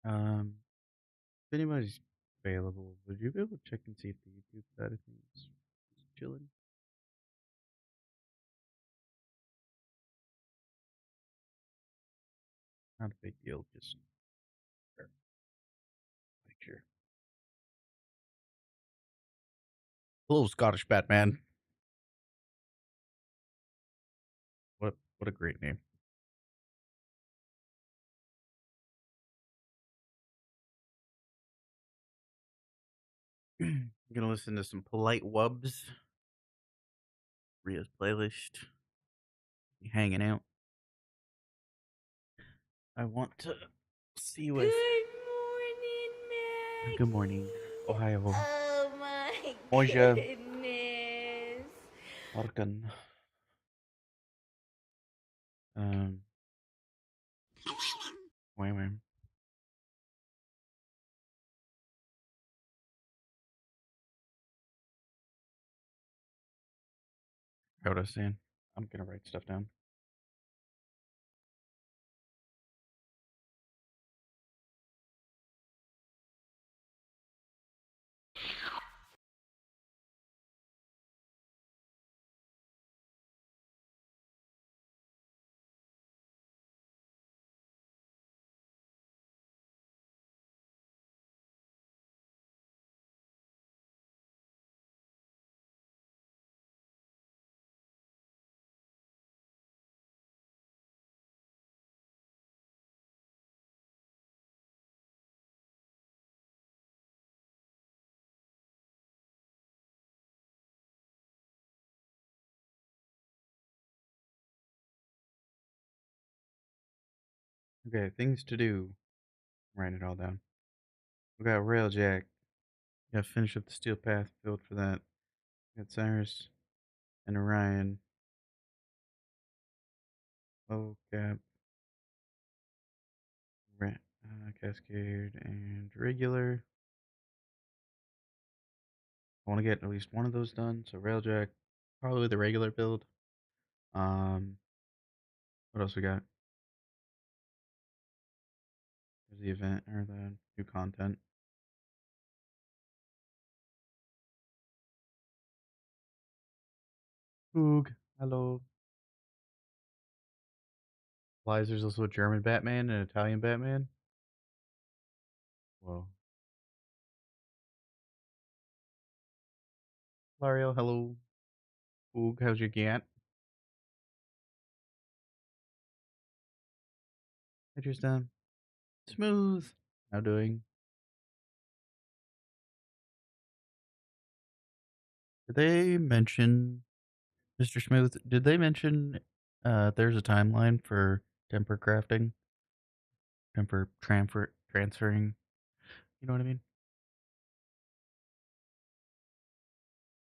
If anybody's available, would you be able to check and see if the YouTube side of things is chilling? Not a big deal, just sure, make sure. Hello, Scottish Batman. What a great name. I'm gonna listen to some polite wubs. Ria's playlist. Be hanging out. I want to see Good with. morning, Good morning, Maggie. Ohio. Oh my Moja. goodness. Morgan. Um. Wait. What I was saying. I'm gonna write stuff down. Okay, things to do. Write it all down. We got Railjack. Got to finish up the Steel Path build for that. Got Cyrus and Orion. Low Cap, Cascade, and Regular. I want to get at least one of those done. So Railjack, probably the regular build. Um, what else we got? There's the event or the new content. Hoog, hello. Lies, there's also a German Batman and an Italian Batman. Whoa. Lario, hello. Hoog, how's your Gant? Interesting. Smooth. How doing? Did they mention Mr. Smooth? Did they mention there's a timeline for temper crafting, temper transferring? You know what I mean?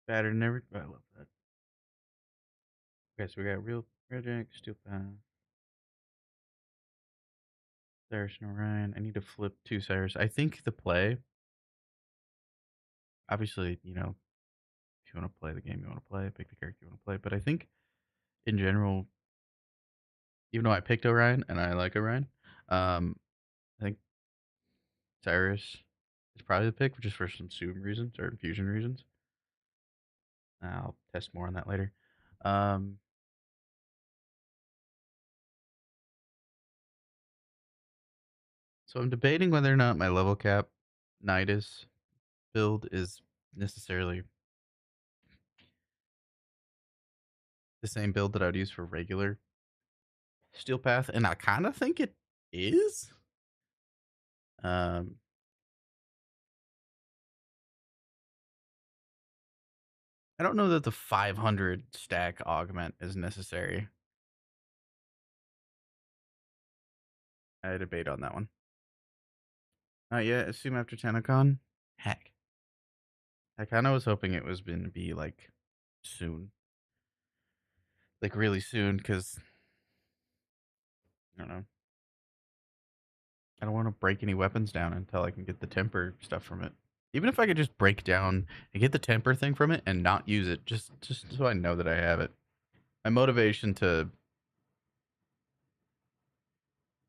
Pattern and everything. I love that. Okay, so we got real project, steel path, Cyrus and Orion. I need to flip two Cyrus. I think the play, obviously, if you want to play the game you want to play, pick the character you want to play. But I think in general, even though I picked Orion and I like Orion, I think Cyrus is probably the pick, just for some Zoom reasons or infusion reasons. I'll test more on that later. Um, so I'm debating whether or not my level cap Nidus build is necessarily the same build that I would use for regular Steel Path, and I kind of think it is. Um, I don't know that the 500 stack augment is necessary. I debate on that one. Not yet. Assume after TennoCon. Heck, I kind of was hoping it was going to be like soon, like really soon, because I don't know. I don't want to break any weapons down until I can get the temper stuff from it. Even if I could just break down and get the temper thing from it and not use it, just so I know that I have it. My motivation to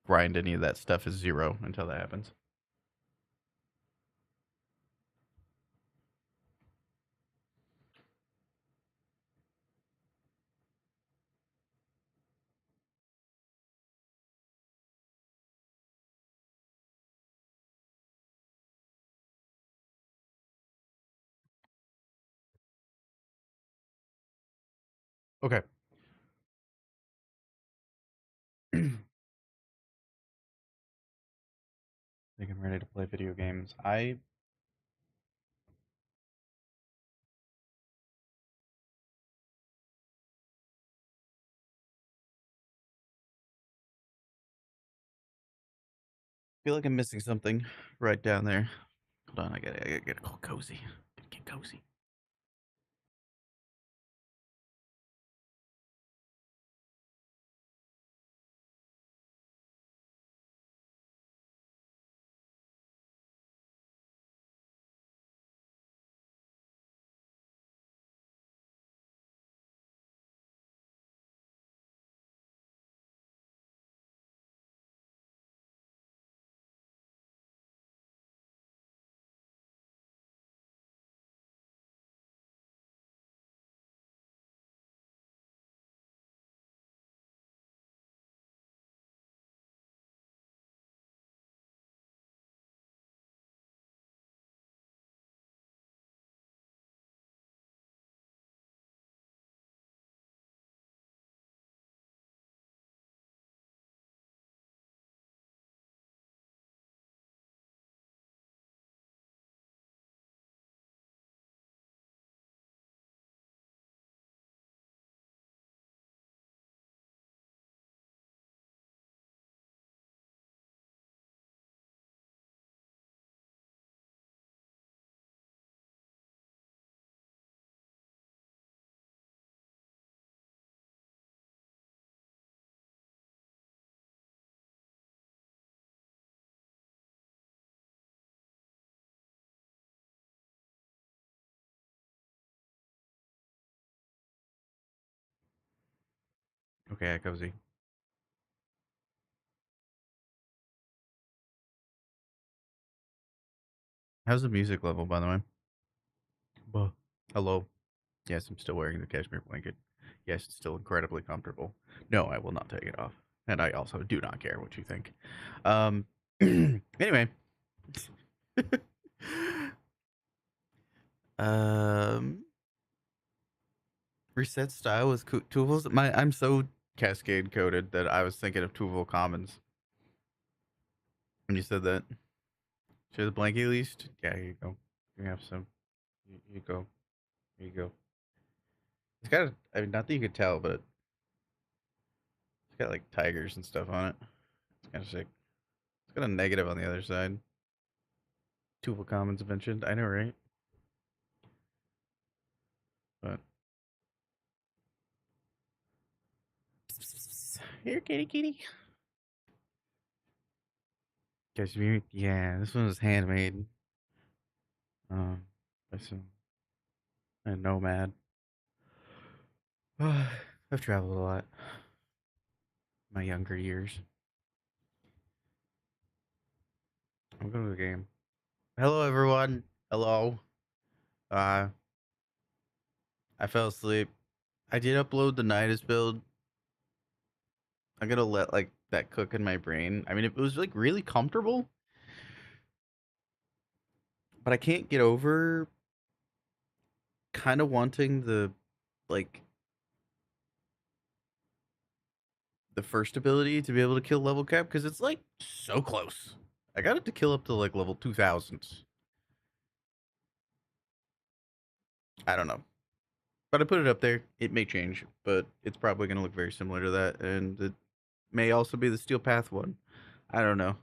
grind any of that stuff is zero until that happens. Okay. I think I'm ready to play video games. I feel like I'm missing something right down there. Hold on, I gotta get cozy. Get cozy. Okay, cozy. How's the music level, by the way? Buh. Hello. Yes, I'm still wearing the cashmere blanket. Yes, it's still incredibly comfortable. No, I will not take it off. And I also do not care what you think. Um anyway. um Reset style with tools. I'm so cascade coded that I was thinking of Tuval Commons when you said that. Share the blanket at least. Yeah, here you go. You have some. You go. Here you go. It's got. I mean, not that you could tell, but it's got like tigers and stuff on it. It's kind of sick. It's got a negative on the other side. Tuval Commons mentioned. I know, right? But here, kitty, kitty. Cashmere. Yeah, this one was handmade. By some a nomad. I've traveled a lot. My younger years. I'm going to the game. Hello, everyone. Hello. Uh, I fell asleep. I did upload the Nidus build. I'm gonna let like that cook in my brain. I mean, it was like really comfortable, but I can't get over kind of wanting like the first ability to be able to kill level cap because it's like so close. I got it to kill up to like level 2000. I don't know, but I put it up there. It may change, but it's probably gonna look very similar to that, and it may also be the Steel Path one. I don't know.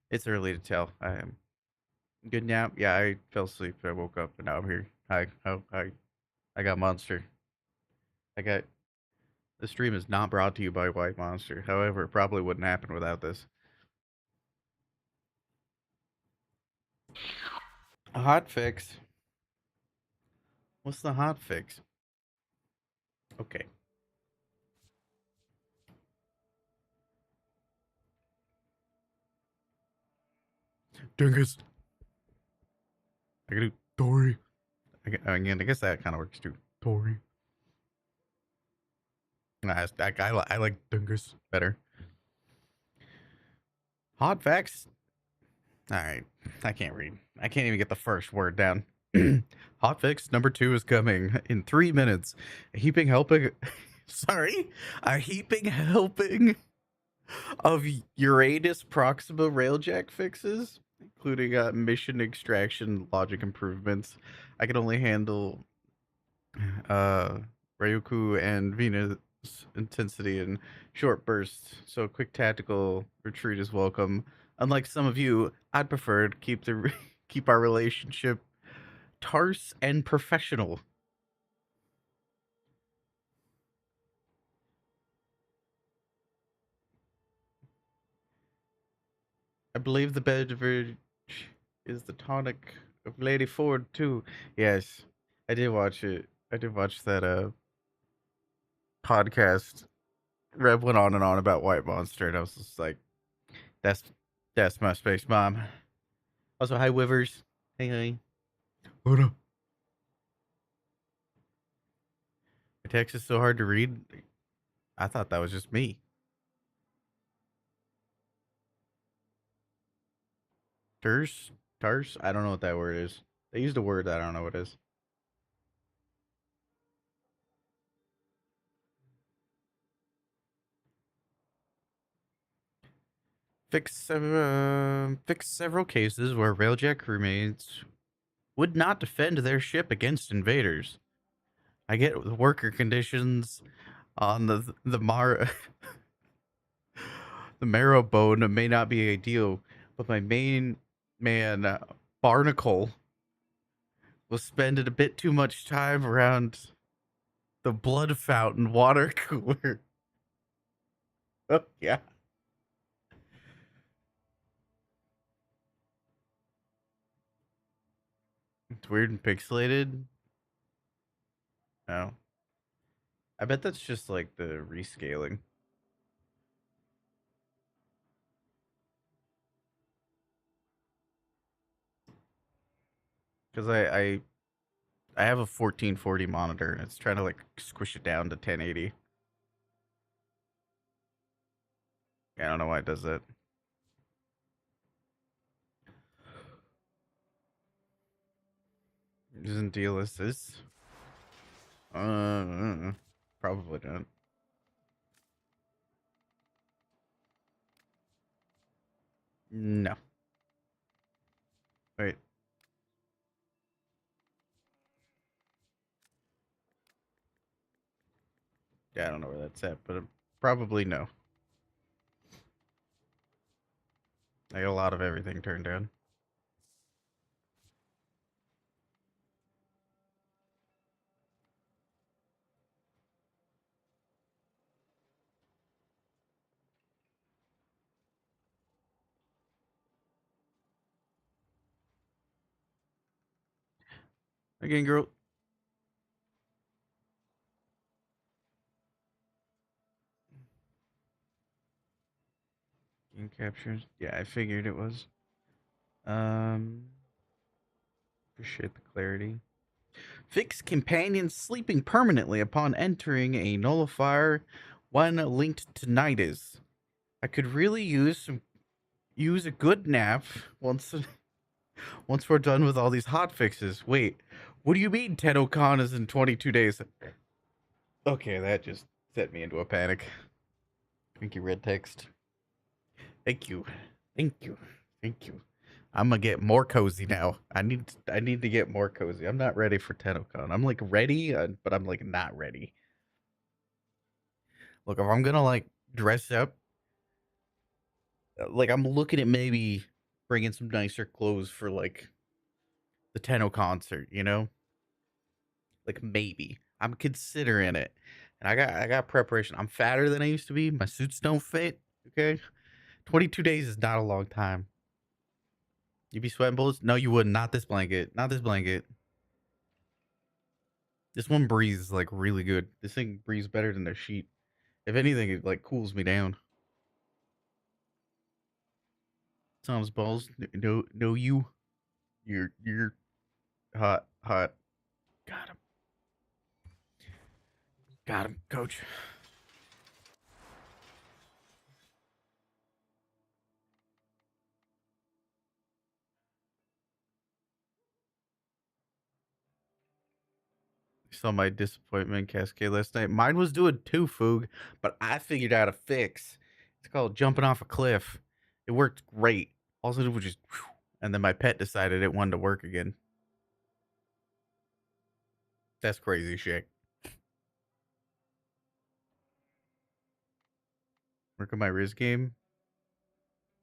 It's early to tell. I am good nap. Yeah, I fell asleep. I woke up and now I'm here. Hi. Oh, hi. I got Monster. I got the stream is not brought to you by White Monster. However, it probably wouldn't happen without this. A hot fix. What's the hot fix? Okay. Dingus. I can do Tori. I guess that kind of works too. Tori. I like Dingus better. Hot facts. All right. I can't read. I can't even get the first word down. Hot fix number 2 is coming in 3 minutes. Heaping helping. Sorry, a heaping helping of Uranus Proxima Railjack fixes, including mission extraction logic improvements. I can only handle uh, Ryuku and Venus intensity in short bursts, so a quick tactical retreat is welcome. Unlike some of you, I'd prefer to keep keep our relationship terse and professional. I believe the beverage is the tonic of Lady Ford too. Yes, I did watch it. I did watch that podcast. Rev went on and on about White Monster, and I was just like, "That's my space mom." Also, hi Wivers. Hey, hey. What up? My text is so hard to read. I thought that was just me. Terse, terse. I don't know what that word is. They used a word that I don't know what it is. Fix several cases where railjack crewmates would not defend their ship against invaders. I get the worker conditions on the marrow bone may not be ideal, but my main man Barnacle was spending a bit too much time around the blood fountain water cooler. Oh yeah, it's weird and pixelated. Oh, I bet that's just like the rescaling. Because I have a 1440 monitor and it's trying to like squish it down to 1080. I don't know why it does that. Isn't DLS this? Probably not. No. Wait. Yeah, I don't know where that's at, but probably no. I got a lot of everything turned down. Again, girl. Game captures. Yeah, I figured it was. Um, appreciate the clarity. Fix companions sleeping permanently upon entering a nullifier when linked to Nidus. I could really use a good nap once we're done with all these hot fixes. Wait, what do you mean Tennokan is in 22 days? Okay, that just set me into a panic. Thank you, red text. Thank you. Thank you. Thank you. I'm gonna get more cozy now. I need to get more cozy. I'm not ready for TennoCon. I'm like ready, but I'm like not ready. Look, if I'm gonna like dress up, like I'm looking at maybe bringing some nicer clothes for like the Tenno concert. You know, like maybe I'm considering it. And I got preparation. I'm fatter than I used to be. My suits don't fit. Okay, 22 days is not a long time. You be sweating bullets? No, you wouldn't. Not this blanket. Not this blanket. This one breathes like really good. This thing breathes better than their sheet. If anything, it like cools me down. Tom's balls. No, no, you're hot, hot. Got him, got him, coach. saw my disappointment cascade last night. Mine was doing 2 Foog, but I figured out a fix. It's called jumping off a cliff. It worked great. All I did was just whew, and then my pet decided it wanted to work again. That's crazy shit. Work on my Riz game?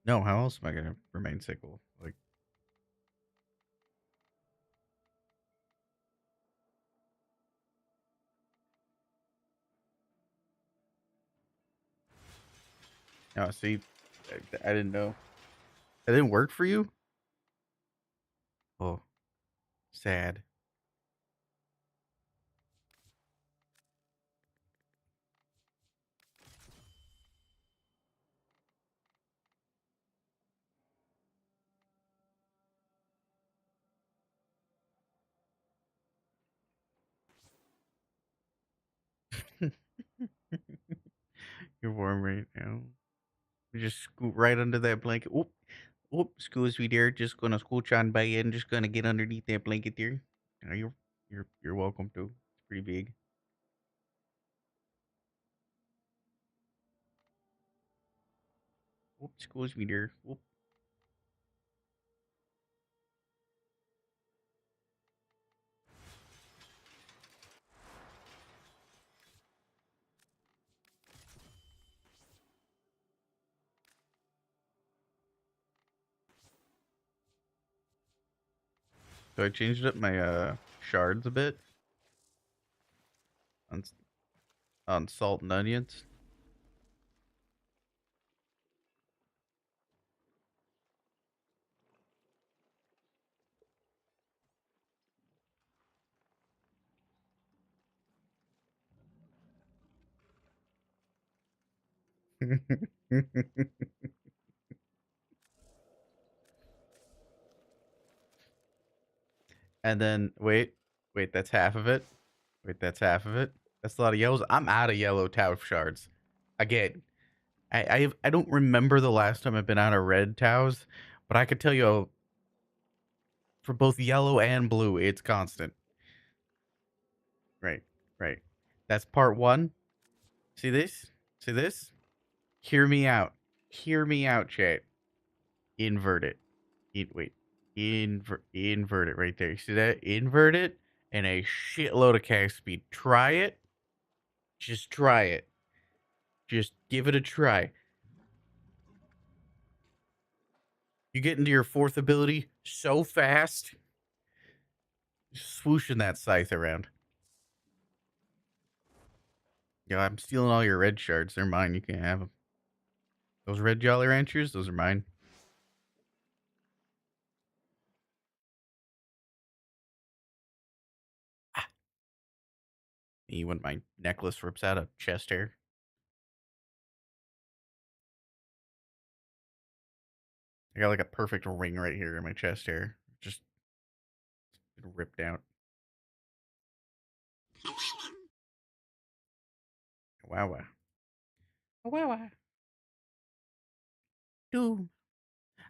No, how else am I gonna remain single? Like, oh, see, I didn't know. That didn't work for you? Oh, sad. You're warm right now. You just scoot right under that blanket. Oop, oop, excuse me there. Just gonna scooch on by and just gonna get underneath that blanket there. You're welcome to. It's pretty big. Oop, excuse me there. Oop. So I changed up my shards a bit on on salt and onions. And then wait, that's half of it. Wait, that's half of it. That's a lot of yellows. I'm out of yellow tau shards. Again, I don't remember the last time I've been out of red taus, but I could tell you for both yellow and blue, it's constant. Right, right. That's part one. See this? See this? Hear me out. Hear me out, chat. Invert it. Wait. Invert it right there. You see that? Invert it and a shitload of cast speed. Try it. Just try it. Just give it a try. You get into your fourth ability so fast. Swooshing that scythe around. Yo, I'm stealing all your red shards. They're mine. You can't have them. Those red Jolly Ranchers, those are mine. Ah, you want my necklace rips out of chest hair? I got like a perfect ring right here in my chest hair. Just ripped out. Wow, wow. Wow, wow. Doom.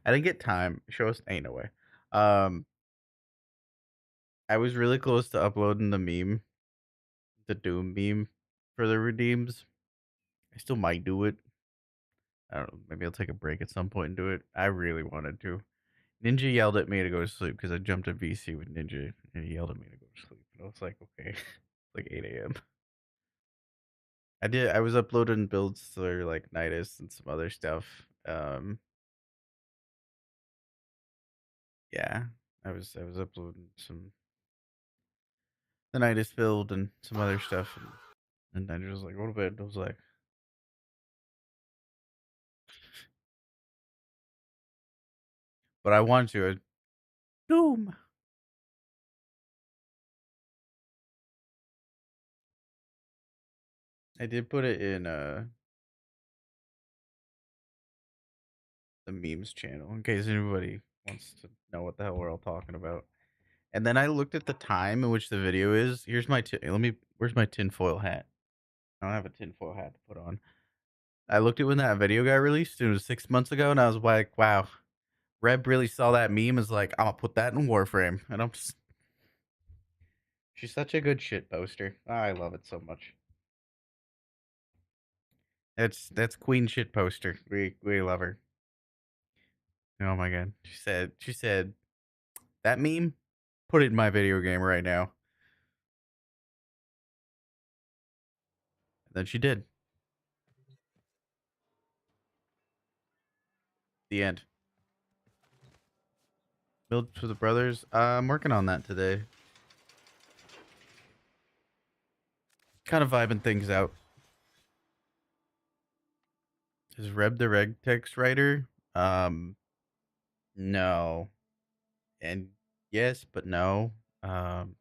I didn't get time. Show us. Ain't no way. Um, I was really close to uploading the meme, the Doom meme for the redeems. I still might do it. I don't know. Maybe I'll take a break at some point and do it. I really wanted to. Ninja yelled at me to go to sleep because I jumped a VC with Ninja, and he yelled at me to go to sleep. And I was like, okay, it's like 8 a.m. I did. I was uploading builds for like Nidus and some other stuff. Yeah, I was uploading some the Nidus build and some other stuff, and Ninja was like, "What about?" I was like, "But I want to." Doom. I did put it in the memes channel in case anybody wants to know what the hell we're all talking about. And then I looked at the time in which the video is. Here's my let me. Where's my tinfoil hat? I don't have a tinfoil hat to put on. I looked at when that video got released. It was 6 months ago, and I was like, "Wow, Reb really saw that meme. Is like, I'm gonna put that in Warframe." And I'm just She's such a good shit poster. I love it so much. That's Queen shit poster. We love her. Oh my god. She said that meme. Put it in my video game right now. And then she did. The end. Build for the brothers. I'm working on that today. Kind of vibing things out. Is Reb the reg text writer? No. And yes, but no. Um,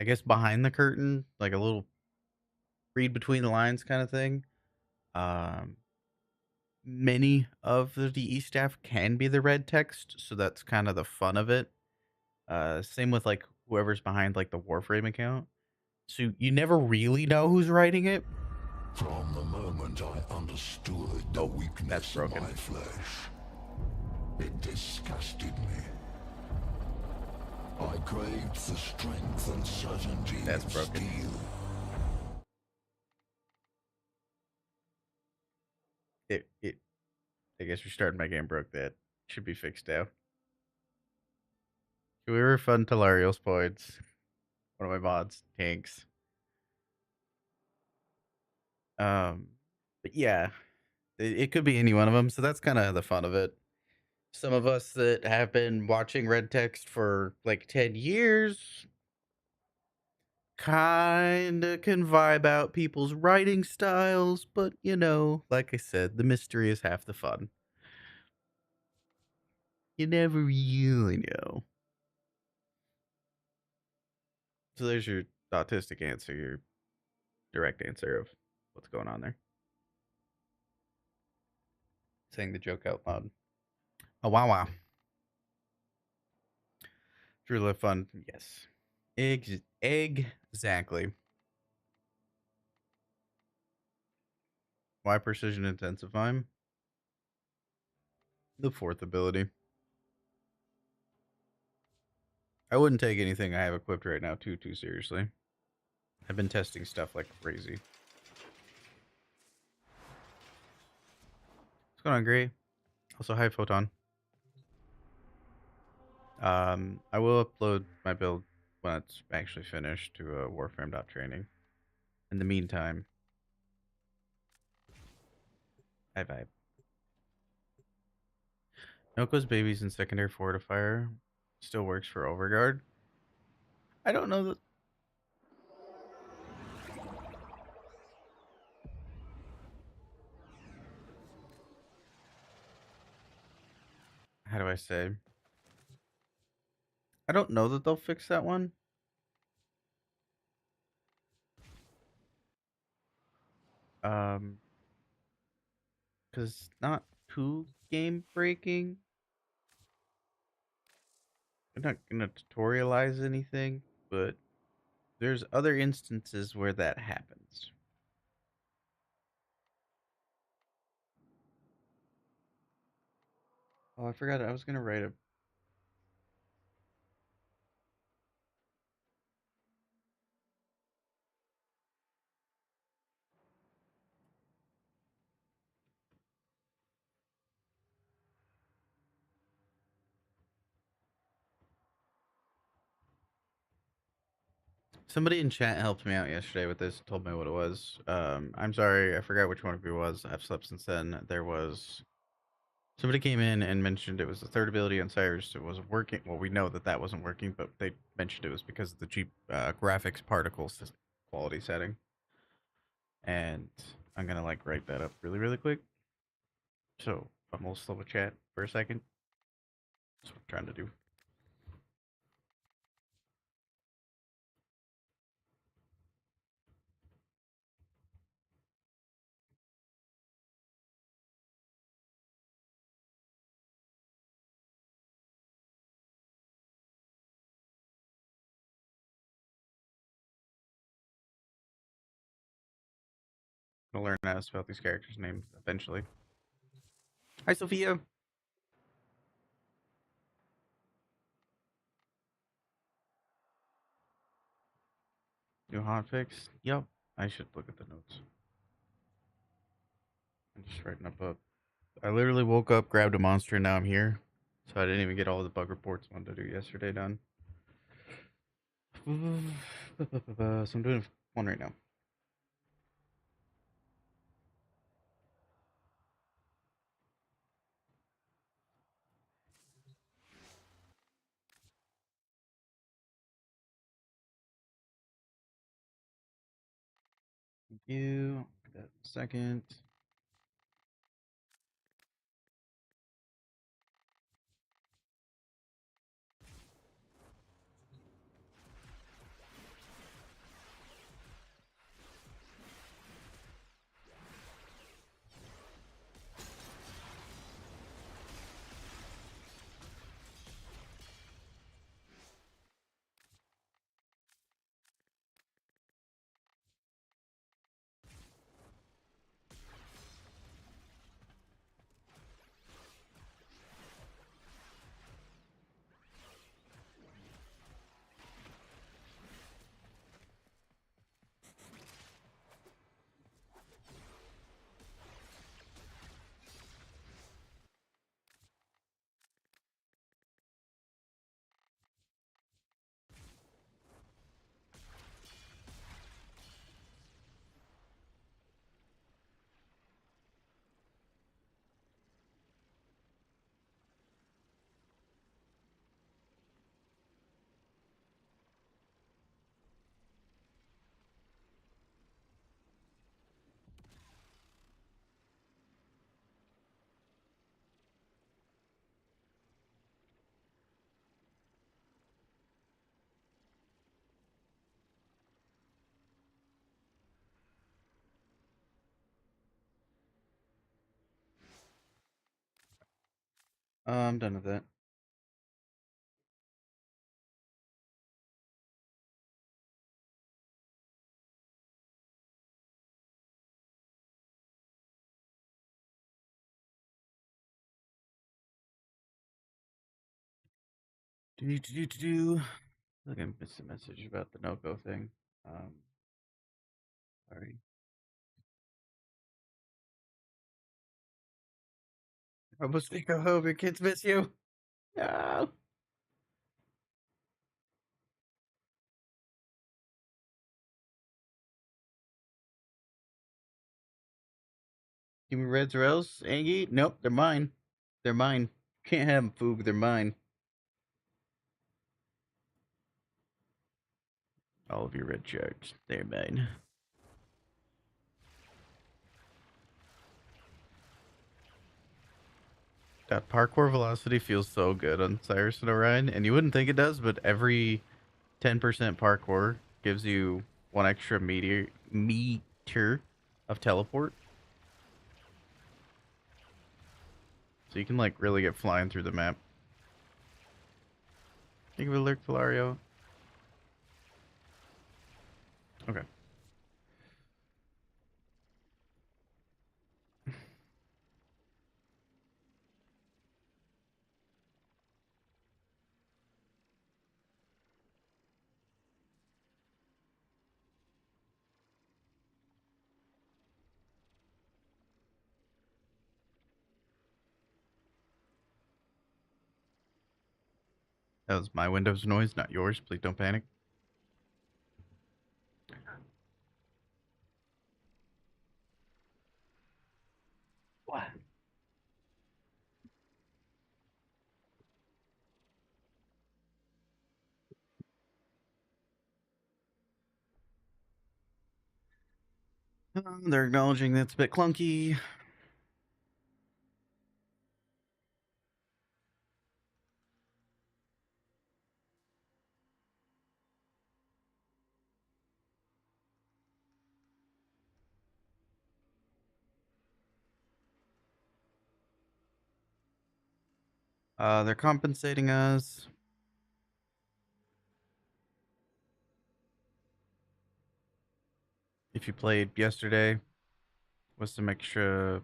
I guess behind the curtain, like a little read between the lines kind of thing. Um, Many of the DE staff can be the red text, so that's kind of the fun of it. Same with like whoever's behind like the Warframe account. So you never really know who's writing it. From the moment I understood the Oh, that's weakness of broken. my flesh, it disgusted me. I craved the strength and certainty That's of broken. steel. It. I guess restarting my game broke that. Should be fixed now. Can we refund Telariel's points? One of my mods, tanks. Um, but yeah, it could be any one of them. So that's kind of the fun of it. Some of us that have been watching red text for like 10 years kind of can vibe out people's writing styles, but like I said, the mystery is half the fun. You never really know. So there's your autistic answer, your direct answer of what's going on there. Saying the joke out loud. Oh, wow, wow. True live fun. Yes. Exactly. Why precision intensify? The fourth ability. I wouldn't take anything I have equipped right now too seriously. I've been testing stuff like crazy. What's going on, Gray? Also, hi, Photon. I will upload my build when it's actually finished to warframe.training. In the meantime, I vibe. Noko's babies in secondary fortifier still works for Overguard. I don't know that. How do I say? I don't know that they'll fix that one. Um, because it's not too game breaking. I'm not gonna tutorialize anything, but there's other instances where that happens. Oh, I forgot. I was gonna write a. Somebody in chat helped me out yesterday with this. Told me what it was. I'm sorry, I forgot which one of you it was. I've slept since then. There was somebody came in and mentioned it was the third ability on Cyrus. It wasn't working. Well, we know that that wasn't working, but they mentioned it was because of the cheap graphics particles quality setting. And I'm gonna like write that up really quick. So I'm gonna slow the chat for a second. That's what I'm trying to do. I'm gonna learn how to spell these characters' names eventually. Hi, Sophia. New hotfix? Yep. I should look at the notes. I'm just writing up a. I literally woke up, grabbed a monster, and now I'm here. So I didn't even get all the bug reports I wanted to do yesterday done. So I'm doing one right now. Thank you. That in a second. I'm done with that. Do. Look, I missed a message about the no go thing. Um, sorry. Almost go home. Your kids miss you. No. Give me reds or else, Angie. Nope, they're mine. They're mine. Can't have them, Foog. They're mine. All of your red shards. They're mine. That parkour velocity feels so good on Cyrus and Orion, and you wouldn't think it does, but every 10% parkour gives you one extra meter of teleport. So you can like really get flying through the map. Think of a lurk, Valario. Okay. That was my Windows noise, not yours. Please don't panic. What? They're acknowledging that's a bit clunky. They're compensating us. If you played yesterday with some extra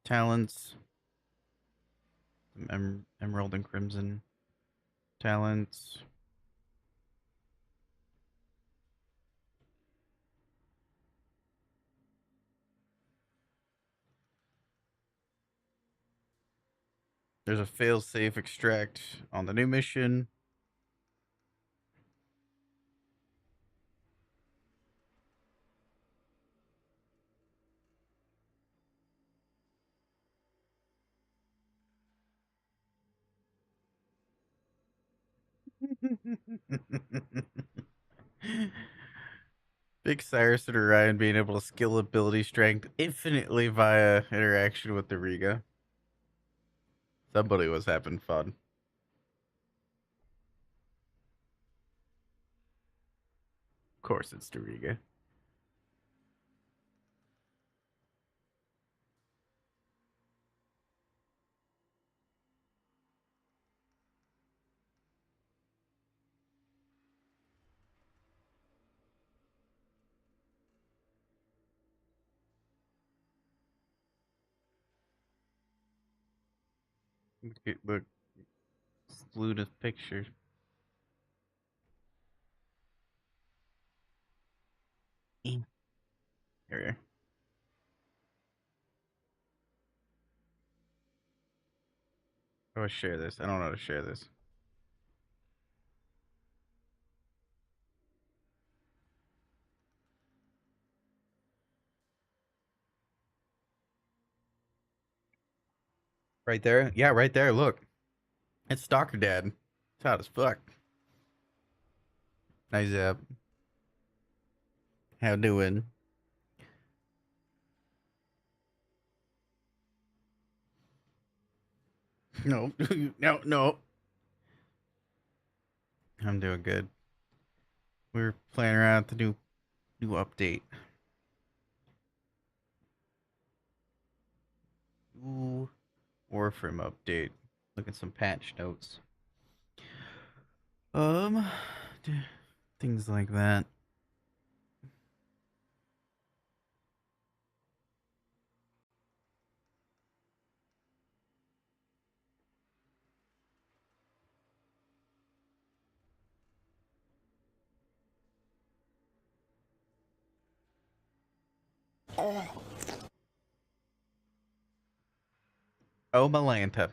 talents, some Emerald and Crimson talents. There's a fail-safe extract on the new mission. Big Cyrus and Orion being able to skill ability strength infinitely via interaction with the Riga. Somebody was having fun. Of course it's Doriga. Look, slew of pictures. Here we are. How do I share this? I don't know how to share this. Right there? Yeah, right there. Look. It's Stalker Dad. It's hot as fuck. Nice up. How doing? No, no, no. I'm doing good. We're playing around with the new update. Ooh, warframe update. Look at some patch notes. Um, things like that. Oh, Malanta.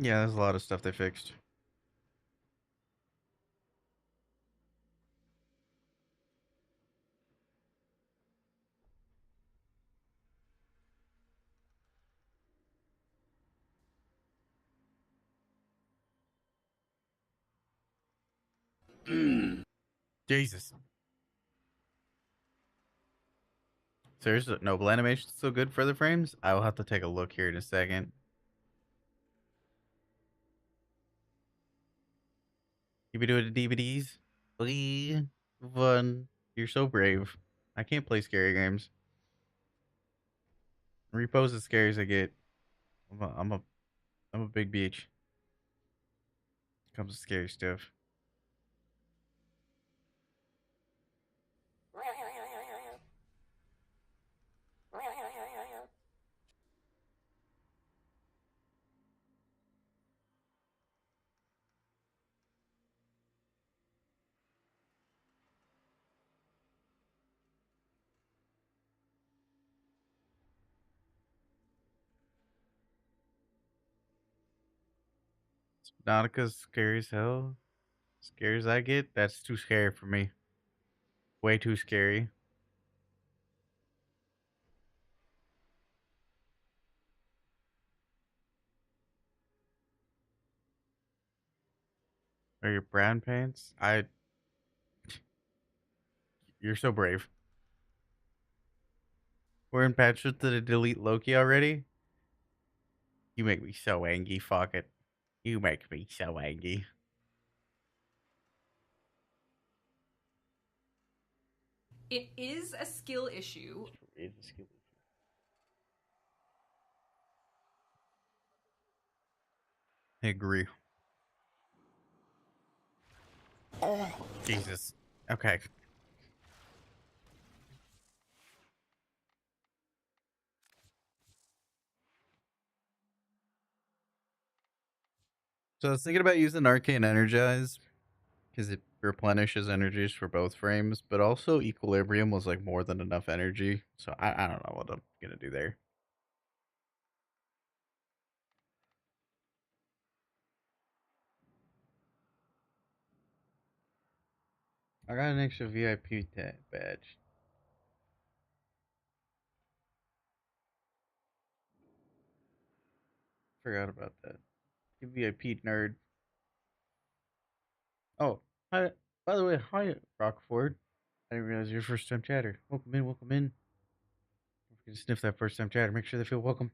Yeah, there's a lot of stuff they fixed. Jesus. Seriously, noble animation still good for the frames? I will have to take a look here in a second. You be doing the DVDs? Please, fun. You're so brave. I can't play scary games. Repose as scary as I get. I'm a big bitch. Comes to scary stuff. Nautica's scary as hell. Scary as I get, that's too scary for me. Way too scary. Are your brown pants? You're so brave. We're in patches to delete Loki already? You make me so angry, fuck it. You make me so angry. It is a skill issue. I agree. Jesus. Okay. So I was thinking about using Arcane Energize because it replenishes energies for both frames, but also equilibrium was like more than enough energy. So I don't know what I'm gonna do there. I got an extra VIP badge. Forgot about that. You VIP nerd. Oh, hi. By the way, hi, Rockford. I didn't realize you're your first time chatter. Welcome in, welcome in. Don't forget to sniff that first time chatter. Make sure they feel welcome.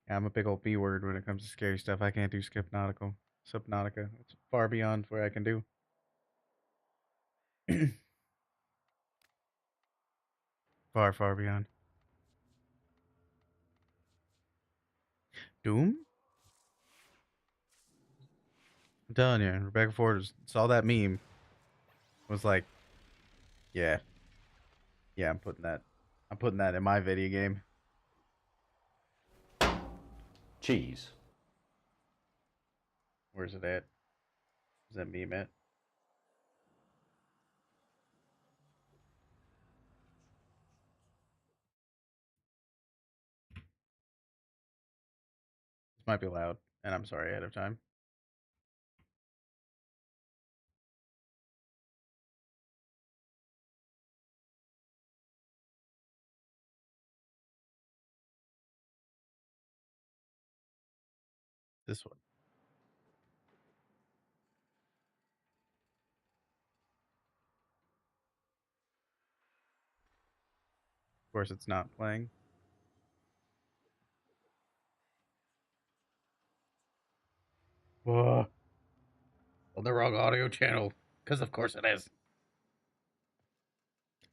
Yeah, I'm a big old B word when it comes to scary stuff. I can't do Subnautica. It's far beyond where I can do. Far, far beyond. Doom? I'm telling you, Rebecca Ford saw that meme. Was like, yeah, yeah, I'm putting that in my video game. Cheese. Where's it at? Is that meme at? This might be loud, and I'm sorry ahead of time. This one. Of course, it's not playing. Whoa. On the wrong audio channel. Because of course it is.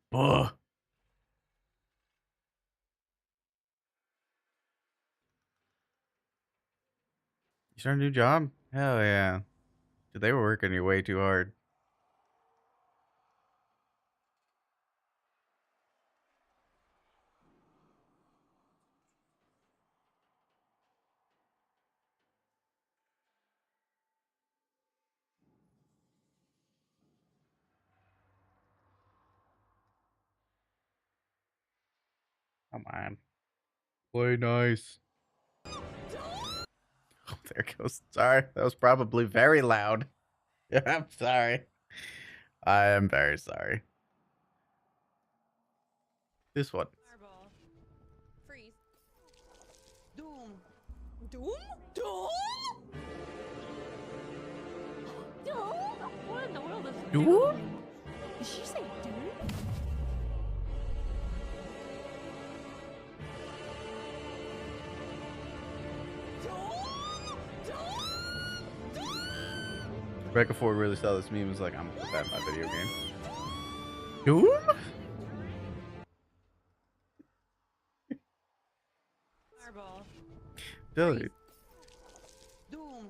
Whoa. You start a new job? Hell yeah. Dude, they were working you way too hard. Come on. Play nice. Oh, there it goes. Sorry. That was probably very loud. Yeah, I'm sorry. I am very sorry. This one. Fireball. Freeze. Doom. Doom? Doom? Doom? What in the world is Doom? Doom? Did she say Doom? Rebecca Ford really saw this meme and was like, I'm gonna put that in my video game. Doom? Fireball. Dude. Doom.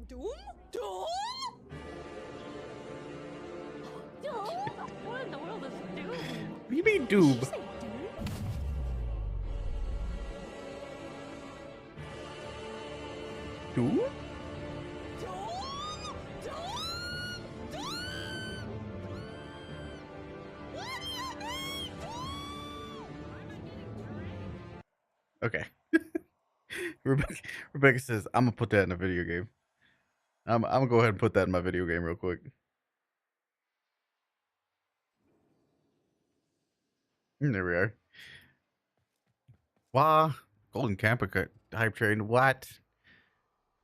Doom? Doom? Doom? What in the world is Doom? What do you mean, Doom? Did she say Doom? Doom? Okay. Rebecca says, I'm gonna put that in a video game. I'm gonna go ahead and put that in my video game real quick. There we are. Wow. Golden Camper hype train. What?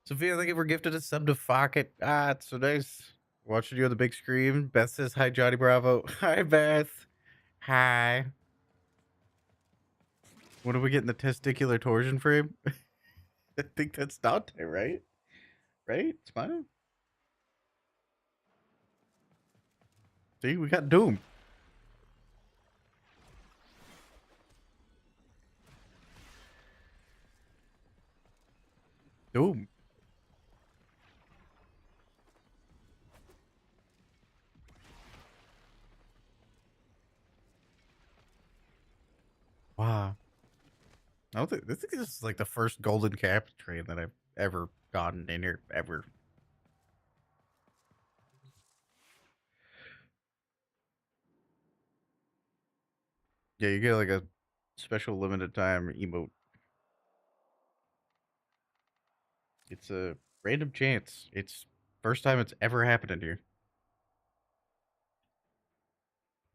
Sophia, thank you for gifted a sub to fuck it. Ah, it's so nice. Watching you on the big screen. Beth says, hi, Johnny Bravo. Hi, Beth. Hi. What do we get in the testicular torsion frame? I think that's Dante, right? Right? It's fine. See, we got Doom. Doom. Wow. I don't think this is like the first golden cap train that I've ever gotten in here ever. Yeah, you get like a special limited time emote. It's a random chance. It's first time it's ever happened in here.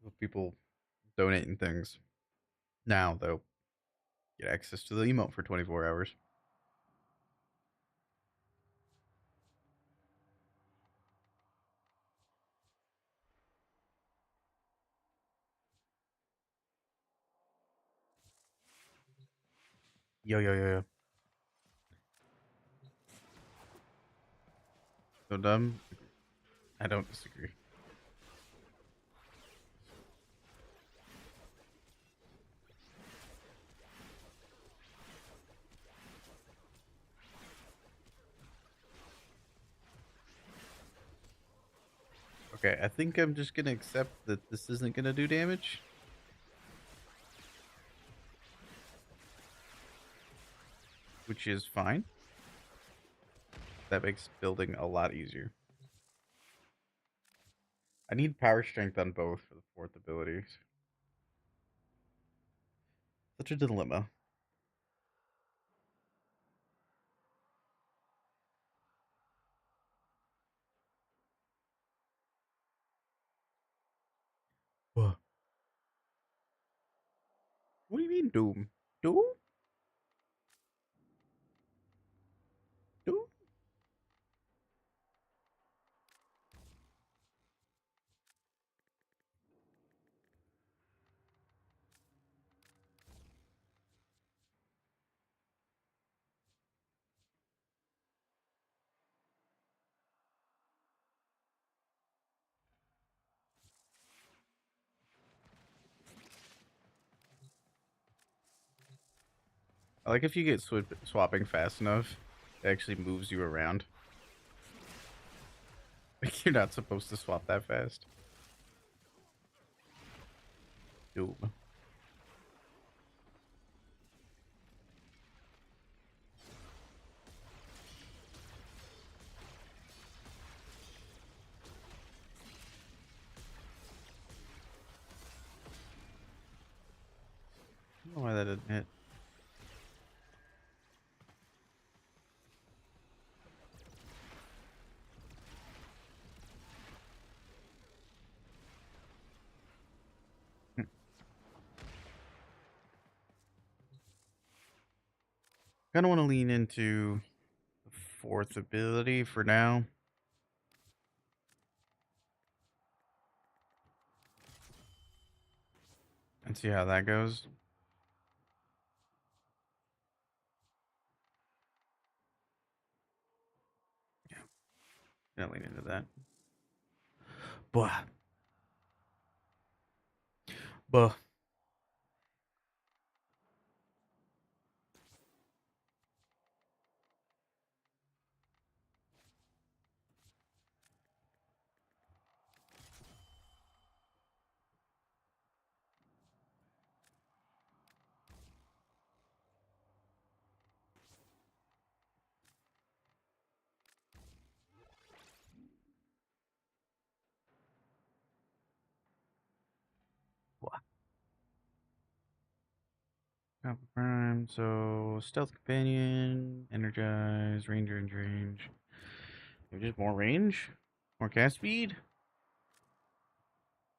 With people donating things. Now though, get access to the emote for 24 hours. Yo yo yo yo. So dumb. I don't disagree. Okay, I think I'm just gonna accept that this isn't gonna do damage. Which is fine. That makes building a lot easier. I need power strength on both for the fourth ability. Such a dilemma. What? What do you mean, Doom? Doom? Doom? I like if you get swapping fast enough, it actually moves you around. Like you're not supposed to swap that fast. Doom. I don't know why that didn't hit. Kind of want to lean into the fourth ability for now. And see how that goes. Yeah, gonna lean into that. But, but, Prime. So stealth companion, energize, ranger and range. Maybe just more range, more cast speed.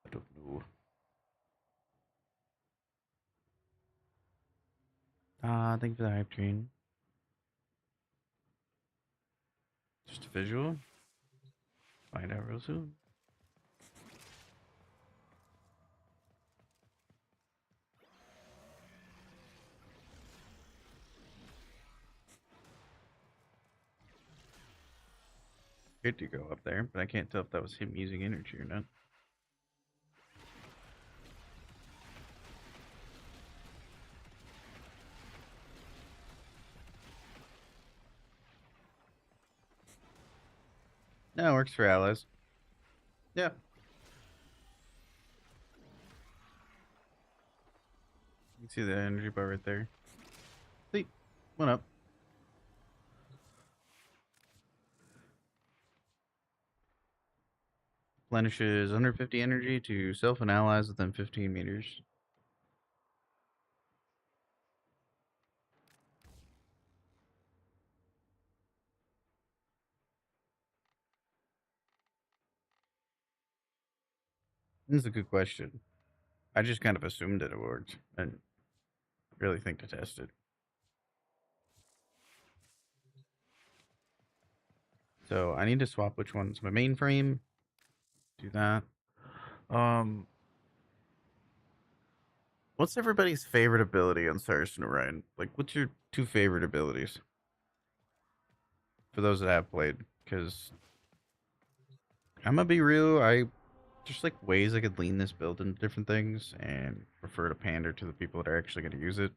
I don't know. Thank you for the hype train. Just a visual. Find out real soon. Good to go up there, but I can't tell if that was him using energy or not. No, it works for allies. Yeah. You can see the energy bar right there. See, went up. Replenishes 150 energy to self and allies within 15 meters. That's a good question. I just kind of assumed that it worked and really think to test it. So I need to swap which one's my mainframe. Do that. Um, what's everybody's favorite ability on Cyrus and Orion? Like, what's your two favorite abilities for those that have played? Because I'm gonna be real, I just like ways I could lean this build into different things and prefer to pander to the people that are actually going to use it.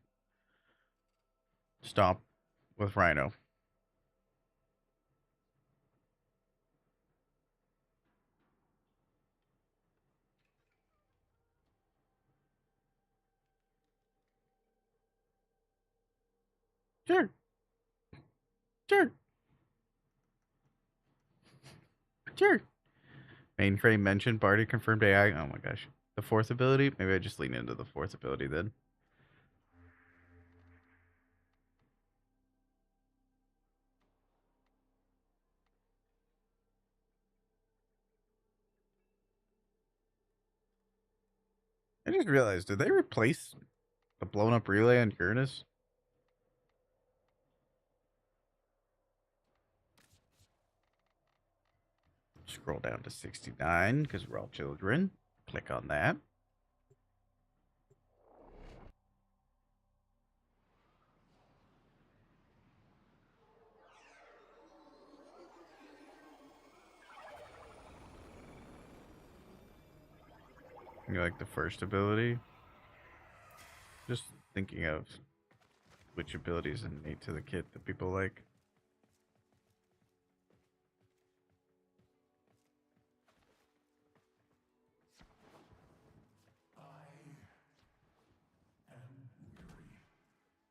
Stop with Rhino. Sure, sure, sure. Mainframe mentioned, Barty confirmed AI. Oh my gosh. The fourth ability? Maybe I just lean into the fourth ability then. I just realized, did they replace the blown up relay on Uranus? Scroll down to 69 because we're all children. Click on that. You like the first ability? Just thinking of which abilities innate to the kit that people like.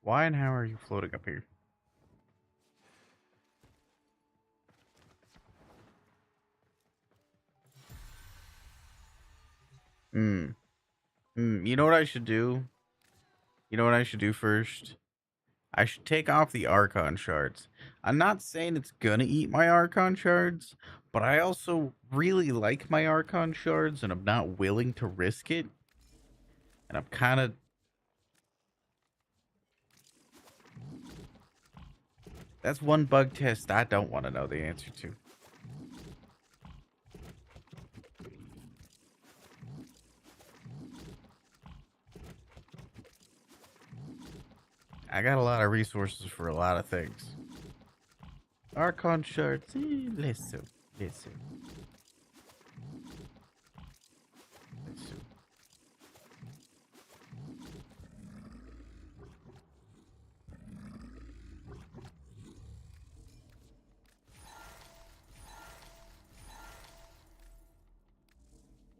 Why and how are you floating up here? Hmm. You know what I should do? You know what I should do first? I should take off the Archon shards. I'm not saying it's gonna eat my Archon shards, but I also really like my Archon shards and I'm not willing to risk it. And I'm kind of... That's one bug test I don't want to know the answer to. I got a lot of resources for a lot of things. Archon shards, listen, listen. Listen.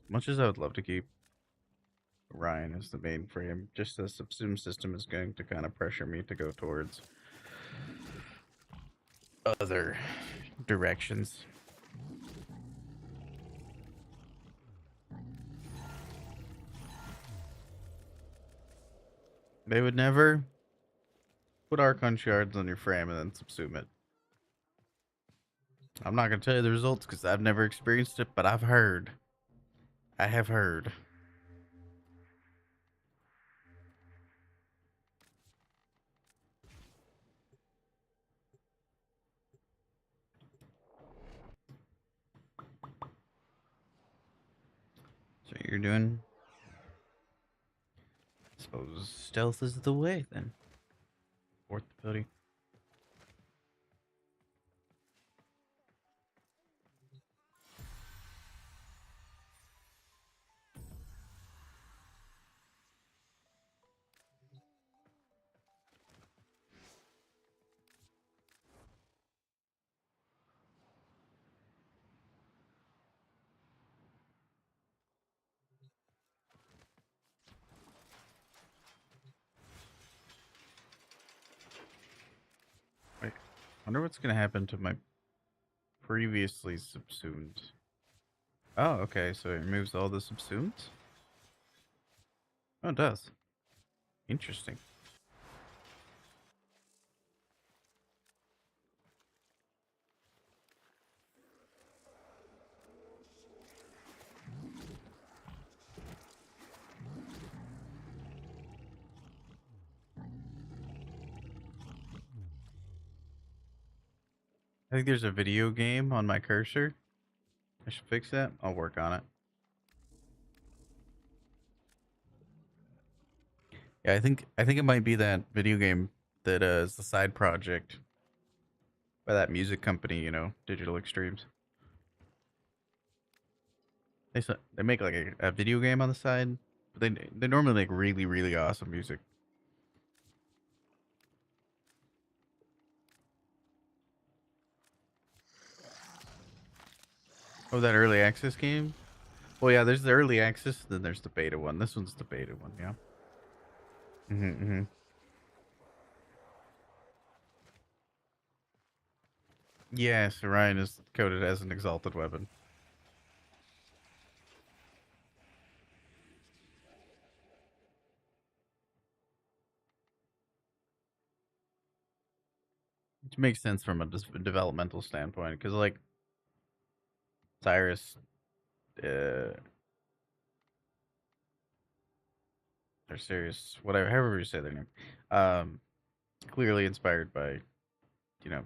Much as I would love to keep Ryan as the mainframe, just the subsume system is going to kind of pressure me to go towards other directions. They would never put Archon shards on your frame and then subsume it. I'm not going to tell you the results because I've never experienced it, but I've heard. I have heard. So you're doing... I suppose stealth is the way then. Fourth ability. Wait, wonder what's going to happen to my previously subsumed. Oh, okay, so it removes all the subsumed? Oh, it does. Interesting. I think there's a video game on my cursor. I should fix that. I'll work on it. Yeah, I think it might be that video game that is the side project by that music company, Digital Extremes. They make like a video game on the side, but they normally make really really awesome music. Oh, that early access game. Well, yeah, there's the early access, then there's the beta one. This one's the beta one, yeah. Mm-hmm. Yes, Orion is coded as an exalted weapon. Which makes sense from a developmental standpoint, because like Cyrus, uh, or Sirius, whatever, however you say their name, um, clearly inspired by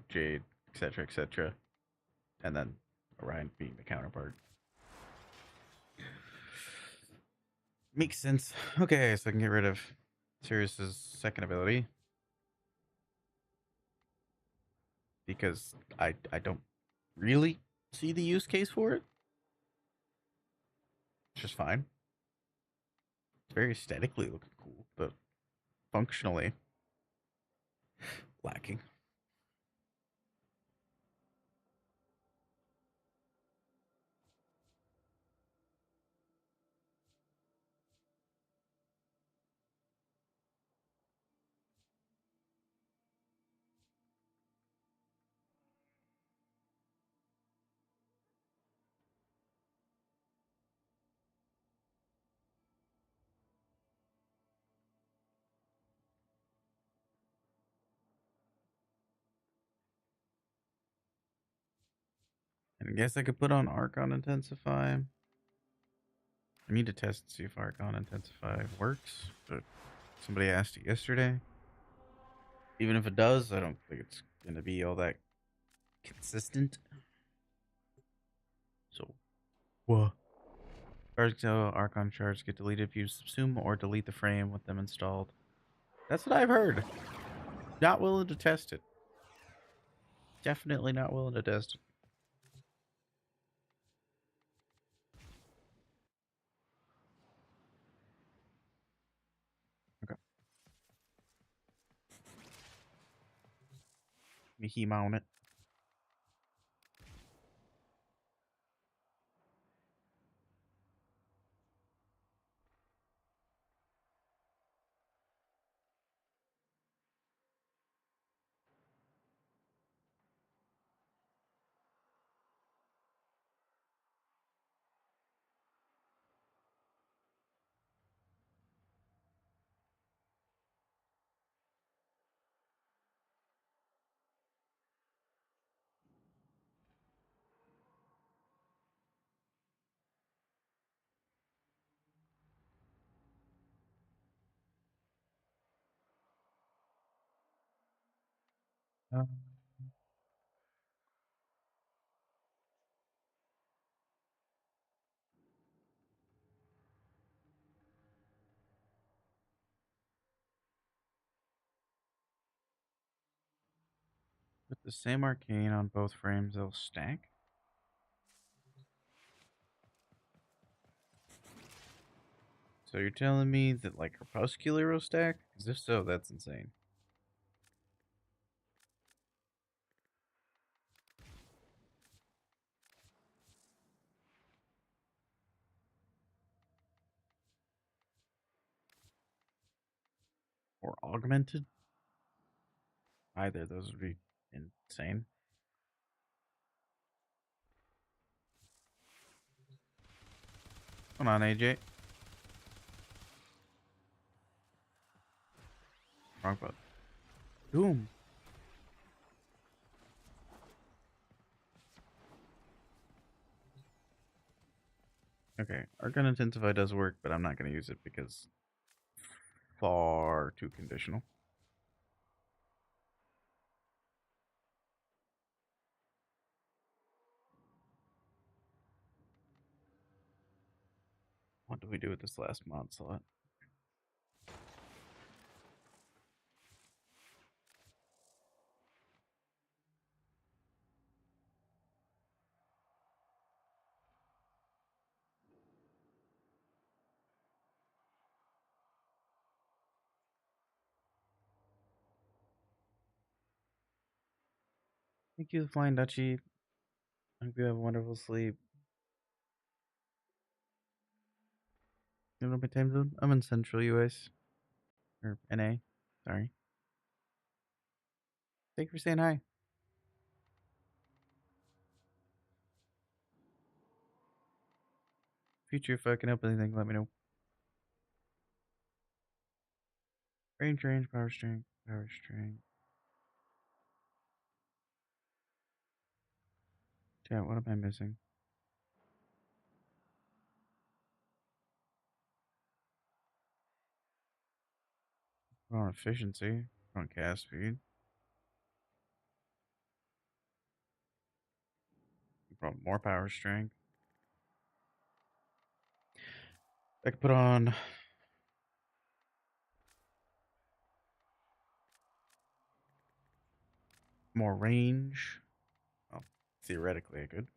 Jade, etc., etc., and then Orion being the counterpart. Makes sense. Okay, so I can get rid of Sirius's second ability because I don't really see the use case for it. It's just fine. It's very aesthetically looking cool, but functionally lacking. And I guess I could put on Archon Intensify. I need to test and see if Archon Intensify works, but somebody asked it yesterday. Even if it does, I don't think it's going to be all that consistent. So, what? Archon shards get deleted if you subsume or delete the frame with them installed. That's what I've heard. Not willing to test it. Definitely not willing to test it. Okay. Me mount it. Uh, with the same arcane on both frames, they'll stack. So you're telling me that like Crepuscular will stack? Because if so, that's insane. Or augmented? Either of those would be insane. Come on, AJ. Wrong button. Boom. Okay, Arcane Intensify does work, but I'm not going to use it because far too conditional. What do we do with this last mod slot? Thank you, Flying Dutchie. I hope you have a wonderful sleep. You know my time zone? I'm in Central US. Or NA. Sorry. Thank you for saying hi. Future fucking up anything, let me know. Range, power strength, power strength. Chat, what am I missing? We're on efficiency. We're on cast speed. We're on more power strength. I could put on more range. Well, theoretically I could.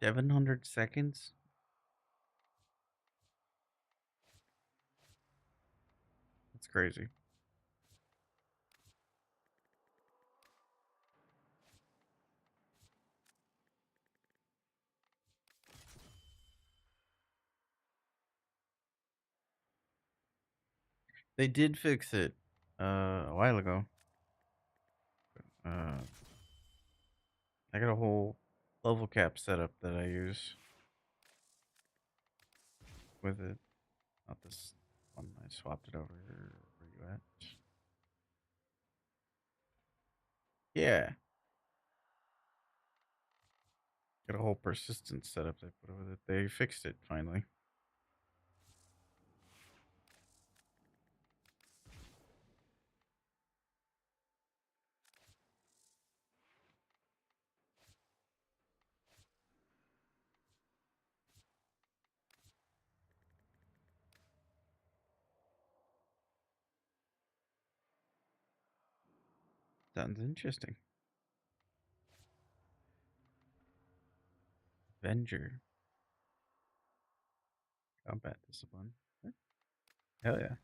$700. That's crazy. They did fix it a while ago. I got a whole level cap setup that I use with it. Not this one. I swapped it over. Where you at? Yeah. Got a whole persistence setup they put with it. They fixed it finally. Sounds interesting. Avenger. Combat discipline. Hell yeah.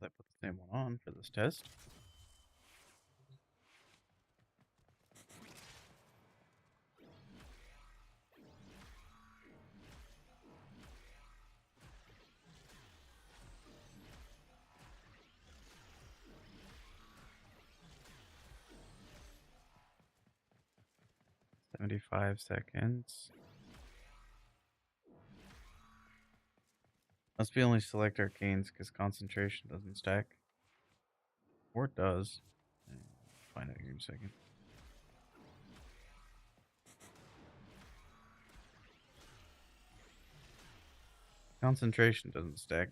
I put the same one on for this test. $75. Must be only select arcanes because concentration doesn't stack. Or it does. Find out here in a second. Concentration doesn't stack.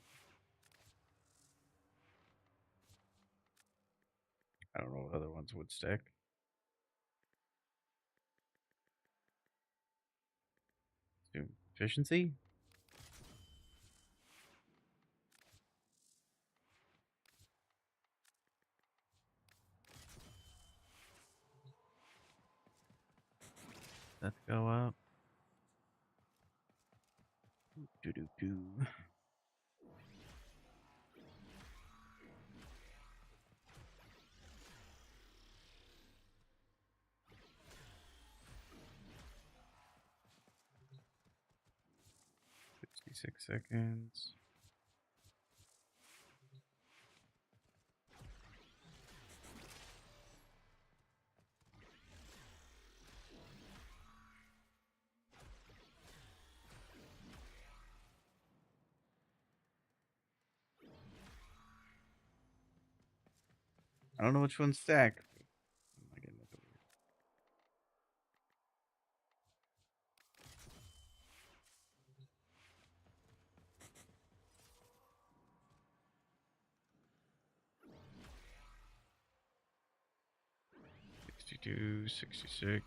I don't know what other ones would stack. Do efficiency? Let's go up. Do do do. $66. I don't know which one's stack. Am I getting nothing weird? $62, $66.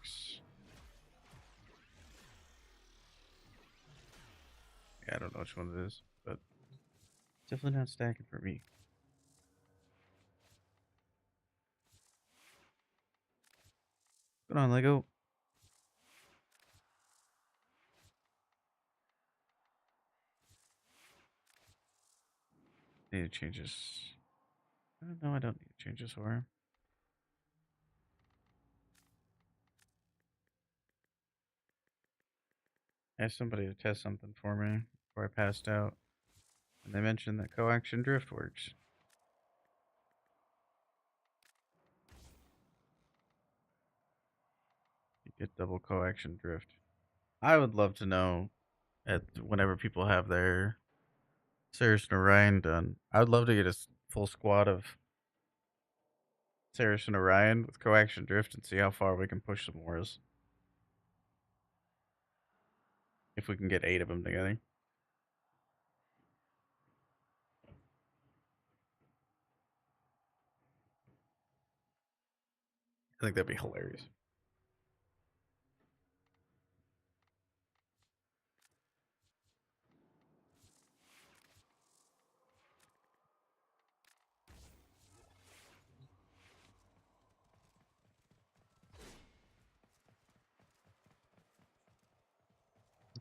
Yeah, I don't know which one it is, but definitely not stacking for me. Come on, Lego. Need to change this. No, I don't need to change this for. I asked somebody to test something for me before I passed out, and they mentioned that coaxium drift works. You get double coaxium drift. I would love to know at whenever people have their Saracen Orion done. I would love to get a full squad of Saracen Orion with coaxium drift and see how far we can push some wars. If we can get 8 of them together. I think that'd be hilarious.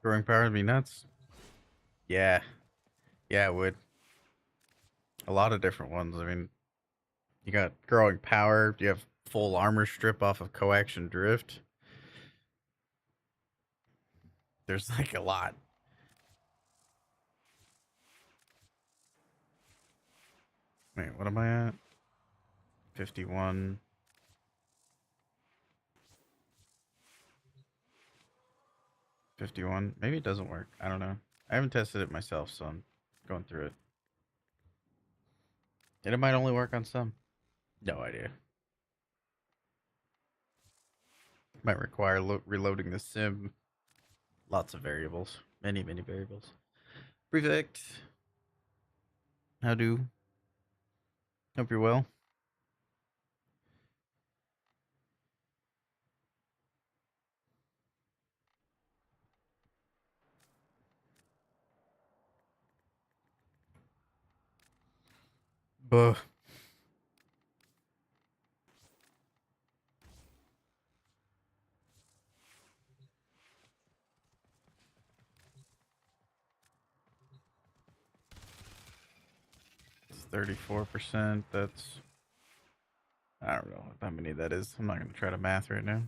Growing power would be nuts. Yeah. Yeah, it would. A lot of different ones. I mean, you got growing power. You have full armor strip off of coaxium drift. There's like a lot. Wait, what am I at? 51. 51. Maybe it doesn't work. I don't know. I haven't tested it myself, so I'm going through it. And it might only work on some. No idea. Might require reloading the sim. Lots of variables. Many, many variables. Prefect. How do? Hope you're well. Buh. It's 34%. That's. I don't know how many that is. I'm not going to try to math right now.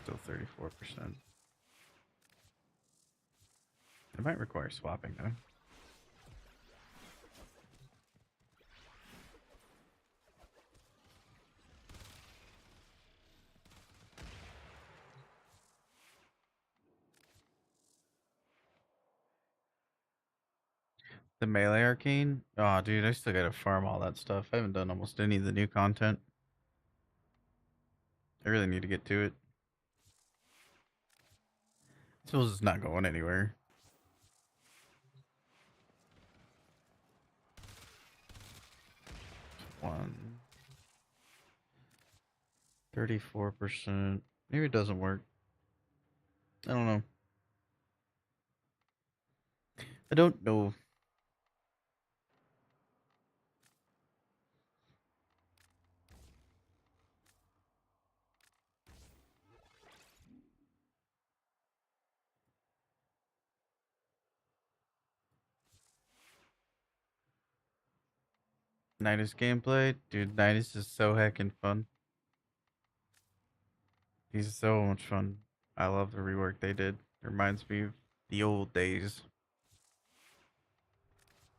Still 34%. It might require swapping though. The melee arcane? Oh, dude, I still gotta farm all that stuff. I haven't done almost any of the new content. I really need to get to it. I suppose it's not going anywhere. One. 34%. Maybe it doesn't work. I don't know. I don't know. Nidus gameplay? Dude, Nidus is so heckin' fun. He's so much fun. I love the rework they did. It reminds me of the old days.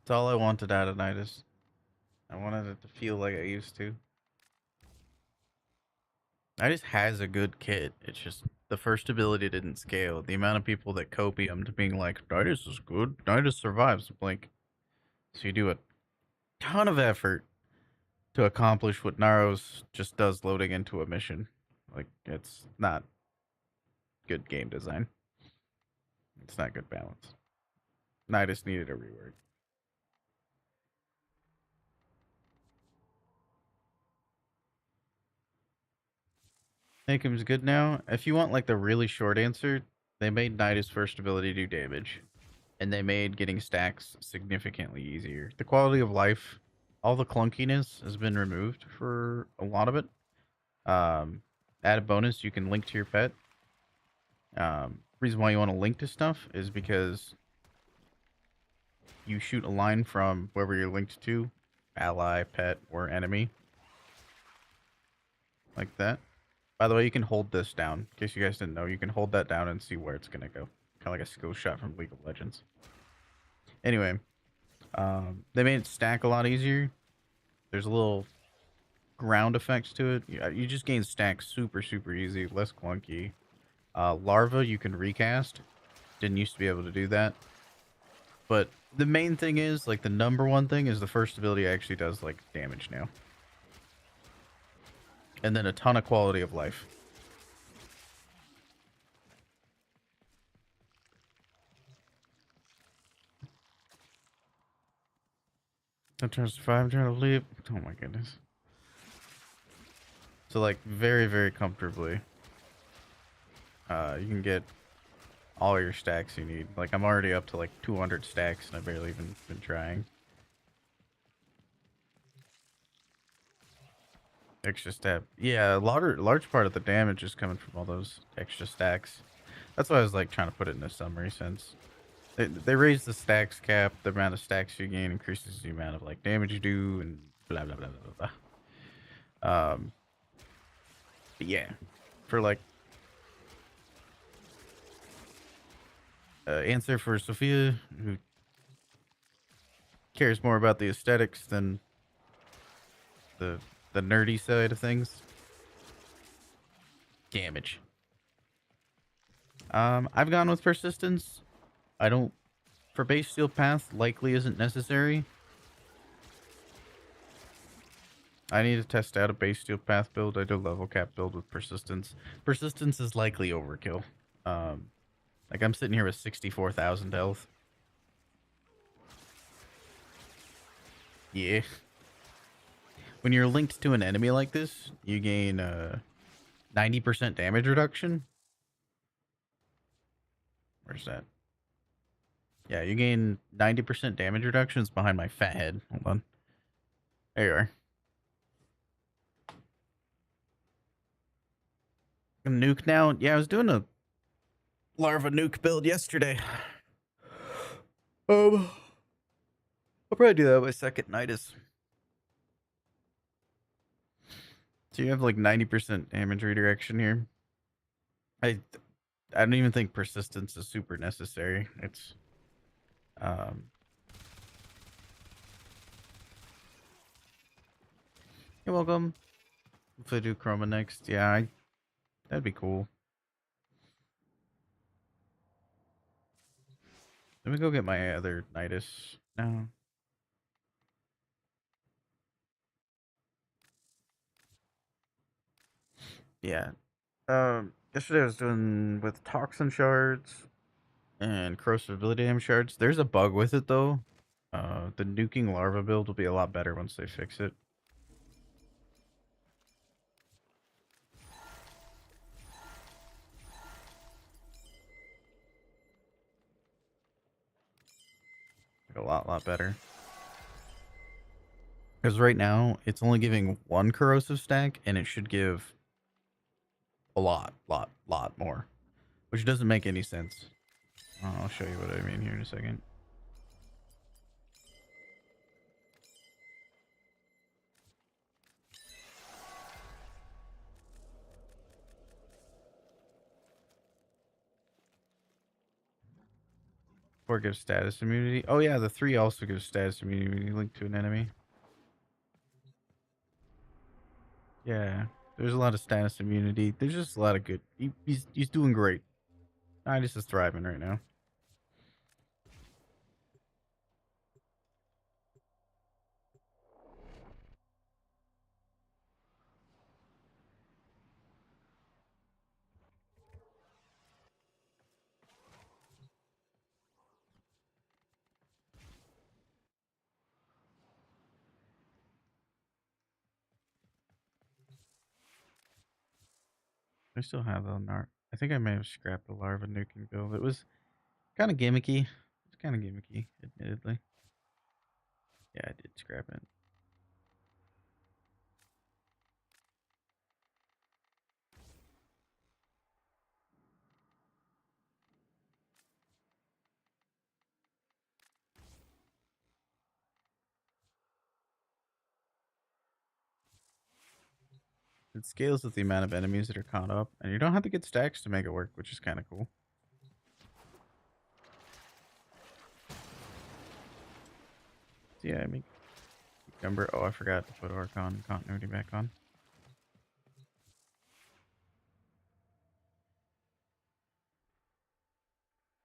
It's all I wanted out of Nidus. I wanted it to feel like I used to. Nidus has a good kit. It's just the first ability didn't scale. The amount of people that copiumed being like, Nidus is good. Nidus survives. I'm like, so you do a ton of effort to accomplish what Naros just does loading into a mission. Like, it's not good game design. It's not good balance. Nidus needed a rework. Nakum's good now. If you want like the really short answer, they made Nidus' first ability do damage. And they made getting stacks significantly easier. The quality of life, all the clunkiness has been removed for a lot of it. Added bonus, you can link to your pet. Reason why you want to link to stuff is because you shoot a line from wherever you're linked to, ally, pet, or enemy. Like that. By the way, you can hold this down. In case you guys didn't know, you can hold that down and see where it's going to go. Kind of like a skill shot from League of Legends. Anyway, they made it stack a lot easier. There's a little ground effects to it. You just gain stacks super, super easy, less clunky. Larva, you can recast. Didn't used to be able to do that. But the main thing is, like, the number one thing is the first ability actually does, like, damage now. And then a ton of quality of life. I'm trying to survive, I'm trying to leave. Oh my goodness. So, like, very, very comfortably, you can get all your stacks you need. Like, I'm already up to, like, 200 stacks, and I've barely even been trying. Extra stat. Yeah, a large part of the damage is coming from all those extra stacks. That's why I was, like, trying to put it in a summary sense. They raise the stacks cap, the amount of stacks you gain increases the amount of, like, damage you do, and blah, blah, blah, blah, blah. But yeah, for, like, answer for Sophia, who cares more about the aesthetics than the nerdy side of things. Damage. I've gone with persistence. I don't, for base steel path, likely isn't necessary. I need to test out a base steel path build. I do level cap build with persistence. Persistence is likely overkill. Like, I'm sitting here with 64,000 health. Yeah. When you're linked to an enemy like this, you gain 90% damage reduction. Where's that? Yeah, you gain 90% damage reductions behind my fat head. Hold on. There you are. Nuke now? Yeah, I was doing a larva nuke build yesterday. I'll probably do that with my second Nidus. So you have like 90% damage redirection here. I don't even think persistence is super necessary. It's you're welcome. If I do Chroma next, yeah, that'd be cool. Let me go get my other Nidus now. Yeah. Yesterday I was doing with toxin shards and corrosive ability shards. There's a bug with it though. The nuking larva build will be a lot better once they fix it. Like a lot better. Because right now it's only giving one corrosive stack, and it should give a lot more, which doesn't make any sense. I'll show you what I mean here in a second. 4 gives status immunity. Oh yeah, the 3 also gives status immunity when you link to an enemy. Yeah, there's a lot of status immunity. There's just a lot of good. He's doing great. Nidus is thriving right now. I still have the I think I may have scrapped the larva nuking build. It was kind of gimmicky. It's kind of gimmicky, admittedly. Yeah, I did scrap it. It scales with the amount of enemies that are caught up, and you don't have to get stacks to make it work, which is kind of cool. So yeah, I mean, cucumber. Oh, I forgot to put Archon continuity back on.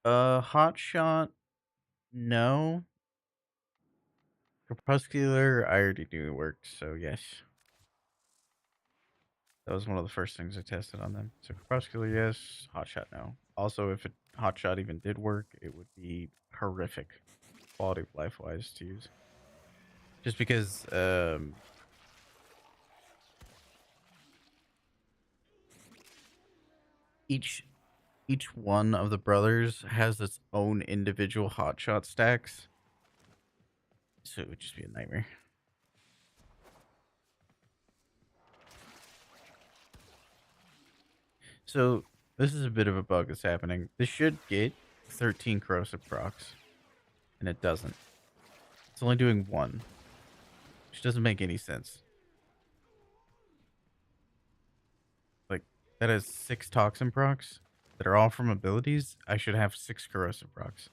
Hot shot. No. Crepuscular, I already knew it worked, so yes. That was one of the first things I tested on them. So Crepuscular, yes. Hotshot, no. Also, if Hotshot even did work, it would be horrific, quality of life wise to use. Just because each one of the brothers has its own individual hotshot stacks, so it would just be a nightmare. So this is a bit of a bug that's happening. This should get 13 corrosive procs, and it doesn't. It's only doing 1, which doesn't make any sense. Like, that has 6 toxin procs that are all from abilities. I should have 6 corrosive procs.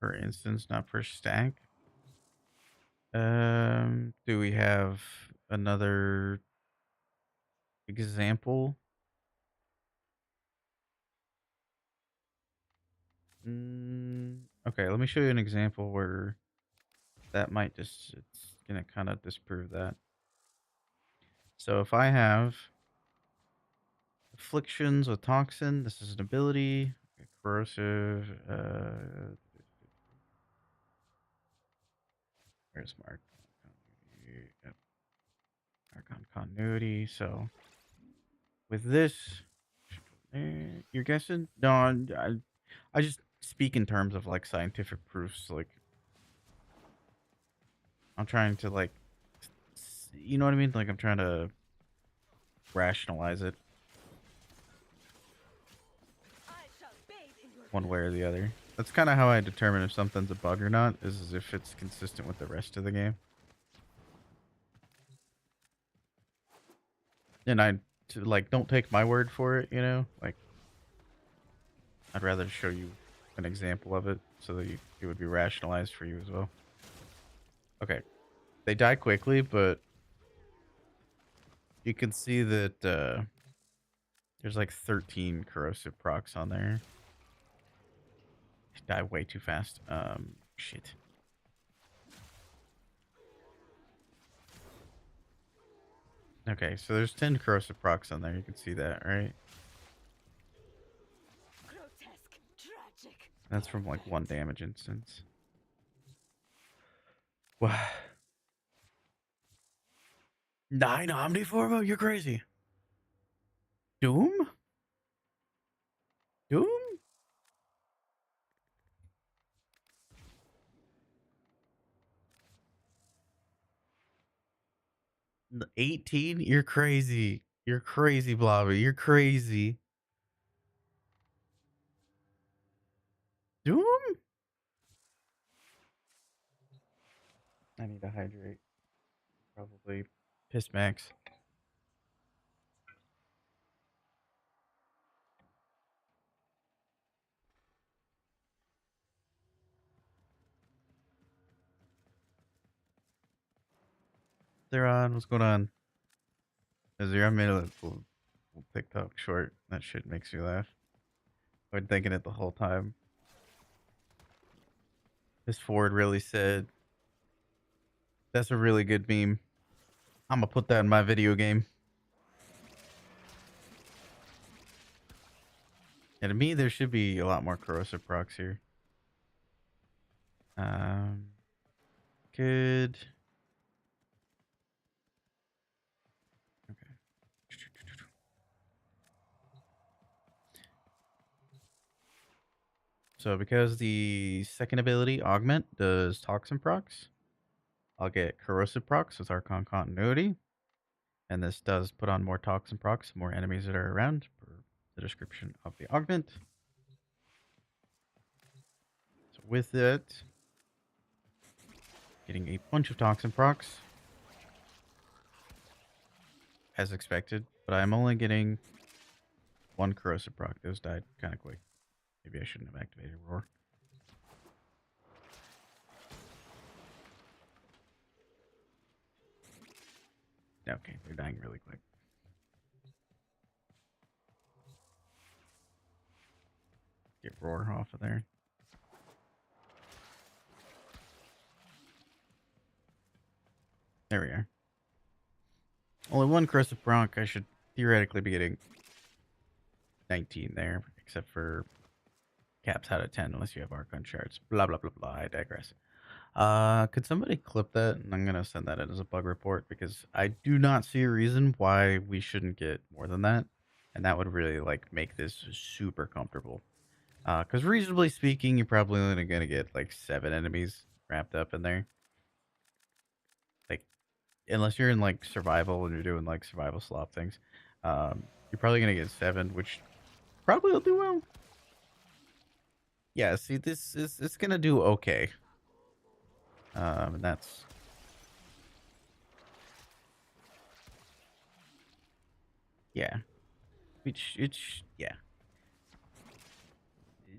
Per instance, not per stack. Do we have another example? Okay, let me show you an example where that might just, it's gonna kind of disprove that. So if I have afflictions with toxin, this is an ability, corrosive, where's Mark? Yep, Archon continuity. So with this, you're guessing? No, I just speak in terms of like scientific proofs. Like I'm trying to like, you know what I mean? Like I'm trying to rationalize it one way or the other. That's kind of how I determine if something's a bug or not, is if it's consistent with the rest of the game. And like, don't take my word for it, you know? Like, I'd rather show you an example of it so that it would be rationalized for you as well. Okay. They die quickly, but you can see that there's like 13 corrosive procs on there. They die way too fast. Shit. Okay, so there's 10 corrosive procs on there. You can see that, right? Grotesque, tragic. That's from like 1 damage instance. Wow. 9 Omniforma? You're crazy. Doom? Doom? 18? You're crazy. You're crazy, Blobby. You're crazy. Doom? I need to hydrate. Probably piss max. They're on. What's going on? Is there? I made a little TikTok short. That shit makes you laugh. I've been thinking it the whole time. Miss Ford really said, "That's a really good meme. I'm gonna put that in my video game." And to me, there should be a lot more corrosive procs here. Um, good. Okay. So because the second ability, Augment, does Toxin procs, I'll get Corrosive procs with Archon Continuity. And this does put on more Toxin procs, more enemies that are around, per the description of the Augment. So with it, getting a bunch of Toxin procs, as expected, but I'm only getting one Corrosive proc. Those died kind of quick. Maybe I shouldn't have activated Roar. Okay, they're dying really quick. Get Roar off of there. There we are. Only one Corrosive proc. I should theoretically be getting 19 there, except for caps out at 10 unless you have Archon shards. Blah, blah, blah, blah. I digress. Could somebody clip that? And I'm going to send that in as a bug report because I do not see a reason why we shouldn't get more than that. And that would really, like, make this super comfortable. Because reasonably speaking, you're probably only going to get, like, 7 enemies wrapped up in there. Like, unless you're in, like, survival and you're doing, like, survival slop things. You're probably going to get 7, which probably will do well. Yeah, see, this is, it's going to do okay. And that's... Yeah. Yeah.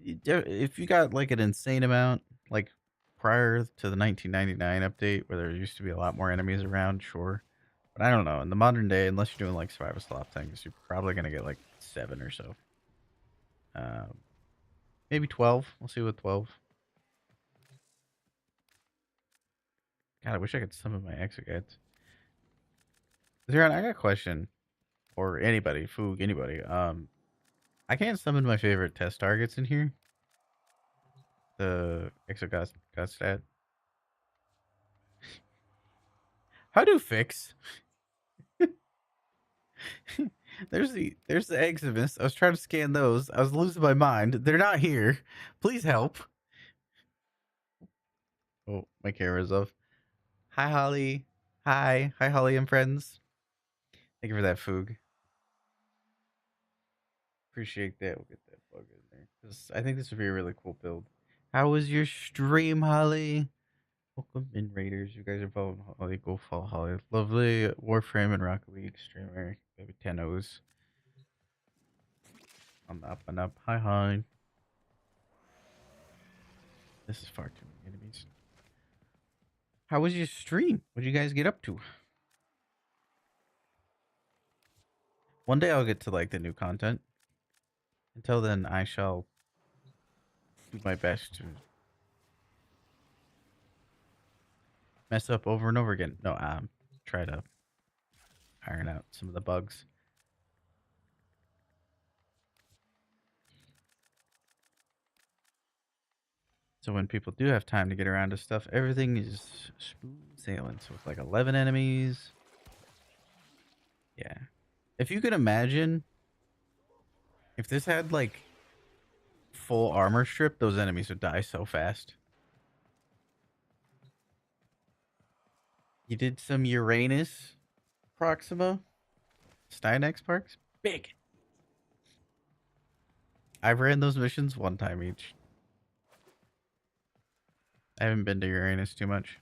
If you got like an insane amount, like prior to the 1999 update, where there used to be a lot more enemies around, sure. But I don't know. In the modern day, unless you're doing like survival slop things, you're probably gonna get like 7 or so. Maybe 12. We'll see what 12. God, I wish I could summon my exogates. Zeron, I got a question. Or anybody, Foog, anybody. I can't summon my favorite test targets in here. The exogat stat. How do fix? there's the Eximus. I was trying to scan those. I was losing my mind. They're not here. Please help. Oh, my camera's off. Hi, Holly. Hi, Holly and friends. Thank you for that, Foog. Appreciate that. We'll get that bug in there. I think this would be a really cool build. How was your stream, Holly? Welcome in, Raiders. You guys are following Holly. Go follow Holly. Lovely Warframe and Rocket League streamer. Baby 10 O's. On the up and up. Hi. This is far too many enemies. How was your stream? What did you guys get up to? One day I'll get to like the new content. Until then, I shall do my best to mess up over and over again. No, try to iron out some of the bugs. So when people do have time to get around to stuff, everything is smooth sailing. So with like 11 enemies. Yeah. If you could imagine, if this had like full armor strip, those enemies would die so fast. You did some Uranus, Proxima. Steinex Parks? Big. I've ran those missions one time each. I haven't been to Uranus too much.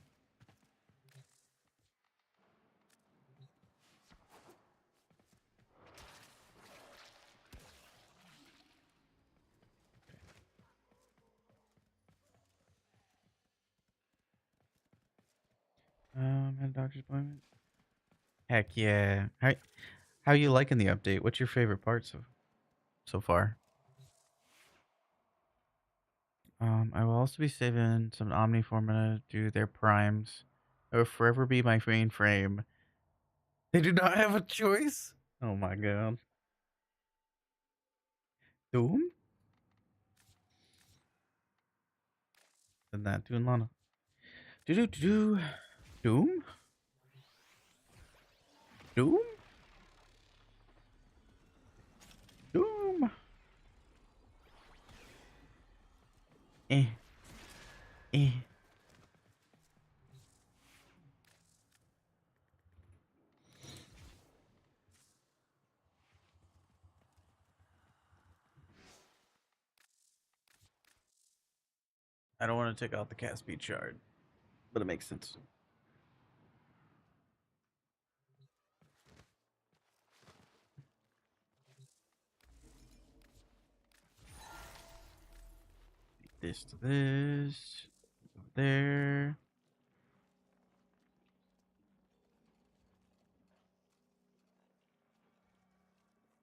At a doctor's appointment. Heck yeah. How you liking the update? What's your favorite parts so far? I will also be saving some Omniform to do their primes. It will forever be my main frame. They do not have a choice. Oh my god. Doom? And that doing Lana. Do do do. Doom? Doom? Doom? Eh. Eh. I don't want to take out the cast speed shard, but it makes sense. This to this. There.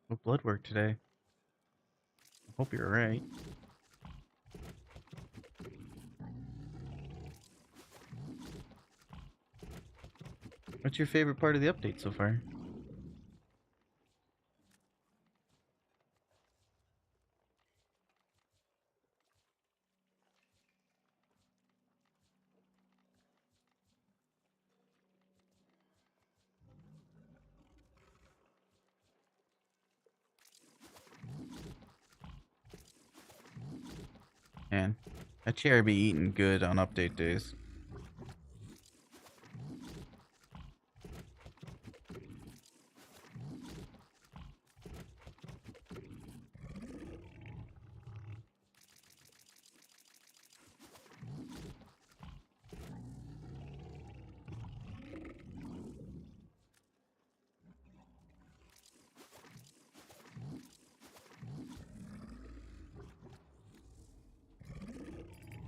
What blood work today? I hope you're right. What's your favorite part of the update so far? Man, that chair be eating good on update days.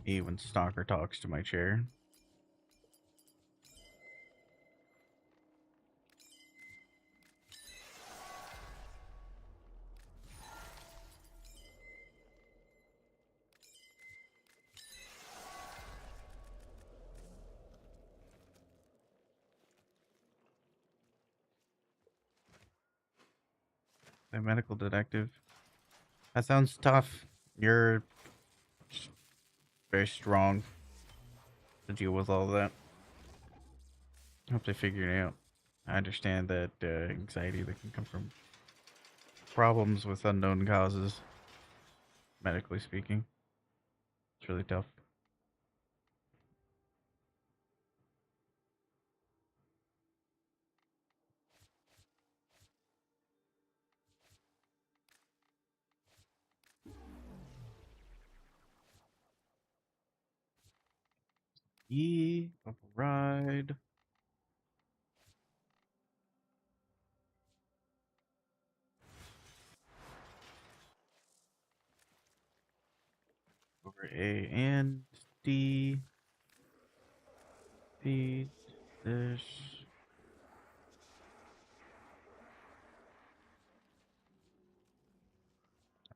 Even Stalker talks to my chair. The medical detective. That sounds tough. You're very strong to deal with all that. Hope they figure it out. I understand that anxiety that can come from problems with unknown causes, medically speaking. It's really tough. Override. Over A and D. Feed this.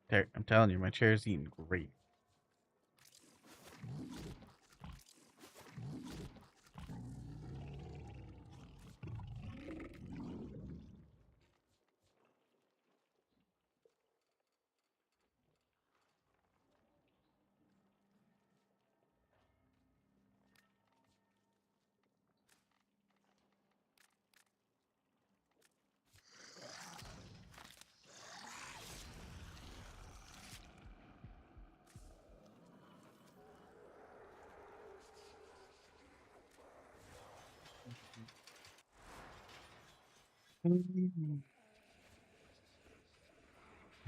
I'm telling you, my chair's eating great.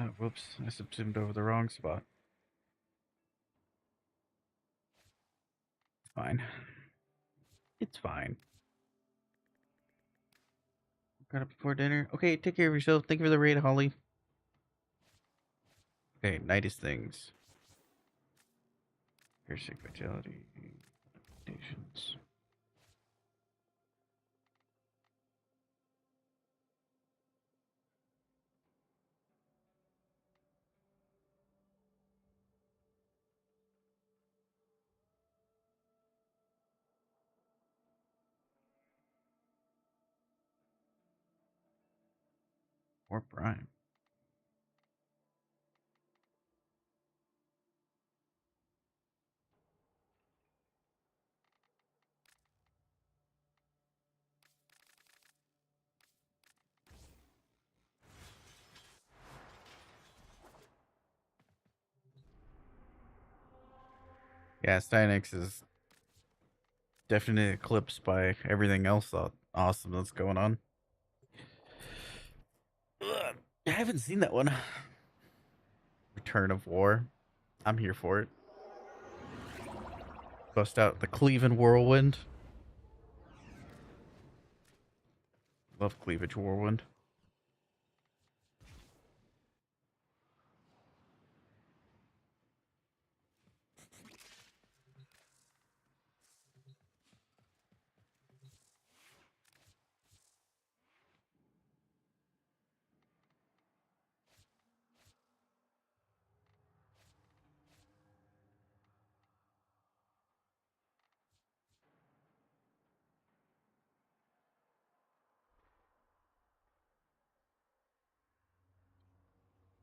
Oh, whoops, I subsumed over the wrong spot. It's fine. It's fine. Got up before dinner. Okay, take care of yourself. Thank you for the raid, Holly. Okay, nightest things. Piercing vitality. Stations. Or Prime. Yeah, Steinix is definitely eclipsed by everything else awesome that's going on. Ugh, I haven't seen that one. Return of War. I'm here for it. Bust out the Cleveland Whirlwind. Love Cleavage Whirlwind.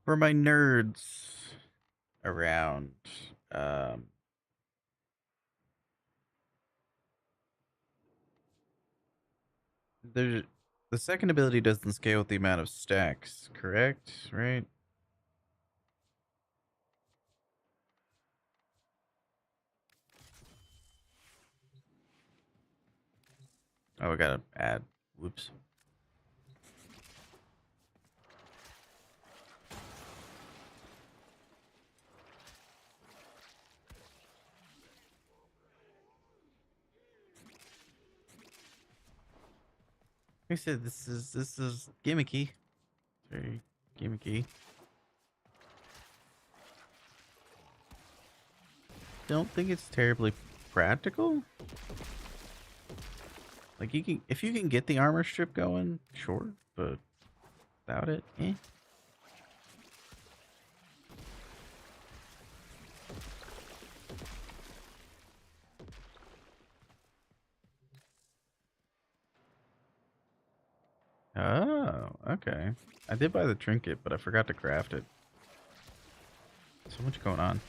For my nerds around, um, there's the second ability doesn't scale with the amount of stacks, correct? Right? Oh, I gotta add. Whoops. Like I said, this is gimmicky. Very gimmicky. Don't think it's terribly practical. Like you can, if you can get the armor strip going, sure, but without it, eh. Oh, okay. I did buy the trinket, but I forgot to craft it. So much going on.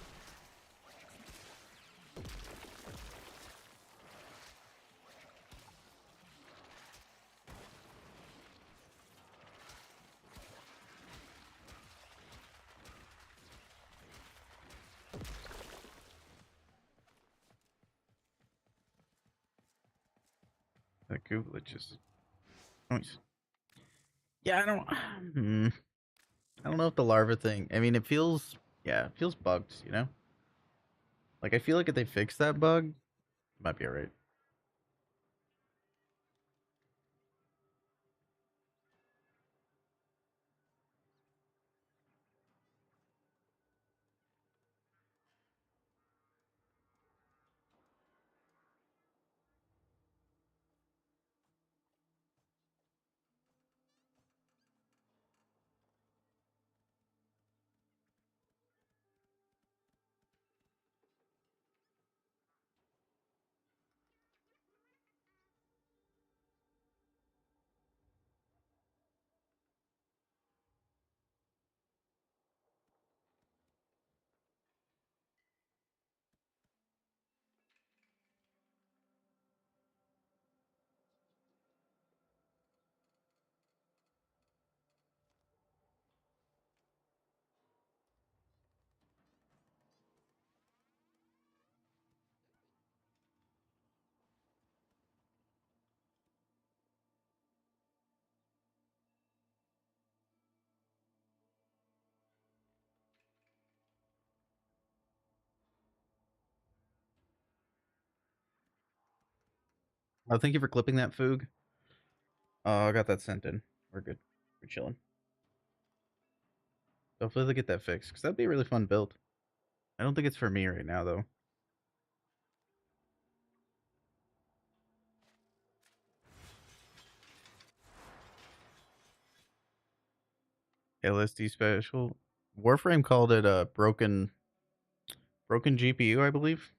The goo glitches. Nice. Yeah, I don't. I don't know if the larva thing. I mean, it feels. Yeah, it feels bugged. You know. Like I feel like if they fix that bug, it might be alright. Oh, thank you for clipping that, Foog. Oh, I got that sent in. We're good. We're chilling. Hopefully they get that fixed, because that'd be a really fun build. I don't think it's for me right now, though. LSD special. Warframe called it a broken GPU, I believe.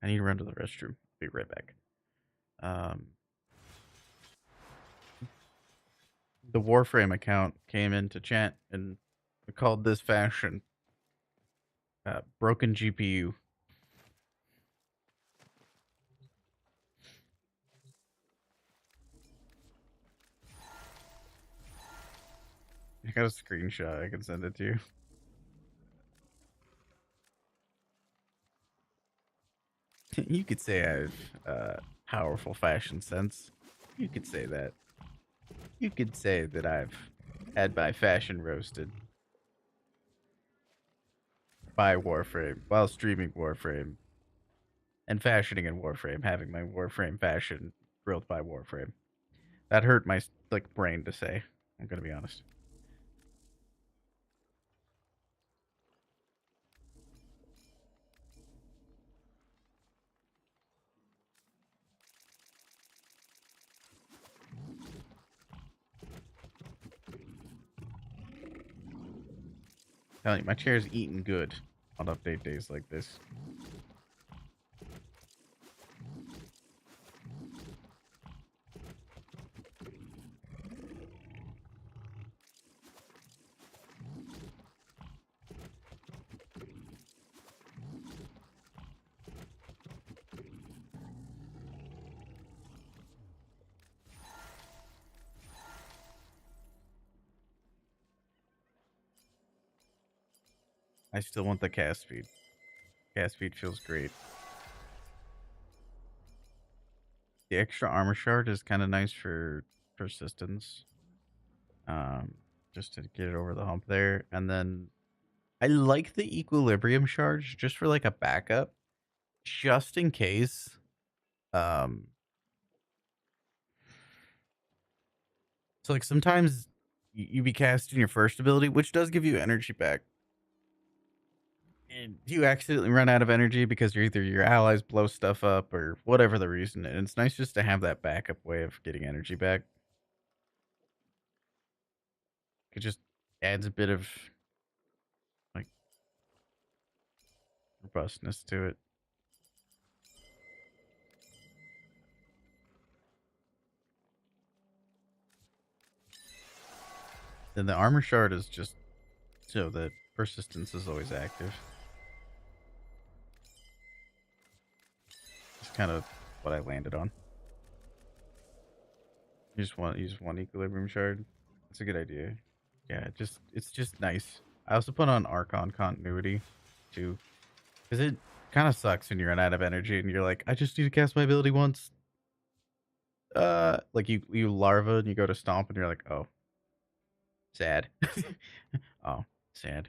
I need to run to the restroom. Be right back. Um, the Warframe account came into chat and called this fashion broken GPU. I got a screenshot. I can send it to you. You could say I have powerful fashion sense. You could say that. You could say that I've had my fashion roasted by Warframe while streaming Warframe and fashioning in Warframe, having my Warframe fashion grilled by Warframe. That hurt my brain to say. I'm gonna be honest. Telling you, my chair's eating good on update days like this. I still want the cast speed. Cast speed feels great. The extra armor shard is kind of nice for persistence. Um, just to get it over the hump there. And then I like the equilibrium charge just for like a backup, just in case. Um, so like sometimes you be casting your first ability, which does give you energy back. And you accidentally run out of energy because either your allies blow stuff up or whatever the reason. And it's nice just to have that backup way of getting energy back. It just adds a bit of like robustness to it. Then the armor shard is just so that persistence is always active. It's kind of what I landed on. You just want use one equilibrium shard. That's a good idea. Yeah, it's just nice. I also put on Archon continuity too, because it kind of sucks when you run out of energy and you're like, I just need to cast my ability once. Like you larva and you go to stomp and you're like, oh, sad. Oh, sad.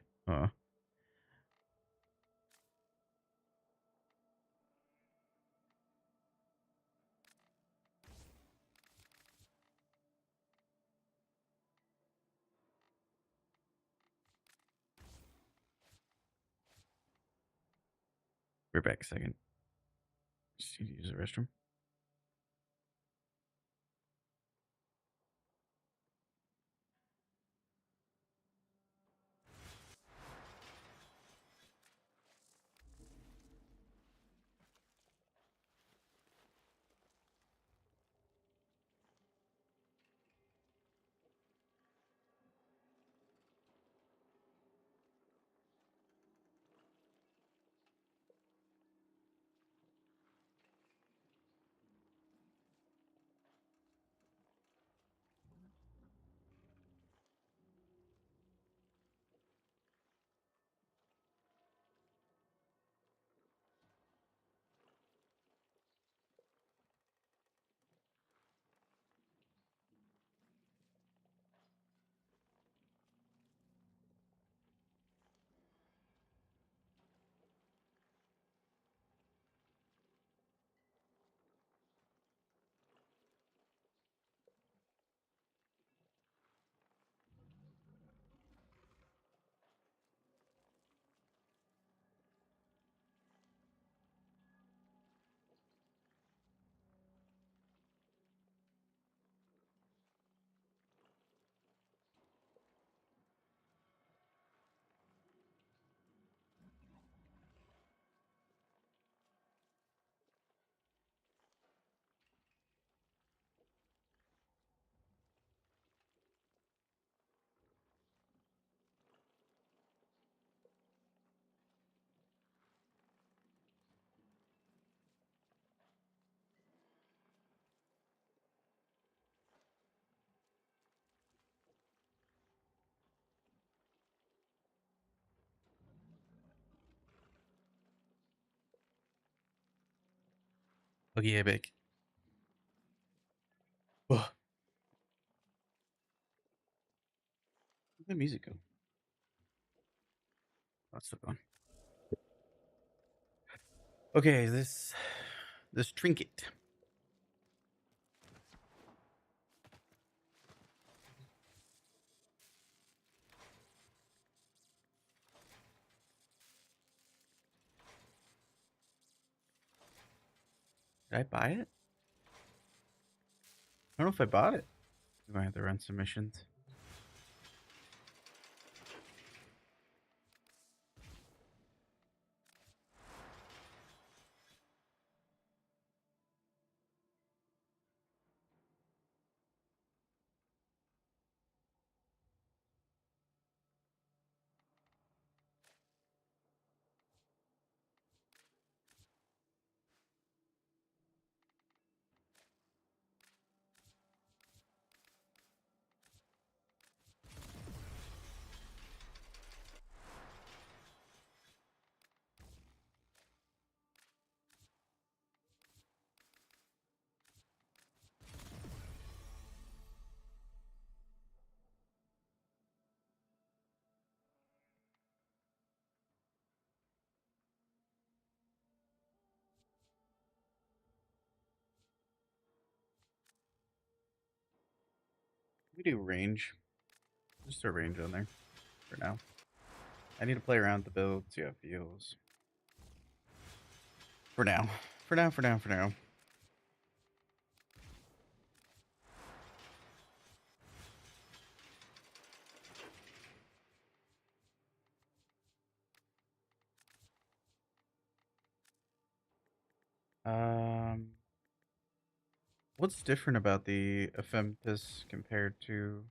We're back a second. Just need to use the restroom. Okay, big. Where'd the music go? That's still going. Okay, this trinket. Did I buy it? I don't know if I bought it. We might have to run some missions. We do range. Just a range on there for now. I need to play around with the build, see how it feels. For now. For now, for now, for now. Um, what's different about the Ephemetus compared to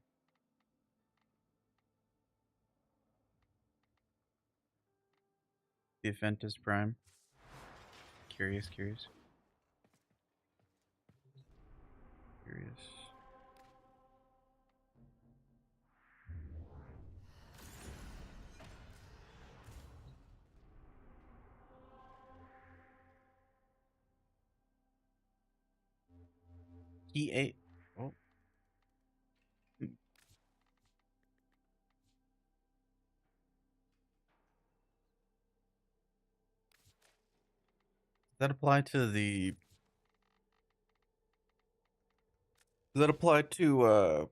the Ephemetus Prime? Curious, curious, curious. E8. Oh, does that apply to the? Does that apply to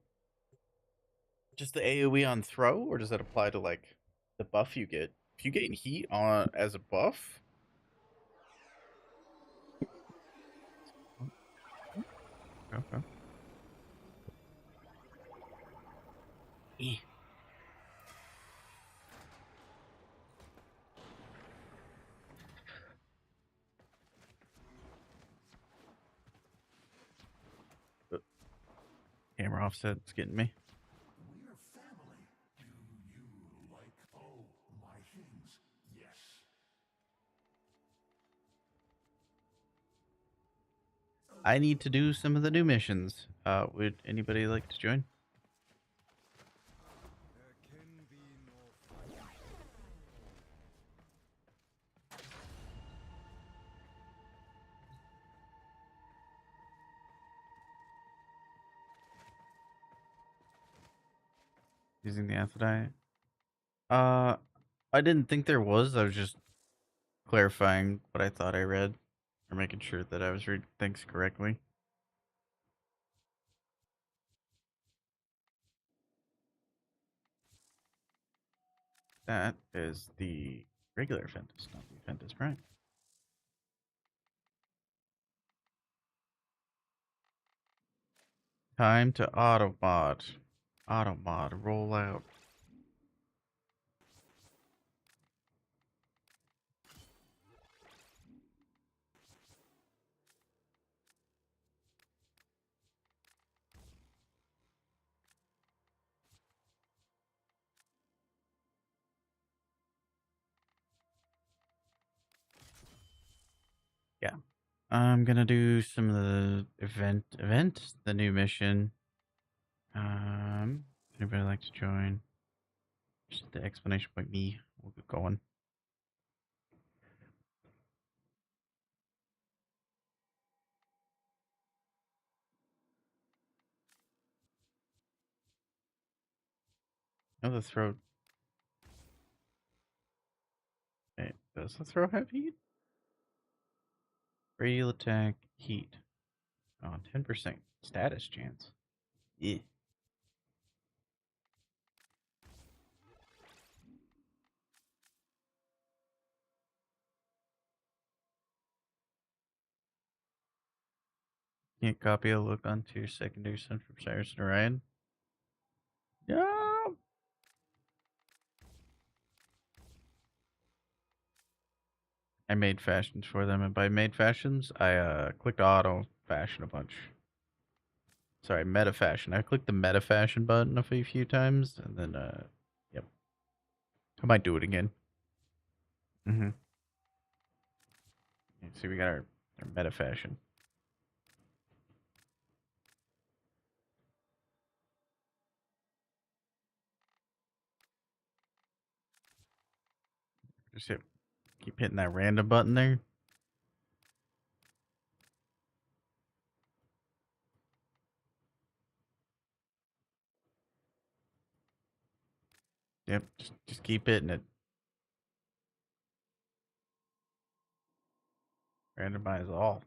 just the AOE on throw, or does that apply to like the buff you get? If you gain heat on as a buff, oh, okay. Eh. Uh, Camera offset's getting me. We're family. Do you like, oh, my things? Yes. I need to do some of the new missions. Would anybody like to join? Using the Aphrodite. Uh, I didn't think there was. I was just clarifying what I thought I read, or making sure that I was reading things correctly. That is the regular Ventus, not the Ventus Prime. Time to automod. Automod roll out. Yeah. I'm gonna do some of the the new mission. If anybody like to join, just the explanation point me. We'll get going. Oh, the throat. Hey, does the throat have heat? Radial attack, heat. Oh, 10% status chance. Yeah. Can't copy a look onto your secondary son from Cyrus and Orion. No. I made fashions for them, and by made fashions, I clicked auto fashion a bunch. Sorry, meta fashion. I clicked the meta fashion button a few times, and then yep. I might do it again. Mm-hmm. See, we got our meta fashion. Just keep hitting that random button there. Yep, just keep hitting it. Randomize all.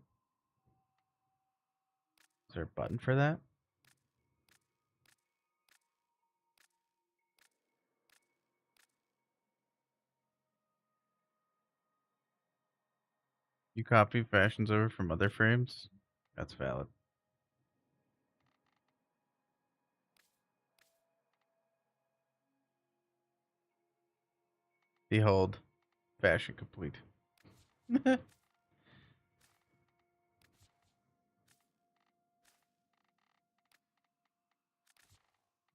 Is there a button for that? You copy fashions over from other frames? That's valid. Behold, fashion complete.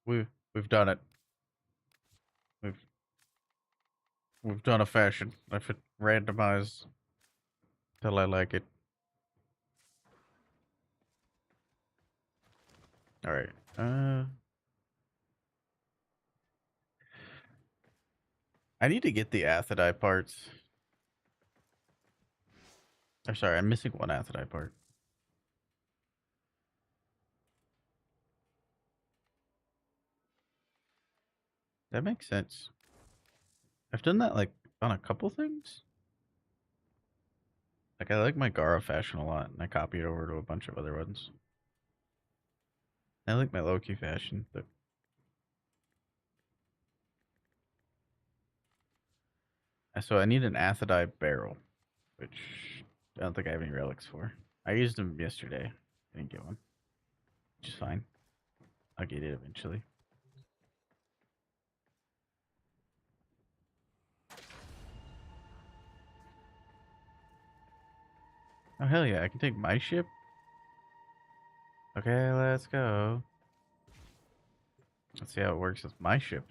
We've done it. We've we've done a fashion. I've randomized till I like it. All right. I need to get the Athidai parts. I'm sorry, I'm missing one Athidai part. That makes sense. I've done that like on a couple things. Like I like my Gara fashion a lot, and I copied it over to a bunch of other ones. I like my Loki fashion, but so I need an Athidai barrel, which I don't think I have any relics for. I used them yesterday. I didn't get one, which is fine. I'll get it eventually. Oh hell yeah, I can take my ship. Okay, let's go. Let's see how it works with my ship.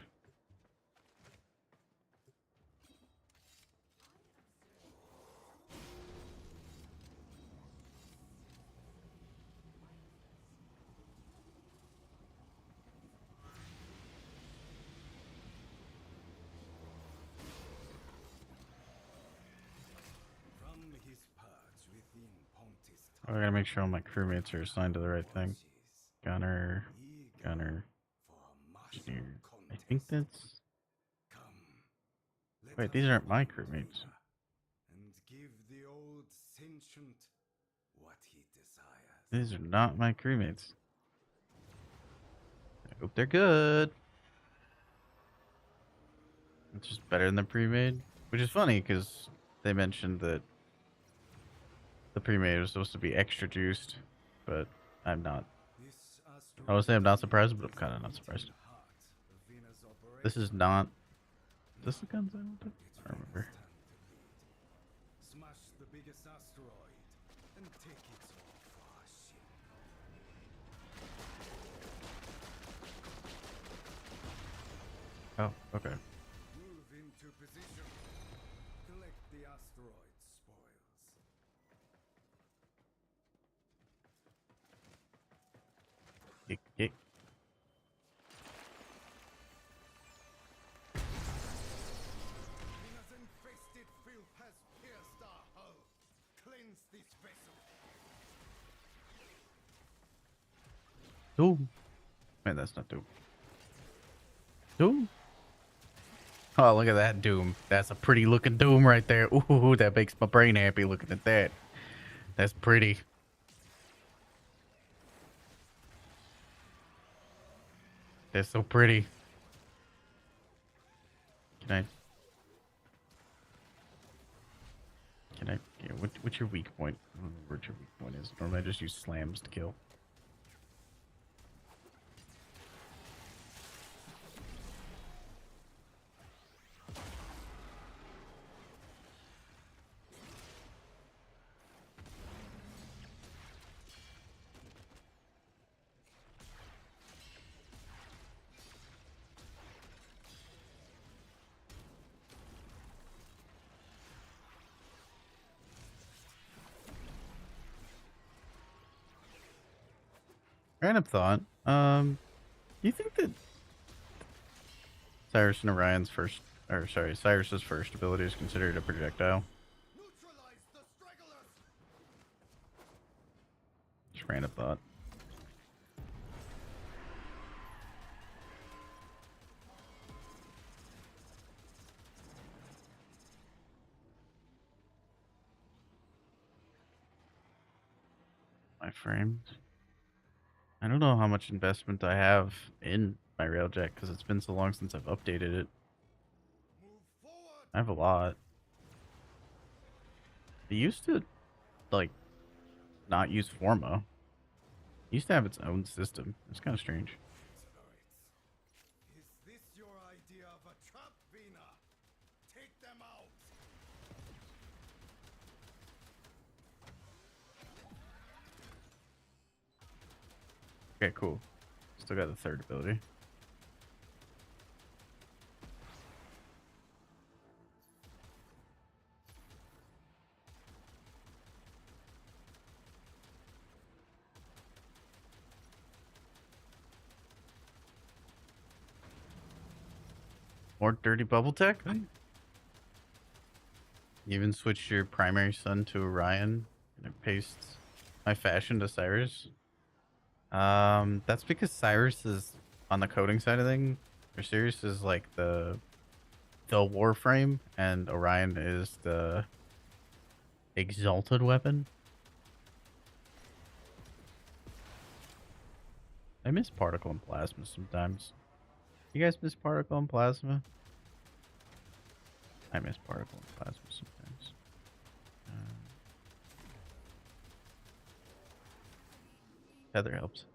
I gotta make sure all my crewmates are assigned to the right thing. Gunner, gunner, engineer. I think that's. Wait, these aren't my crewmates. These are not my crewmates. I hope they're good. It's just better than the pre-made, which is funny because they mentioned that the pre-made was supposed to be extra juiced, but I'm not. I would say I'm not surprised, but I'm kind of not surprised. This is not. Is this the guns I wanted? I don't remember. Smash the biggest asteroid and take it off our ship. Oh, okay. Move into position. Collect the asteroid spoils. Yeek. Venus infested filth has pierced our hull. Cleanse this vessel. Doom. Man, that's not doom. Doom. Oh, look at that doom. That's a pretty looking doom right there. Ooh, that makes my brain happy looking at that. That's pretty. That's so pretty. Can I? Can I? Yeah, what's your weak point? I don't know what your weak point is. Normally I just use slams to kill. Random thought. You think that Cyrus and Orion's first, or sorry, Cyrus's first ability is considered a projectile? Neutralize the stragglers! Just random thought. My frames. I don't know how much investment I have in my railjack because it's been so long since I've updated it. Move forward! I have a lot. It used to, like, not use Forma. It used to have its own system. It's kind of strange. Is this your idea of a trap, Vina? Take them out! Okay, cool. Still got the third ability. More dirty bubble tech? You even switched your primary sun to Orion and it pastes my fashion to Cyrus. That's because Cyrus is on the coding side of thing. Or Sirius is like the warframe and Orion is the exalted weapon. I miss particle and plasma sometimes. You guys miss particle and plasma? I miss particle and plasma sometimes. Tether helps.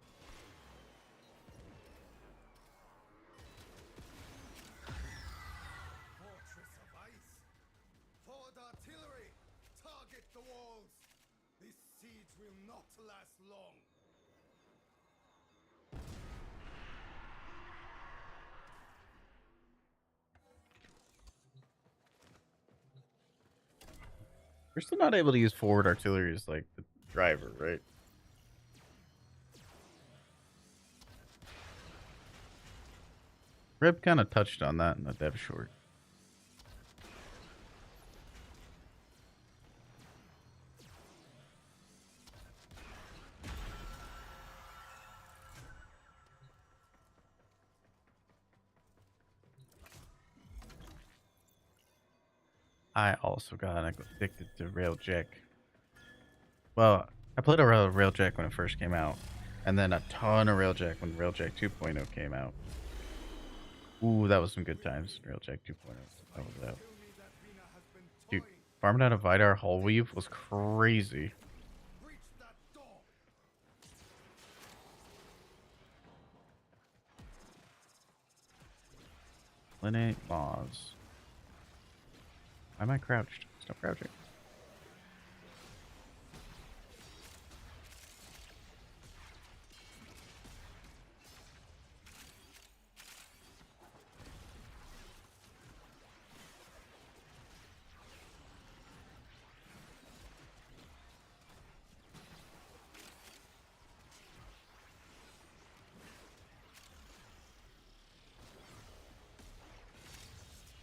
Fortress of ice! Forward artillery! Target the walls! This siege will not last long! We're still not able to use forward artillery as like the driver, right? Rib kind of touched on that in the dev short. I also got addicted to Railjack. Well, I played a Railjack when it first came out, and then a ton of Railjack when Railjack 2.0 came out. Ooh, that was some good times. Railjack 2.0. That was out. Tell me that Vina has been Dude, toying. farming out of Vidar Hull Weave was crazy. Breach that door! Linate Laws. Why am I crouched? Stop crouching.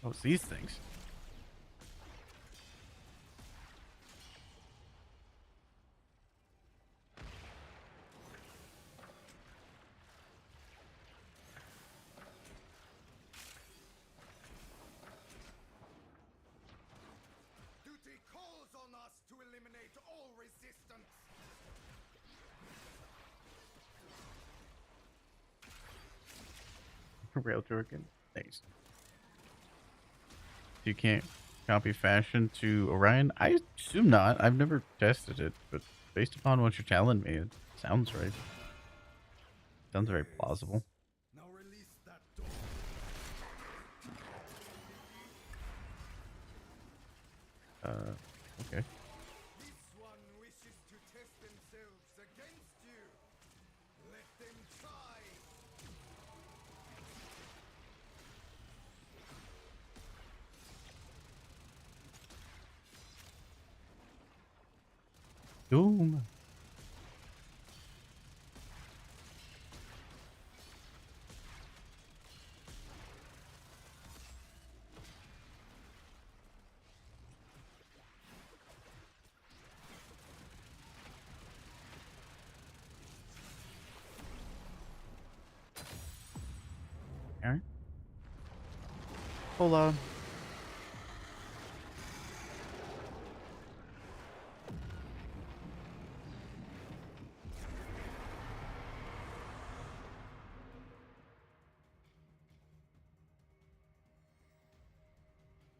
Oh, it's these things. Rail Jorgen. Nice. You can't copy fashion to Orion? I assume not. I've never tested it, but based upon what you're telling me, it sounds right. Sounds very plausible. Now release that door. Okay. This one wishes to test themselves against you. Let them try. Doom. Alright. Hold on.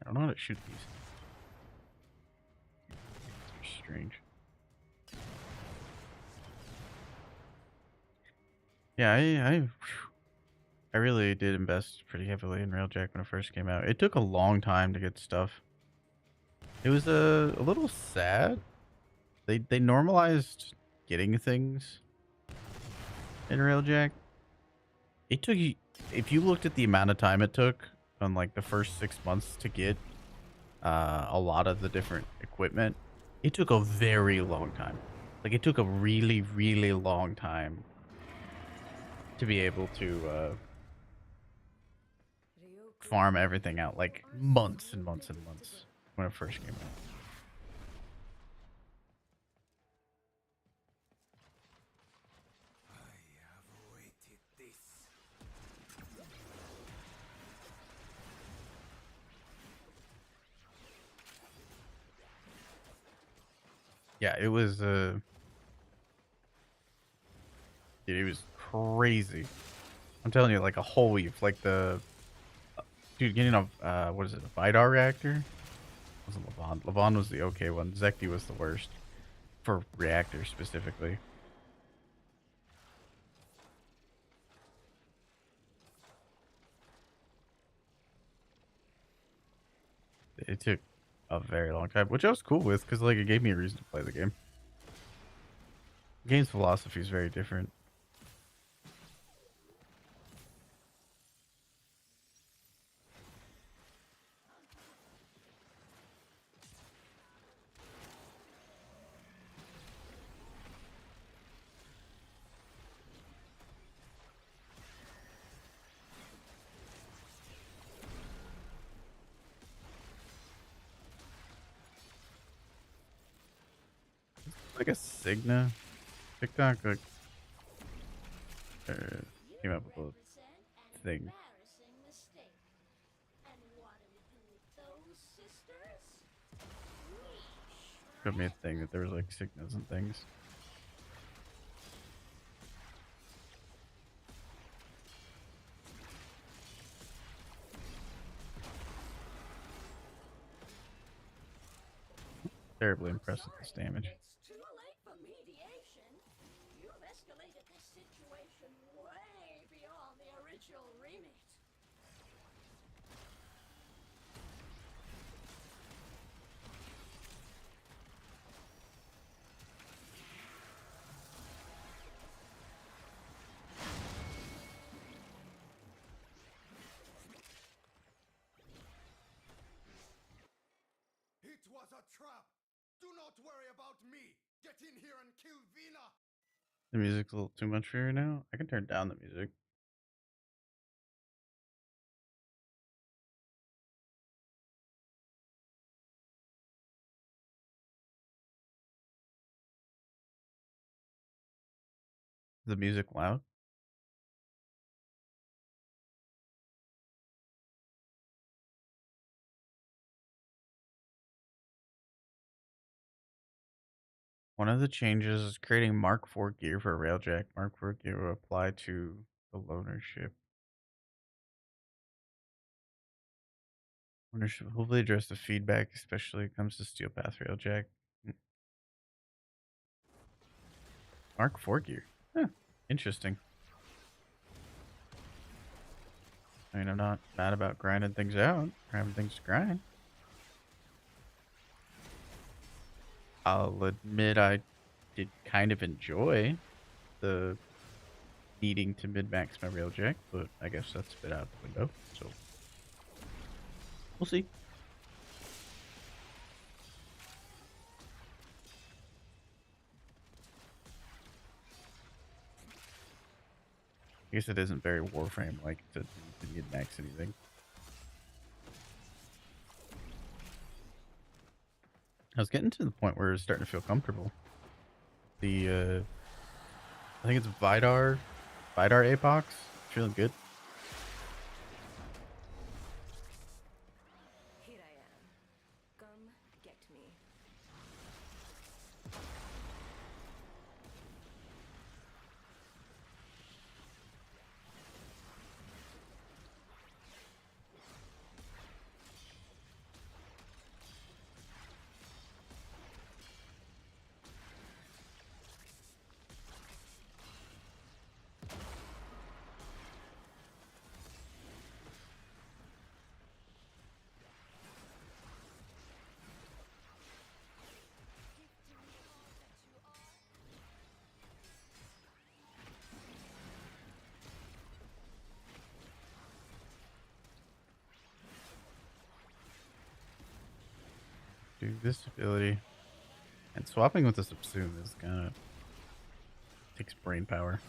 I don't know how to shoot these. They're strange. Yeah, I really did invest pretty heavily in Railjack when it first came out. It took a long time to get stuff. It was a little sad. They normalized getting things in Railjack. It took you, if you looked at the amount of time it took on like the first 6 months to get a lot of the different equipment, it took a very long time. Like it took a really, really long time to be able to farm everything out. Like months and months and months when it first came out. I have waited this. Yeah, it was dude, it was crazy. I'm telling you, like a whole week, like the dude getting a what is it, a Vidar reactor? It wasn't Levon. Levon was the okay one. Zekti was the worst for reactors specifically. It took a very long time, which I was cool with because like it gave me a reason to play the game. The game's philosophy is very different. Like a Cigna TikTok, like uh, came up with a thing. Showed me a thing that there was like Cignas and things. Terribly impressed with this damage. It's too late for mediation. You've escalated this situation way beyond the original remit. It was a trap. Do not worry about me. Get in here and kill Vina. The music's a little too much for you now. I can turn down the music. The music loud. One of the changes is creating Mark IV gear for Railjack. Mark IV gear will apply to the loaner ship. Wonder should hopefully address the feedback, especially when it comes to Steel Path Railjack. Mm, Mark 4 gear. Huh. Interesting. I mean, I'm not mad about grinding things out, or having things to grind. I'll admit I did kind of enjoy the needing to min-max my railjack, but I guess that's a bit out the window. So we'll see. I guess it isn't very Warframe like to min-max anything. I was getting to the point where it was starting to feel comfortable. The I think it's Vidar Apox. Feeling good. Here I am. Come get me. Dude, this ability and swapping with the subsume is kind of takes brain power.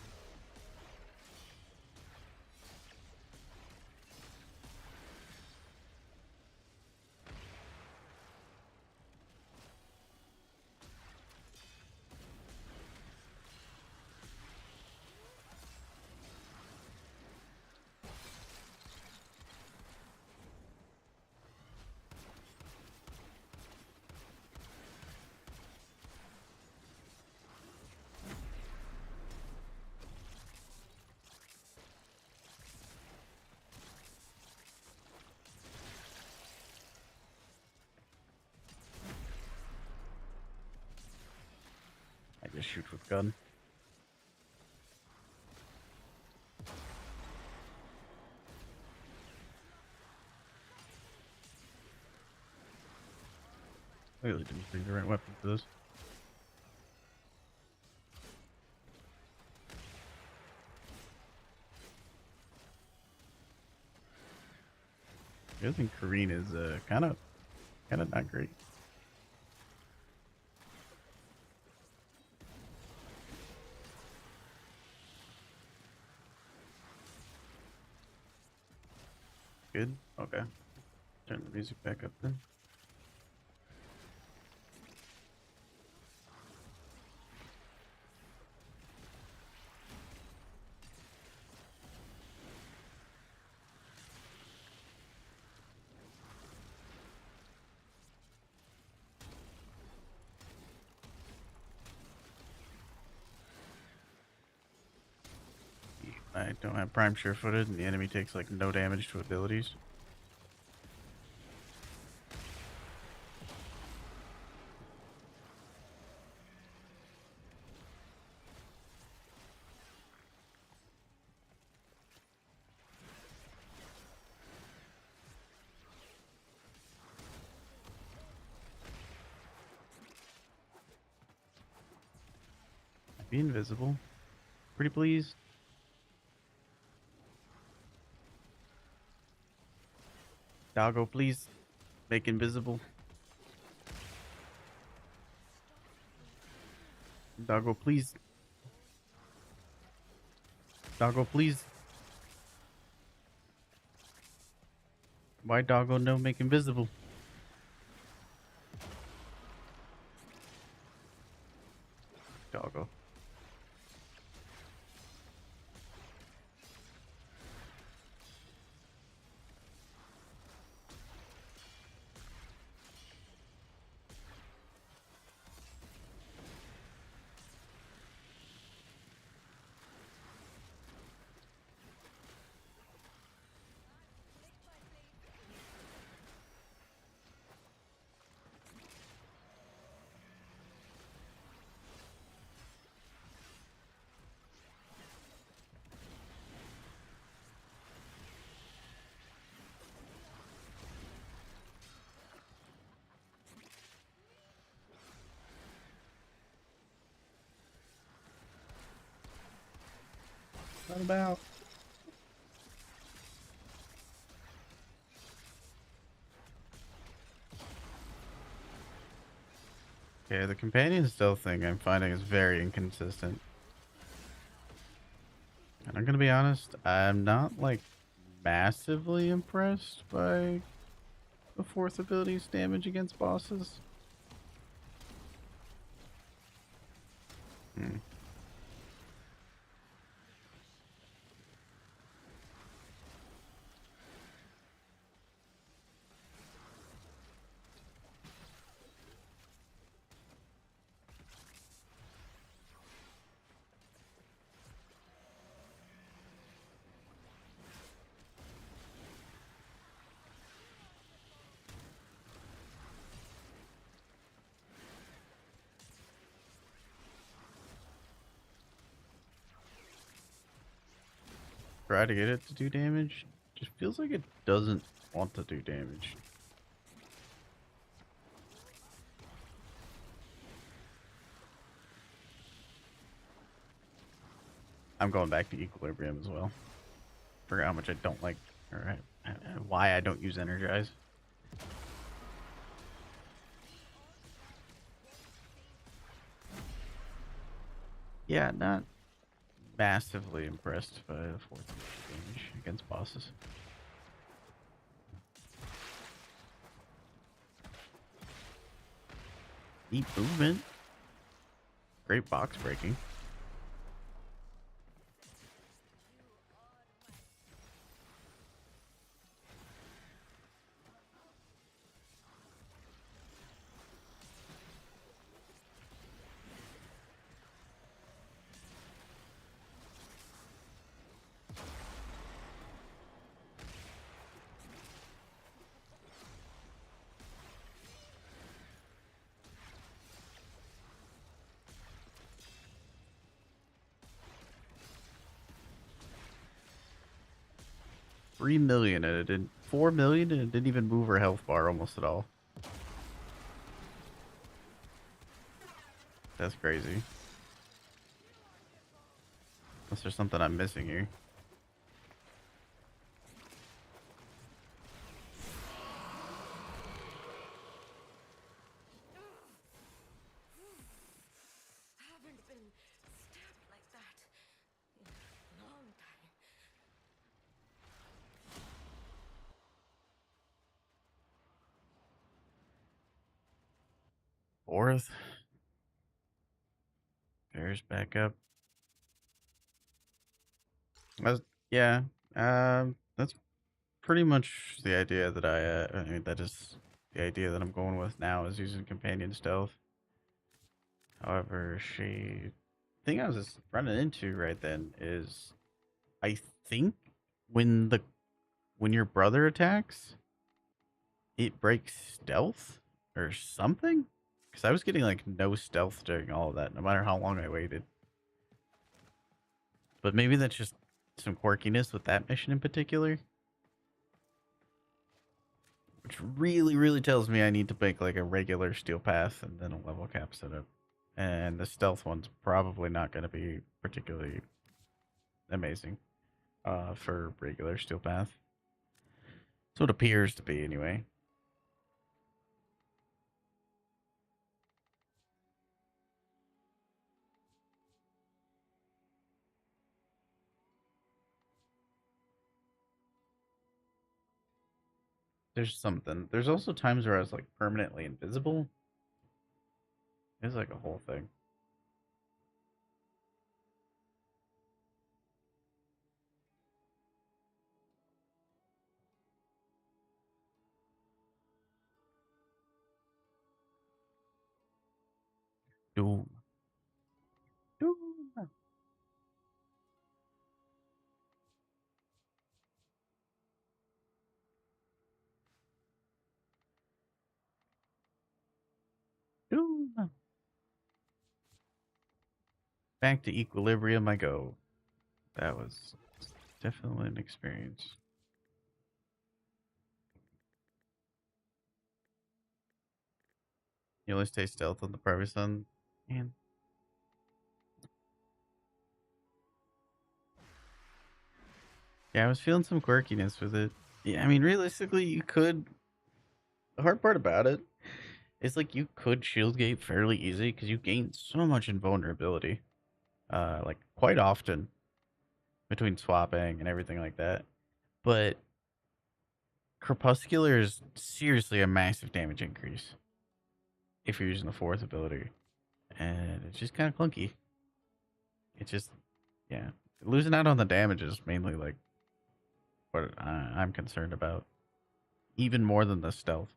I just shoot with gun. I really didn't bring the right weapon for this. I think Kareen is kind of not great. Good. Okay. Turn the music back up then. I don't have prime sure footed and the enemy takes like no damage to abilities. Be invisible. Pretty please. Doggo, please. Make invisible. Doggo, please. Doggo, please. Why doggo no make invisible? Doggo. Not about. Okay, the companion stealth thing I'm finding is very inconsistent. And I'm gonna be honest, I'm not like massively impressed by the fourth ability's damage against bosses. Hmm. Try to get it to do damage. Just feels like it doesn't want to do damage. I'm going back to equilibrium as well. Forgot how much I don't like, or why I don't use energize. Yeah, not massively impressed by the fourth damage against bosses. Neat movement. Great box breaking. $3 million and it didn't. 4 million and it didn't even move her health bar almost at all. That's crazy. Unless there's something I'm missing here. Haven't been stabbed like that in a long time. Fourth. There's back up. That's, yeah. That's pretty much the idea that I mean, that is the idea that I'm going with now is using companion stealth. However, thing I was just running into right then is I think when your brother attacks, it breaks stealth or something. Because I was getting like no stealth during all of that, no matter how long I waited. But maybe that's just some quirkiness with that mission in particular. Which really, really tells me I need to make like a regular steel path and then a level cap setup. And the stealth one's probably not going to be particularly amazing for regular steel path. So it appears to be anyway. There's something. There's also times where I was like permanently invisible. It's like a whole thing. Doom. Doom. Doom. Back to equilibrium I go. That was definitely an experience. You only stay stealth on the previous one. Man. Yeah, I was feeling some quirkiness with it. Yeah, I mean, realistically, you could. The hard part about it is like you could shield gate fairly easy because you gain so much invulnerability, like quite often between swapping and everything like that. But Crepuscular is seriously a massive damage increase if you're using the fourth ability, and it's just kind of clunky. It's just, yeah, losing out on the damage is mainly like what I'm concerned about, even more than the stealth.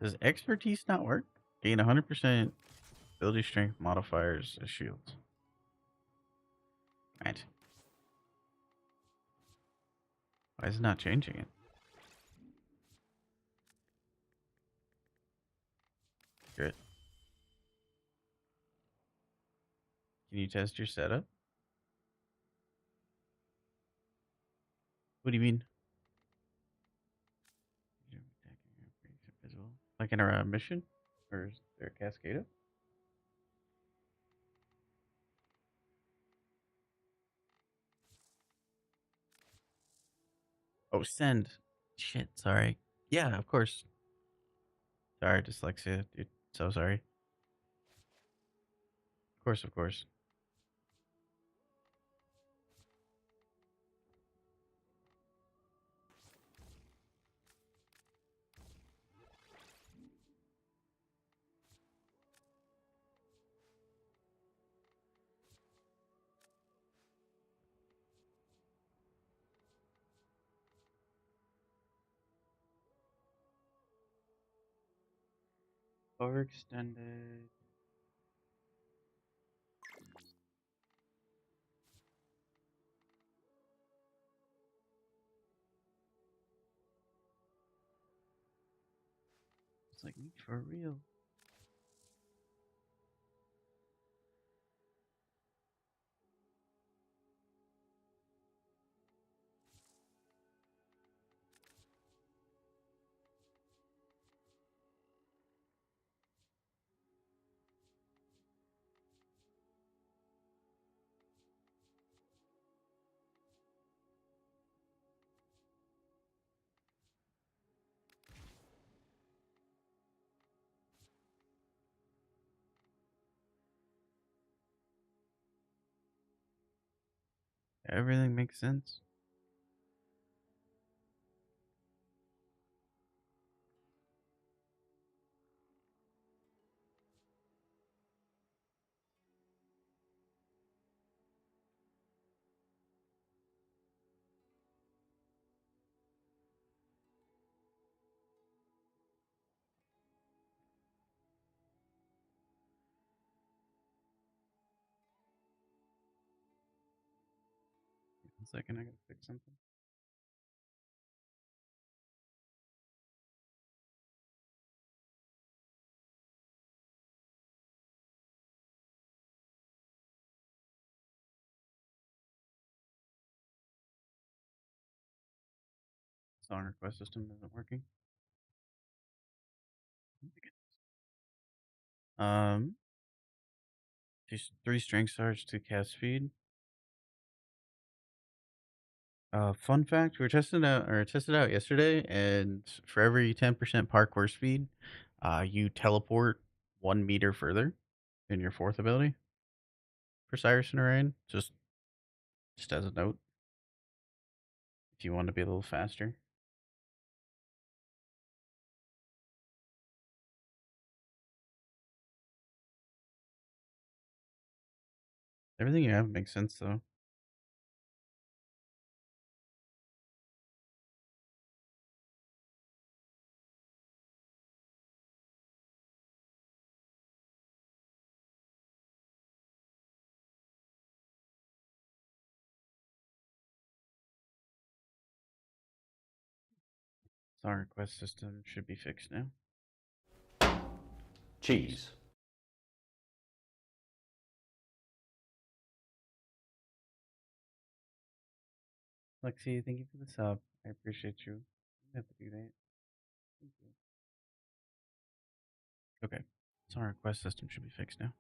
Does expertise not work? Gain 100% ability strength modifiers as shields. Right. Why is it not changing it? Good. Can you test your setup? What do you mean? Like in a mission? Or is there a Cascada? Oh, send. Shit, sorry. Yeah, of course. Sorry, dyslexia, dude. So sorry. Of course, of course. Overextended. It's like me for real. Everything makes sense. One second, I gotta fix something. Song request system isn't working. Um, just 3 strength surge, 2 cast speed. Fun fact: we were tested out yesterday, and for every 10% parkour speed, you teleport 1 meter further in your fourth ability for Cyrus and Arain. Just as a note, if you want to be a little faster. Everything you have makes sense though. Song request system should be fixed now. Cheese. Lexi, thank you for the sub. I appreciate you. You don't have to do that. Thank you. Okay. So our quest system should be fixed now.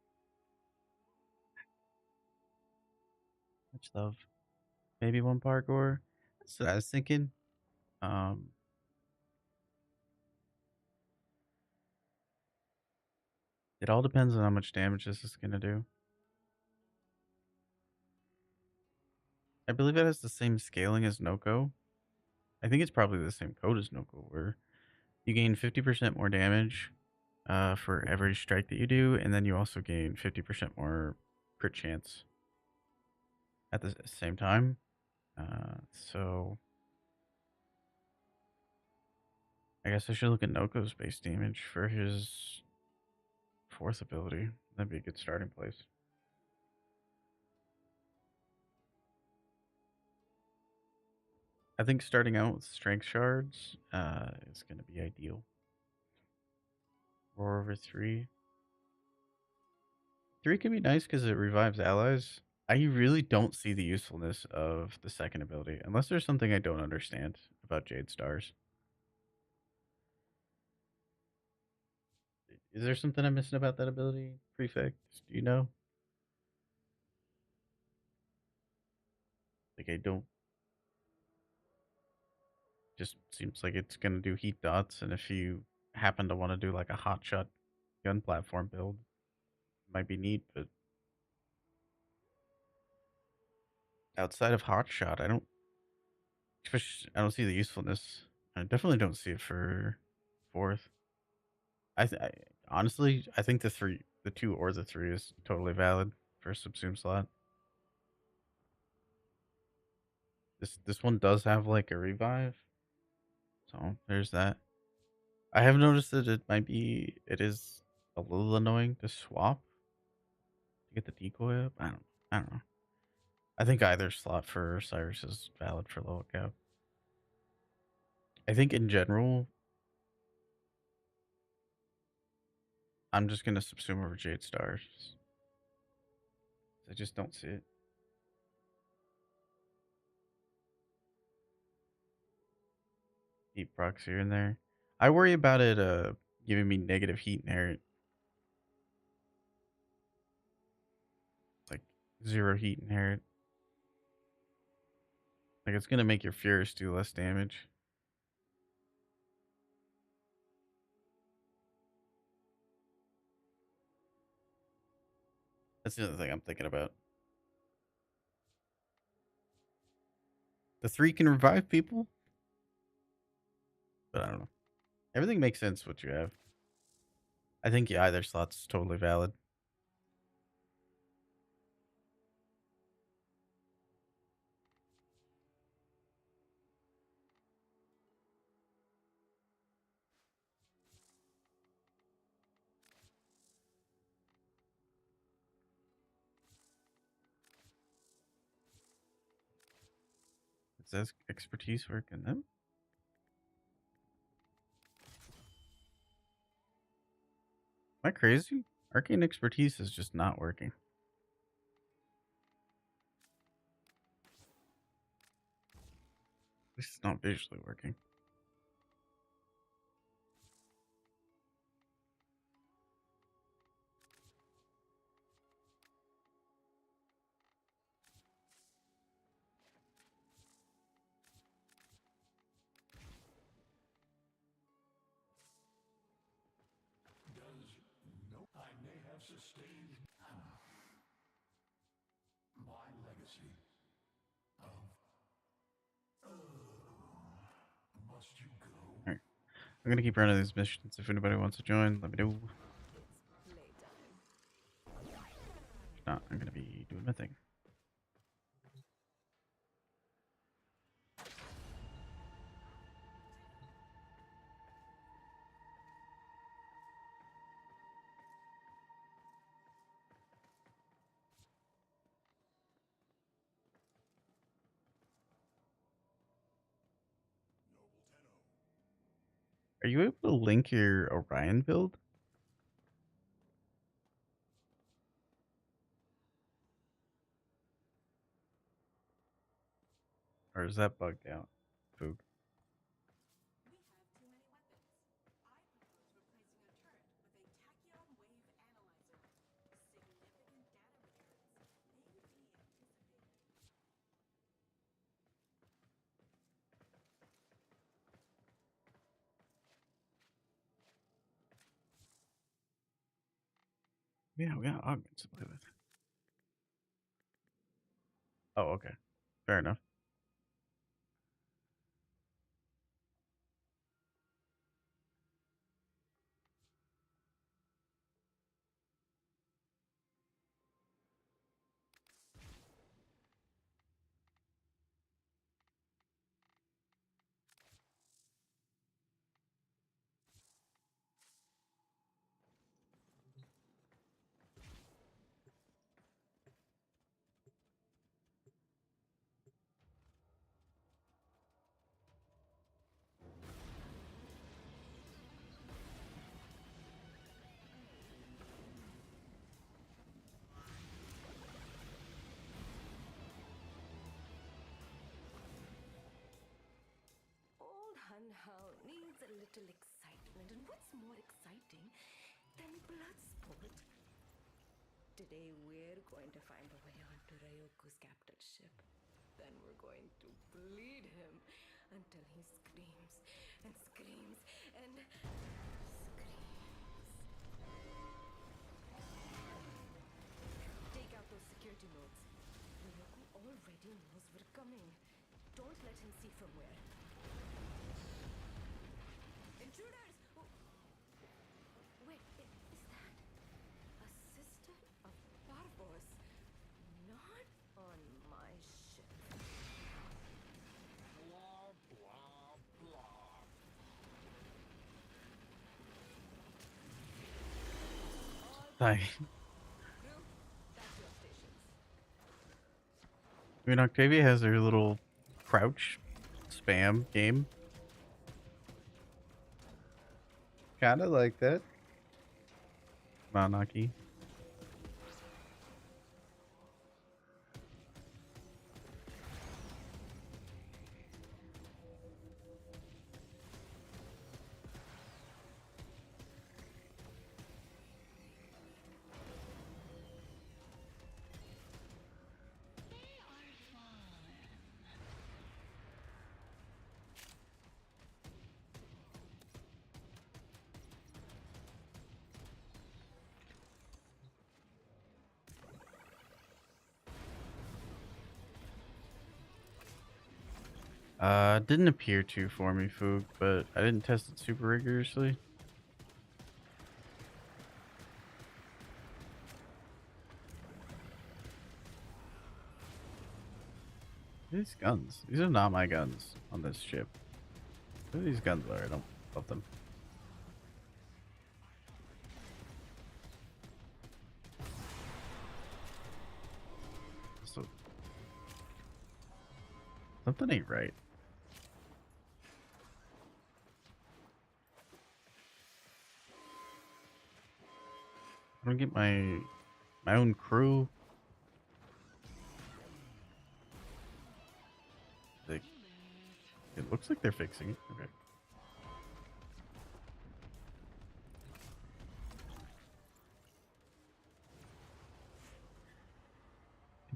Much love. Maybe one parkour. That's what I was thinking. Um, it all depends on how much damage this is gonna do. I believe it has the same scaling as Noko. I think it's probably the same code as Noko, where you gain 50% more damage for every strike that you do, and then you also gain 50% more crit chance at the same time. So I guess I should look at Noko's base damage for his fourth ability. That'd be a good starting place. I think starting out with strength shards is going to be ideal. Roar over 3. 3 can be nice because it revives allies. I really don't see the usefulness of the second ability, unless there's something I don't understand about Jade Stars. Is there something I'm missing about that ability, Prefect? Do you know? Like, I don't. Just seems like it's going to do heat dots, and if you happen to want to do like a hot shot gun platform build, it might be neat, but outside of hot shot, I don't see the usefulness. I definitely don't see it for fourth. I honestly, I think the two or the three is totally valid for a subsume slot. This one does have like a revive, so there's that. I have noticed that it is a little annoying to swap to get the decoy up. I don't know. I think either slot for Cyrus is valid for level cap. I think in general, I'm just gonna subsume over Jade Stars. I just don't see it. Heat procs here and there. I worry about it giving me negative heat inherit. Like 0 heat inherit. Like it's gonna make your Furious do less damage. That's the other thing I'm thinking about. The 3 can revive people, but I don't know. Everything makes sense what you have. I think yeah, either slot's totally valid. It says expertise work in them. Am I crazy? Arcane expertise is just not working. This is not visually working. I may have sustained my legacy of must you go? All right. I'm gonna keep running these missions. If anybody wants to join, let me know. If not, I'm gonna be doing my thing. Are you able to link your Orion build? Or is that bugged out? Foog. We have too many weapons. I propose replacing a turret with a tachyon wave analyzer. Significant data returns may be anticipated. Yeah, we got augments to play with. Oh, okay. Fair enough. Old Hun Hao needs a little excitement, and what's more exciting than blood sport? Today we're going to find a way onto Ryoku's captured ship. Then we're going to bleed him until he screams and screams and screams. Take out those security nodes. Ryoku already knows we're coming. Don't let him see from where. Intruders! Wait, is that a sister of Barbos? Not on my ship. Blah, blah, blah. Like, Crew, back to your stations. I mean, Octavia has her little crouch spam game. Kind of like that. Come on, Aki. Didn't appear to for me, Foog, but I didn't test it super rigorously. These guns. These are not my guns on this ship. What are these guns are? I don't love them. So, something ain't right. I don't get my own crew. Like, it looks like they're fixing it. Okay.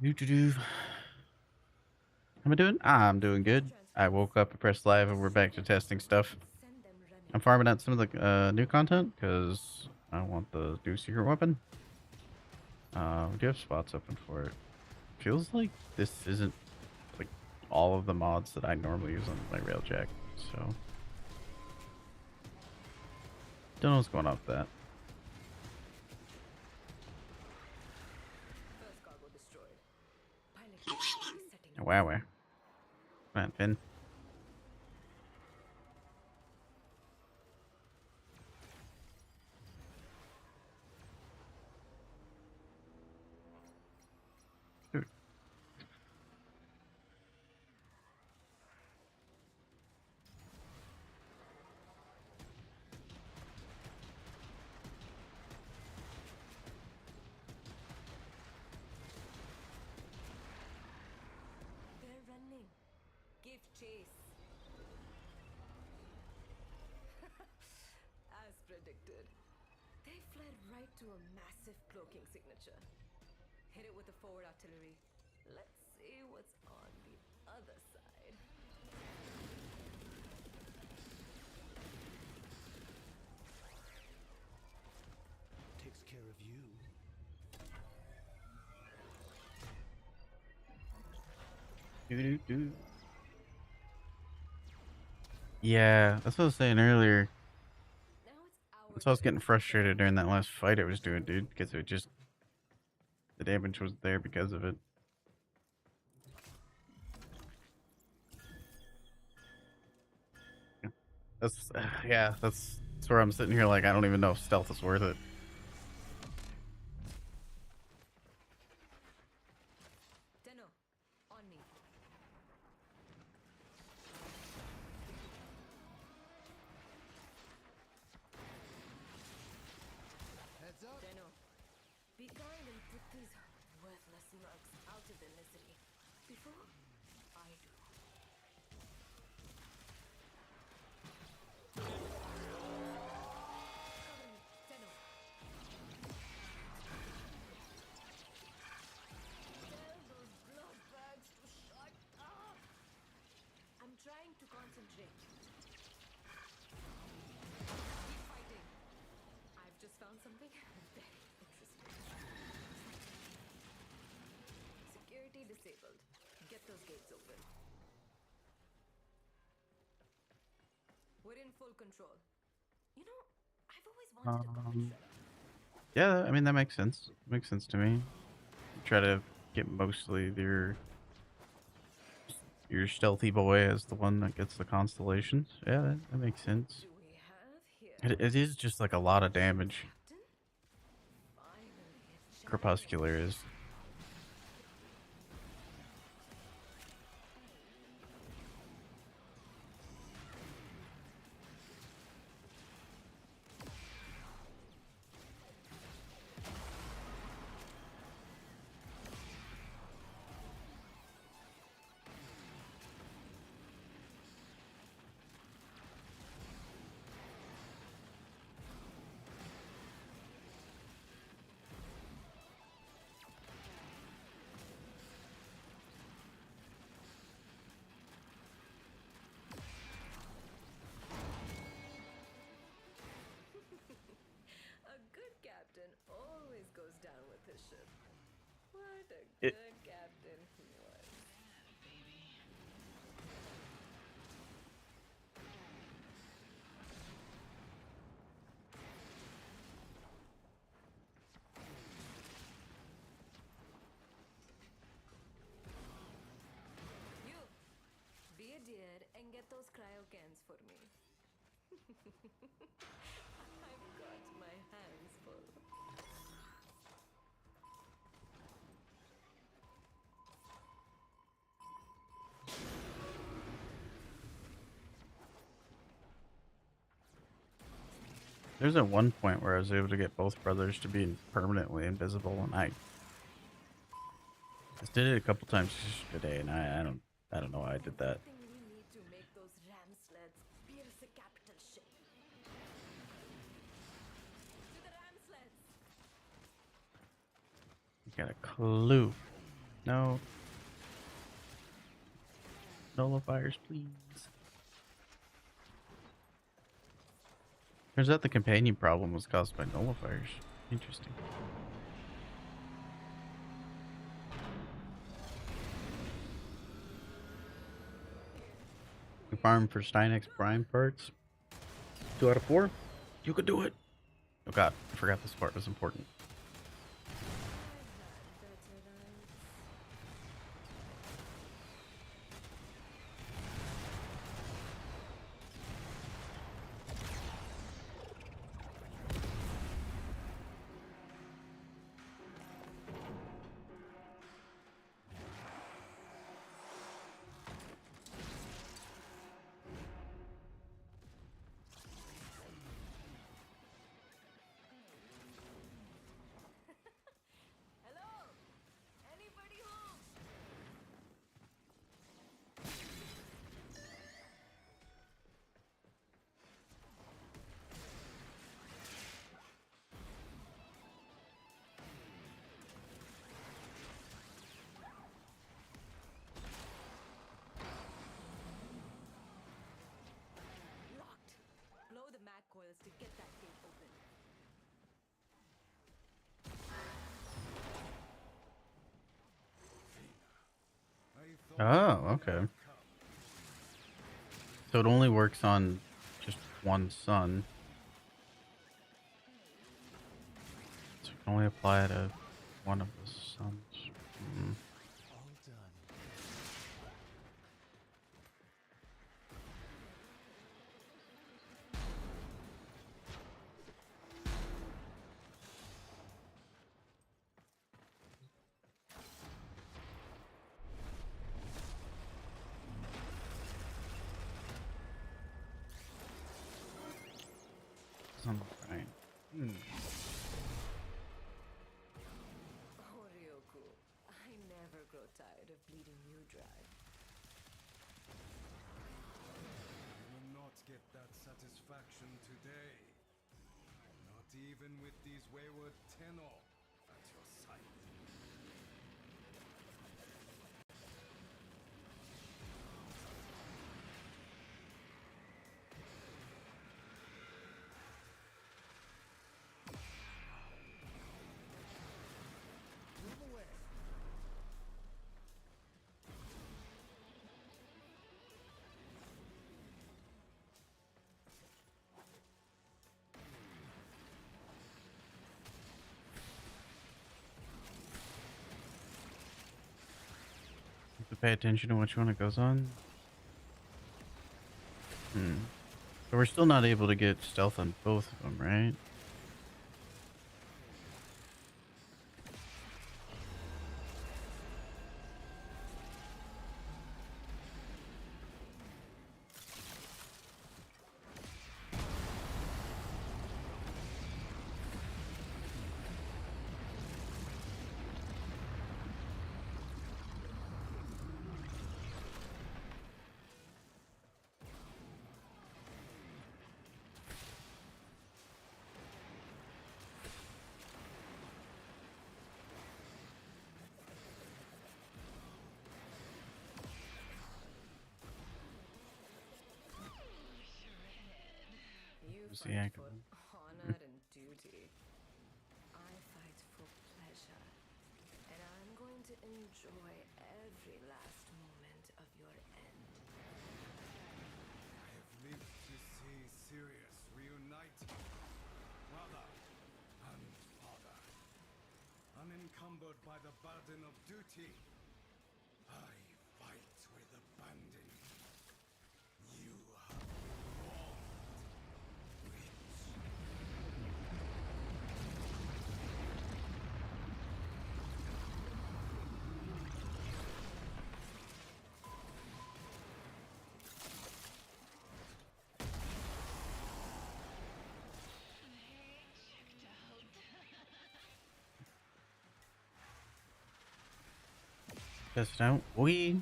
Doo-doo-doo. How am I doing? I'm doing good. I woke up and pressed live and we're back to testing stuff. Send them running. I'm farming out some of the new content because I want the new secret weapon. We do have spots open for it. Feels like this isn't like all of the mods that I normally use on my Railjack, so don't know what's going on with that. First cargo destroyed. Pilot setting Oh, wow, wow. Come on, Finn. Dude. They're running. chase. As predicted, they fled right to a massive cloaking signature. Hit it with the forward artillery. Let's see what's on the other side. Takes care of you. Doo-doo-doo. Yeah, that's what I was saying earlier. Now it's our That's why I was turn getting to frustrated defend. during that last fight I was doing, dude, because it just the damage was there because of it. That's yeah, that's where I'm sitting here like I don't even know if stealth is worth it. Tenno, on me. Heads up. Tenno, be kind and put these worthless mugs out of their misery before I do. Cover me, Tenno. Tell those blood bags to shut up. I'm trying to concentrate. Keep fighting. I've just found something very interesting. Security disabled. Get those gates open. We're in full control. You know, I've always wanted a garbage Um, shredder. yeah, I mean that makes sense. Makes sense to me. Try to get mostly your stealthy boy as the one that gets the constellations. Yeah, that makes sense. Do we have here? It is just like a lot of damage. Captain? Finally, a champion. Crepuscular is. A good captain always goes down with his ship. What a It, good captain he was. You, be a dear and get those cryo cans for me. I've got my hands full. there's at one point where I was able to get both brothers to be permanently invisible, and I just did it a couple times today, and I don't know why I did that. Everything we need to make those ram sleds pierce a capital ship. To the ram sleds! You got a clue? No. Nullifiers, please. Turns out the companion problem was caused by nullifiers. Interesting. We farm for Steinex Prime parts. 2 out of 4. You could do it. Oh god, I forgot this part was important. I've had better nights. Oh, okay. So it only works on just one sun. So you can only apply it to one of the suns. Hmm. All done. Right. Hmm. Oh, Ryoku, I never grow tired of bleeding you dry. You will not get that satisfaction today. Not even with these wayward Tenno at your side. Move away. You have to pay attention to which one it goes on. Hmm. So we're still not able to get stealth on both of them, right? You Who's the fight active for one? honor and duty. I fight for pleasure. And I'm going to enjoy every last moment of your end. I have lived to see Sirius reunite brother and father. Unencumbered by the burden of duty, I fight with abandon. You have wronged Witch. Test it out. We.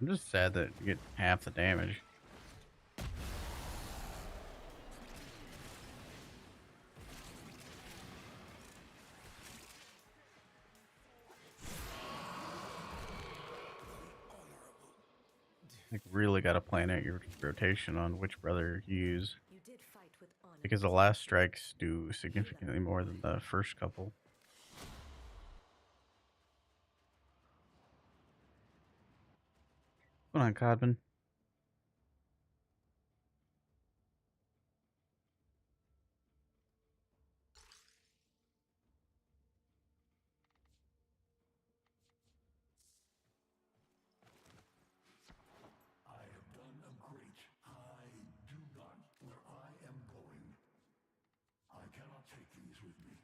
I'm just sad that you get half the damage. Like, really got to plan out your rotation on which brother you use You did fight with honor. because the last strikes do significantly more than the first couple. What's going on, Codman? I have done a great. I do not where I am going. I cannot take these with me.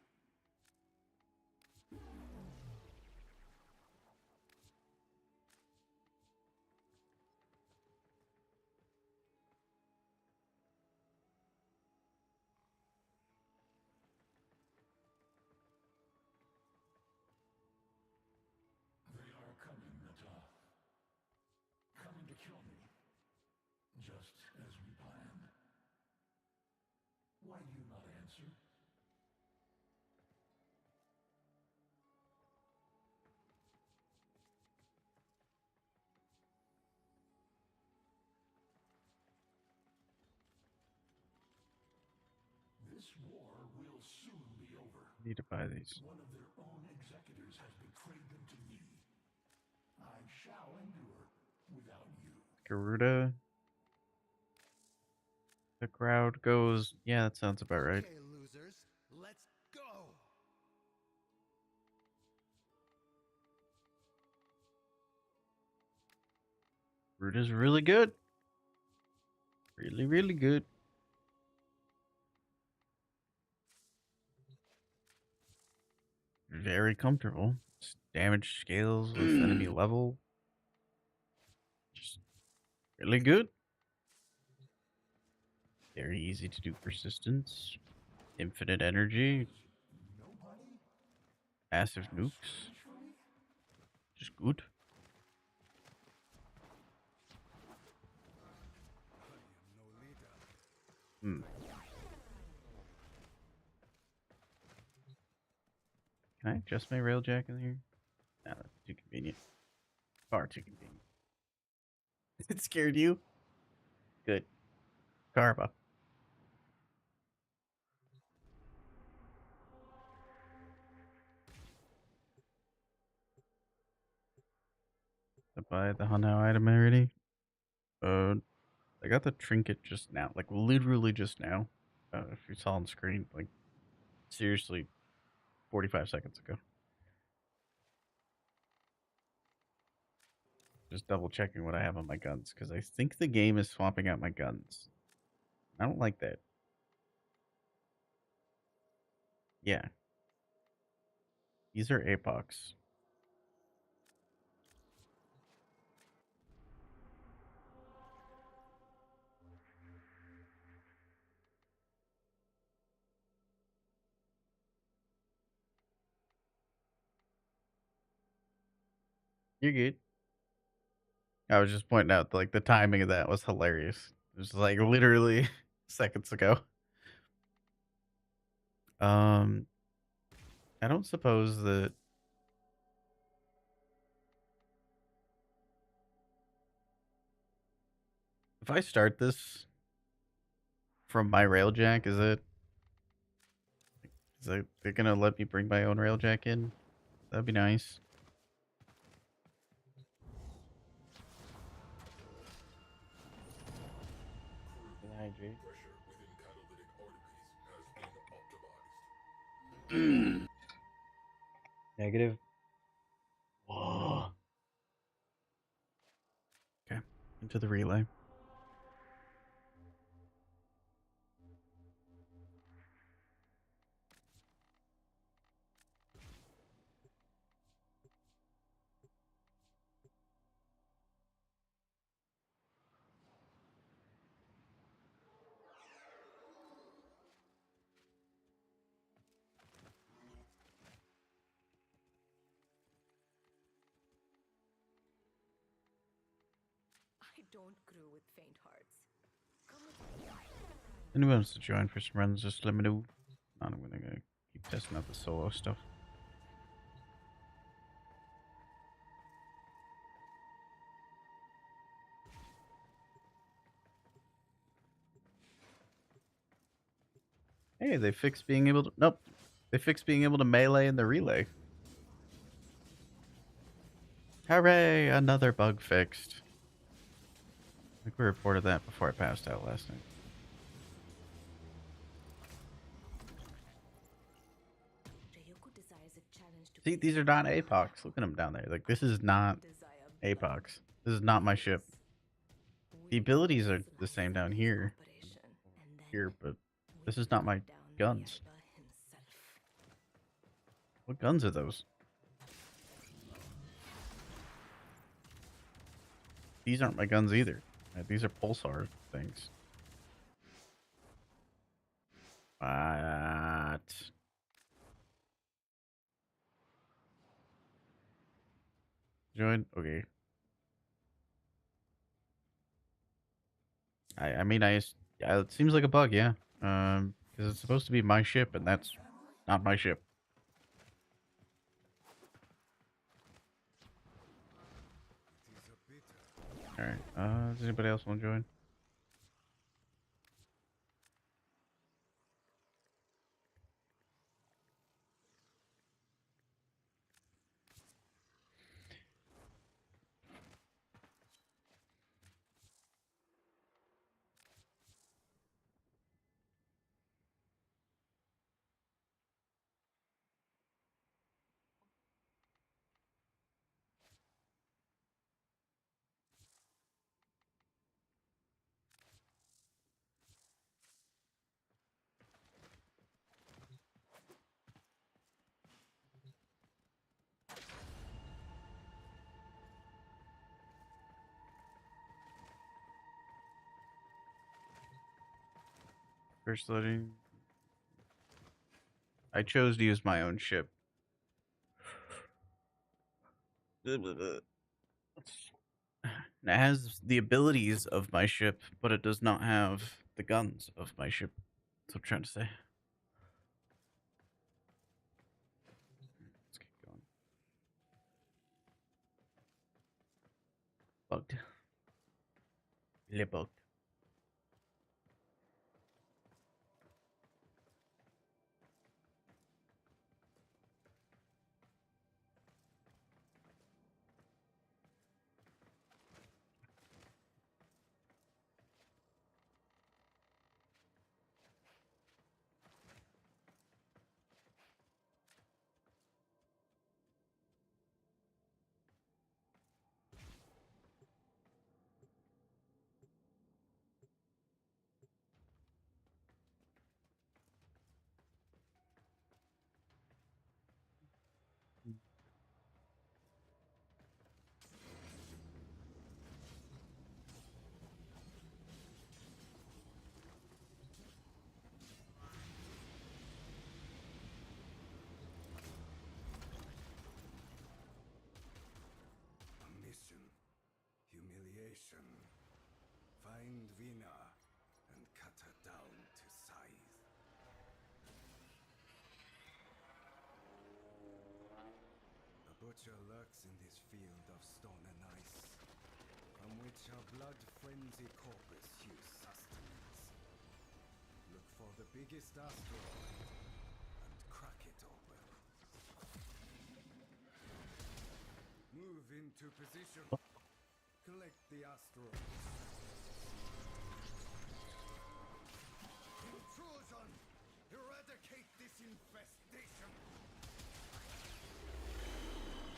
They are coming, Nata. Coming to kill me. Just as we planned. Why do you not answer? This war will soon be over. Need to buy these. One of their own executors has betrayed them to me. I shall endure without you. Garuda. The crowd goes, yeah, that sounds about right. Okay, losers, let's go. Garuda's really good. Really, really good. Very comfortable. Damage scales with enemy level. Just really good. Very easy to do persistence. Infinite energy. Nobody Massive has nukes. strange for me? Just good. I am no leader. Hmm. Can I adjust my railjack in here? No, that's too convenient. Far too convenient. It scared you? Good. Karma. I buy the Hanau item already. I got the trinket just now. Like, literally just now. If you saw on screen. Like, seriously, 45 seconds ago. Just double checking what I have on my guns. Because I think the game is swapping out my guns. I don't like that. Yeah. These are APOCs. You're good. I was just pointing out, like, the timing of that was hilarious. It was, like, literally seconds ago. Um, I don't suppose that... If I start this from my railjack, they're gonna let me bring my own railjack in? That'd be nice. Hydrate. Pressure within catalytic arteries has been optimized. Negative. Whoa. Okay, into the relay. I don't crew with faint hearts. Come with me. Anyone wants to join for some runs, just let me know. I'm gonna keep testing out the solo stuff. Hey, they fixed being able to... Nope. They fixed being able to melee in the relay. Hooray! Another bug fixed. I think we reported that before I passed out last night. Ryoko desires a challenge to See, these are not APOCs. Look at them down there. Like, this is not desire APOCs. This is not my ship. The abilities are the same down here. Here, but this is not my guns. What guns are those? These aren't my guns either. These are pulsar things. What? Join? Okay. I mean, yeah, it seems like a bug, yeah. Because it's supposed to be my ship, and that's not my ship. It is a bitter. Alright, does anybody else want to join? First loading. I chose to use my own ship. It has the abilities of my ship, but it does not have the guns of my ship. That's what I'm trying to say. Let's keep going. Bugged. Really bugged. A mission. Humiliation. Find Vina and cut her down to size. A butcher lurks in this field of stone and ice, from which our blood-frenzy corpus hews sustenance. Look for the biggest asteroid and crack it open. Move into position. Collect the asteroids. Intrusion! Eradicate this infestation!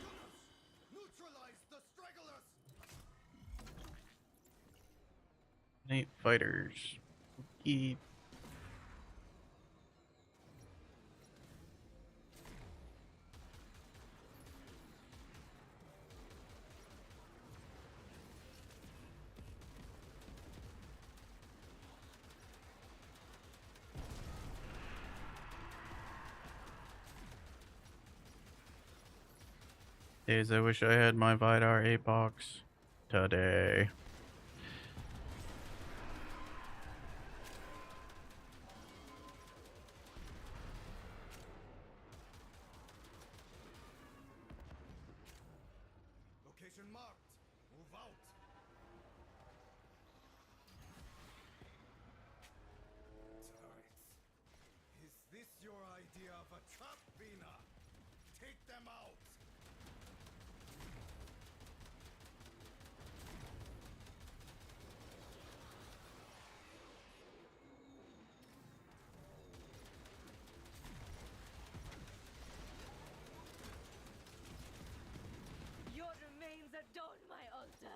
Gunners! Neutralize the stragglers! Night fighters. Eat. Days I wish I had my Vidar 8 box today. Location marked. Move out. Turrets. Is this your idea of a trap, Vina? Take them out. Your remains adorn my altar.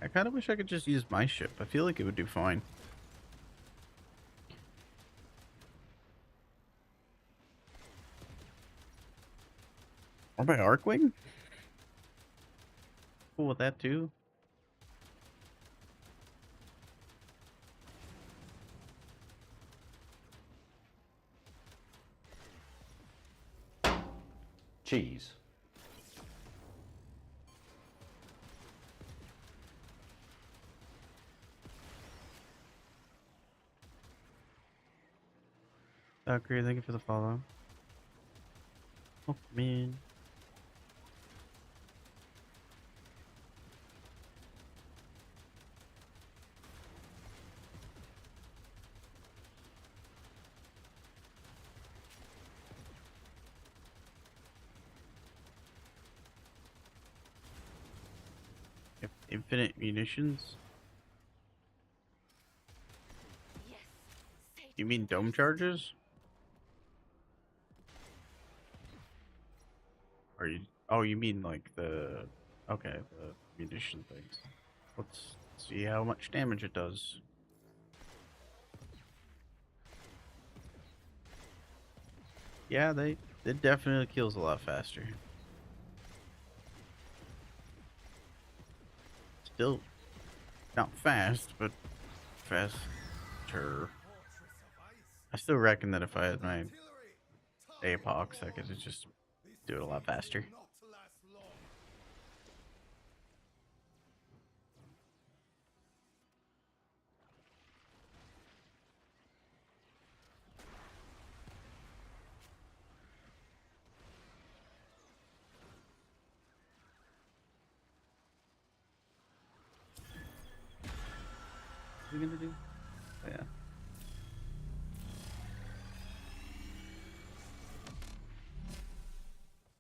I kind of wish I could just use my ship. I feel like it would do fine. Or my Arcwing? Cool with that too. Cheese. Great, thank you for the follow. Oh man. Infinite munitions? Yes. You mean dome charges? Or you? Oh, you mean like the? Okay, the munition things. Let's see how much damage it does. Yeah, it definitely kills a lot faster. Still not fast, but faster. I still reckon that if I had my Apox, I could just do it a lot faster. What are we gonna do? Oh, yeah.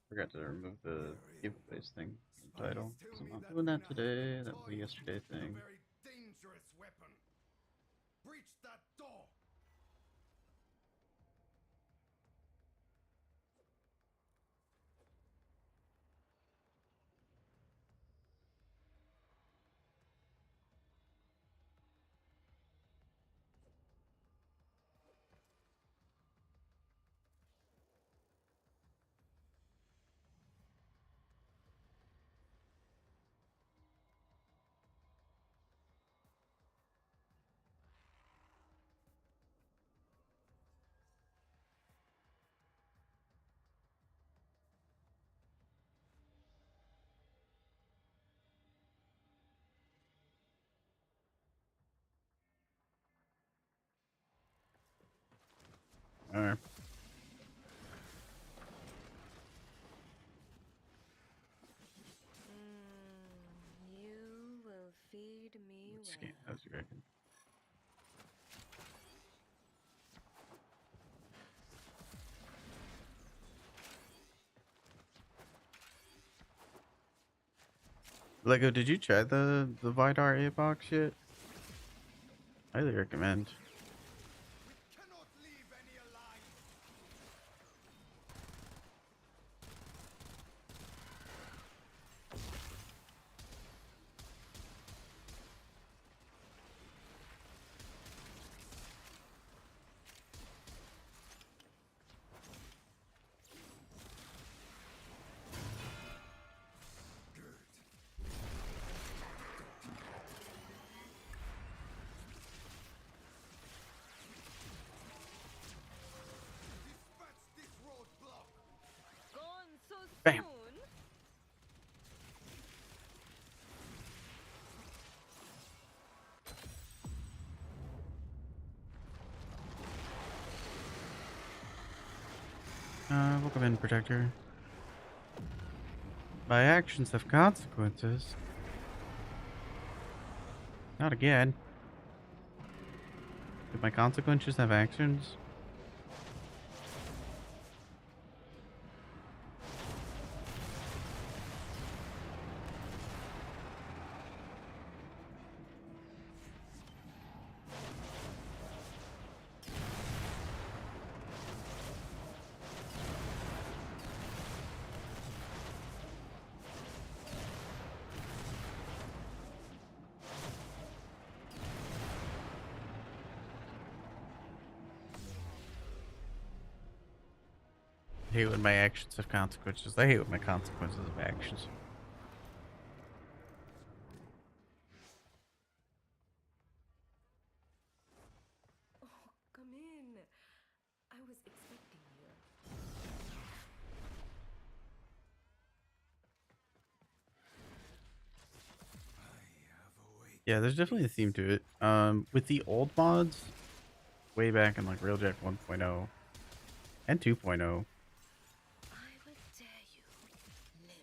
Forgot to remove the giveaways thing from the title. 'Cause I'm not doing that today. That was a yesterday thing. Very dangerous weapon. Breach that door. Alright. You will feed me Let's well. scan. How's you reckon? Lego, did you try the Vidar Apox yet? Highly recommend. Cannot leave any alive. Dispatch this roadblock. Gone so Bam. soon? Welcome in, Protector. My actions have consequences. Not again. Do my consequences have actions? I hate when my actions have consequences. I hate when my consequences have actions. Oh, come in. I was expecting you. Yeah, there's definitely a theme to it. With the old mods, way back in like Railjack 1.0 and 2.0, I will tear you limb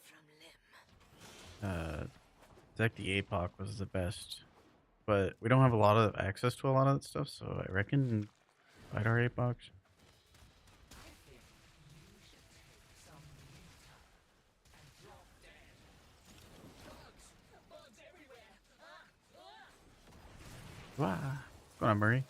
from limb. Deck the APOC was the best. But we don't have a lot of access to a lot of that stuff, so I reckon fight our APOC. Wow. What's going on, Murray?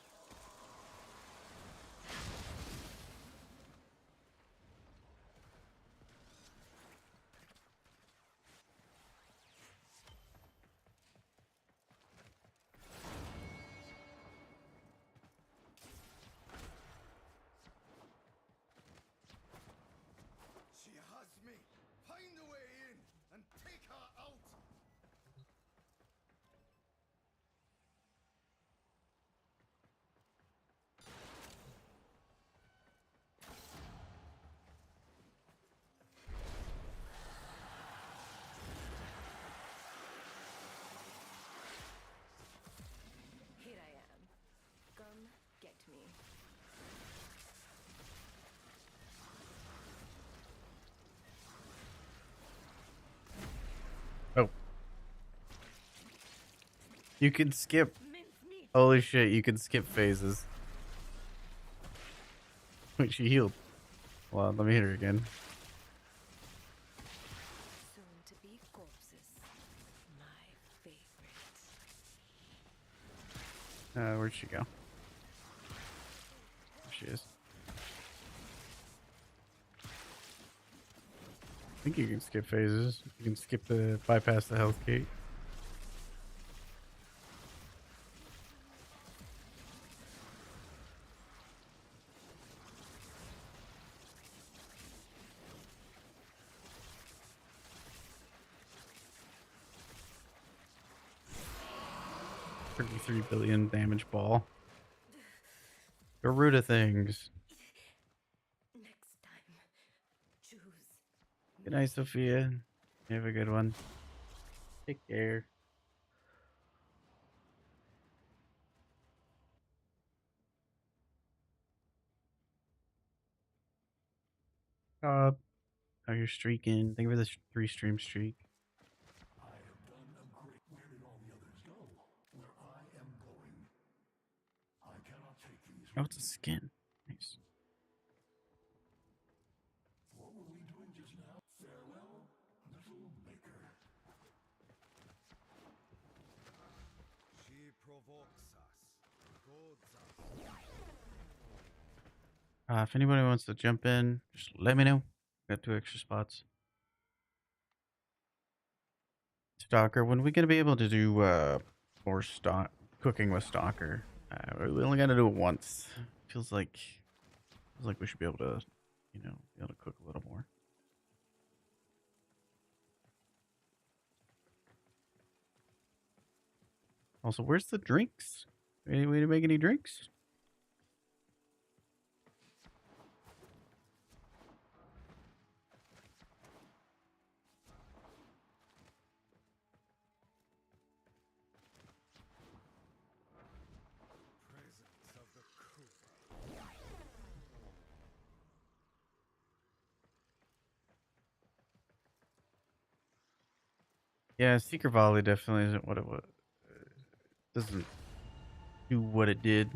She has me. Find a way in and take her out. You can skip. Mincemeat. Holy shit, you can skip phases. Wait, she healed. Well, let me hit her again. Soon to be corpses. My favorite. Where'd she go? There she is. I think you can skip phases. You can skip the bypass the health gate. $33 billion damage ball. Garuda things. Next time, choose. Good night, Sophia. You have a good one. Take care. How you're streaking. Thank you for the 3-stream streak. I have done a great. Where did all the others go? Where I am going. I cannot take these Oh, with it's a me. skin. Nice. What were we doing just now? Farewell, little maker. She provokes us, goads us. If anybody wants to jump in, just let me know. Got 2 extra spots. Stalker, when are we gonna be able to do more stock cooking with Stalker? We only gotta do it once. Feels like we should be able to, be able to cook a little more. Also, where's the drinks? Any way to make any drinks? Presence of the Cooper. Yeah, Seeker Volley definitely isn't what it was. Doesn't do what it did.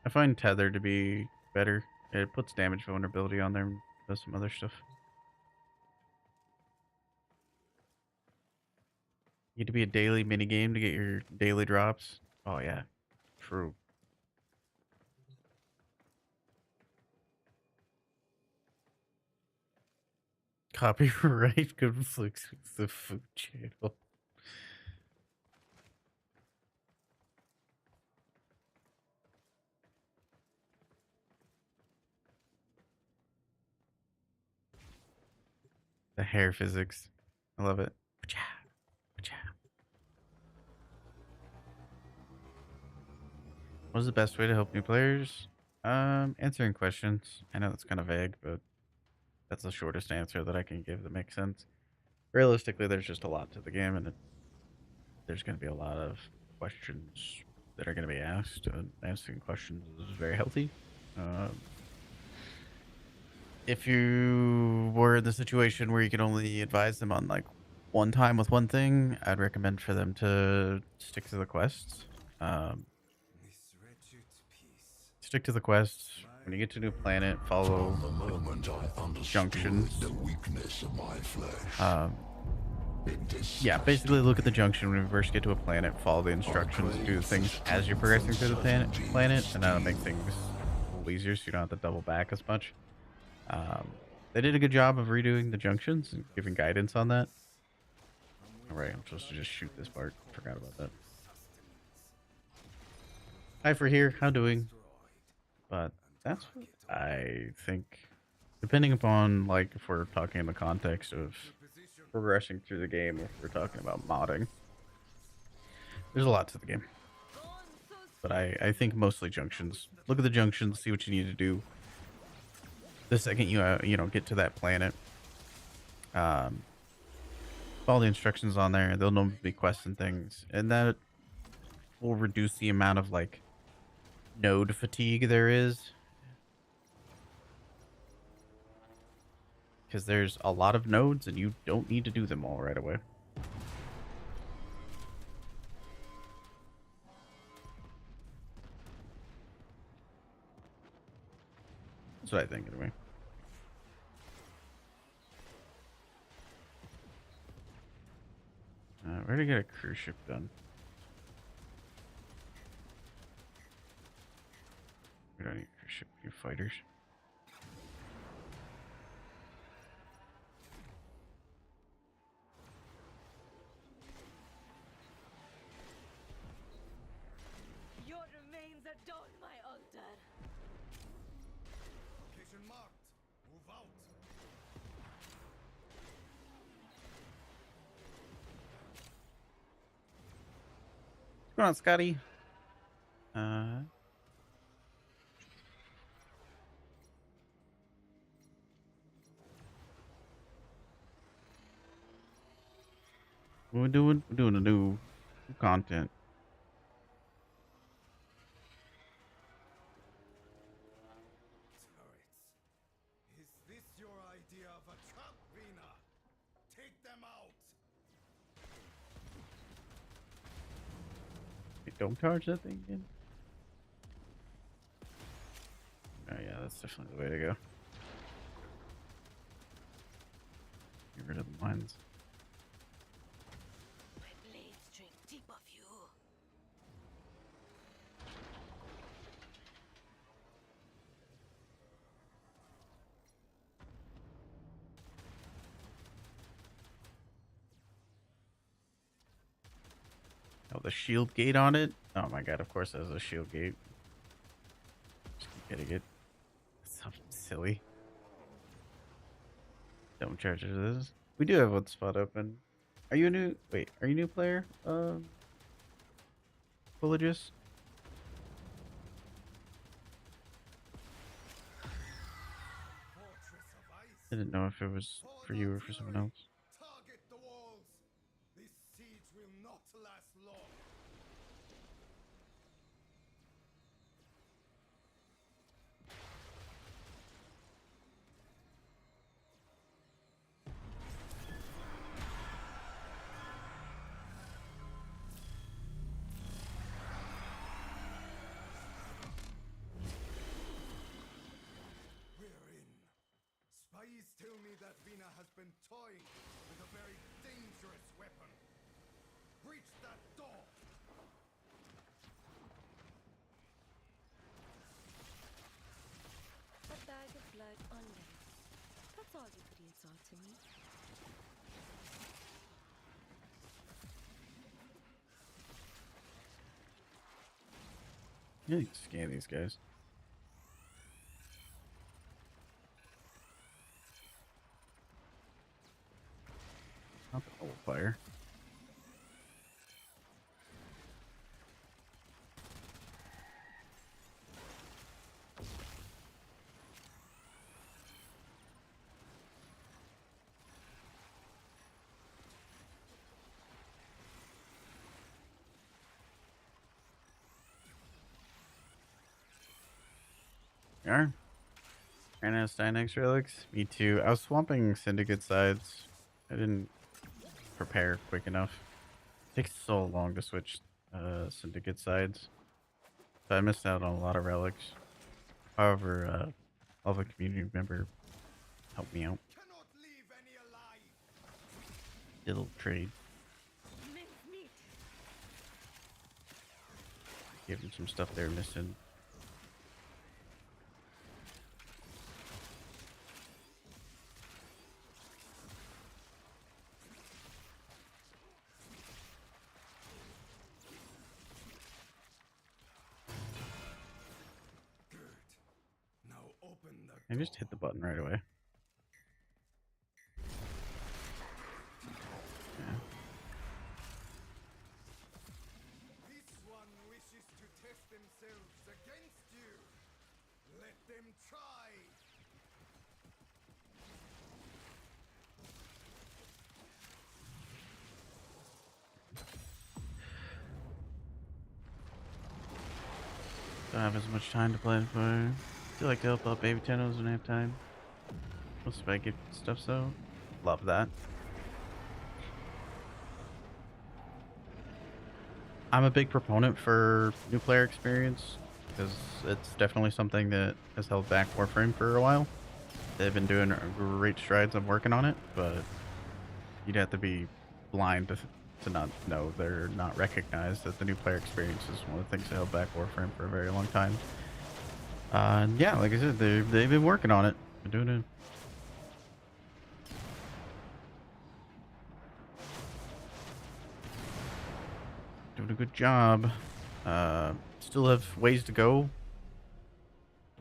I find Tether to be better. It puts damage vulnerability on there and does some other stuff. Need to be a daily mini game to get your daily drops. Oh yeah, true. Copyright conflicts with the food channel. The hair physics. I love it. Pacha, pacha. What is the best way to help new players? Answering questions. I know that's kind of vague, but that's the shortest answer that I can give that makes sense. Realistically, there's just a lot to the game, and there's going to be a lot of questions that are going to be asked. And answering questions is very healthy. If you were in the situation where you could only advise them on like one time with one thing, I'd recommend for them to stick to the quests. This wretched peace. Stick to the quests. When you get to a new planet, follow From the moment I understood junctions. the weakness of my flesh, Yeah, basically look at the junction when you first get to a planet, follow the instructions, do things as you're progressing through the planet, and that'll make things a little easier so you don't have to double back as much. They did a good job of redoing the junctions and giving guidance on that. Alright, I'm supposed to just shoot this part. Forgot about that. Hi for here, how doing? But that's what I think. Depending upon, like, if we're talking in the context of progressing through the game, or if we're talking about modding, there's a lot to the game. But I think mostly junctions. Look at the junctions, see what you need to do. The second you get to that planet, follow the instructions on there. There'll normally be quests and things, and that will reduce the amount of like node fatigue there is, because there's a lot of nodes and you don't need to do them all right away. That's what I think anyway. Where to get a cruise ship done? We don't need a cruise ship, we need fighters. Your remains adorn my altar. Location marked. Move out. What's going on, Scotty? Uh, what we're doing a new content. Turrets. Is this your idea of a trap, Vina? Take them out. Hey, don't charge that thing again. Oh yeah, that's definitely the way to go. Get rid of the mines. My blades drink deep of you. Oh, the shield gate on it? Oh my god, of course it has a shield gate. Just keep hitting it. That's so silly. Don't charge it to this. We do have one spot open. Are you a new... Wait, are you a new player? Villages? Fortress of ice. I didn't know if it was for you or for someone else. Target the walls. This siege will not last long. We're in. Spies tell me that Vina has been toying with a very dangerous weapon. Breach that door. A bag of blood on legs. That's all you Greens are to me. Yeah, you can scan these guys. Not the whole fire. You are? Ernest Dynex relics? Me too. I was swamping Syndicate sides. I didn't prepare quick enough. It takes so long to switch Syndicate sides. So I missed out on a lot of relics. However, all the community member helped me out. Cannot leave any alive. Did a little trade. Mincemeat. Gave them some stuff they were missing. Good. Now open the I just hit the button right away. Yeah. This one wishes to test themselves against you. Let them try. Don't have as much time to play for. Still like to help out Baby Tennos when I have time. Most of I get stuff, so love that. I'm a big proponent for new player experience. because it's definitely something that has held back Warframe for a while. They've been doing great strides on working on it, but you'd have to be blind to not know they're not recognized that the new player experience is one of the things that held back Warframe for a very long time. And yeah, like I said, they've been working on it. Been doing a good job. Still have ways to go,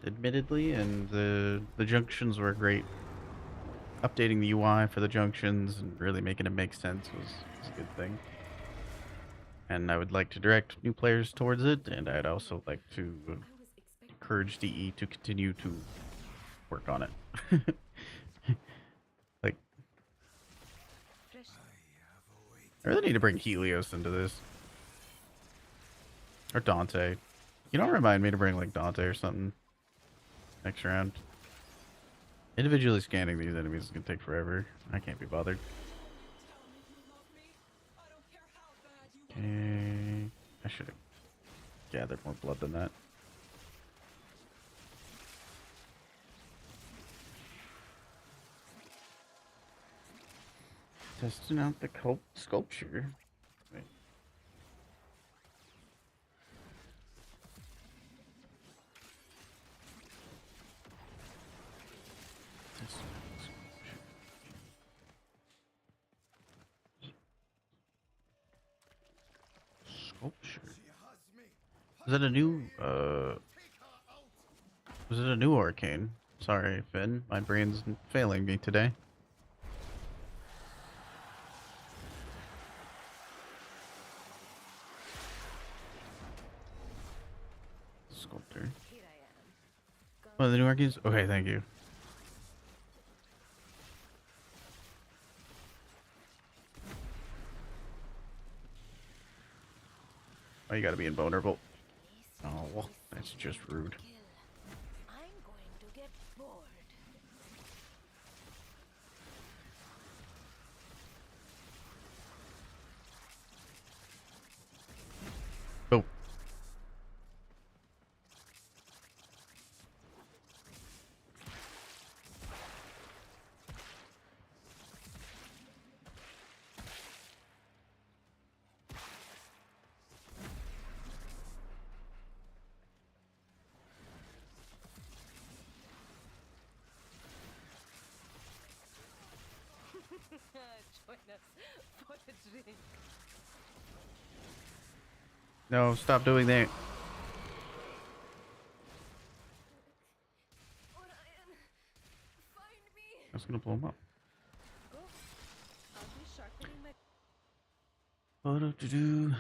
admittedly, and the junctions were great. Updating the UI for the junctions and really making it make sense was a good thing. And I would like to direct new players towards it, and I'd also like to I was expecting encourage DE to continue to work on it. Like, fresh. I really need to bring Helios into this. Or Dante. You don't remind me to bring, like, Dante or something next round. Individually scanning these enemies is going to take forever. I can't be bothered. Okay. I should have gathered more blood than that. Testing out the sculpture. Wait. Testing out the sculpture. Is it a new, was it a new arcane? Sorry, Finn. My brain's failing me today. Sculptor. Here I am. One of the new arcanes? Okay, thank you. Oh, you gotta be invulnerable. Oh, well, that's just rude. I'm going to get bored. Oh. Join us for a drink. No, stop doing that. Orion, find me. I was gonna blow him up. Oh, I'll be sharpening my. What-do-do-do.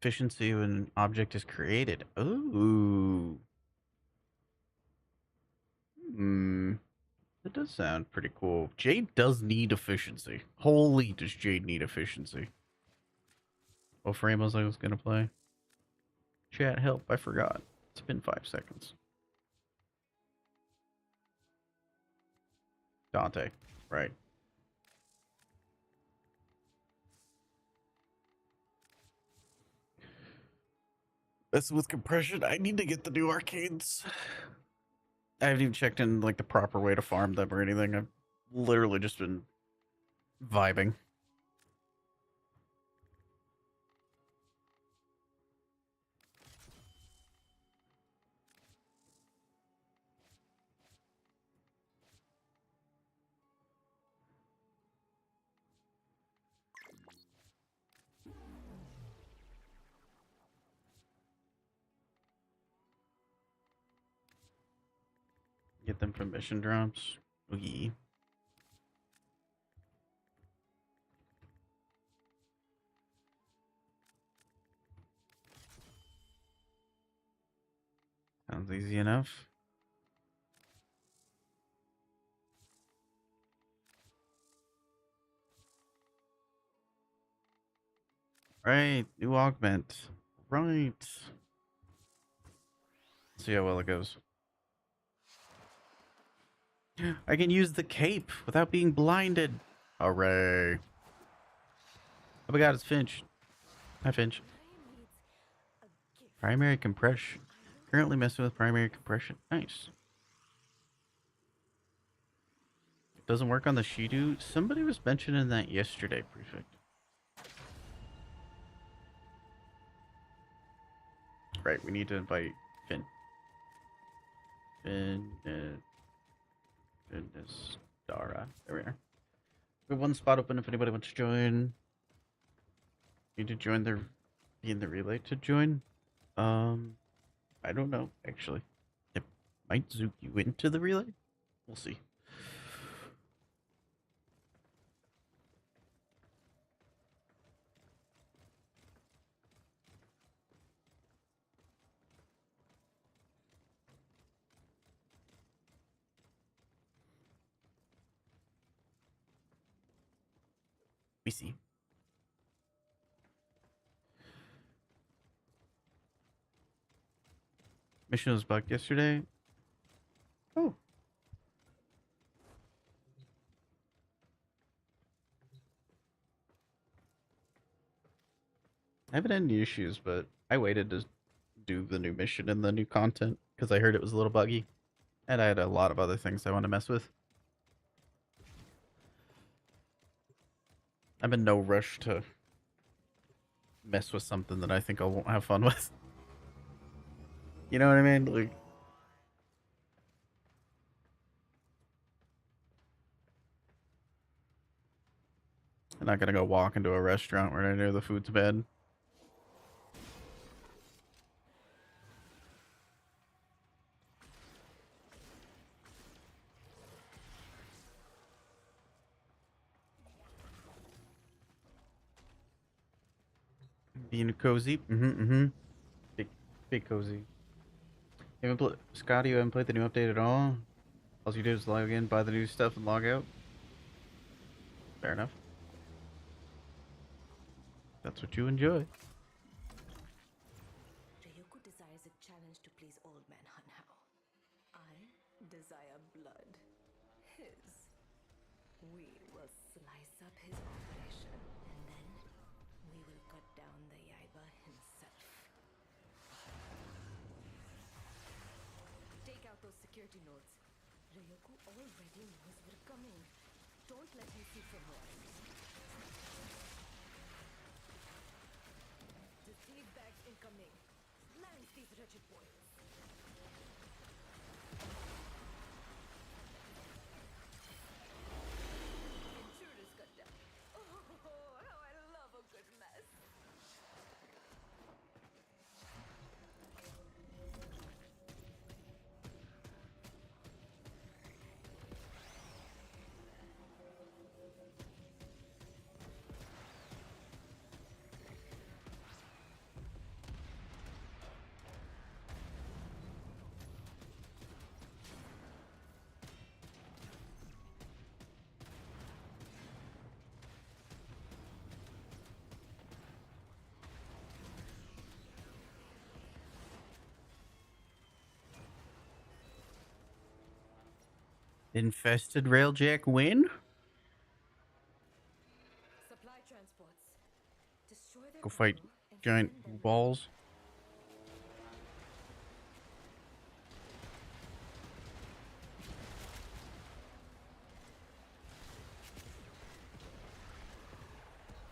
Efficiency when an object is created. Ooh. Hmm. That does sound pretty cool. Jade does need efficiency. Holy, does Jade need efficiency? What frame was I gonna play? Chat, help. I forgot. It's been 5 seconds. Dante. Right. That's with compression. I need to get the new arcades. I haven't even checked in like the proper way to farm them or anything. I've literally just been vibing. Get them from mission drops. Oogie. Sounds easy enough. Right, new augment. Right. See how well it goes. I can use the cape without being blinded. Hooray. Oh my god, it's Finch. Hi, Finch. I am Primary compression. Currently messing with primary compression. Nice. Doesn't work on the Shido. Somebody was mentioning that yesterday, Prefect. Right, we need to invite Finn. Goodness. Dara. There we are. We have one spot open if anybody wants to join. Need to join their... Be in the relay to join? I don't know, actually. It might zoom you into the relay? We'll see. We see. Mission was bugged yesterday. Oh. I haven't had any issues, but I waited to do the new mission and the new content because I heard it was a little buggy. And I had a lot of other things I want to mess with. I'm in no rush to mess with something that I think I won't have fun with. You know what I mean? Like, I'm not gonna go walk into a restaurant where I know the food's bad. Being cozy. Big, big cozy. Scotty, you haven't played the new update at all? All you do is log in, buy the new stuff, and log out. Fair enough. That's what you enjoy. Ryoko desires a challenge to please old man Hanhao. I desire blood. His. We will slice up his operation, and then we will cut down the Yaiba himself. Take out those security nodes. Ryoko already knows we're coming. Don't let him see from here. The sleeve bags incoming. Land these wretched boys. Intruders cut down. Oh, how I love a good mess. Infested railjack win? Supply transports. Destroy their Go fight cargo and giant send them balls.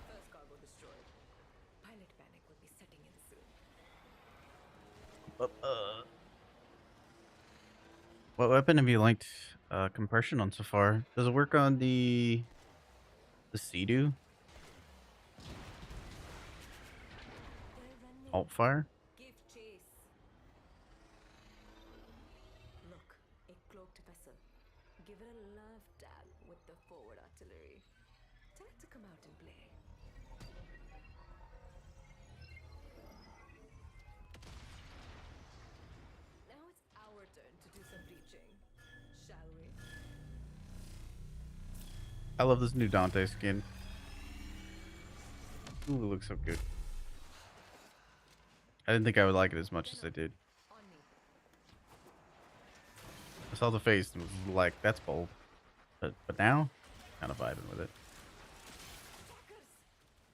First cargo destroyed. Pilot panic will be setting in soon. What weapon have you liked compression on so far? Does it work on the Sea-Doo? They're running. Alt fire? Give chase. Look, a cloaked vessel. Give it a love tap with the forward artillery. Tell it to come out and play. Now it's our turn to do some preaching, shall we? I love this new Dante skin. Ooh, it looks so good. I didn't think I would like it as much as I did. On me. I saw the face and was like, that's bold. But now, kind of vibing with it. Attackers!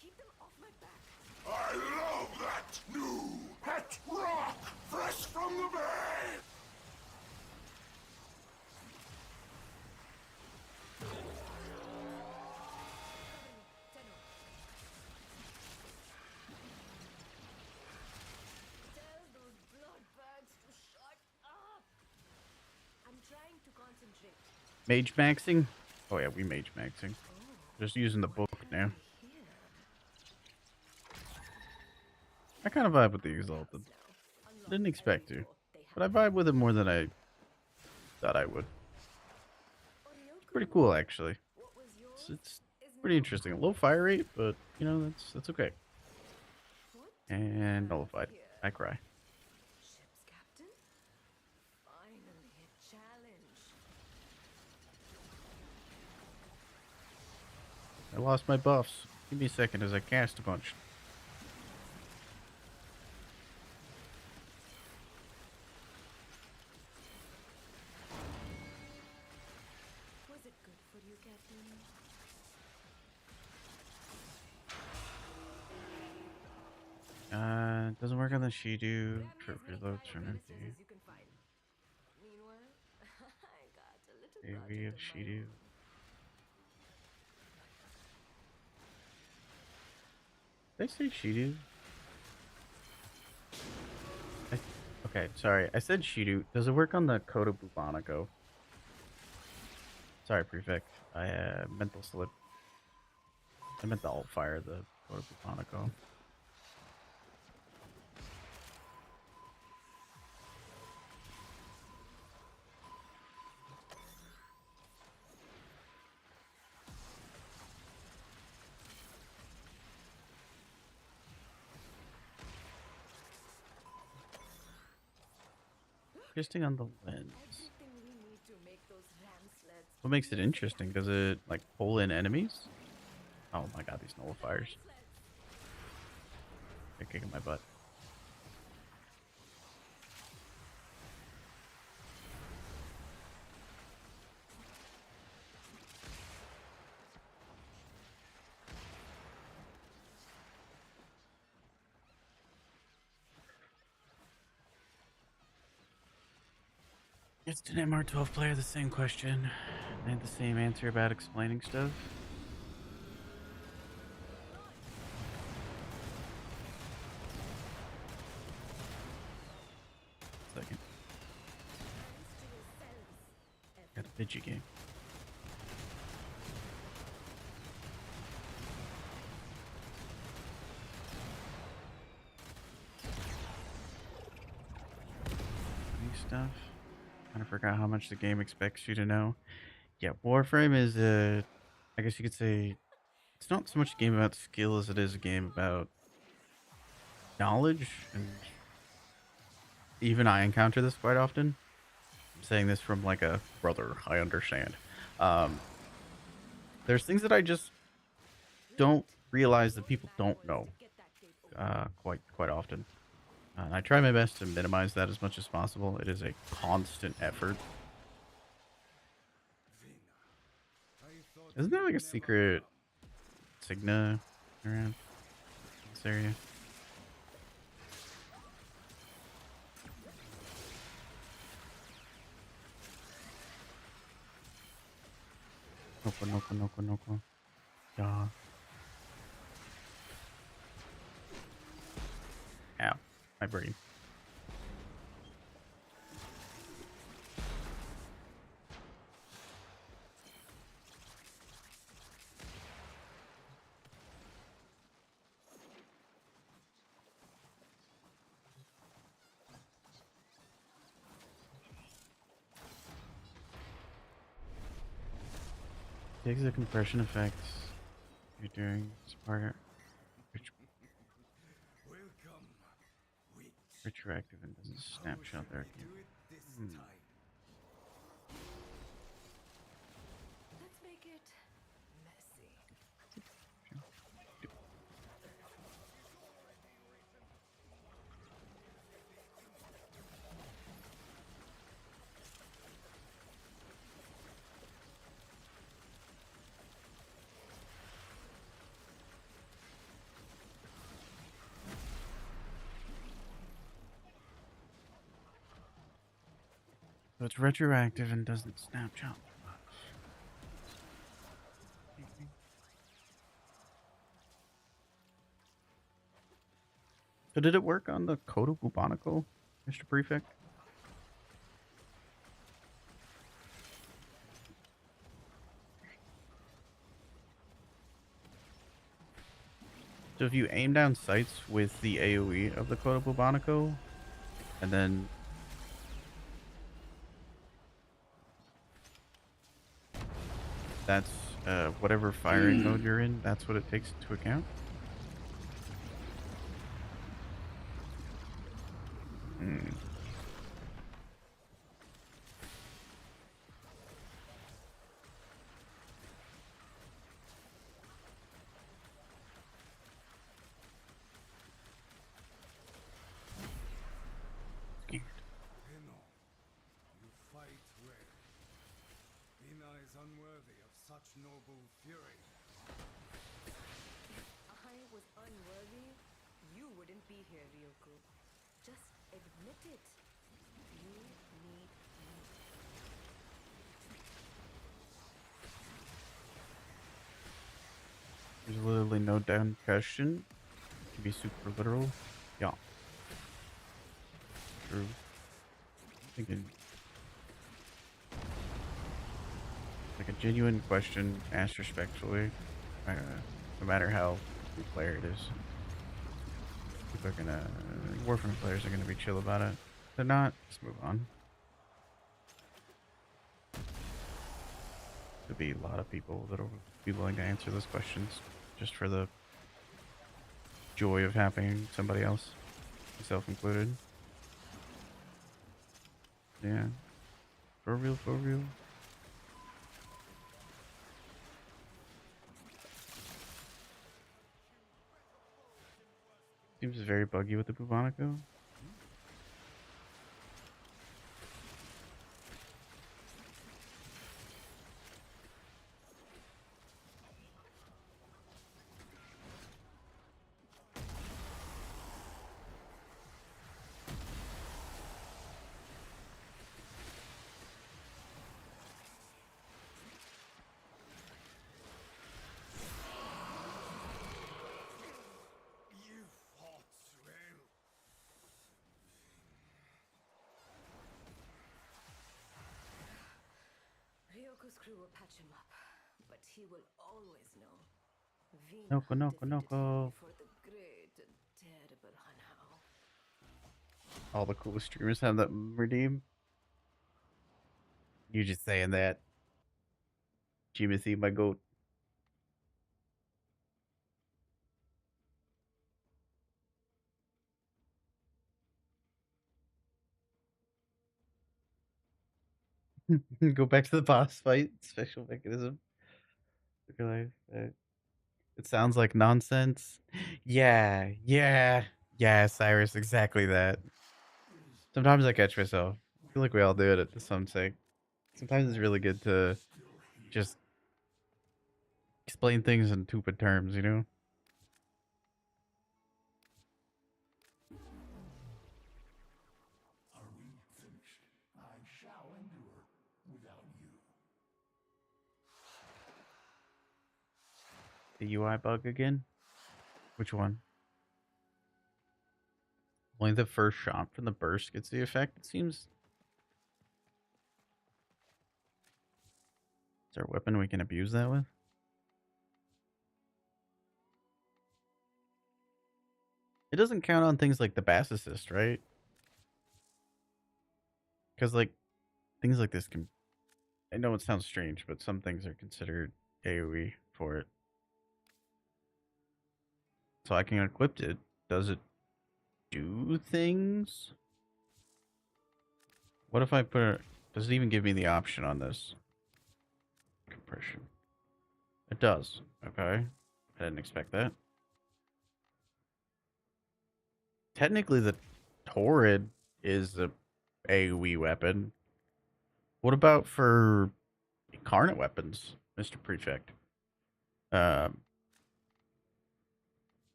Keep them off my back. I love that new hat Mage maxing? Oh yeah, we mage maxing. Just using the book now. Here. I kind of vibe with the Exalted. Unlock Didn't every expect to, door they but I have. vibe with it more than I thought I would. It's pretty cool, actually. What was It's, yours it's is pretty now interesting. A low fire rate, but you know that's okay. what And nullified. here? I cry. Ship's captain? Finally a challenge. I lost my buffs. Give me a second as I cast a bunch. Was it good for you, Captain? Doesn't work on the Shidu. Grab me Trip as many reloads fire from ministers empty. as you can find. Meanwhile, I got a little AV of project of my Shidu. own. Did I say Shidu? I, okay, sorry. I said Shidu. Does it work on the Coda Bubonico? Sorry, Prefect. I mental slip. I meant the alt fire, the Coda Bubonico. Interesting on the lens. Everything we need to make those ram sleds. What makes it interesting? Does it like pull in enemies? Oh my god, these nullifiers. They're kicking my butt. It's an MR12 player the same question. They had the same answer about explaining stuff. Second. Got a bitchy game. New stuff. Kind of forgot how much the game expects you to know. Yeah, Warframe is I guess you could say it's not so much a game about skill as it is a game about knowledge, and even I encounter this quite often. I'm saying this from like a brother, I understand. Um, there's things that I just don't realize that people don't know quite often. And I try my best to minimize that as much as possible. It is a constant effort. I thought Isn't there like a you'd never secret come. Signa around this area? Noko noko noko noko. Yeah. Ow. My brain. Takes the compression effects you're doing as part of Welcome, witch. retroactive and doesn't How snapshot should their we game. do it this Hmm. time? Let's make it messy. So it's retroactive and doesn't snapshot. So did it work on the Coda Bubonico, Mr. Prefect? So if you aim down sights with the AoE of the Kodo Bubonico, and then that's whatever firing mode you're in, that's what it takes into account. Hmm. Hino, you fight well. Hina is unworthy of such noble fury. I was unworthy, you wouldn't be here, Ryoko. Just admit it. You need me. There's literally no down question. To be super literal. Yeah. True. Thinking like a genuine question asked respectfully. No matter how good player it is. People are gonna Warframe players are gonna be chill about it. If they're not, let's move on. There'll be a lot of people that'll be willing to answer those questions just for the joy of having somebody else, myself included. Yeah. For real, for real. Seems very buggy with the Bubonico. You fought well. Ryoko's crew will patch him up, but he will always know. Vina Noko, noko, defeated him noko. before the great and terrible Hanao. All the coolest streamers have that redeem. You just saying that. Jimothy, my goat. Go back to the boss fight. Special mechanism. It sounds like nonsense. Yeah, yeah, yeah, Cyrus, exactly that. Sometimes I catch myself. I feel like we all do it at some sake. Sometimes it's really good to just explain things in stupid terms, you know? Are we finished? I shall endure without you. The UI bug again? Which one? Only the first shot from the burst gets the effect, it seems. Is there a weapon we can abuse that with? It doesn't count on things like the Bass Assist, right? Because, like, things like this can... I know it sounds strange, but some things are considered AoE for it. So I can equip it. Does it do things? What if I put it... Does it even give me the option on this? Compression. It does. Okay. I didn't expect that. Technically, the Torrid is a AoE weapon. What about for incarnate weapons, Mr. Prefect? Um.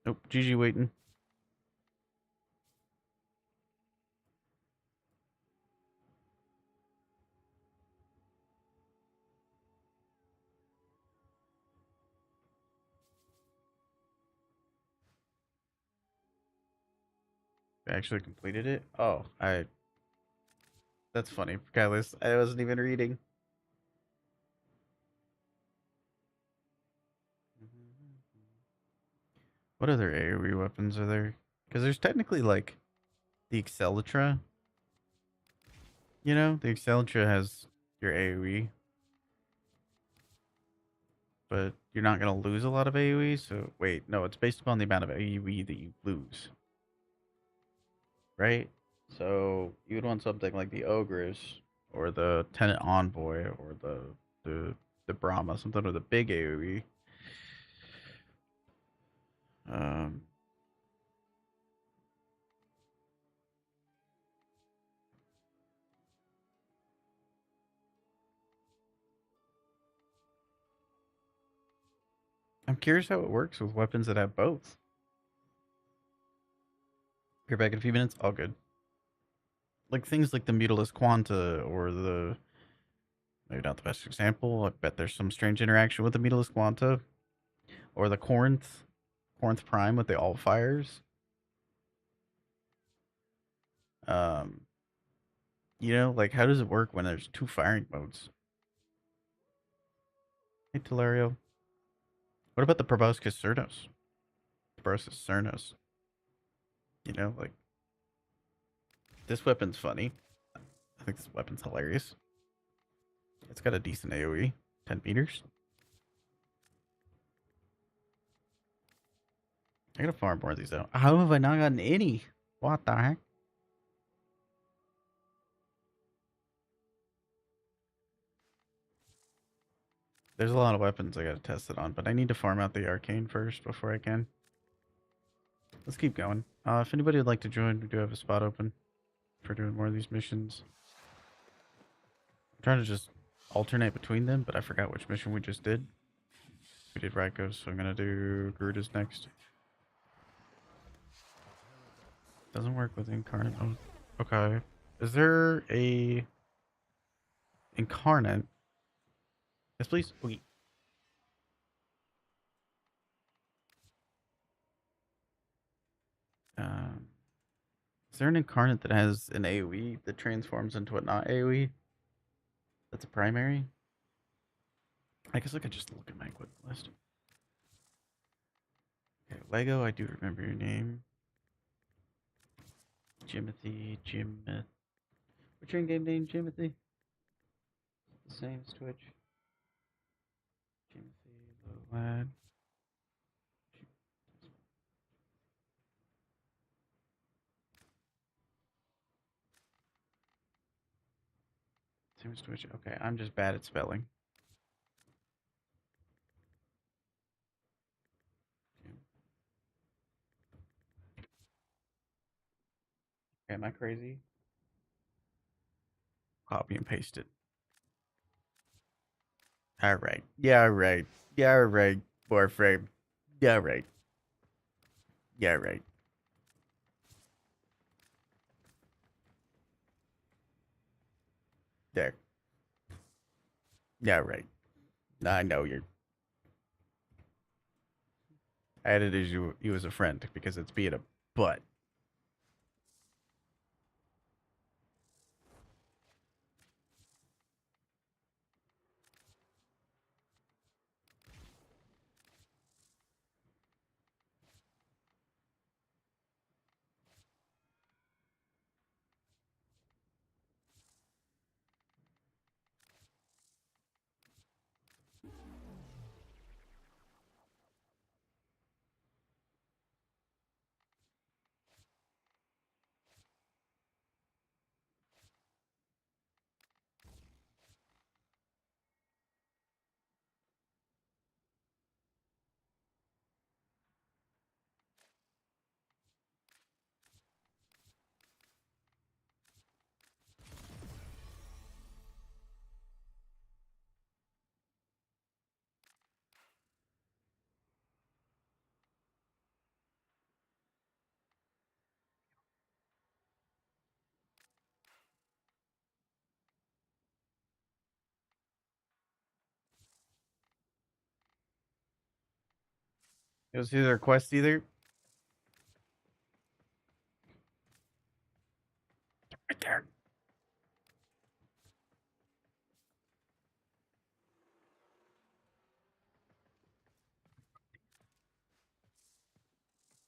Nope. GG waiting. I actually completed it. Oh, That's funny, Kylis. I wasn't even reading. What other AoE weapons are there? Because there's technically like the Excellitra. You know, the Excellitra has your AoE, but you're not gonna lose a lot of AoE. So wait, no, it's based upon the amount of AoE that you lose, right? So you would want something like the Ogress or the Tenant Envoy or the the Brahma, something with a big AoE. Um, I'm curious how it works with weapons that have both. Be back in a few minutes. All good. Like things like the Mutalisc Quanta or the maybe not the best example. I bet there's some strange interaction with the Mutalisc Quanta or the Corinth Prime with the all fires. Um, you know, like how does it work when there's two firing modes? Hey, Telerio. What about the Proboscis Cernos? Proboscis Cernos. You know, like this weapon's funny. I think this weapon's hilarious. It's got a decent AoE, 10 meters. I gotta farm more of these out. How have I not gotten any? What the heck? There's a lot of weapons I gotta test it on, but I need to farm out the arcane first before I can. Let's keep going. If anybody would like to join, we do have a spot open for doing more of these missions. I'm trying to just alternate between them, but I forgot which mission we just did. We did Rykos, so I'm gonna do Garuda's next. Doesn't work with Incarnate. Oh, okay. Is there a Incarnate? Yes, please. Okay. Um, is there an Incarnate that has an AoE that transforms into a not AoE? That's a primary? I guess I could just look at my equipment list. Okay, Lego, I do remember your name. Jimothy, What's your in-game name, Jimothy? The same as Twitch. Jimothy, the lad. Same as Twitch. Okay, I'm just bad at spelling. Okay, am I crazy? Copy and paste it. All right. Yeah, right. Yeah, right. Warframe. Yeah, right. Yeah, right. There. Yeah, right. I know you're. I added you as a friend because it's being a butt. It was either a quest either. Right there.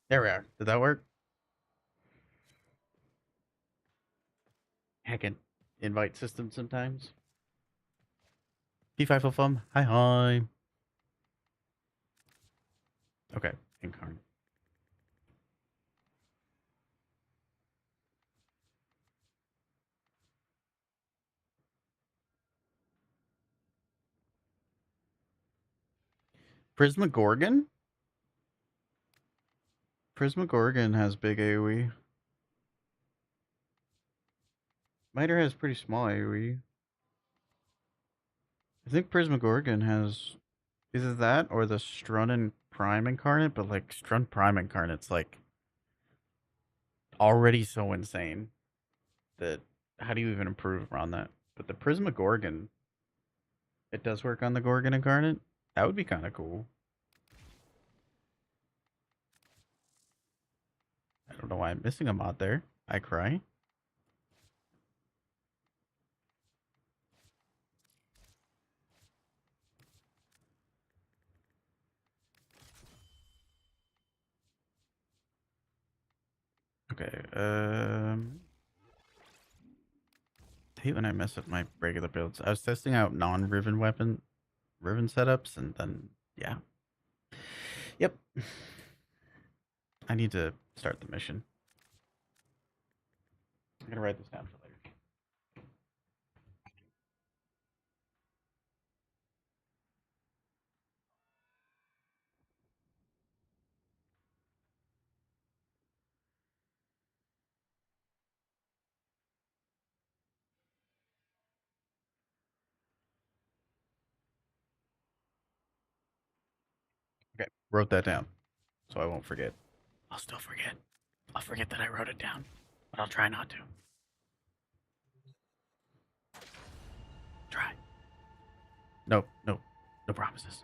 There we are. Did that work? Heckin' invite system sometimes. P5 Fum. Hi hi. Okay, incarn. Prismagorgon? Prismagorgon has big AoE. Miter has pretty small AoE. I think Prismagorgon has either that or the Strunnen Prime Incarnate, but like Strun Prime Incarnate's like already so insane that how do you even improve upon that? But the Prismagorgon, it does work on the Gorgon Incarnate. That would be kind of cool. I don't know why I'm missing a mod there. I cry. Okay. I hate when I mess up my regular builds. I was testing out non-Riven Riven setups, and then yeah. Yep. I need to start the mission. I'm gonna write this down for later. Okay, wrote that down, so I won't forget. I'll still forget. I'll forget that I wrote it down, but I'll try not to. Try. Nope, nope, no promises.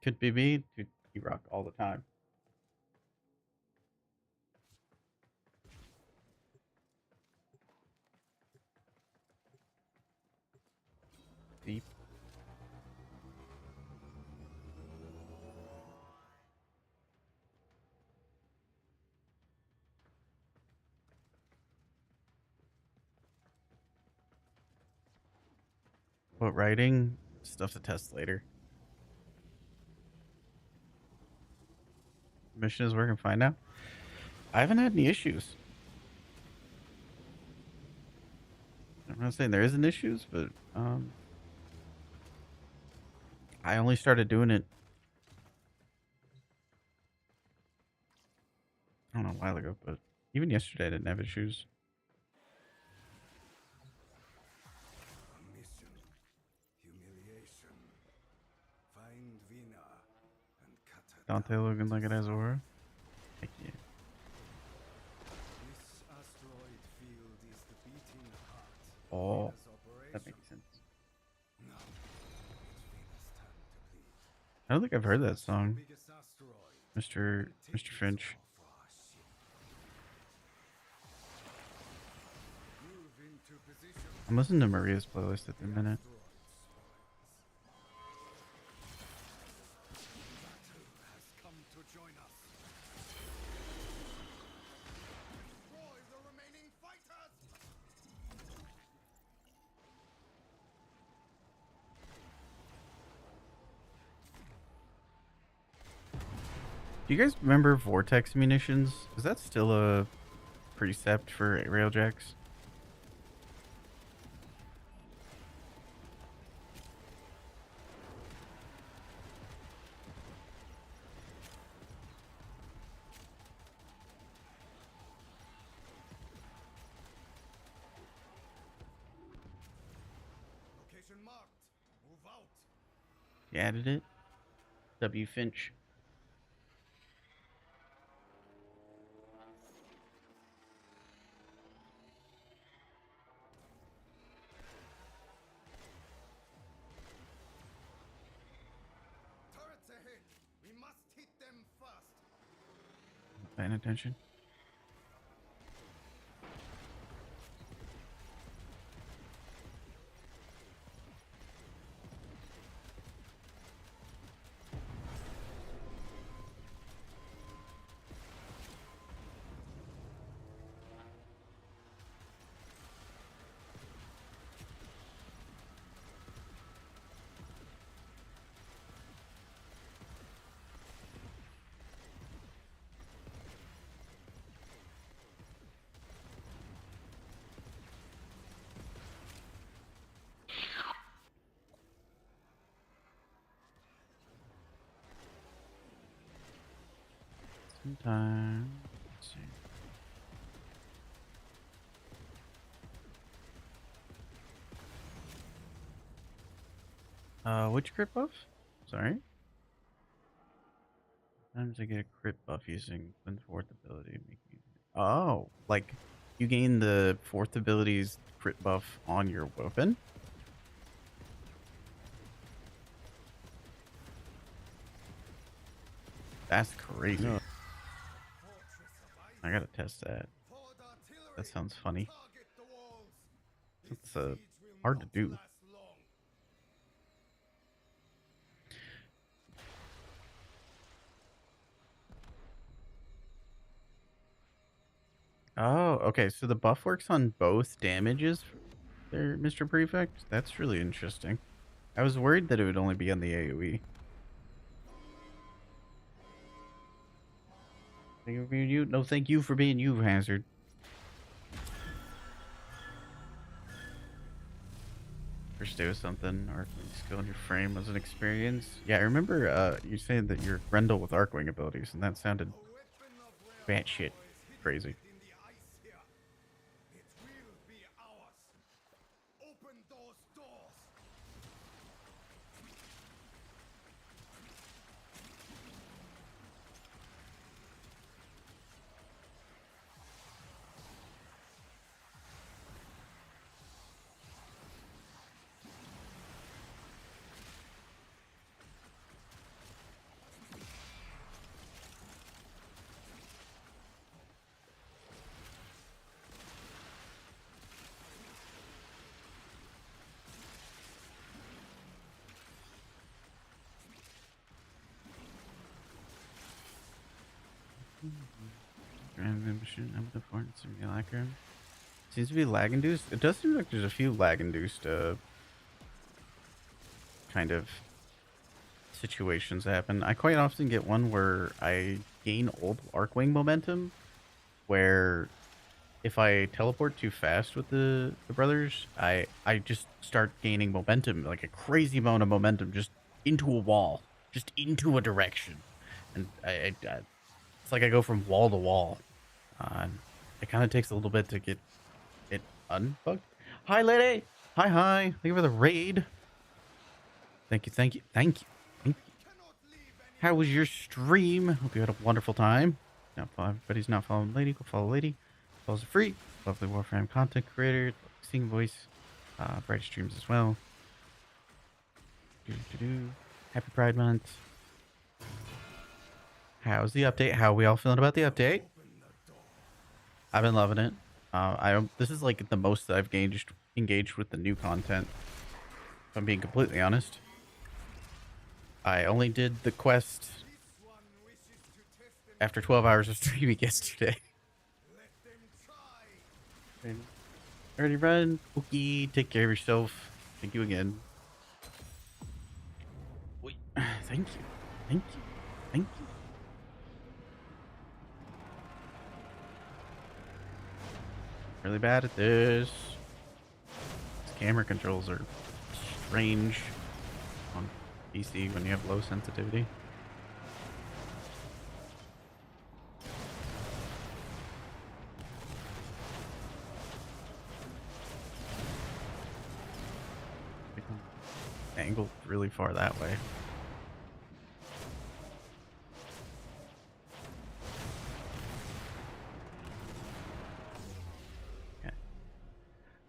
Could be me. Dude, you rock all the time. Deep. What writing? Stuff to test later. Mission is working fine now. I haven't had any issues. I'm not saying there isn't issues, but I only started doing it I don't know a while ago, but even yesterday I didn't have issues. A mission. Humiliation. Find Vina and cut her Dante down looking to like it has aura. Heck yeah. This asteroid field is the beating heart of Oh, Vina's that operation. makes sense. Now, it's Vina's turn to bleed. I don't think I've heard that Search the song, biggest asteroid Mr. and take Mr. it Finch. off our ship. Move into position. I'm listening to Maria's playlist at the The minute. asteroid spoils. Battle has come to join us. Destroy the remaining fighters! Do you guys remember Vortex munitions? Is that still a precept for Railjacks? Location marked. Move out. You added it? W. Finch. Turrets ahead. We must hit them first. Paying attention. Time. Let's see. Which crit buff? Sorry. Sometimes I get a crit buff using Quinn's fourth ability. Oh, like you gain the fourth ability's crit buff on your weapon? That's crazy. No. I gotta test that. That sounds funny. It's hard to do. Oh, okay. So the buff works on both damages there, Mr. Prefect? That's really interesting. I was worried that it would only be on the AoE. Thank you for being you. No, thank you for being you, Hazard. First day was something. Arcwing skill in your frame was an experience. Yeah, I remember you saying that you're Grendel with Arcwing abilities, and that sounded batshit crazy. I'm the foreign simulacrum. Seems to be lag induced. It does seem like there's a few lag induced kind of situations happen. I quite often get one where I gain old Arcwing momentum, where if I teleport too fast with the brothers, I just start gaining momentum, like a crazy amount of momentum, just into a wall, just into a direction, and it's like I go from wall to wall. It kind of takes a little bit to get it unbugged. Hi, lady. Hi. Thank you for the raid. Thank you. Thank you. How was your stream? Hope you had a wonderful time. Now, everybody's not following Lady. Go follow Lady. Follows are free. Lovely warframe content creator. Singing voice. Bright streams as well. Happy Pride Month. How's the update? How are we all feeling about the update? I've been loving it. This is like the most that I've engaged with the new content. If I'm being completely honest. I only did the quest after 12 hours of streaming yesterday. Already run. Pookie, take care of yourself. Thank you again. Wait. Thank you. Really bad at this. These camera controls are strange on PC when you have low sensitivity. Angled really far that way. Okay.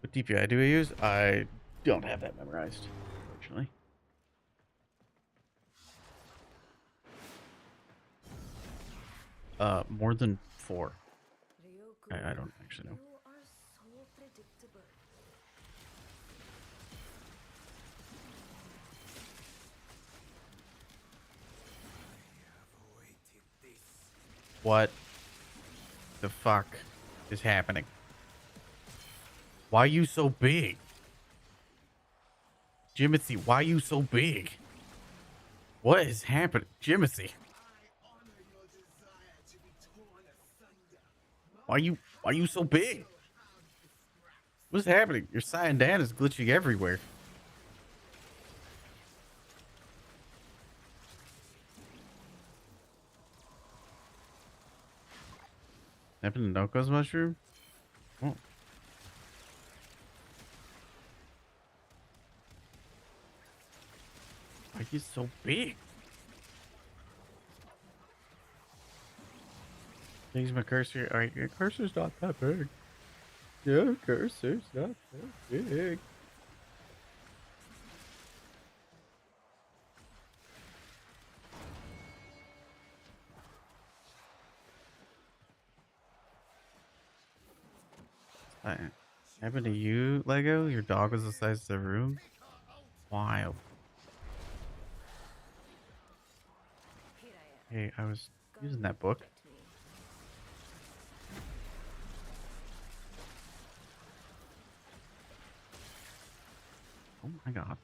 What DPI do I use? I don't have that memorized, unfortunately. More than 4. I don't actually know. You are so predictable. What the fuck is happening? Why are you so big? Jimothy, why are you so big? What is happening? Jimothy. Why are you so big? What's happening? Your cyan Dan is glitching everywhere. Snapping the Noko's mushroom? Oh. Why he's so big? Use my cursor. Alright, your cursor's not that big. Your cursor's not that big. Happened to you, Lego? Your dog was the size of the room? Wild. Here I am. Hey, I was Come using that book. get me. Oh my god.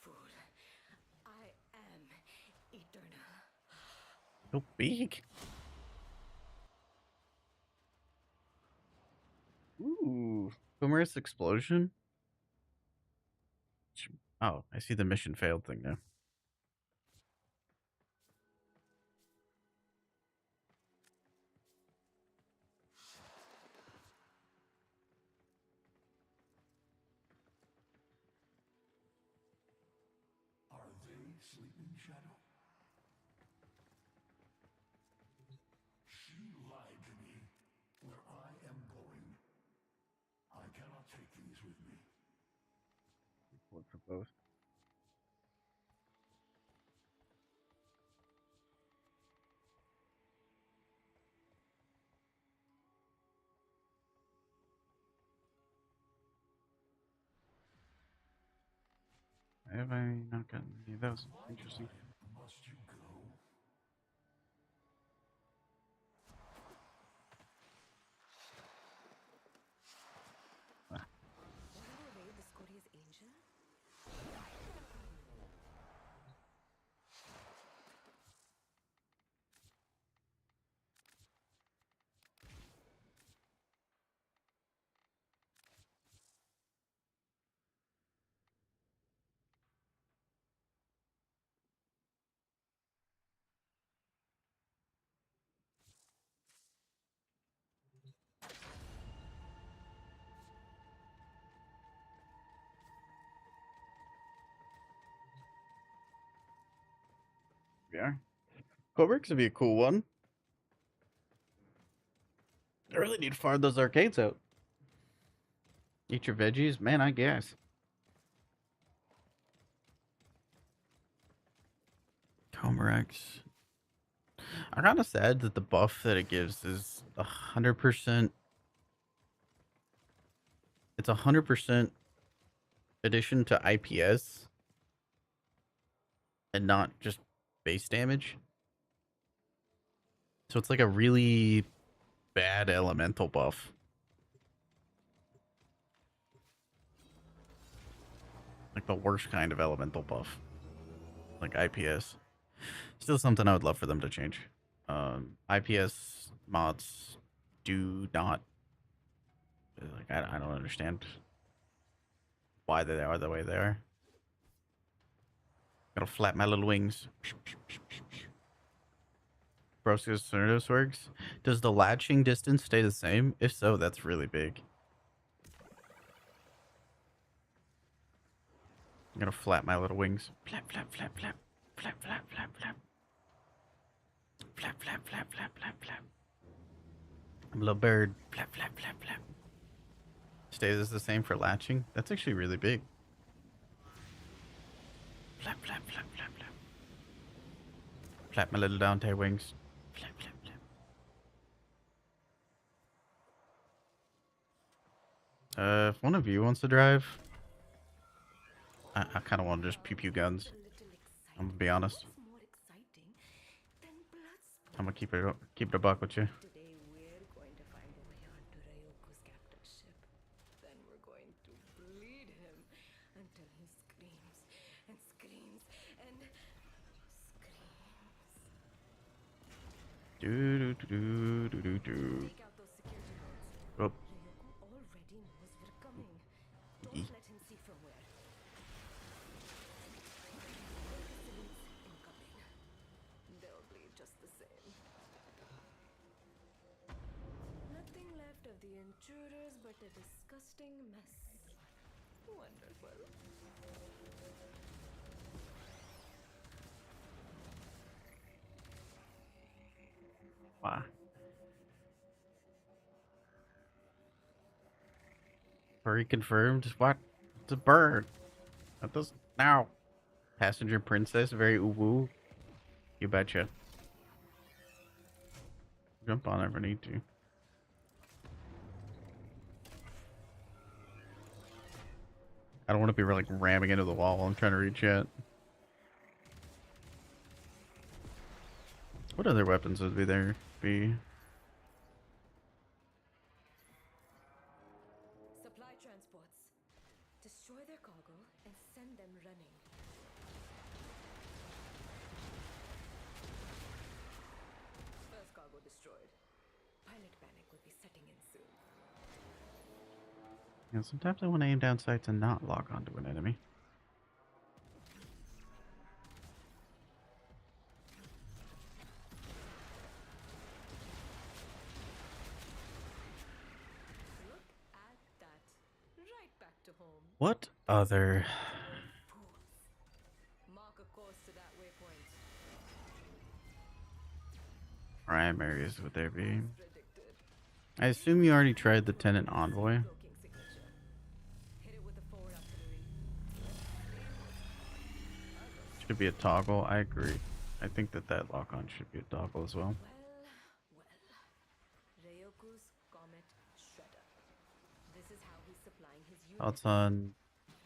Fool. I am eternal. So big. Ooh. Boomer's explosion? Oh, I see the mission failed thing now. Are they sleeping, Shadow? She lied to me. Where I am going, I cannot take these with me. One for both. Have I not gotten any of those? My Interesting. client, must you go? Ah, Wonder away this Korea's angel? yeah. Cobrix would be a cool one. I really need to fire those arcades out. Eat your veggies? Man, I guess. Comerex. I'm kind of sad that the buff that it gives is 100%. It's 100% addition to IPS and not just base damage. So it's like a really bad elemental buff. Like the worst kind of elemental buff. Like IPS. Still something I would love for them to change. IPS mods do not, like, I don't understand why they are the way they are. Gotta flap my little wings. Brosco's Cernos works. Does the latching distance stay the same? If so, that's really big. I'm gonna flap my little wings. Flap, flap, flap, flap. Flap, flap, flap, flap. Flap, flap, flap, flap, flap, flap. I'm a little bird. Flap, flap, flap, flap. Stays the same for latching. That's actually really big. Flap, flap, flap, flap, flap. Flap my little Dante wings. Flap, flap, flap. If one of you wants to drive, I kind of want to just pew pew guns. A little exciting. I'm gonna be honest. What's I'm gonna keep it a buck with you. Today we're going to find a way onto Ryoko's captured ship. Then we're going to bleed him until he screams and screams and screams. Do do do do do do. Take out those security boards. Oh, Ryoko already knows we're coming. Don't e- let him see from where. Incoming. They'll bleed just the same. Nothing left of the intruders but a disgusting mess. Wonderful. wow. Furry confirmed. What? It's a bird. That doesn't. Now. Passenger princess. Very uwu. You betcha. Jump on it if I need to. I don't want to be like ramming into the wall while I'm trying to reach it. What other weapons would be? Supply transports. Destroy their cargo and send them running. First cargo destroyed. Pilot panic will be setting in soon. Yeah, sometimes I want to aim down sights and not lock onto an enemy. Look at that. Right back to home. What other Fools. Mark a course to that waypoint. primaries would there be? Predicted. I assume you already tried the Tenant Envoy. Cloaking signature. Hit it with the forward artillery. Should be a toggle. I agree. I think that lock-on should be a toggle as well. Well. Ryoku's Comet Shredder. This is how he's supplying his unit. Thoughts on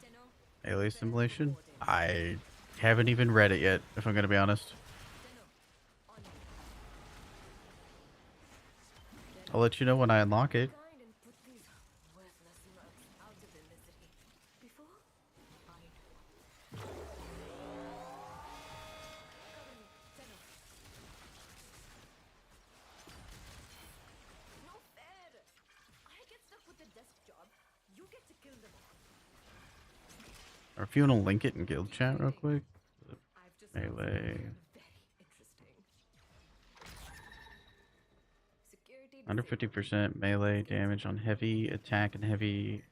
Tenno, Alias prepare for Simulation? boarding. I haven't even read it yet, if I'm going to be honest. Tenno, on you. I'll let you know when I unlock it. Kind and put these worthless mugs out of their misery. Before I do. Cover me, Tenno. No fair! I get stuck with the desk job. You get to kill them all. Or if you want to link it in guild chat real quick. I've just Melee. very interesting. Security Under disabled. 50% melee damage on heavy attack and heavy...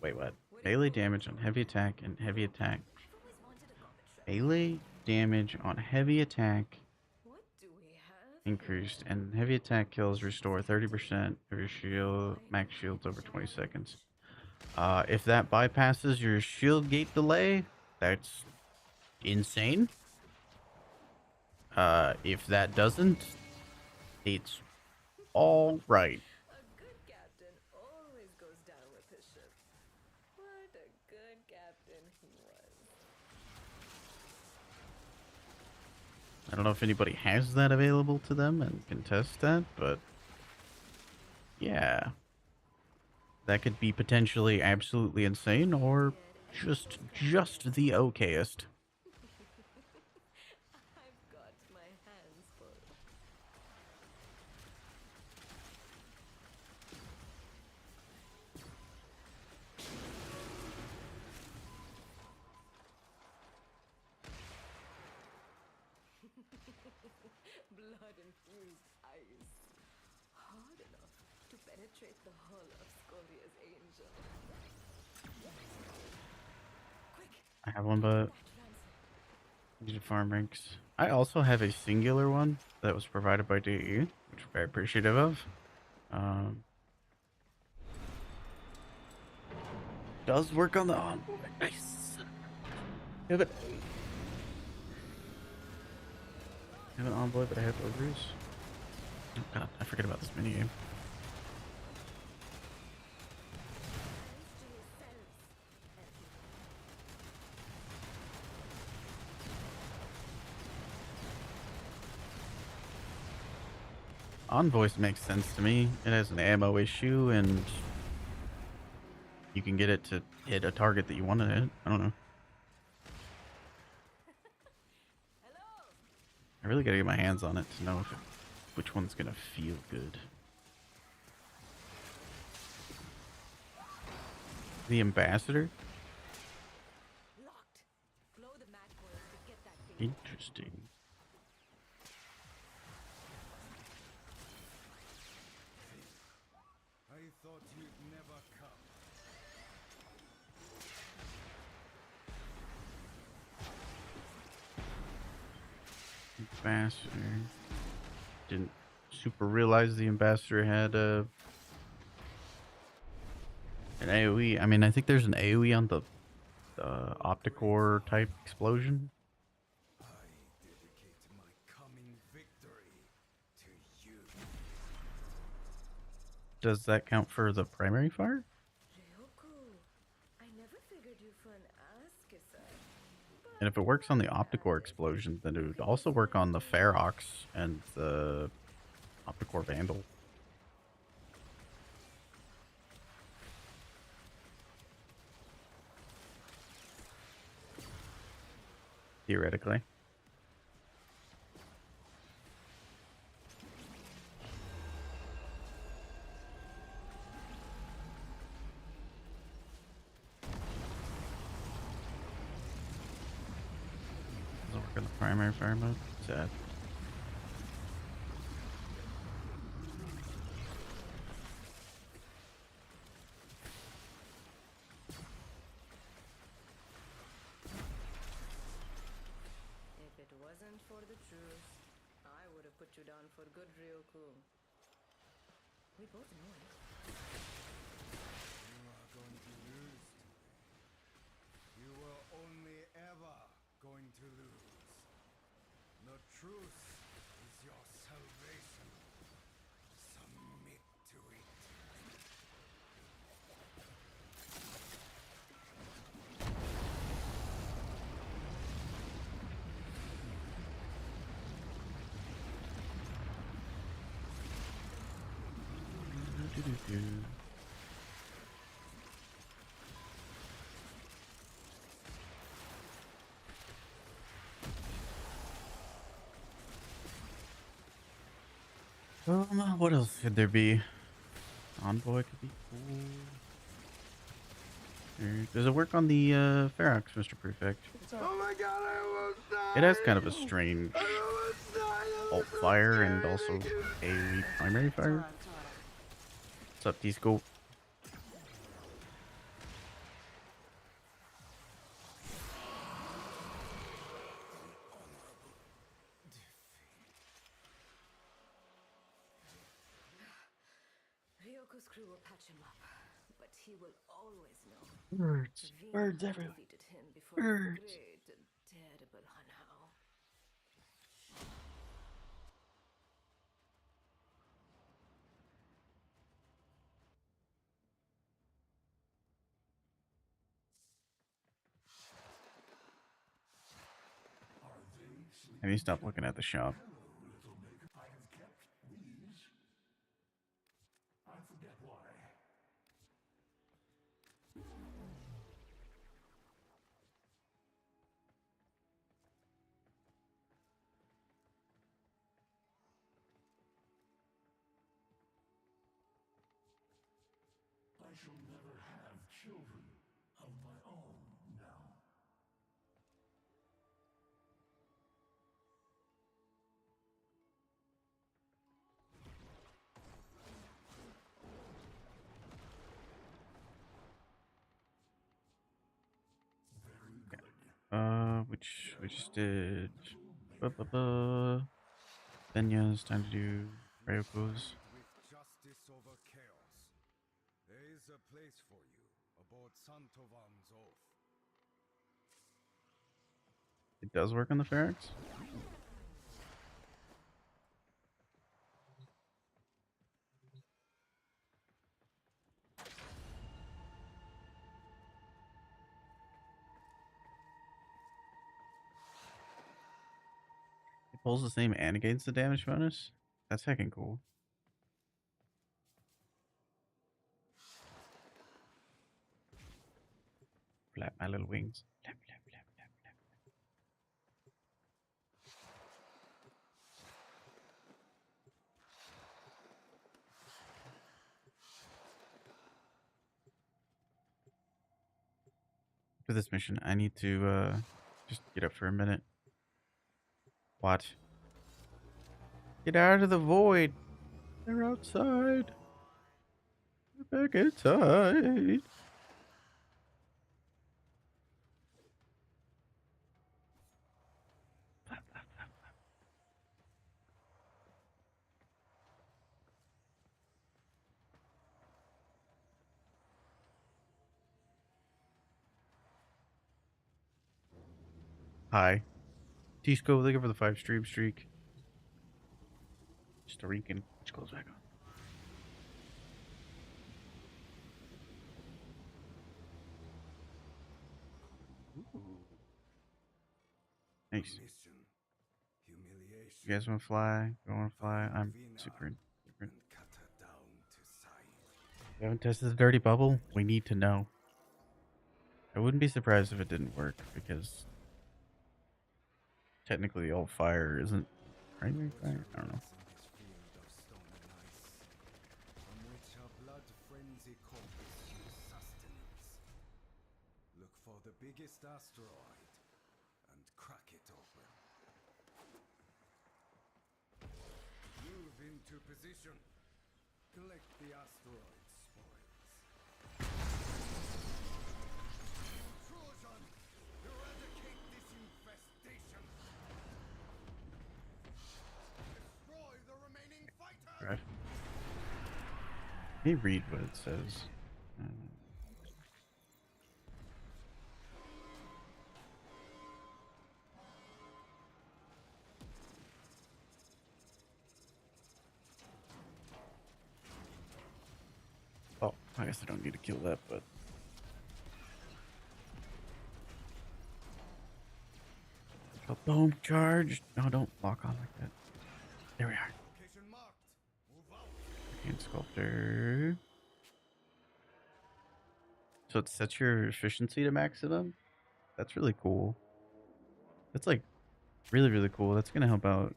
wait, what? Melee damage on heavy attack and heavy attack. I've always wanted a comet shredder. Melee damage on heavy attack What do we have? increased, and heavy attack kills restore 30% of your shield max shields over 20 seconds. If that bypasses your shield gate delay, that's insane. If that doesn't, it's all right. A good captain always goes down with his ship. What a good captain he was. I don't know if anybody has that available to them and can test that, but yeah. That could be potentially absolutely insane or just the okayest. I've got my hands full. Blood-infused ice. Hard enough to penetrate the hull of Scolia's angel. Quick! I have one, but That ransom. need to farm ranks. I also have a singular one that was provided by DE, which I'm very appreciative of. Does work on the envoy. Nice. Have it. I have an envoy, but I have ogres. Oh god, I forget about this minigame. To yourselves, everyone. Envoys makes sense to me. It has an ammo issue, and you can get it to hit a target that you want to hit. I don't know. I really gotta get my hands on it to know which one's gonna feel good. The ambassador? Locked. Blow the mat coils to get that bait. Interesting. I thought you'd never come. Ambassador. Didn't super realize the ambassador had an AoE. I mean, I think there's an AoE on the Opticore type explosion. I dedicate my coming victory to you. Does that count for the primary fire? Ryoku, I never figured you for an ass kisser. And if it works on the Opticore explosion, then it would also work on the Ferox and the Opticore Vandal. Theoretically. Does it work on the primary fire mode? Sad. If it wasn't for the truth, I would have put you down for good, Ryoku. We both know it. You are going to lose today. You were only ever going to lose. The truth is your salvation. Submit to it. What else could there be? Envoy could be cool. Does it work on the Ferox, Mr. Prefect? Oh my god, I almost died! It has kind of a strange I almost died! That was alt so fire and scary. also AoE primary fire. What's up, D-Scope? Ryoku's crew will patch him up, but he will always know. Birds. Vina Birds everywhere. defeated him before Birds. the great and terrible Hanhao. Have you stopped looking at the shop? I have kept these. I forget why. I shall never have children of my own now. Very good. Which we just did. Then yeah, it's time to do Ryoku's. With justice over chaos. There is a place for you aboard Santovan's oath. It does work on the Ferox. It pulls the same and gains the damage bonus. That's heckin' cool. flap my little wings. Flap, flap, flap, flap, flap. For this mission, I need to just get up for a minute. What? Get out of the void. They're outside. They're back inside. Hi. T-Scope, thank you for the 5 stream streak. Just a Rican. Which goes back on. Ooh. Nice. Mission, humiliation, You guys want to fly? You want to fly? I'm Vina, super indifferent. and cut her down to size. You haven't tested the dirty bubble? We need to know. I wouldn't be surprised if it didn't work because technically all fire isn't primary fire. I don't know. In this field of stone and ice, from which our blood frenzy corpus use sustenance. Look for the biggest asteroid and crack it open. Move into position. Collect the asteroid spoils. Trojan, eradicate this infestation. Destroy the remaining fighters. Right. Let me read what it says. Oh, I guess I don't need to kill that, but a boom charge. No, don't lock on like that. There we are. Location marked. Move out. Arcane Sculptor. So it sets your efficiency to maximum. That's really cool. That's like really, really cool. That's gonna help out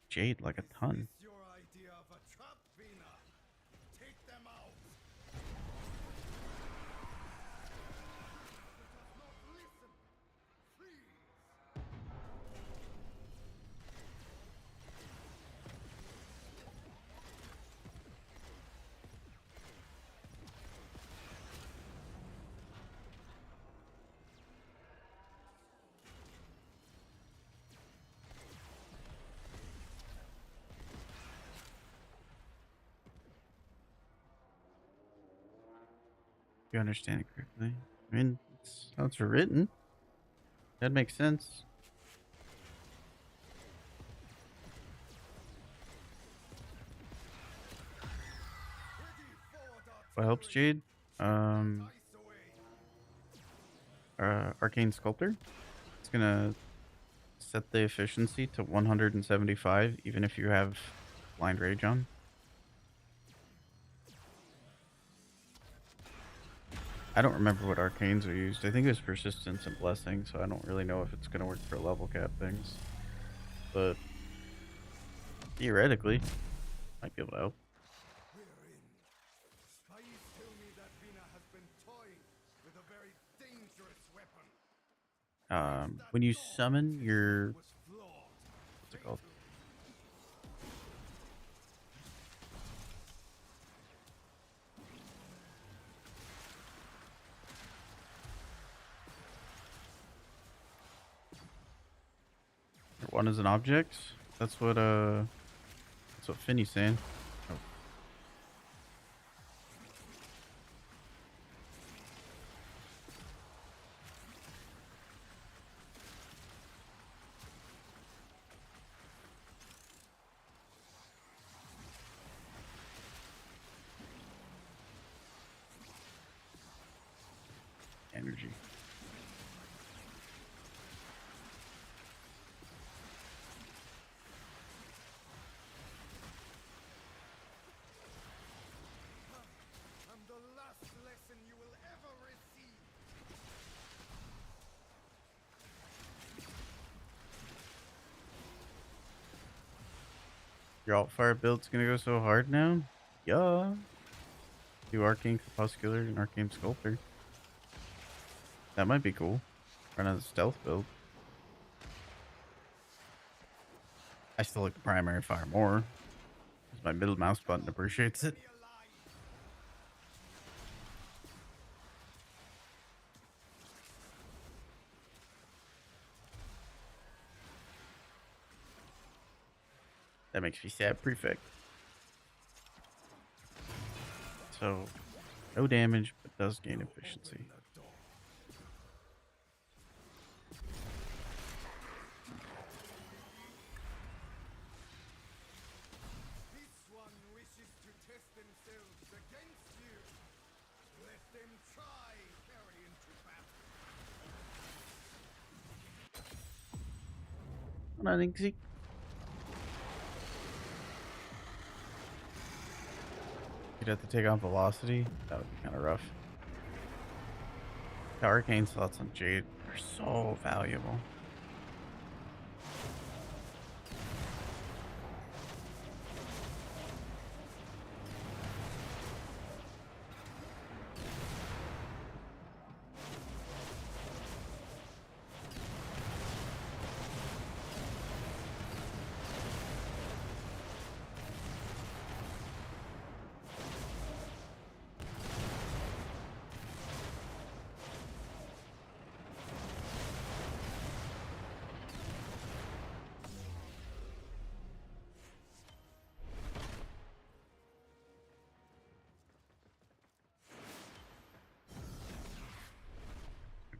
Jade like a ton. Is your idea of a trap, Vina? Take them out. Let us not listen. Freeze. If you understand it correctly. I mean, it's how it's written. That makes sense. Ready for What helps Jade? ice away. Arcane Sculptor. It's gonna set the efficiency to 175, even if you have Blind Rage on. I don't remember what arcanes are used. I think it was Persistence and Blessing, so I don't really know if it's gonna work for level cap things. But theoretically, might be able to help. We're in. Spies tell me that Vina has been toying with a very dangerous weapon. When you summon your Was flawed. what's it called? One is an object. That's what Finney's saying. Oh. Energy. And the last lesson you will ever receive. Your alt fire build's gonna go so hard now? Yeah. Do Arcane Crepuscular and Arcane Sculptor. That might be cool. Run a stealth build. I still like the primary fire more, because my middle mouse button appreciates it. That makes me sad, prefect. So, no damage, but does gain efficiency. This one wishes to test themselves against you. Let them try carry into battle. Hold on, Inksy. You'd have to take on velocity. That would be kind of rough. The arcane slots on Jade are so valuable.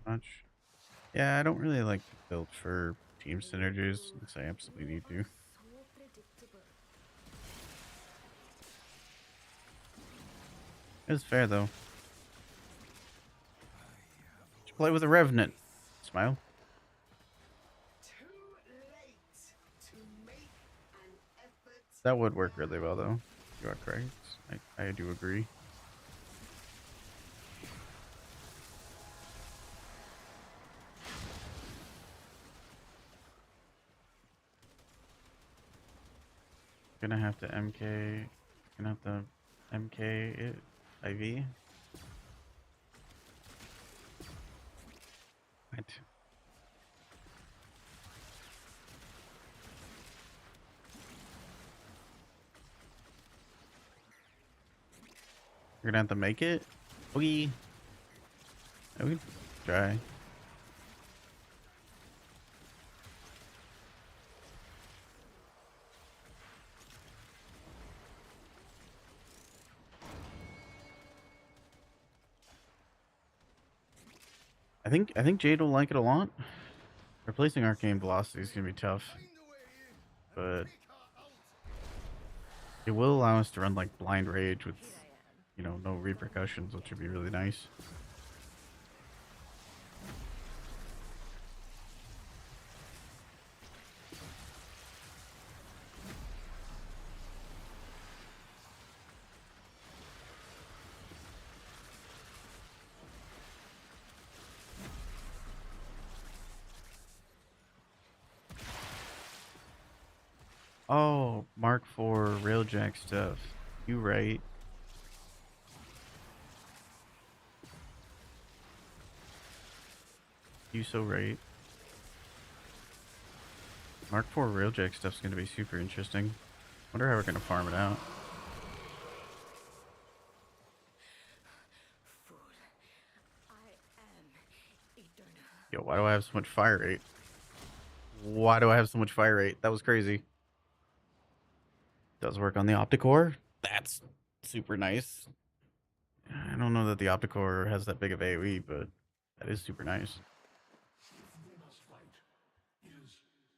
Much. Yeah, I don't really like to build for team synergies unless I absolutely need to. So predictable. It's fair though. Just play with a revenant. Smile. Too late to make an effort. That would work really well though. You are correct. I do agree. Gonna have to MK. Gonna have to MK it. IV. What? You're gonna have to make it? We can try. I think Jade will like it a lot. Replacing Arcane Velocity is gonna be tough, Find a way in but pick her out. it will allow us to run like Blind Rage with, Here I am. no repercussions, which would be really nice. Oh, Mark IV Railjack stuff. You right. You so right. Mark IV Railjack stuff's gonna be super interesting. Wonder how we're gonna farm it out. Fool. I am eternal. Yo, why do I have so much fire rate? Why do I have so much fire rate? That was crazy. Does work on the Opticore. That's super nice. I don't know that the Opticore has that big of AoE, but that is super nice. If we must fight, it is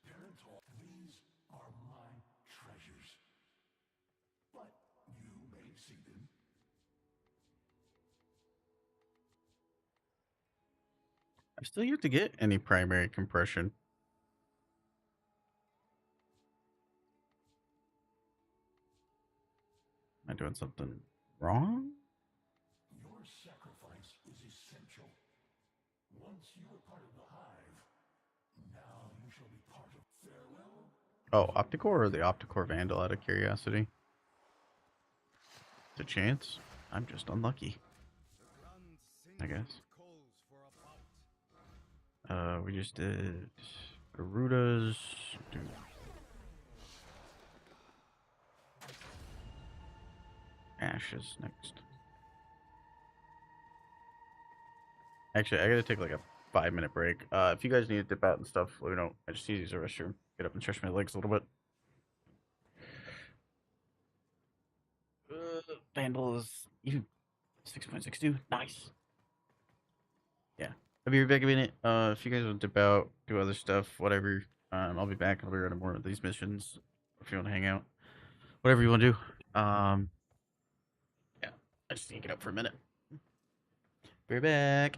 parental. These are my treasures. But you may see them. I still yet to get any primary compression. Am I doing something wrong? Your sacrifice is essential. Once you were part of the hive, now you shall be part of farewell. Oh, Opticore or the Opticore Vandal out of curiosity? It's a chance. I'm just unlucky, The Grand I Syndic guess. calls for a bout. We just did Garudas. Do Ashes next. Actually, I gotta take like a 5 minute break. If you guys need to dip out and stuff, let me know. I just need to use the restroom. Get up and stretch my legs a little bit. Vandal is even 6.62. Nice. Yeah. I'll be right back in a minute. If you guys want to dip out, do other stuff, whatever, I'll be back. I'll be running more of these missions. If you want to hang out, whatever you want to do. Yeah. I just need to get up for a minute. Be right back.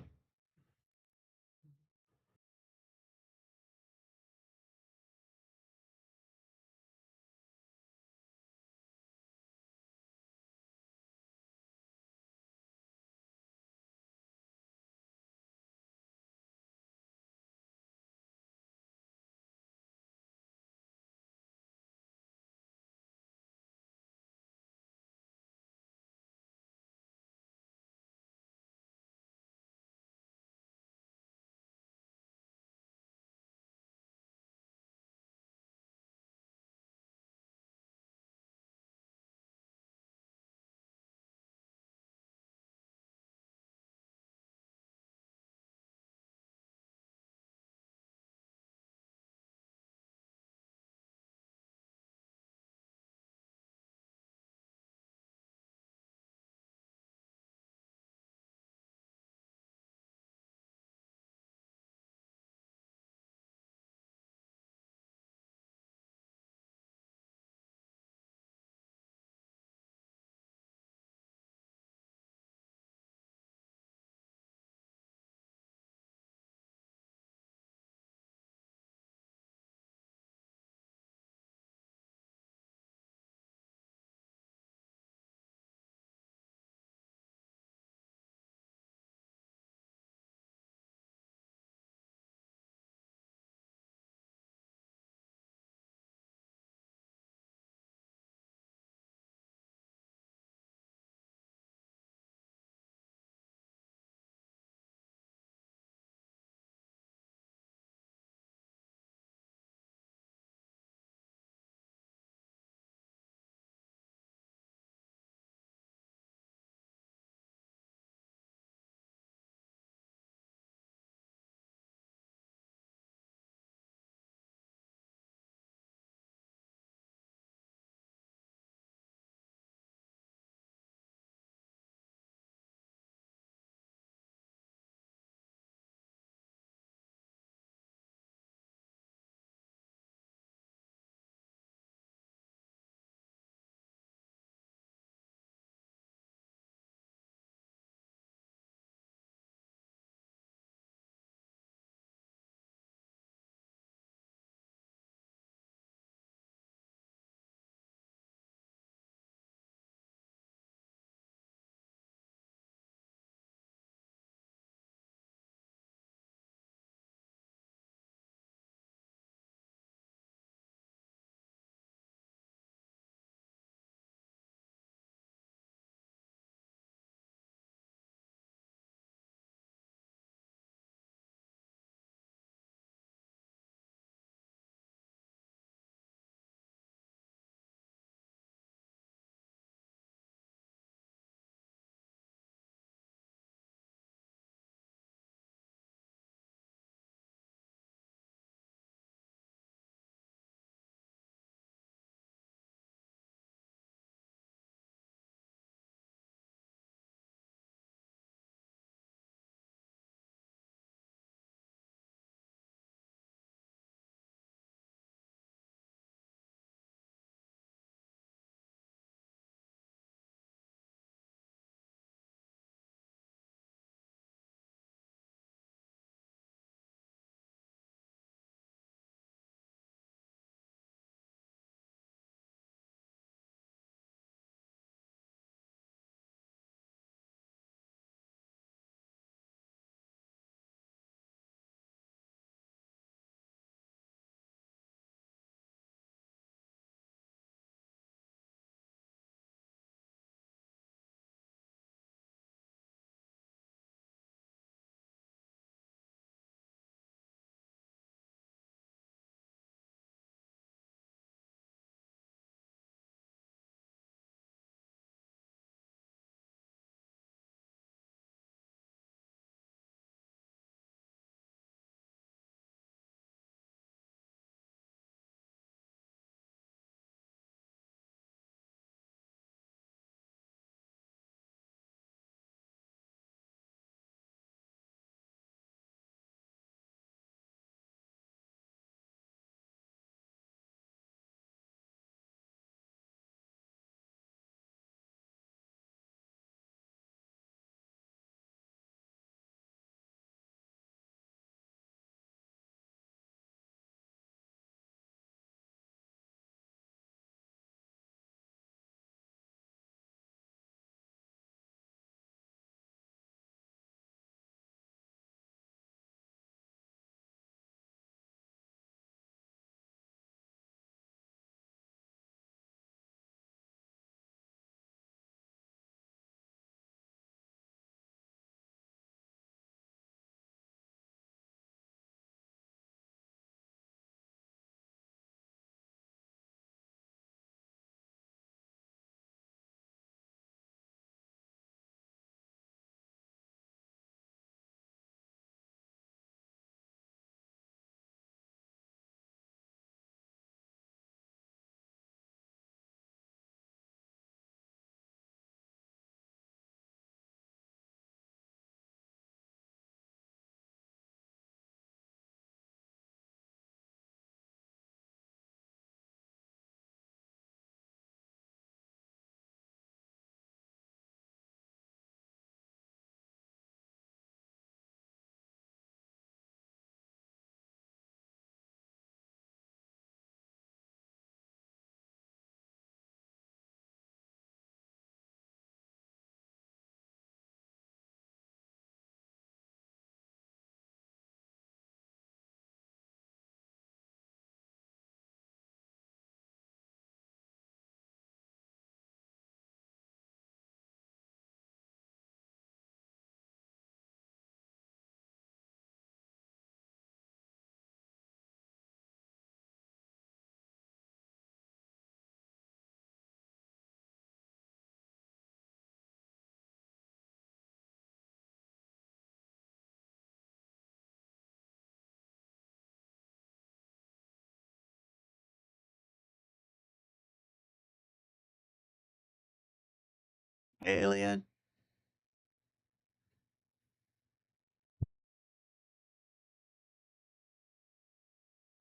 Alien.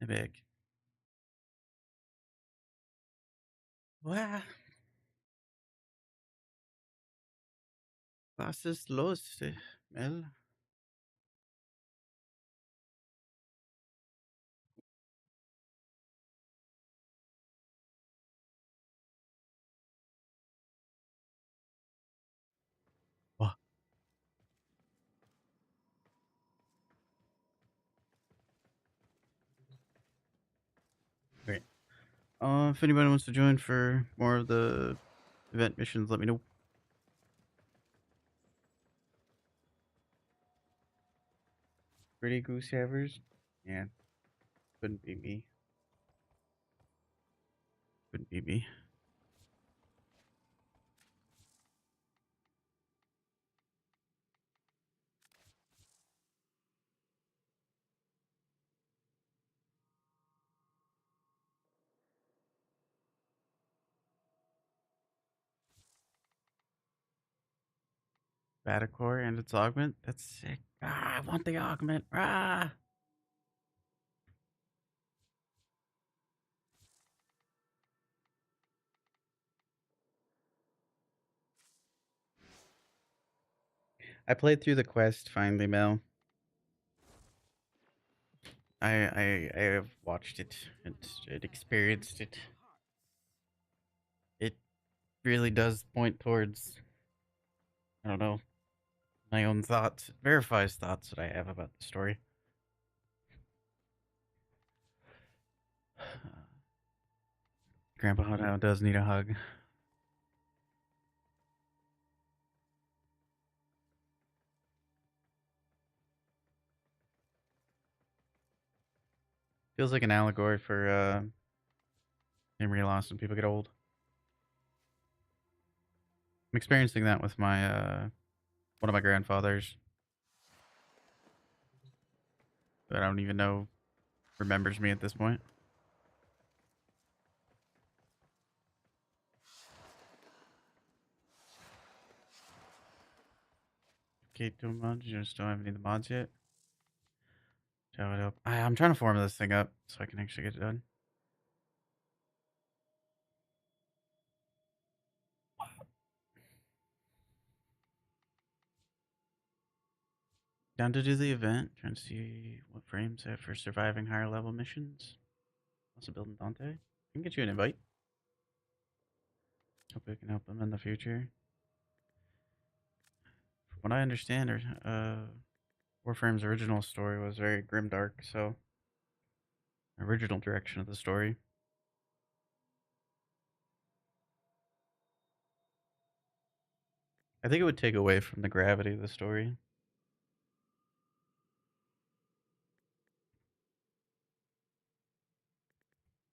Big. Wow. Was ist los, Mel? Oh, great. If anybody wants to join for more of the event missions, let me know. Pretty goose havers? Yeah, couldn't be me. Couldn't be me. Batacore and its augment? That's sick. Ah, I want the augment. Ah! I played through the quest finally, Mel. I have watched it and experienced it. It really does point towards, I don't know, my own thoughts. It verifies thoughts that I have about the story. Grandpa now does need a hug. Feels like an allegory for memory loss when people get old. I'm experiencing that with my one of my grandfathers that I don't even know remembers me at this point. Okay, doing mods. You just don't have any of the mods yet. Show it up. I'm trying to form this thing up so I can actually get it done. Down to do the event. Trying to see what frames I have for surviving higher level missions. Also building Dante. I can get you an invite. Hope we can help them in the future. From what I understand, Warframe's original story was very grimdark, so original direction of the story. I think it would take away from the gravity of the story.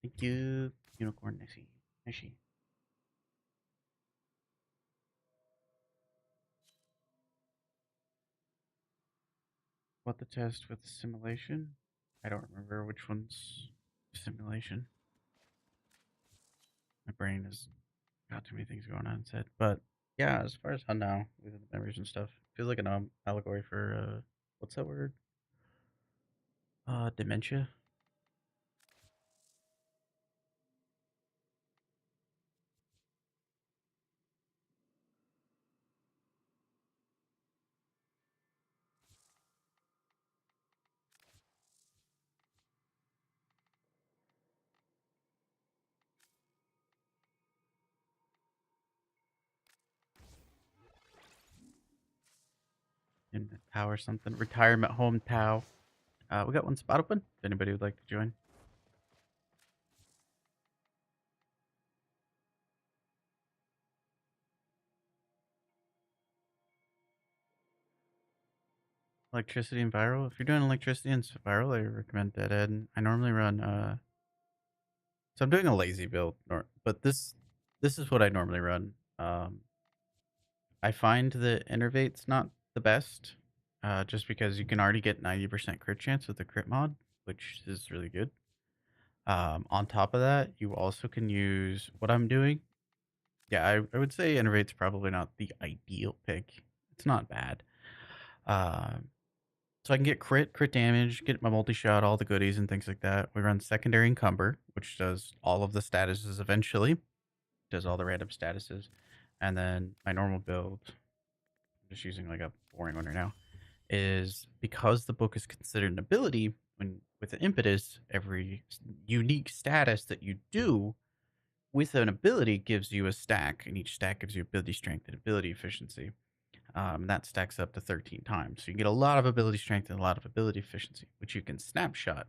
Thank you, Unicorn Nessie. Nessie. What the test with simulation? I don't remember which one's simulation. My brain has got too many things going on instead. But yeah, as far as how now with the memories and stuff, feels like an allegory for what's that word? Dementia. In Tau or something. Retirement home Tau. We got one spot open. If anybody would like to join. Electricity and viral. If you're doing electricity and viral, I recommend Deadhead. I normally run so I'm doing a lazy build, but this is what I normally run. I find the innervate's not the best, just because you can already get 90% crit chance with the crit mod, which is really good. On top of that, you also can use what I'm doing Yeah, I would say Innervate's probably not the ideal pick. It's not bad. Uh, so I can get crit damage, get my multi-shot, all the goodies and things like that. We run secondary encumber, which does all of the statuses eventually. Does all the random statuses. And then my normal build, I'm just using like a boring one right now, is because the book is considered an ability, when with an impetus, every unique status that you do with an ability gives you a stack, and each stack gives you ability strength and ability efficiency. That stacks up to 13 times. So you get a lot of ability strength and a lot of ability efficiency, which you can snapshot.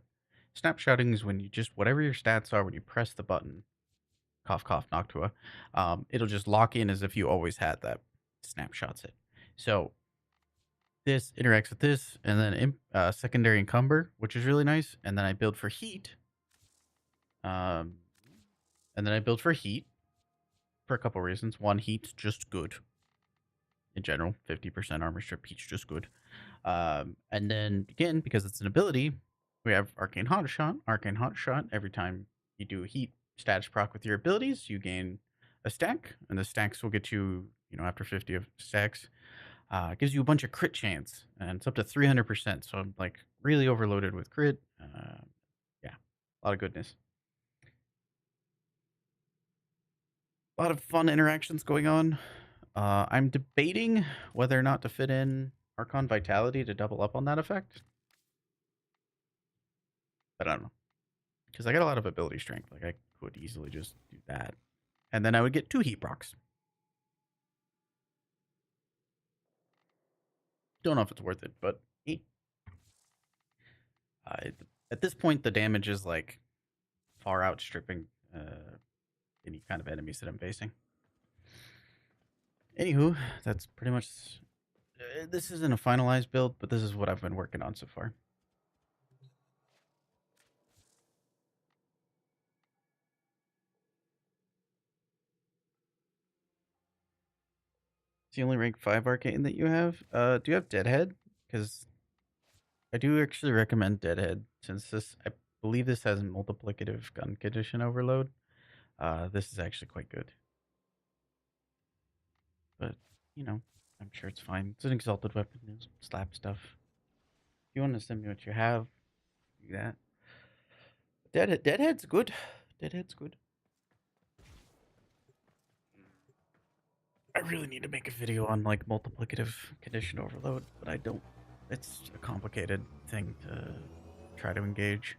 Snapshotting is when you just, whatever your stats are, when you press the button, cough, cough, Noctua, it'll just lock in as if you always had that. Snapshots it. So this interacts with this, and then secondary encumber, which is really nice. And then I build for heat. And then I build for heat for a couple reasons. One, heat's just good in general. 50% armor strip, heat's just good. And then again, because it's an ability, we have Arcane Hot Shot. Arcane Hot Shot, every time you do a heat status proc with your abilities, you gain a stack, and the stacks will get you, after 50 of stacks, it gives you a bunch of crit chance, and it's up to 300%. So I'm like really overloaded with crit. Yeah, a lot of goodness. A lot of fun interactions going on. I'm debating whether or not to fit in Archon Vitality to double up on that effect. But I don't know. Because I got a lot of ability strength. Like, I could easily just do that. And then I would get 2 heat procs. Don't know if it's worth it, but at this point, the damage is like far outstripping any kind of enemies that I'm facing. Anywho, that's pretty much. This isn't a finalized build, but this is what I've been working on so far. It's the only rank 5 arcane that you have. Do you have Deadhead? Because I do actually recommend Deadhead, since I believe this has multiplicative gun condition overload. This is actually quite good. But, I'm sure it's fine. It's an exalted weapon. It's slap stuff. If you want to send me what you have, do that. Deadhead's good. Deadhead's good. I really need to make a video on like multiplicative condition overload, but I don't. It's a complicated thing to try to engage.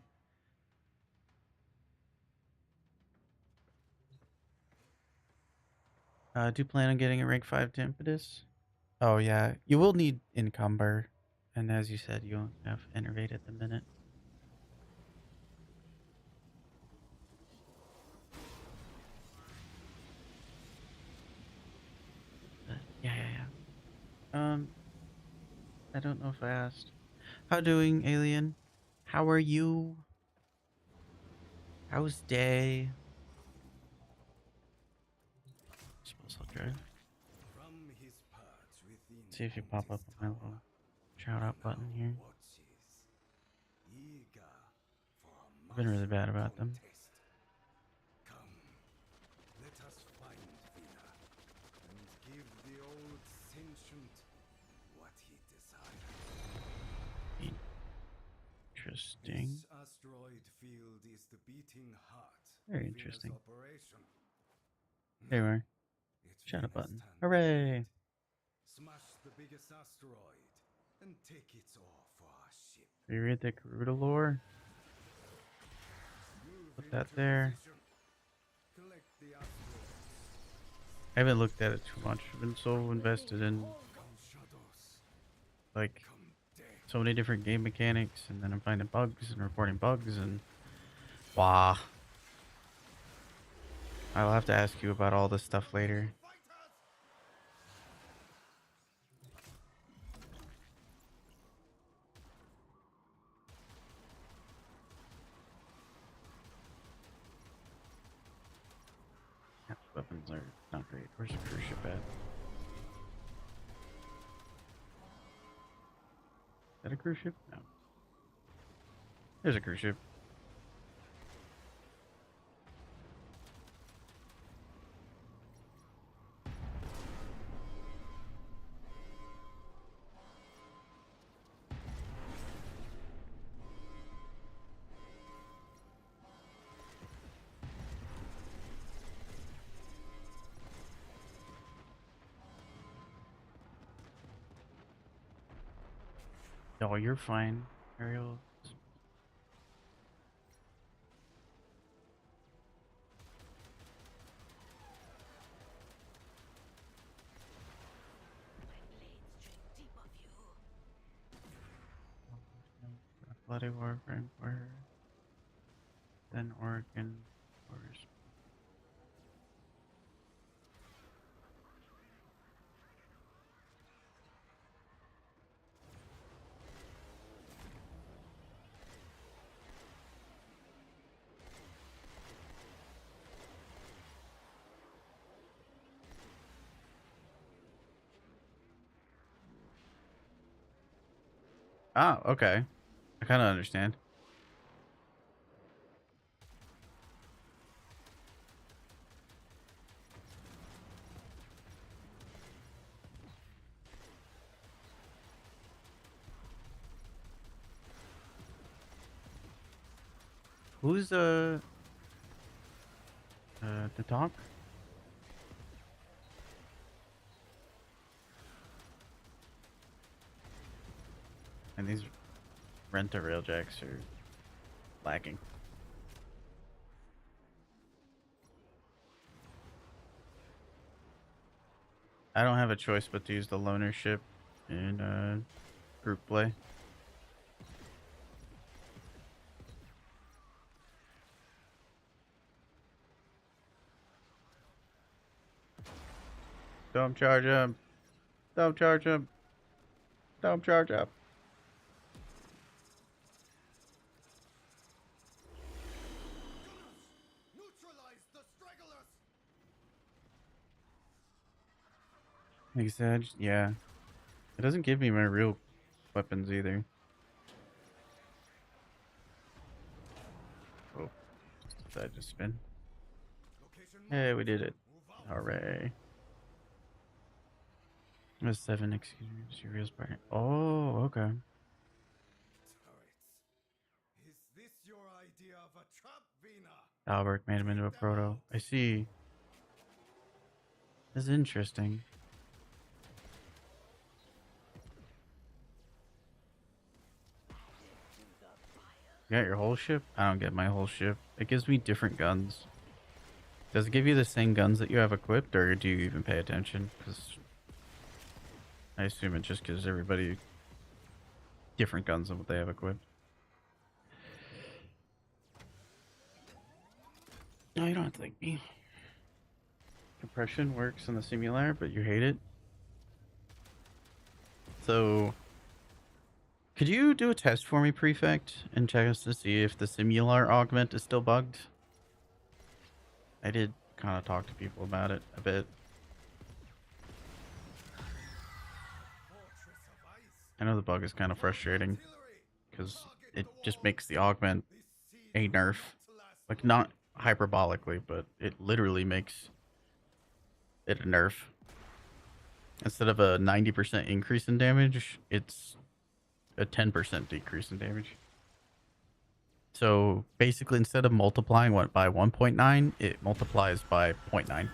Do you plan on getting a rank 5 to impetus? Oh yeah, you will need encumber, and as you said, you don't have innervate at the minute. But yeah. I don't know if I asked. How doing, alien? How are you? How's day? Suppose I'll drive. See if you pop up on my little shout out button here. I've been really bad about them. Come, let us find Vina and give the old sentient what he desires. Interesting. This asteroid field is the beating heart. Very of interesting. Vina's operation. There we are. It's Shout out Vina's button. turn to Hooray! lead. Smash the biggest asteroid and take its ore for our ship. Have you read the Garuda lore? Move Put that into there. position. Collect the asteroids. I haven't looked at it too much. I've been so invested in Come shadows. like Come death. so many different game mechanics, and then I'm finding bugs and reporting bugs, and wow. I'll have to ask you about all this stuff later. Yeah, weapons are not great. Where's the cruise ship at? Is that a cruise ship? No. There's a cruise ship. Oh, you're fine, Ariel. Bloody warframe for then Oregon Wars. Oh, okay. I kind of understand. Who's the talk? And these rent-a-railjacks are lacking. I don't have a choice but to use the loner ship in group play. Don't charge him. Don't charge him. Don't charge him. Neutralize the stragglers! Like I said, yeah. It doesn't give me my real weapons either. Oh, just decided to spin. Location Hey, marked. we did it. Move out. Hooray. It was 7, excuse me. Serious partner. Oh, okay. Turrets. Is this your idea of a trap, Vina? Albert made him into a proto. I see. This is interesting. You got your whole ship? I don't get my whole ship. It gives me different guns. Does it give you the same guns that you have equipped, or do you even pay attention? Because I assume it just gives everybody different guns than what they have equipped. No, you don't have to thank me. Compression works in the simulator, but you hate it. So, could you do a test for me, Prefect, and check us to see if the simular augment is still bugged? I did kind of talk to people about it a bit. Fortress of ice. I know the bug is kind of frustrating Artillery. because Target it the just wall. makes the augment This siege a will nerf. not last Like, long. not hyperbolically, but it literally makes it a nerf. Instead of a 90% increase in damage, it's a 10% decrease in damage. So basically, instead of multiplying what by 1.9, it multiplies by 0.9.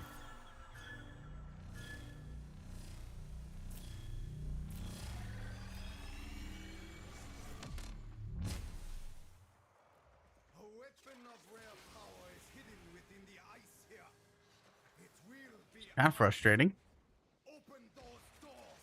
A weapon of rare power is hidden within the ice here. It will be Kind of ours. frustrating. Open those doors.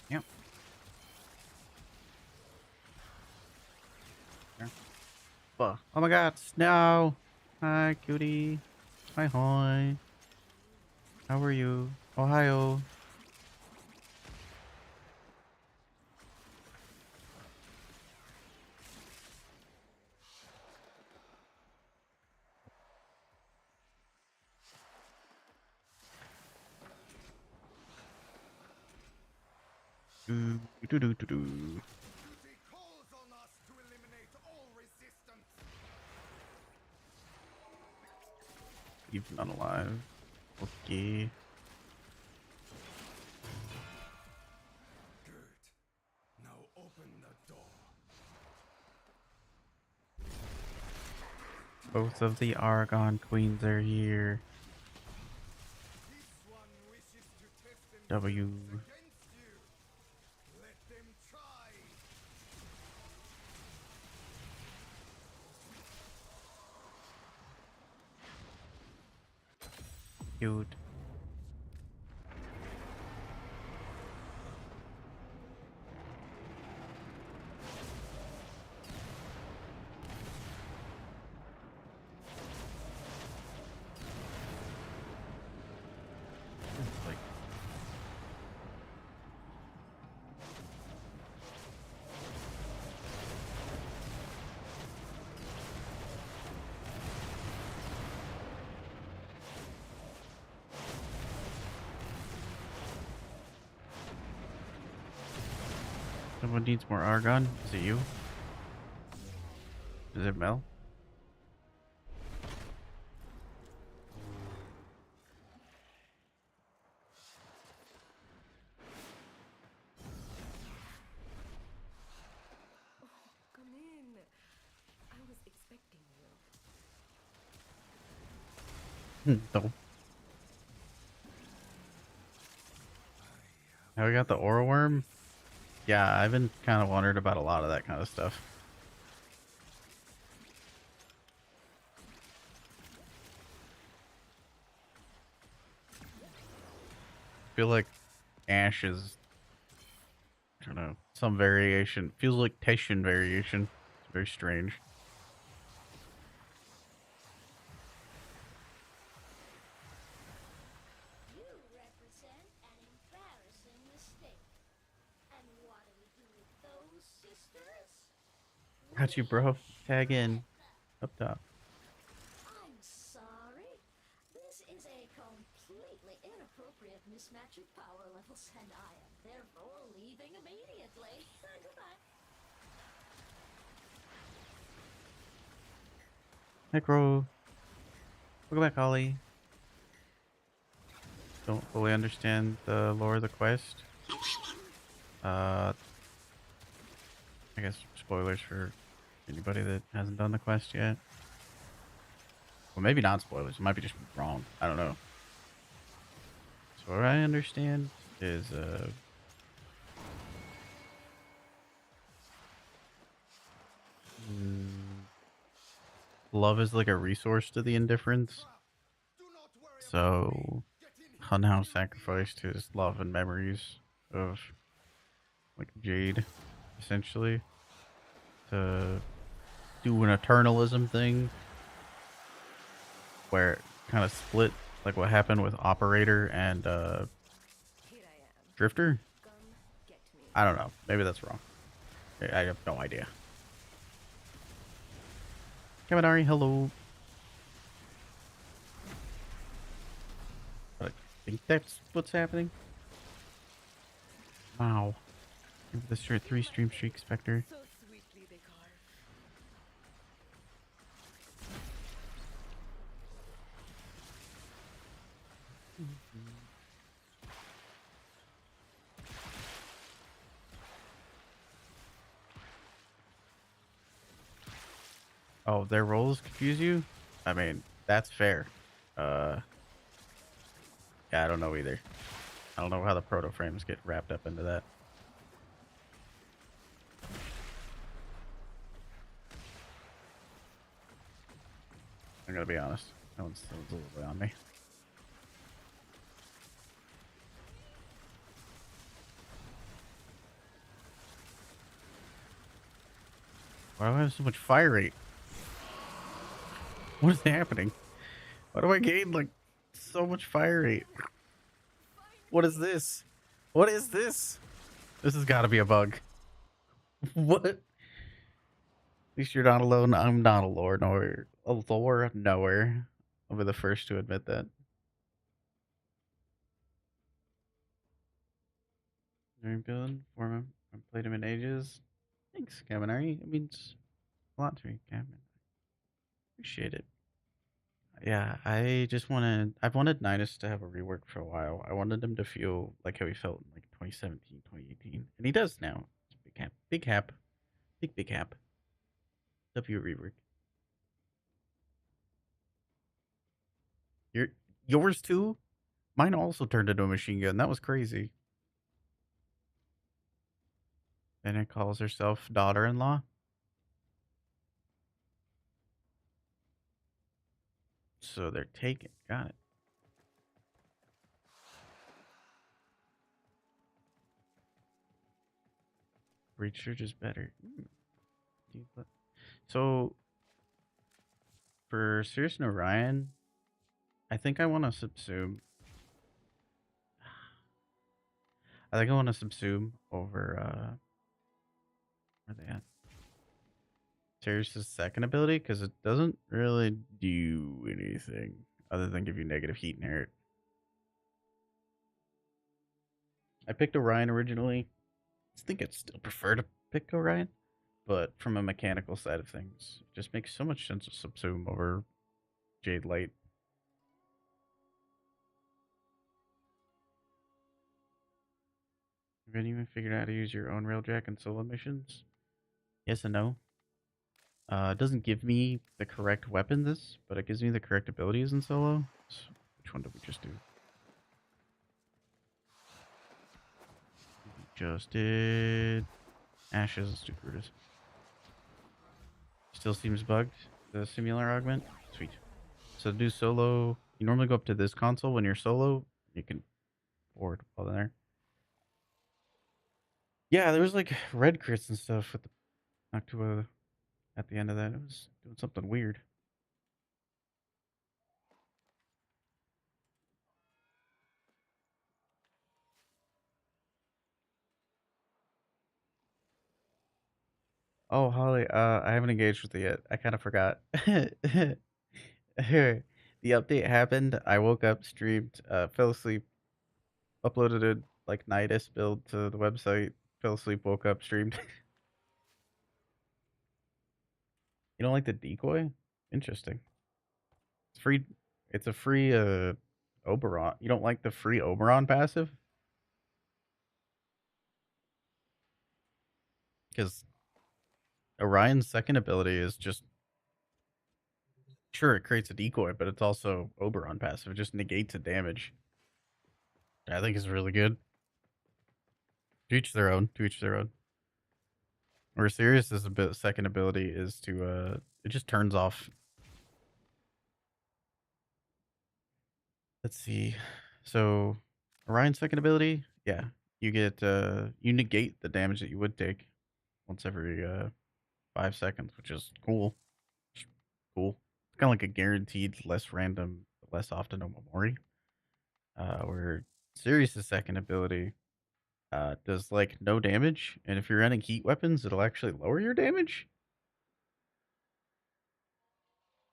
Yep. There. Oh my god, snow! Hi, cutie. Hi, hi. How are you? Ohio. Do-do-do-do-do. Duty calls on us to eliminate all resistance. Even unalive. Okay. Good. Now open the door. Both of the Argon Queens are here. This one wishes to test W. themselves against you. Let them try. Cute. It's like someone needs more Argon. Is it you? Is it Mel? Come in. I was expecting you. No. Now we got the aura worm. Yeah, I've been kind of wondering about a lot of that kind of stuff. I feel like Ash is, I don't know, some variation. Feels like Taishan variation. It's very strange. You represent an embarrassing mistake. And what do we do with those sisters? Got you, bro. Tag in. Up top. I'm sorry. This is a completely inappropriate mismatch of power levels, and I am therefore leaving immediately. Goodbye. Necro. Welcome back, Ollie. Don't fully understand the lore of the quest. I guess spoilers for anybody that hasn't done the quest yet. Well, maybe not spoilers. It might be just wrong. I don't know. So what I understand is mm, love is like a resource to the indifference. Do not worry about me. So Get in here. Hunhouse sacrificed his love and memories of like Jade, essentially, to do an eternalism thing where it kind of split like what happened with Operator and Here I am. Drifter. Come get me. I don't know. Maybe that's wrong. I have no idea. Kaminari, hello. But I think that's what's happening. Wow. Give the shirt 3 stream streak Spectre. So sweetly they carve. Oh, their roles confuse you? I mean, that's fair. Yeah, I don't know either. I don't know how the proto frames get wrapped up into that. I'm gonna be honest. That one's a little bit on me. Why do I have so much fire rate? What is happening? Why do I gain like so much fire rate? What is this? What is this? This has got to be a bug. What? At least you're not alone. I'm not a lord nor a lore knower. I'll be the first to admit that. Very building for him. I've played him in ages. Thanks, Caminari. It means a lot to me, Camin. Appreciate it. Yeah, I just wanted. I've wanted Nidus to have a rework for a while. I wanted him to feel like how he felt in like 2017, 2018, and he does now. It's big cap, big cap, big cap. W rework. Your yours too. Mine also turned into a machine gun. That was crazy. And it calls herself daughter-in-law. So they're taken. Got it. Breach Church is better. So for Sirius and Orion, I think I want to subsume. I think I want to subsume over where they at? Sirius's second ability because it doesn't really do anything other than give you negative heat and hurt. I picked Orion originally. I think I'd still prefer to pick Orion, but from a mechanical side of things, it just makes so much sense to subsume over Jade Light. Have you even figured out how to use your own railjack in solo missions? Yes and no. It doesn't give me the correct weapons, but it gives me the correct abilities in solo. So which one did we just do? We just did Ashes. Let's do Brutus. Still seems bugged. The similar augment. Sweet. So to do solo, you normally go up to this console when you're solo. You can forward while there. Yeah, there was like red crits and stuff with the Noctua at the end of that. It was doing something weird. Oh, Holly, I haven't engaged with it yet. I kind of forgot. The update happened. I woke up, streamed, fell asleep, uploaded a like Nidus build to the website, fell asleep, woke up, streamed. You don't like the decoy? Interesting. It's free. It's a free Oberon. You don't like the free Oberon passive? Because Orion's second ability is just sure it creates a decoy, but it's also Oberon passive. It just negates the damage. I think is really good. To each their own. To each their own. Or Sirius is a bit second ability is to it just turns off. Let's see. So Orion's second ability, yeah. You get you negate the damage that you would take once every 5 seconds, which is cool. Cool. It's kinda like a guaranteed less random, less often Omamori. Where Sirius's second ability does like no damage, and if you're running heat weapons, it'll actually lower your damage.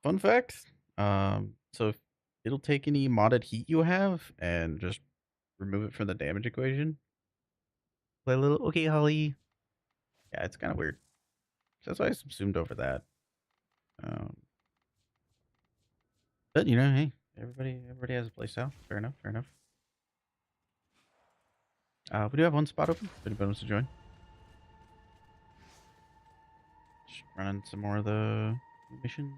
Fun fact. So if it'll take any modded heat you have and just remove it from the damage equation. Play a little okay, Holly. Yeah, it's kind of weird. So that's why I subsumed over that. Um, but you know, hey, everybody has a play style. Fair enough. Fair enough. We do have one spot open. If anybody wants to join, just running some more of the missions.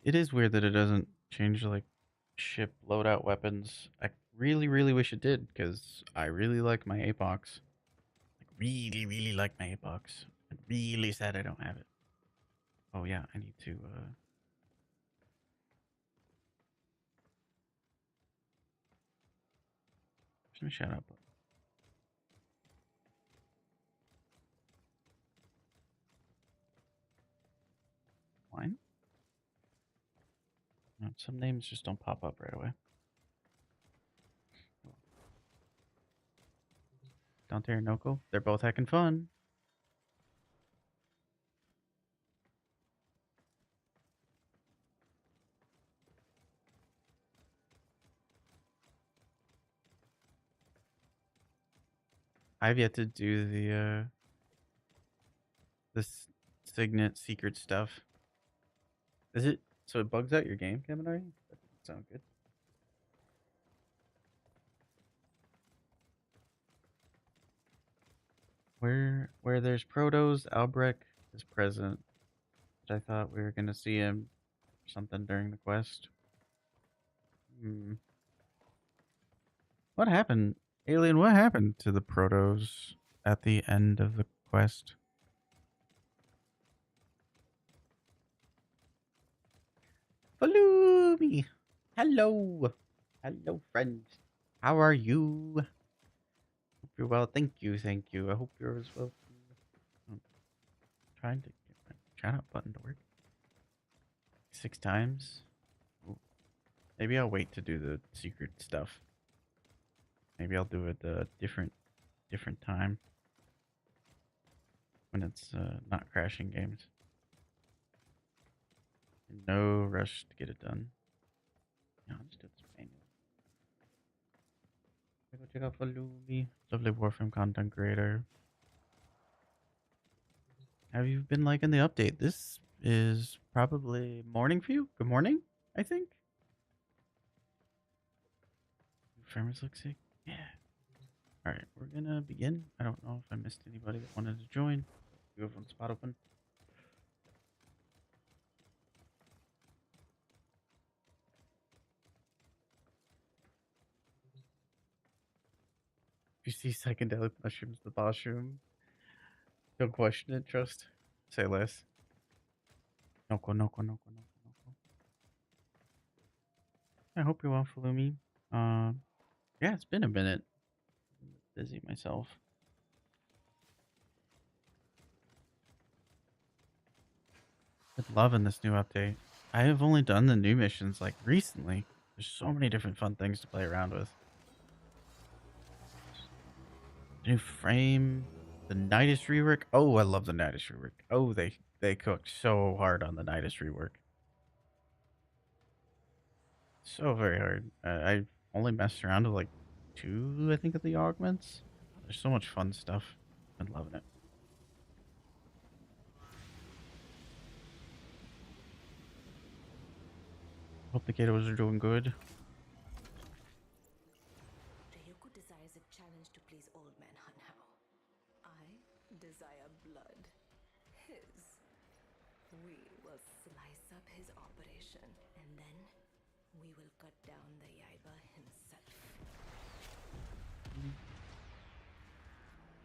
It is weird that it doesn't change like ship loadout weapons. I really wish it did because I really like my Apox. Like really like my Apox. I'm really sad I don't have it. Oh yeah, I need to just my shout out. Wine? No, some names just don't pop up right away. Dante or Noko. They're both heckin' fun. I've yet to do this Signet secret stuff. Is it so it bugs out your game, Kaminari? That doesn't sound good. Where there's Protos, Albrecht is present. Which I thought we were gonna see him or something during the quest. What happened? Alien, what happened to the Protos at the end of the quest? Follow me. Hello. Hello, friend. How are you? Hope you're well. Thank you. Thank you. I hope you're as well. I'm trying to get my chat up button to work. 6 times. Ooh. Maybe I'll wait to do the secret stuff. Maybe I'll do it a different time when it's not crashing games. No rush to get it done. Yeah, I'll just do this manual. Go check out Falubi, lovely warframe content creator. Have you been liking the update? This is probably morning for you. Good morning, I think. Farmers look sick. Yeah. All right, we're gonna begin. I don't know if I missed anybody that wanted to join. You have one spot open. If you see psychedelic mushrooms, the boss room. Don't question it. Trust. Say less. Noko, noko, noko, noko, noko. I hope you're well, Falumi. Yeah, it's been a minute. I'm busy myself. Been loving this new update. I have only done the new missions like recently. There's so many different fun things to play around with. New frame, the Nidus rework. Oh, I love the Nidus rework. Oh, they cooked so hard on the Nidus rework. So very hard. I only messed around with like 2, I think, of the augments. There's so much fun stuff. Been loving it. Hope the kiddos are doing good. Ryoko desires a challenge to please old man Hanhao. I desire blood. His. We will slice up his operation, and then we will cut down the Yaiba himself.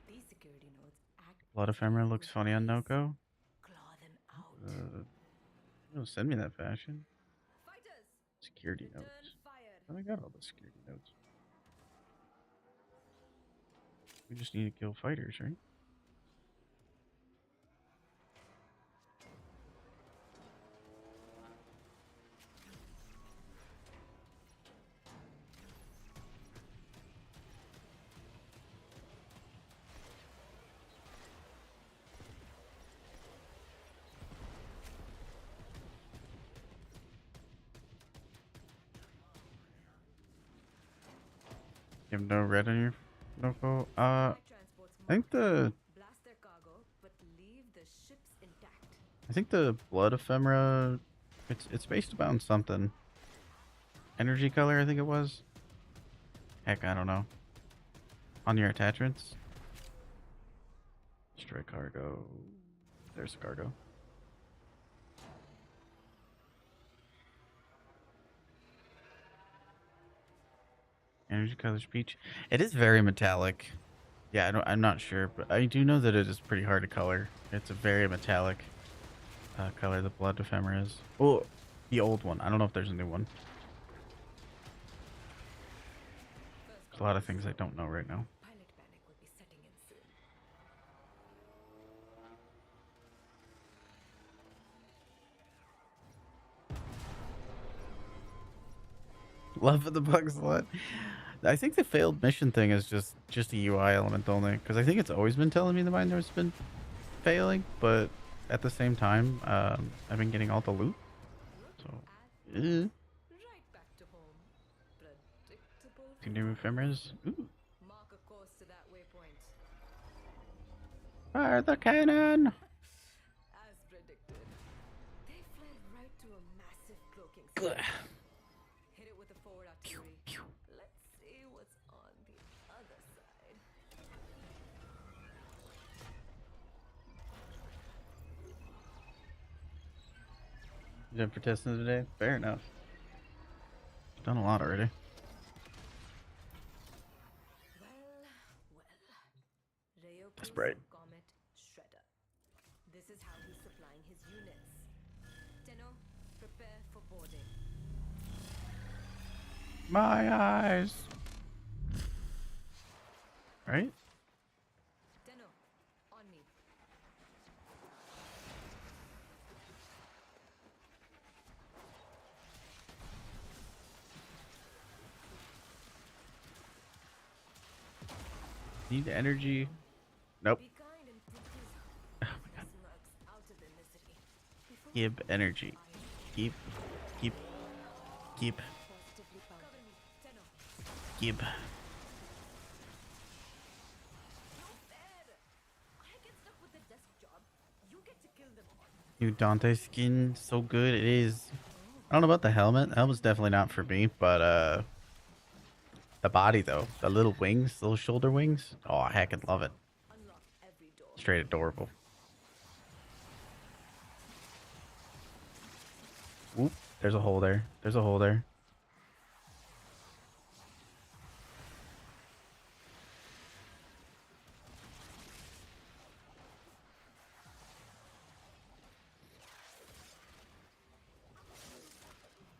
These security nodes act. Blood ephemera looks funny on Noko. Claw them out. Send me that fashion. Fighters! Security Return notes. fire. Oh, I got all the security notes. We just need to kill fighters, right? You have no red on your Noko? I think the Blast their cargo, but leave the ships intact. I think the blood ephemera, it's based upon something. Energy color, I think it was. Heck, I don't know. On your attachments. Destroy cargo. There's the cargo. Energy color peach. It is very metallic. Yeah, I'm not sure, but I do know that it is pretty hard to color. It's a very metallic color, the blood ephemera is. Oh, the old one. I don't know if there's a new one. There's a lot of things I don't know right now. Pilot panic will be setting in soon. Love of the bugs a lot. I think the failed mission thing is just a UI element only, because I think it's always been telling me the miner's been failing, but at the same time, I've been getting all the loot. So, eh. Right back to home. Predictable Can you move ephemeras? Ooh. Mark a course to that waypoint. Fire the cannon! As predicted, they fled right to a massive cloaking Ugh. system. Hit it with the forward artillery. Let's see what's on the other side. You done for testing today? Fair enough. Done a lot already. Well. That's Ryoku's right. Comet Shredder. This is how he's supplying his units. Tenno, prepare for boarding. My eyes! Right? Tenno, on me. Need energy. Nope. Be kind and take his Oh my god. smirks out of their misery. Before Give energy. Keep. positively powered. Cover me, Tenno. Keep. No fair! I get stuck with the desk job. You get to kill them all. New Dante skin. So good it is. I don't know about the helmet. The helmet's definitely not for me, but the body though. The little wings, little shoulder wings. Oh, I heckin' love it. Unlock every door. Straight adorable. Oop, there's a hole there. There's a hole there.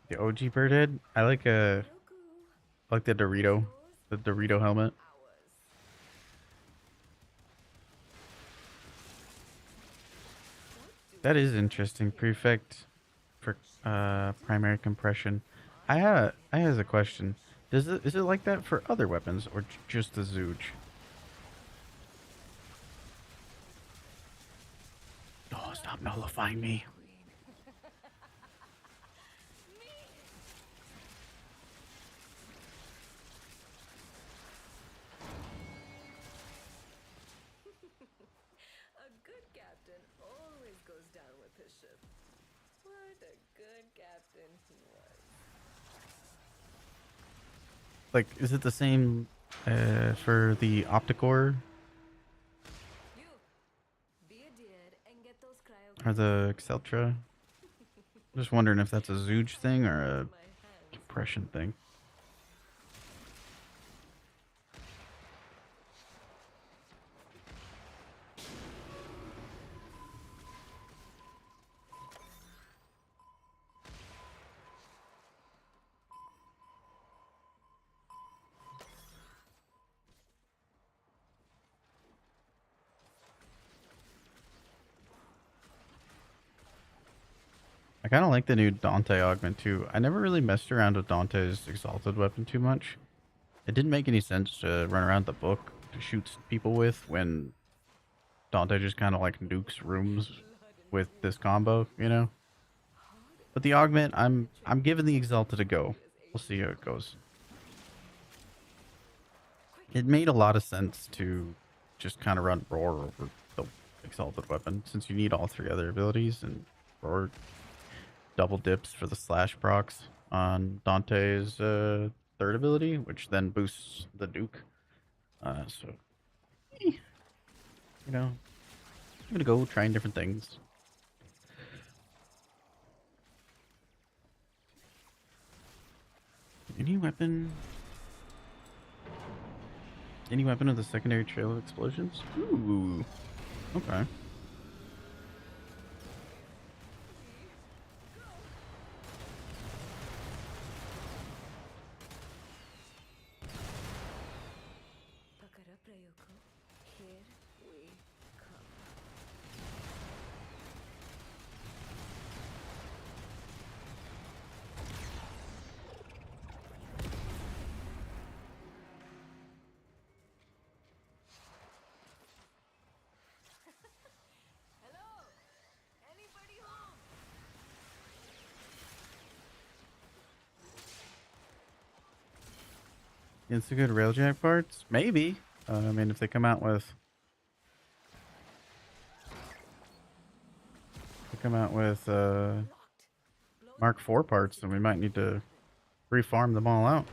The OG bird head. I like Roku, the Dorito. The Dorito helmet. ours. That is interesting. Prefect for primary compression. I has a question. Is it like that for other weapons or just the Zooge? Oh, stop nullifying me. A good captain always goes down with his ship. What a good captain he was. Like, is it the same for the Opticore You, be a dear and get those cryo or the Exceltra? I'm just wondering if that's a Zooge thing or a my hands. compression thing. I kind of like the new Dante augment too. I never really messed around with Dante's exalted weapon too much. It didn't make any sense to run around the book to shoot people with when Dante just kind of like nukes rooms with this combo, you know? But the augment, I'm giving the exalted a go. We'll see how it goes. It made a lot of sense to just kind of run Roar over the exalted weapon since you need all three other abilities, and Roar double dips for the slash procs on Dante's third ability, which then boosts the Duke. So, you know, I'm gonna go trying different things. Any weapon with a secondary trail of explosions? Ooh, okay. Pucker up, Ryoko. Here we come. It's a good railjack parts? Maybe. I mean, if they come out with... They come out with Mark IV parts, then we might need to refarm them all out.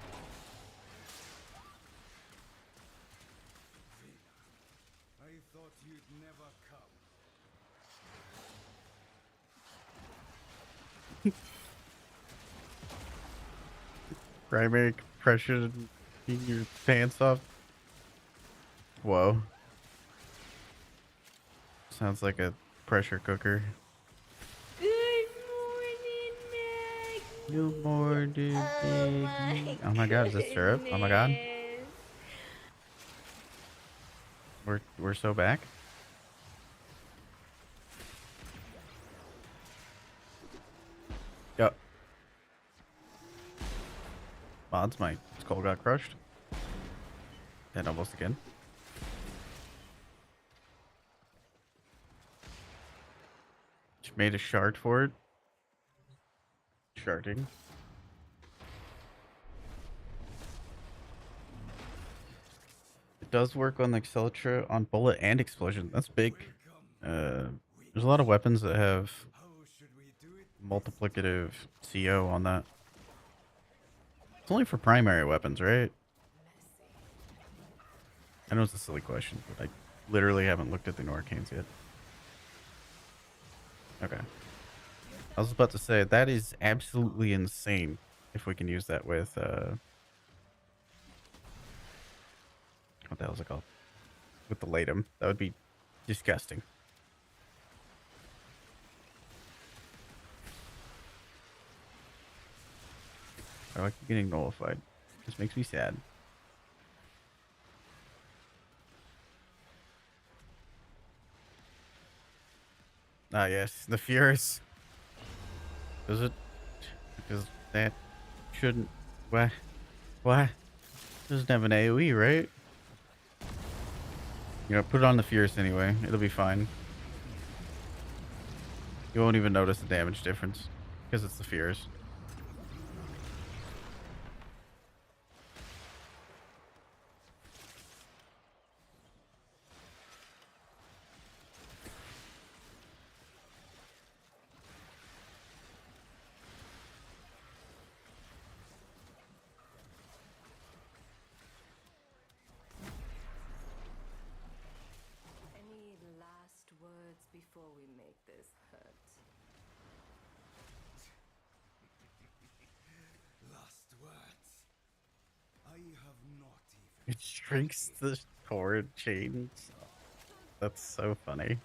I thought you'd never come. Primary compression, keep your pants off. Whoa. Sounds like a pressure cooker. Good morning, Maggie. Good morning, Oh my Maggie. Oh my god, is this syrup? Oh my god. goodness. We're so back. Yep. Mods, my skull got crushed. And almost again. Just made a shard for it. Sharding. It does work on the Accelera on bullet and explosion. That's big. There's a lot of weapons that have How should we do it? multiplicative CO on that. It's only for primary weapons, right? I know it's a silly question, but I literally haven't looked at the Norcanes yet. Okay. I was about to say, that is absolutely insane if we can use that with, what the hell is it called? With the Latum. That would be disgusting. I like getting nullified. This makes me sad. Ah, yes. The Furious. Does it? Because that shouldn't... Why? Why? Doesn't have an AoE, right? You know, put it on the Fierce anyway. It'll be fine. You won't even notice the damage difference. Because it's the Fierce. Any last words before we make this hurt? Last words. I have not even. It shrinks the cord chains. That's so funny.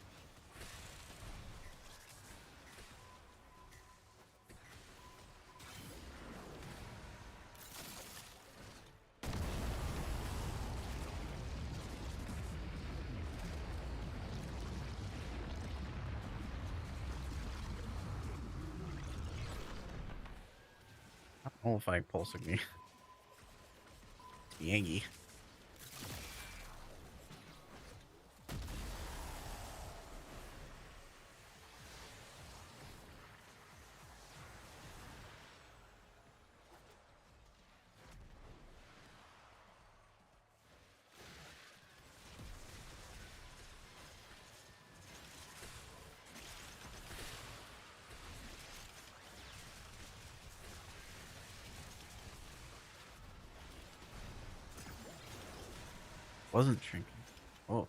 I don't know if I pulsing me. Yangy. Wasn't shrinking. Oh.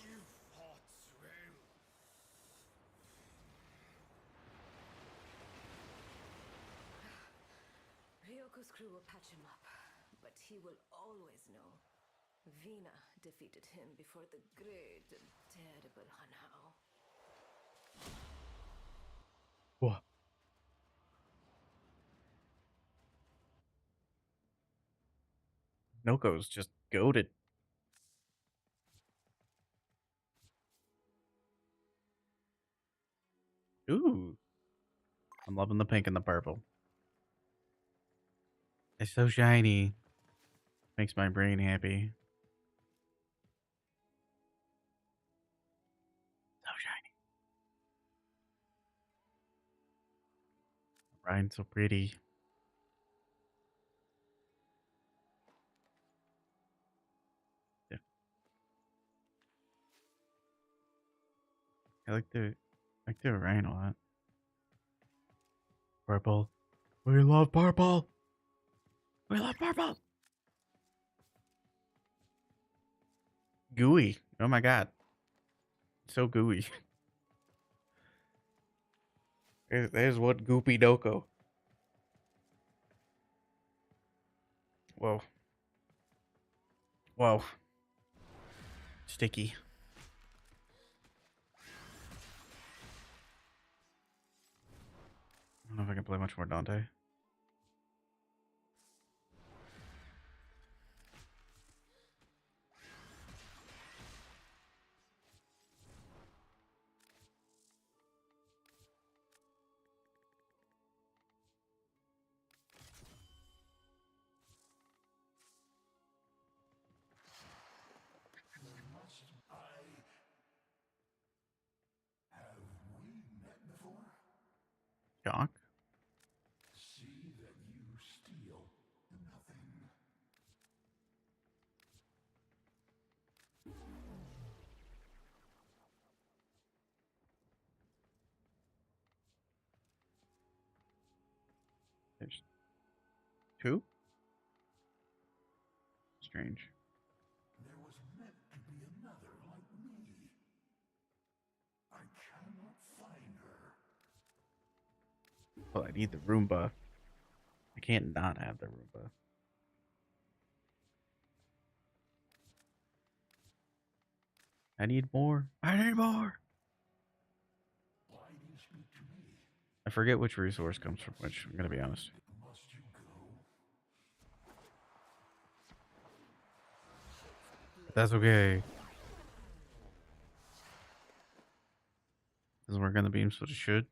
You fought well. Ryoko's crew will patch him up, but he will always know. Vina defeated him before the great and terrible Hanao. Whoa. Noko's just goaded. Ooh. I'm loving the pink and the purple. It's so shiny. Makes my brain happy. So shiny. Ryan's so pretty. Yeah. I like the Orion a lot. Purple. We love purple. We love purple. Gooey. Oh my god. So gooey. There's what goopy doko. Whoa. Whoa. Sticky. I don't know if I can play much more Dante. Have we met before? Jock? See that you steal nothing. There's two? Strange. There was meant to be another like me. I cannot find her. Well, I need the Roomba. I can't not have the Roomba. I need more. I need more. Why do you speak to me? I forget which resource comes from which, I'm gonna be honest. Must you go? But that's okay. Doesn't work on the beam, so it should.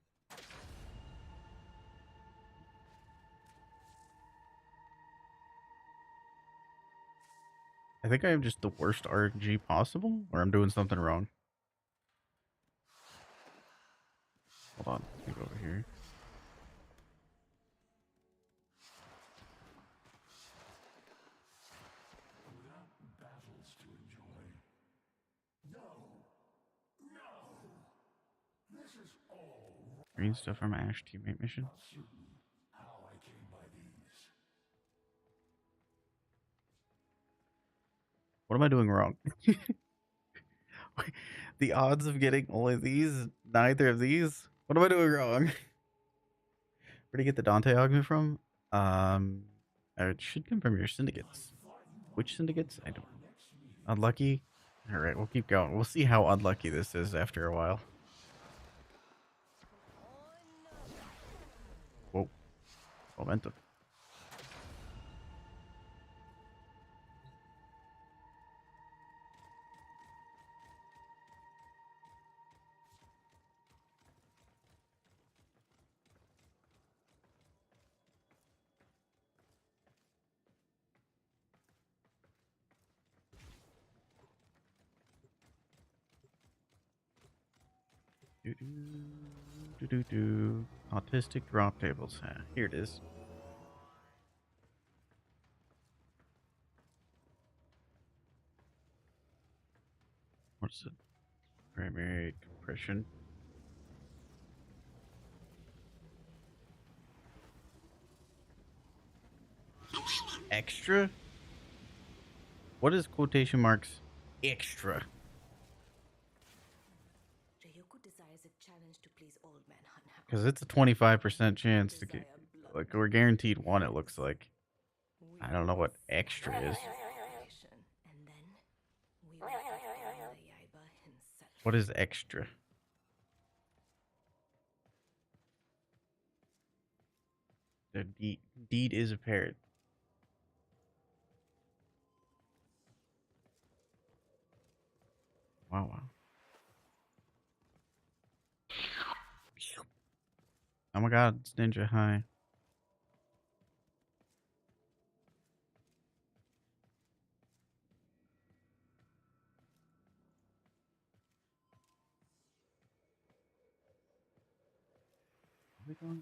I think I have just the worst RNG possible, or I'm doing something wrong. Hold on, let me go over here. Without battles to enjoy. No! No! This is all Green stuff from Ash teammate mission. not certain how I came by these. What am I doing wrong? The odds of getting only these, neither of these. What am I doing wrong? Where do you get the Dante augment from? It should come from your syndicates. Which syndicates? I don't know. Unlucky? Alright, we'll keep going. We'll see how unlucky this is after a while. Whoa. Momentum. Do do do do do. Autistic drop tables. Here it is. What's it? Primary compression. Extra? What is quotation marks extra? Ryoko desires a challenge to please old man Hanhao. Because it's a 25% chance to get, like, we're guaranteed one, it looks like. I don't know what extra is. And then we will perform the Yaiba himself. What is extra? The deed is apparent. Wow, wow. Oh my god, it's Ninja High. Does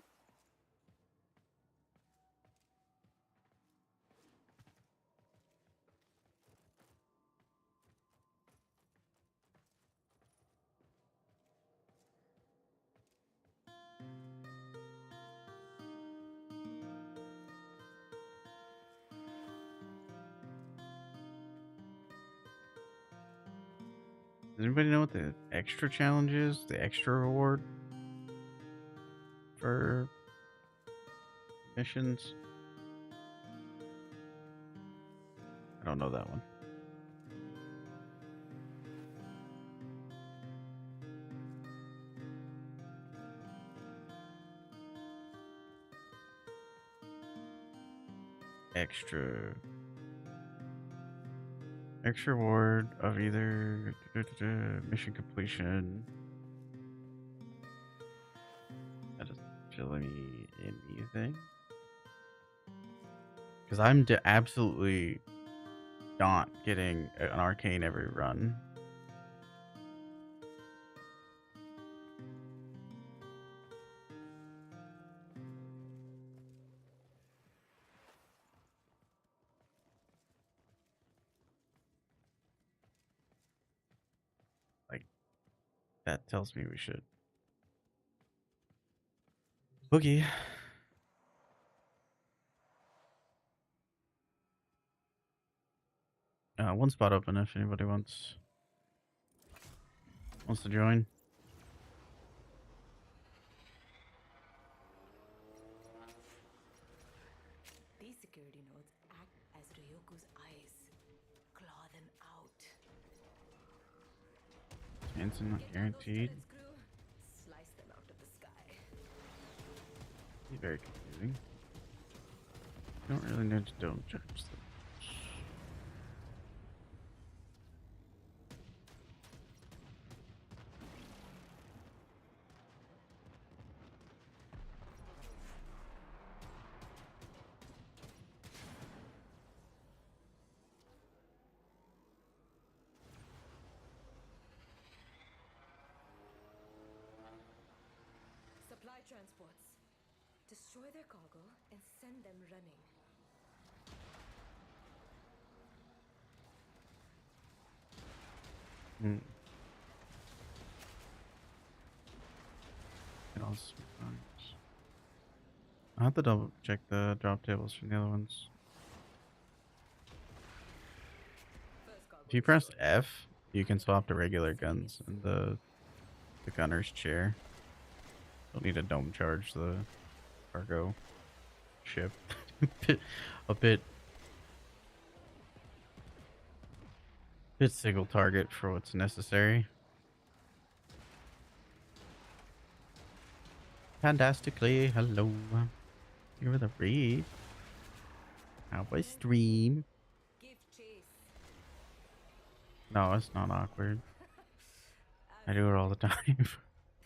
anybody know what the extra challenge is? The extra reward for missions? I don't know that one. Extra reward of either mission completion. That doesn't show anything. Because I'm absolutely not getting an arcane every run. Like, that tells me we should. Boogie. One spot open if anybody wants to join. These security nodes act as Ryoku's eyes. Claw them out. Hanson not Get one of those guaranteed. turrets, crew. Slice them out of the sky. Be very confusing. Don't really need to dome charge them. Supply transports. Destroy their cargo and send them running. Hmm. What else? I'll have to double check the drop tables from the other ones. First cargo If you press F, you can swap to regular guns in the gunner's chair. Don't need to dome charge the cargo ship. a bit single target for what's necessary. Fantastically, hello. You're the read. How I stream. Give chase. No, it's not awkward. I do it all the time.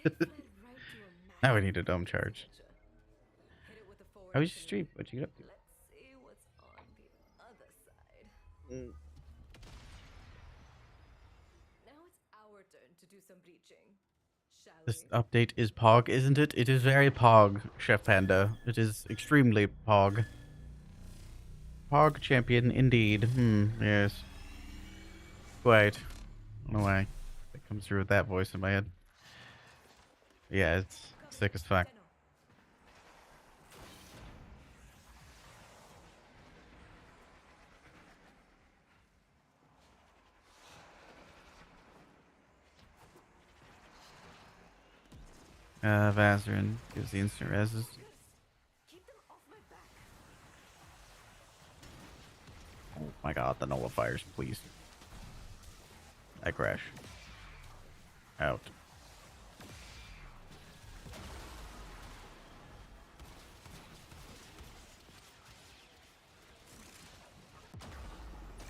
They fled right to a Now we massive need a dome charge. treasure. Hit it with a forward How was your cannon. stream? What'd you get up to? Let's see what's on the other side. Now it's our turn to do some breaching. Shall This we? update is Pog, isn't it? It is very Pog, Chef Panda. It is extremely Pog. Pog champion indeed. Yes. Quite. I don't know why that comes through with that voice in my head. Yeah, it's sick as fuck. Tenno. Vazarin gives the instant reses. Keep them off my back. Oh my god, the nullifiers, please. I crash. Out.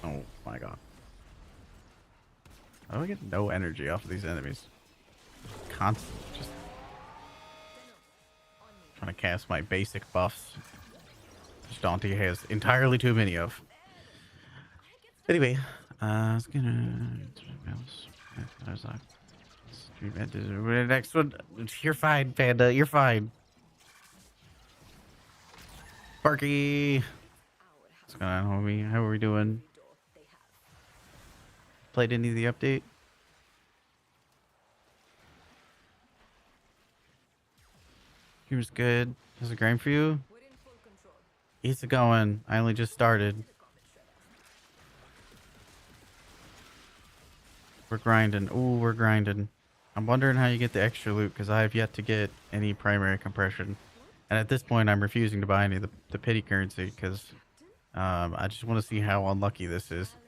Oh my god. How do I get no energy off of these enemies? Constant, just trying to cast my basic buffs, which Dante has entirely too many of. Anyway, I was gonna. I was like, next one. You're fine, Panda. You're fine. Sparky! Our What's house. going on, homie? How are we doing? Every door they have. Played any of the update? Seems good. How's it going for you? We're in full control. It's going. I only just started. To the comet shredder. We're grinding. Ooh, we're grinding. I'm wondering how you get the extra loot because I have yet to get any primary compression. And at this point, I'm refusing to buy any of the pity currency because I just want to see how unlucky this is. Challenge.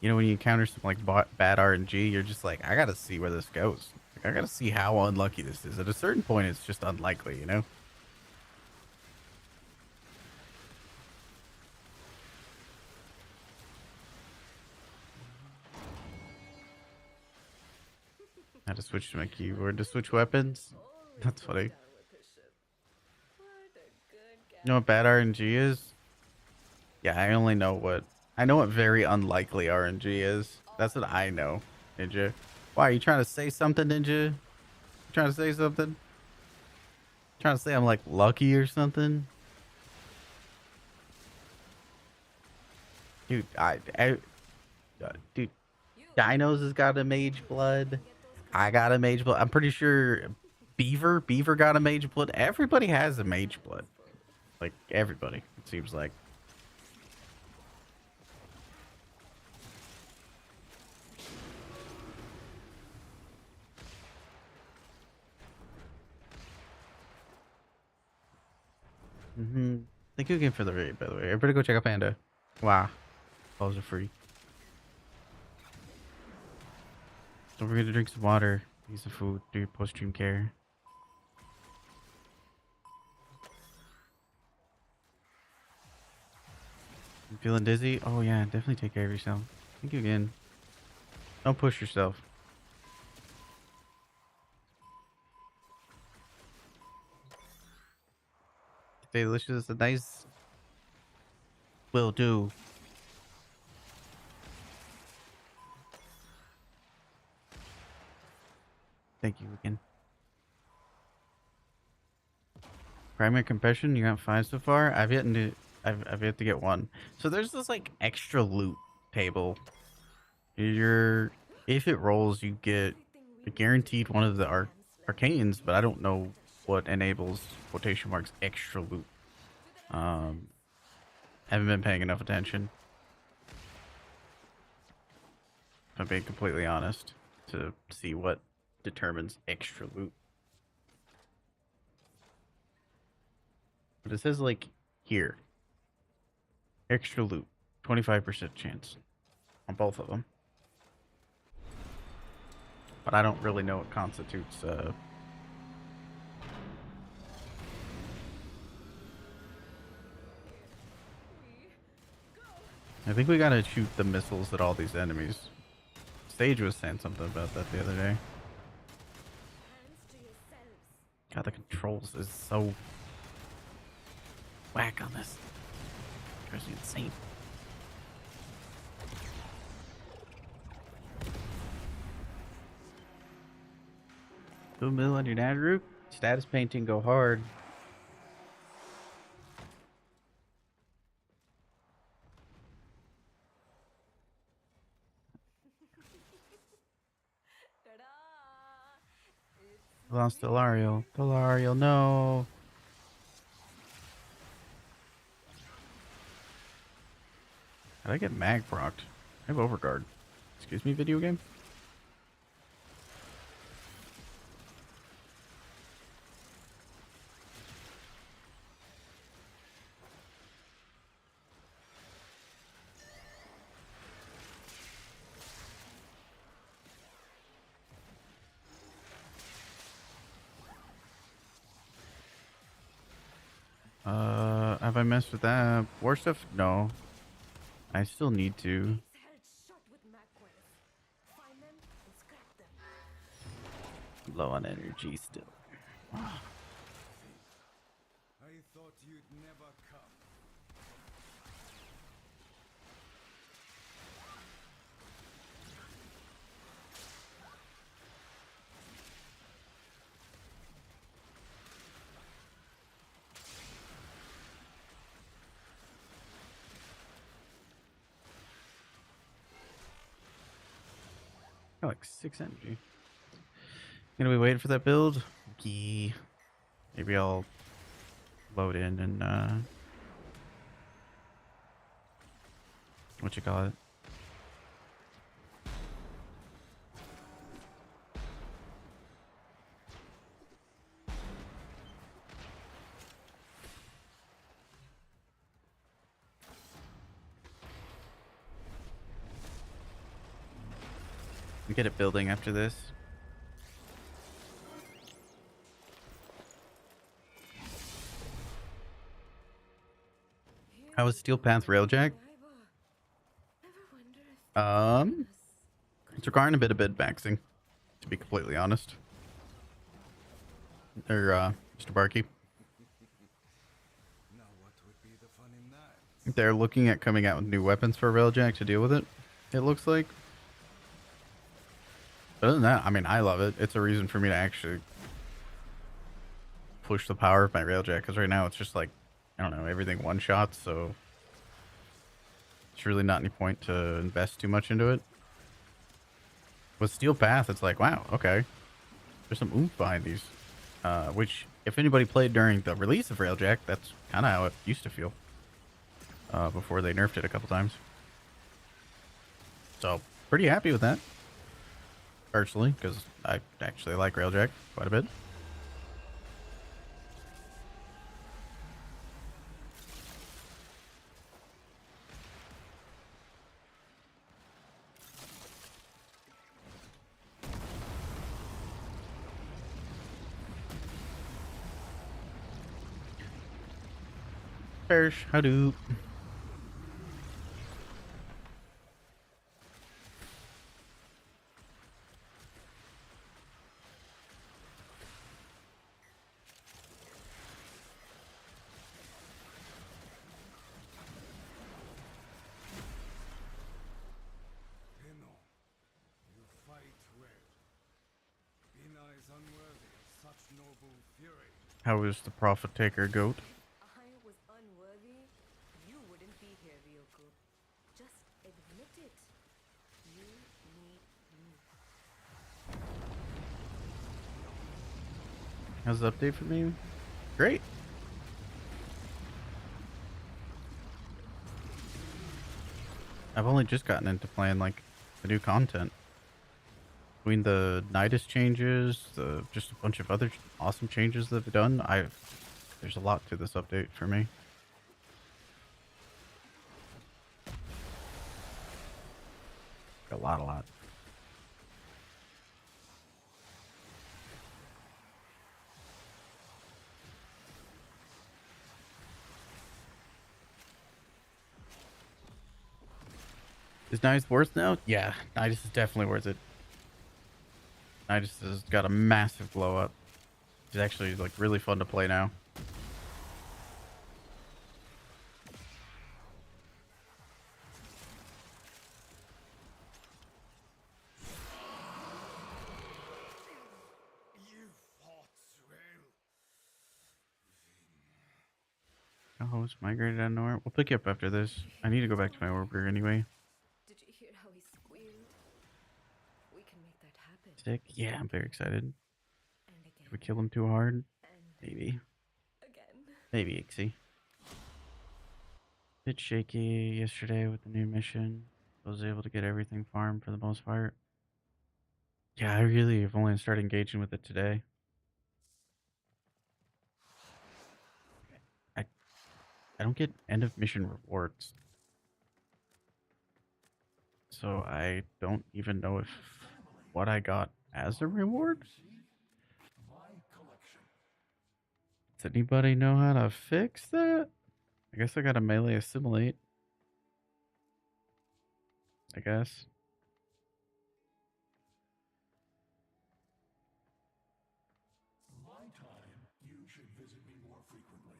You know, when you encounter some like bad RNG, you're just like, I gotta see where this goes. Like, I gotta see how unlucky this is. At a certain point, it's just unlikely, you know? I had to switch to my keyboard to switch weapons. That's funny. Down with the ship. What a good guy. You know what bad RNG is? Yeah, I only know what... I know what very unlikely RNG is. That's what I know, Ninja. Why, are you trying to say something, Ninja? You trying to say something? Trying to say I'm, like, lucky or something? Dude, dude, Dinos has got a mage blood. I got a mage blood. I'm pretty sure Beaver got a mage blood. Everybody has a mage blood. Like, everybody, it seems like. Thank you again for the raid, by the way. Everybody go check out Panda. Wow. Balls are free. Don't forget to drink some water. Eat some food. Do your post-stream care. You feeling dizzy? Oh yeah, definitely take care of yourself. Thank you again. Don't push yourself. Stay delicious. A nice will do. Thank you again. Primary compression, you got 5 so far. I've yet to get 1. So there's this like extra loot table. If it rolls, you get a guaranteed one of the arcanes, but I don't know what enables quotation marks extra loot. Haven't been paying enough attention, if I'm being completely honest, to see what determines extra loot. But it says like here, extra loot, 25% chance on both of them. But I don't really know what constitutes I think we gotta shoot the missiles at all these enemies. Sage was saying something about that the other day. Hands to yourselves. God, the controls is so whack on this. It drives me insane. 2 mil on your dad route? Status painting go hard. Ta-da! It's Lost Delariel. Delariel, no. How'd I get mag procced? I have overguard. Excuse me, video game? Have I messed with that war stuff? No. I still need to. held shut with magquails. Find them and scrap them. Low on energy still. I thought you'd never come. Got like 6 energy. Gonna be waiting for that build. Maybe I'll load in and what you call it? Get it building after this. How was Steel Path Railjack? It's requiring a bit of bid maxing, to be completely honest. Or Mr. Barkey. Now what would be the fun in that? They're looking at coming out with new weapons for Railjack to deal with it, it looks like. But other than that, I mean, I love it. It's a reason for me to actually push the power of my Railjack, because right now it's just like, I don't know, everything one-shots, so it's really not any point to invest too much into it. With Steel Path, it's like, wow, okay. There's some oomph behind these. Which, if anybody played during the release of Railjack, that's kind of how it used to feel. Before they nerfed it a couple times. So, pretty happy with that. Personally, because I actually like Railjack quite a bit. Perish, Hadoop. Pinno, you fight well. Bina is unworthy of such noble fury. How is the Prophet Taker goat? I was unworthy. You wouldn't be here, Ryoko. Just admit it. You need me. How's the update for me? Great. I've only just gotten into playing like the new content. Between the Nidus changes, just a bunch of other awesome changes that they've done, there's a lot to this update for me. A lot. Is Nidus worth now? Yeah, Nidus is definitely worth it. Nidus has got a massive blow up. It's actually like really fun to play now. You fought well. Oh, it's migrated out of nowhere. We'll pick you up after this. I need to go back to my worker anyway. Did you hear how he squealed? We can make that happen. Sick? Yeah, I'm very excited. And Did we again. kill him too hard? And Maybe. again. Maybe, Ixie. Bit shaky yesterday with the new mission. I was able to get everything farmed for the most part. Yeah, I really have only started engaging with it today. I don't get end of mission rewards. So I don't even know if what I got as a reward. Does anybody know how to fix that? I guess I gotta melee assimilate. I guess. My time, you should visit me more frequently.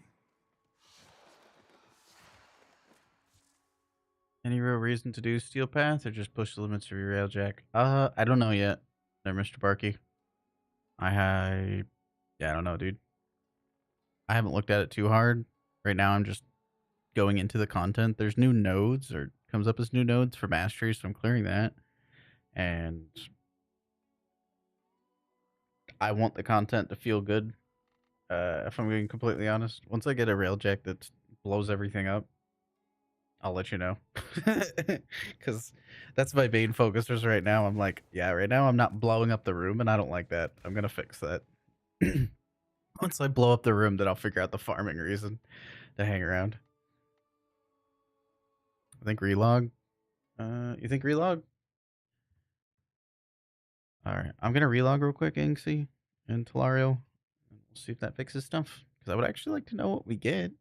Any real reason to do Steel Path or just push the limits of your Railjack? I don't know yet. There, Mr. Barkey. Yeah, I don't know, dude. I haven't looked at it too hard. Right now, I'm just going into the content. There's new nodes, or comes up as new nodes for mastery, so I'm clearing that. And I want the content to feel good. If I'm being completely honest, once I get a railjack that blows everything up, I'll let you know. Because that's my main focus right now. I'm like, yeah, right now I'm not blowing up the room, and I don't like that. I'm gonna fix that. Once I blow up the room, then I'll figure out the farming reason to hang around. I think relog. You think relog? All right, I'm gonna relog real quick, Anxie and Talario. And we'll see if that fixes stuff. Because I would actually like to know what we get.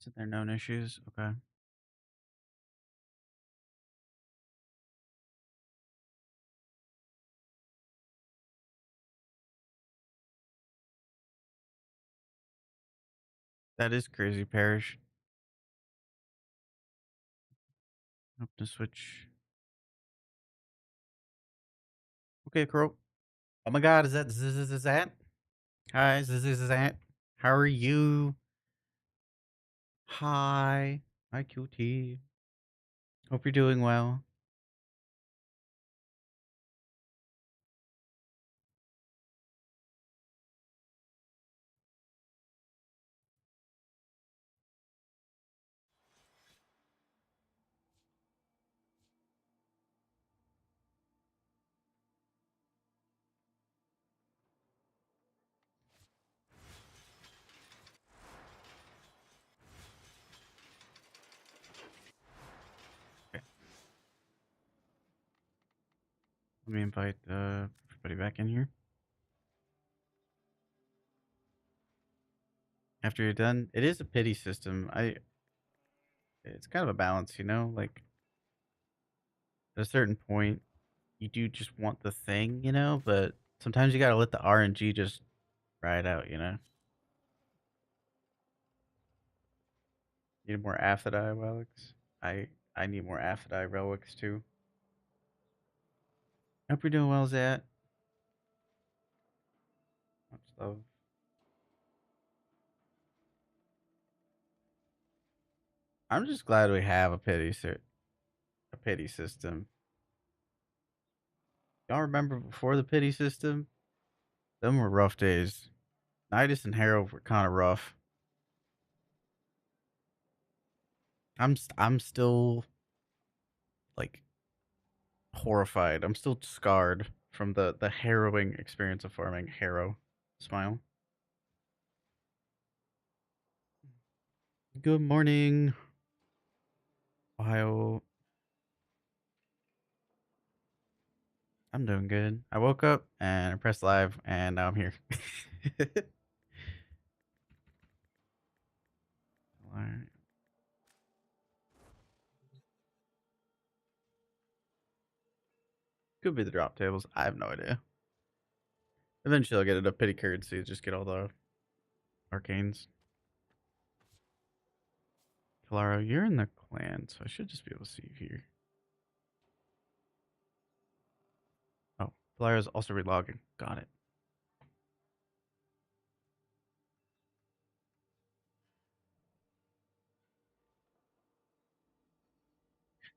Is there known issues? Okay. That is crazy, Parish. Hope to switch. Okay, Crow. Oh my god, is that Zant? Hi, Zant. How are you? Hi. Hi, QT. Hope you're doing well. Okay. Let me invite everybody back in here. After you're done, it is a pity system. It's kind of a balance, you know? Like, at a certain point, you do just want the thing, you know? But sometimes you gotta let the RNG just ride out, you know? Need more Aphidai relics. I need more Aphidai relics too. Hope you're doing well, Zat. Much love. I'm just glad we have a pity system. Y'all remember before the pity system? Them were rough days. Nidus and Harold were kind of rough. I'm still like horrified. I'm still scarred from the harrowing experience of farming. Harrow, smile. Good morning, Ohio. I'm doing good. I woke up and I pressed live, and now I'm here. Alright. Could be the drop tables. I have no idea. Eventually, I'll get it a pity currency. Just get all the arcanes. Claro, you're in the clan, so I should just be able to see you here. Oh, Clara's also relogging. Got it.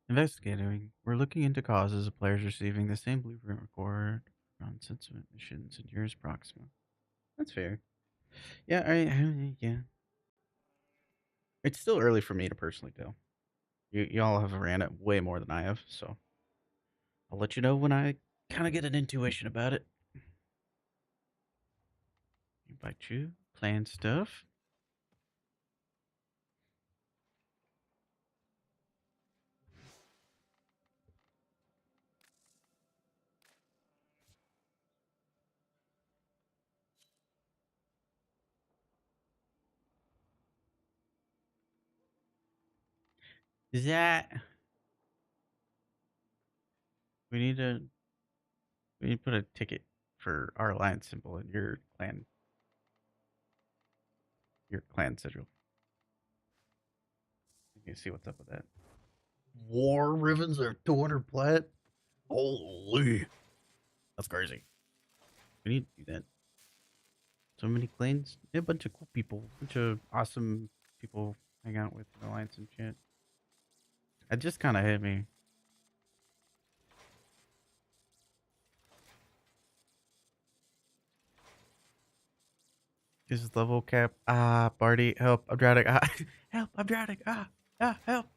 Investigating. We're looking into causes of players receiving the same blueprint record on sentiment missions in years Proxima. That's fair. Yeah, yeah. It's still early for me to personally tell. Y'all have ran it way more than I have, so I'll let you know when I kind of get an intuition about it. Invite you, plan stuff. Is that We need to put a ticket for our alliance symbol in your clan sigil. You can see what's up with that. War ribbons are 200 plat. Holy, that's crazy. We need to do that. So many clans. Yeah, a bunch of cool people. A bunch of awesome people hang out with in Alliance and chat. It just kind of hit me. This is level cap. Ah, Barty, help. I'm drowning. Ah, help. I'm drowning. Help.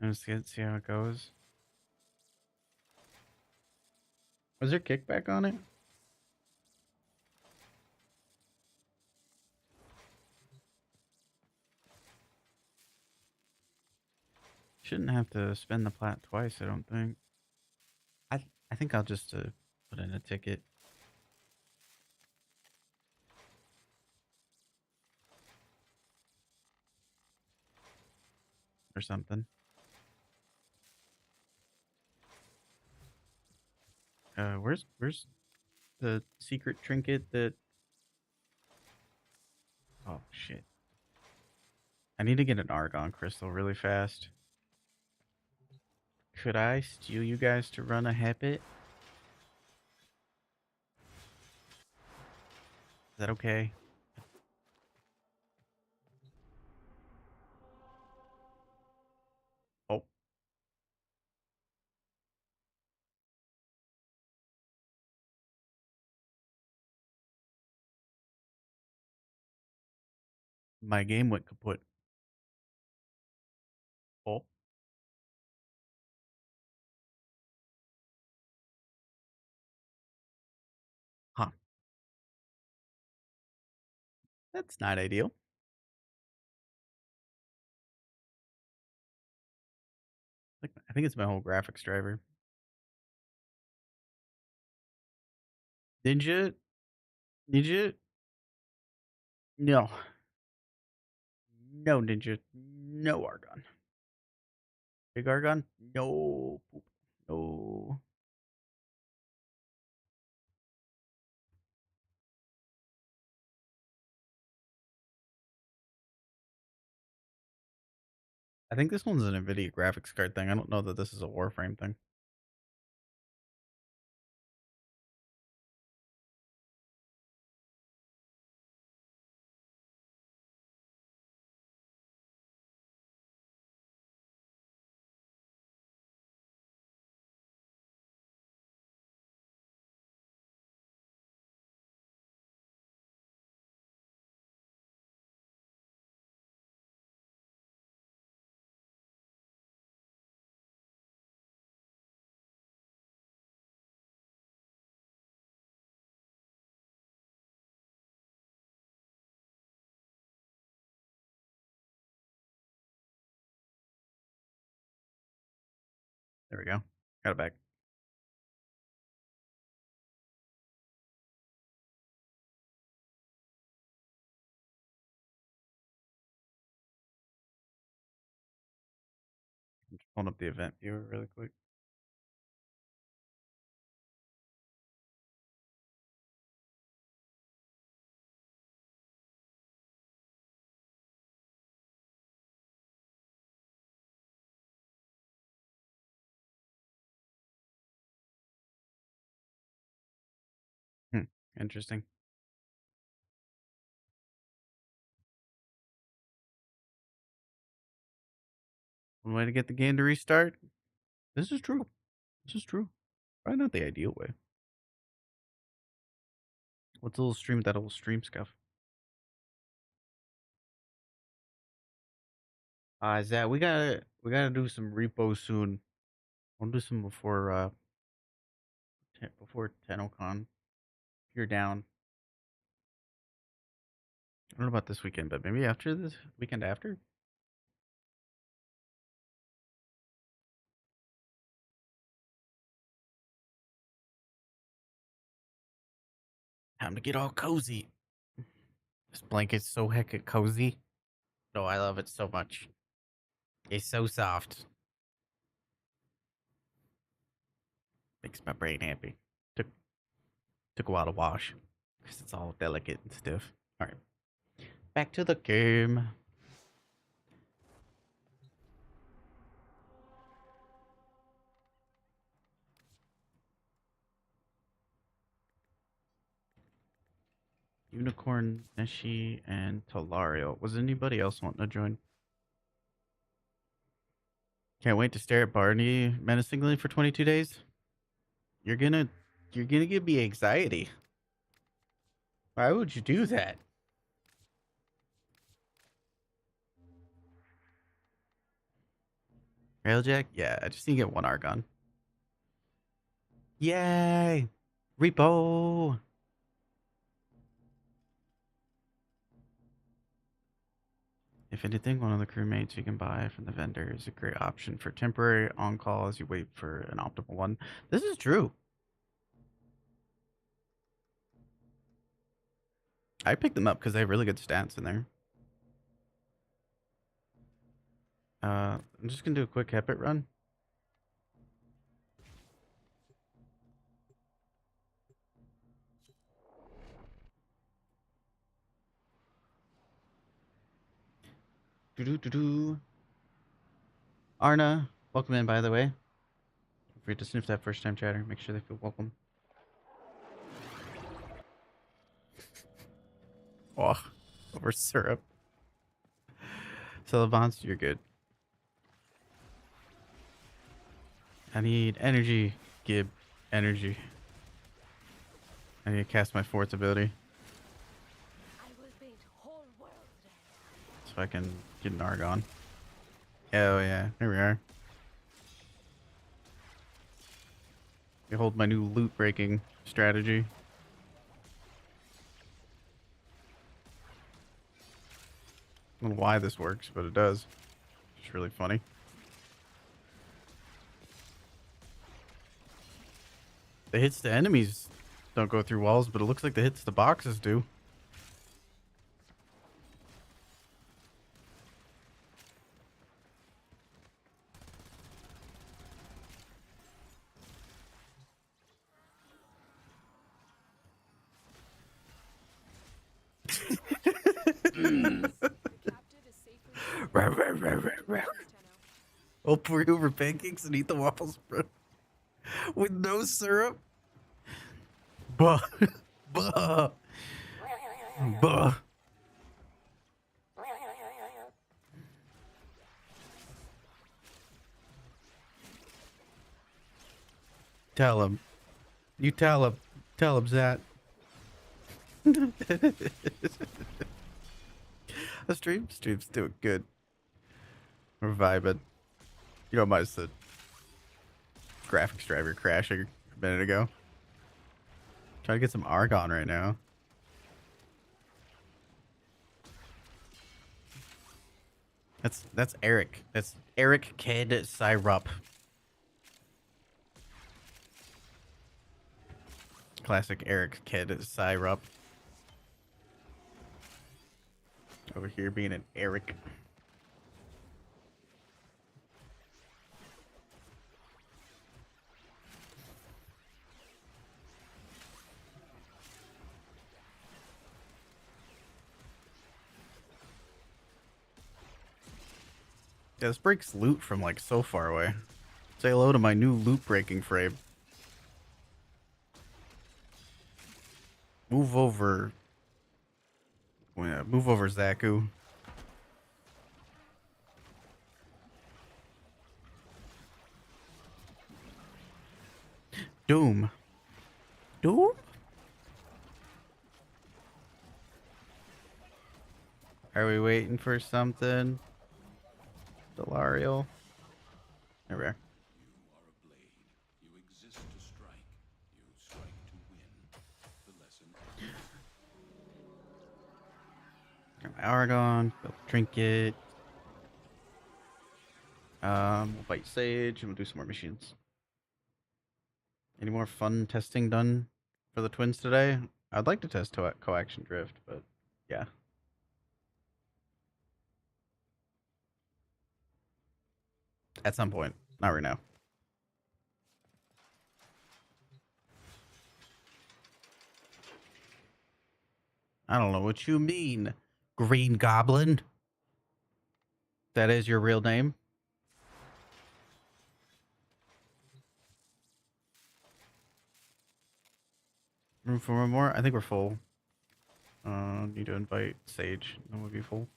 I'm just gonna see how it goes. Was there kickback on it? Shouldn't have to spend the plat twice, I don't think. I think I'll just put in a ticket or something. Where's the secret trinket that? Oh shit! I need to get an argon crystal really fast. Could I steal you guys to run a habit? Is that okay? Oh, my game went kaput. Oh, huh. That's not ideal. I think it's my whole graphics driver. Ninja? Ninja? No. No, Ninja. No Argon. Big Argon? No. No. I think this one's an NVIDIA graphics card thing. I don't know that this is a Warframe thing. There we go. Got it back. I'm just pulling up the event viewer really quick. Hmm. Interesting. One way to get the game to restart. This is true. This is true. Probably not the ideal way. What's a little stream with that little stream scuff? Zach, we gotta do some repo soon. We'll do some before TennoCon. If you're down. I don't know about this weekend, but maybe after this weekend after. Time to get all cozy. This blanket's so hecka cozy. Oh, I love it so much. It's so soft. Makes my brain happy. Took took a while to wash because it's all delicate and stiff. All right, back to the game. Unicorn, Neshi, and Talario. Was anybody else wanting to join? Can't wait to stare at Barney menacingly for 22 days. You're gonna give me anxiety. Why would you do that? Railjack? Yeah, I just need to get one Argon. Yay! Repo! If anything, one of the crewmates you can buy from the vendor is a great option for temporary on-call as you wait for an optimal one. This is true. I picked them up because they have really good stats in there. I'm just gonna do a quick Hepit run. Doo-doo-doo-doo. Arna, welcome in, by the way. Feel free to sniff that first time chatter. Make sure they feel welcome. Oh, over syrup. Celebons, you're good. I need energy, Gib. Energy. I need to cast my fourth ability I will paint whole world red. so I can get an Argon. Hell yeah. There we are. Behold my new loot breaking strategy. I don't know why this works, but it does. It's really funny. The hits to enemies don't go through walls, but it looks like the hits to boxes do. I'll pour you over pancakes and eat the waffles, bro. With no syrup. Buh. Buh. Buh. Tell him. You tell him. Tell him that. The stream's doing good. We're vibing. You know, my the graphics driver crashing a minute ago. Trying to get some Argon right now. That's Eric. That's Eric Ked Syrup. Classic Eric Ked Syrup. Over here being an Eric. Yeah, this breaks loot from like so far away. Say hello to my new loot breaking frame. Move over. Yeah, move over, Zaku. Doom. Doom? Are we waiting for something? Delario. There we are. You are a blade. You exist to strike. You strike to win. The lesson ends. Got my Argon, built trinket. We'll bite Sage and we'll do some more missions. Any more fun testing done for the twins today? I'd like to test coaction drift, but yeah. At some point, not right now. I don't know what you mean, Green Goblin. That is your real name? Room for one more? I think we're full. Need to invite Sage. Then we'll be full.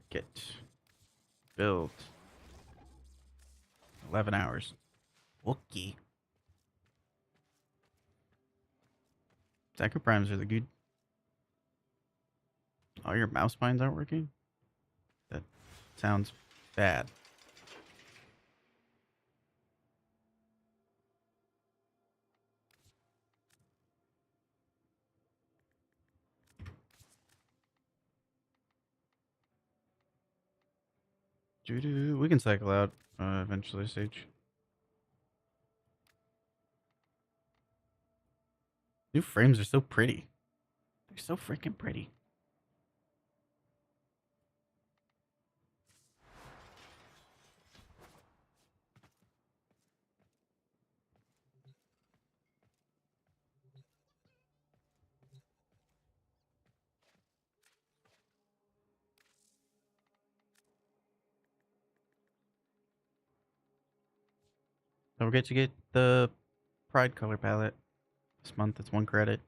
Get. Build. 11 hours. Okay. Sacred Primes are the good. Oh, your mouse spines aren't working? That sounds bad. We can cycle out eventually, Sage. New frames are so pretty. They're so freaking pretty. Don't forget to get the Pride color palette this month. It's 1 credit.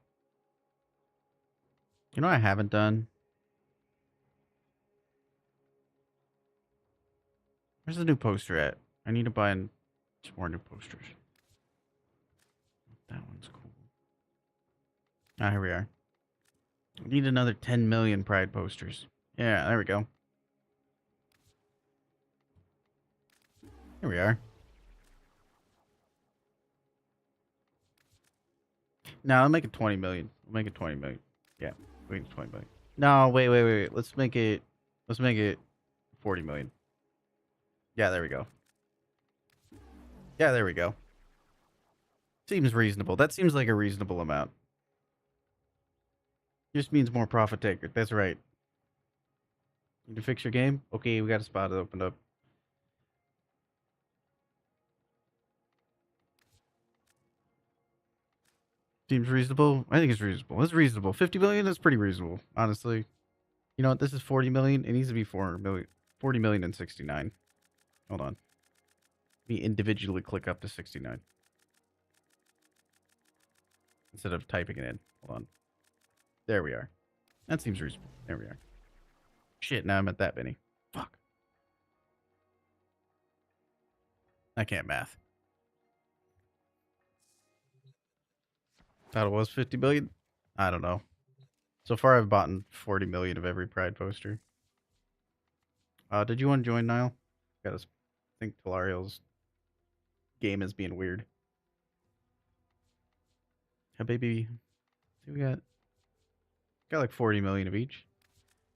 You know what I haven't done? Where's the new poster at? I need to buy some more new posters. That one's cool. Ah, here we are. We need another 10 million Pride posters. Yeah, there we go. Here we are. No, I'll make it 20 million. We'll make it 20 million. Yeah, we make it 20 million. No, wait. Let's make it 40 million. Yeah, there we go. Yeah, there we go. Seems reasonable. That seems like a reasonable amount. Just means more profit taker. That's right. Need to fix your game? Okay, we got a spot that opened up. Seems reasonable. I think it's reasonable. It's reasonable. 50 million is pretty reasonable, honestly. You know what? This is 40 million. It needs to be 400 million. 40 million and 69. Hold on. Let me individually click up to 69. Instead of typing it in. Hold on. There we are. That seems reasonable. There we are. Shit, now I'm at that many. Fuck. I can't math. Thought it was 50 million? I don't know. So far, I've bought 40 million of every Pride poster. Did you want to join, Niall? Got to think Talariel's game is being weird. Yeah, baby. See, we got like 40 million of each.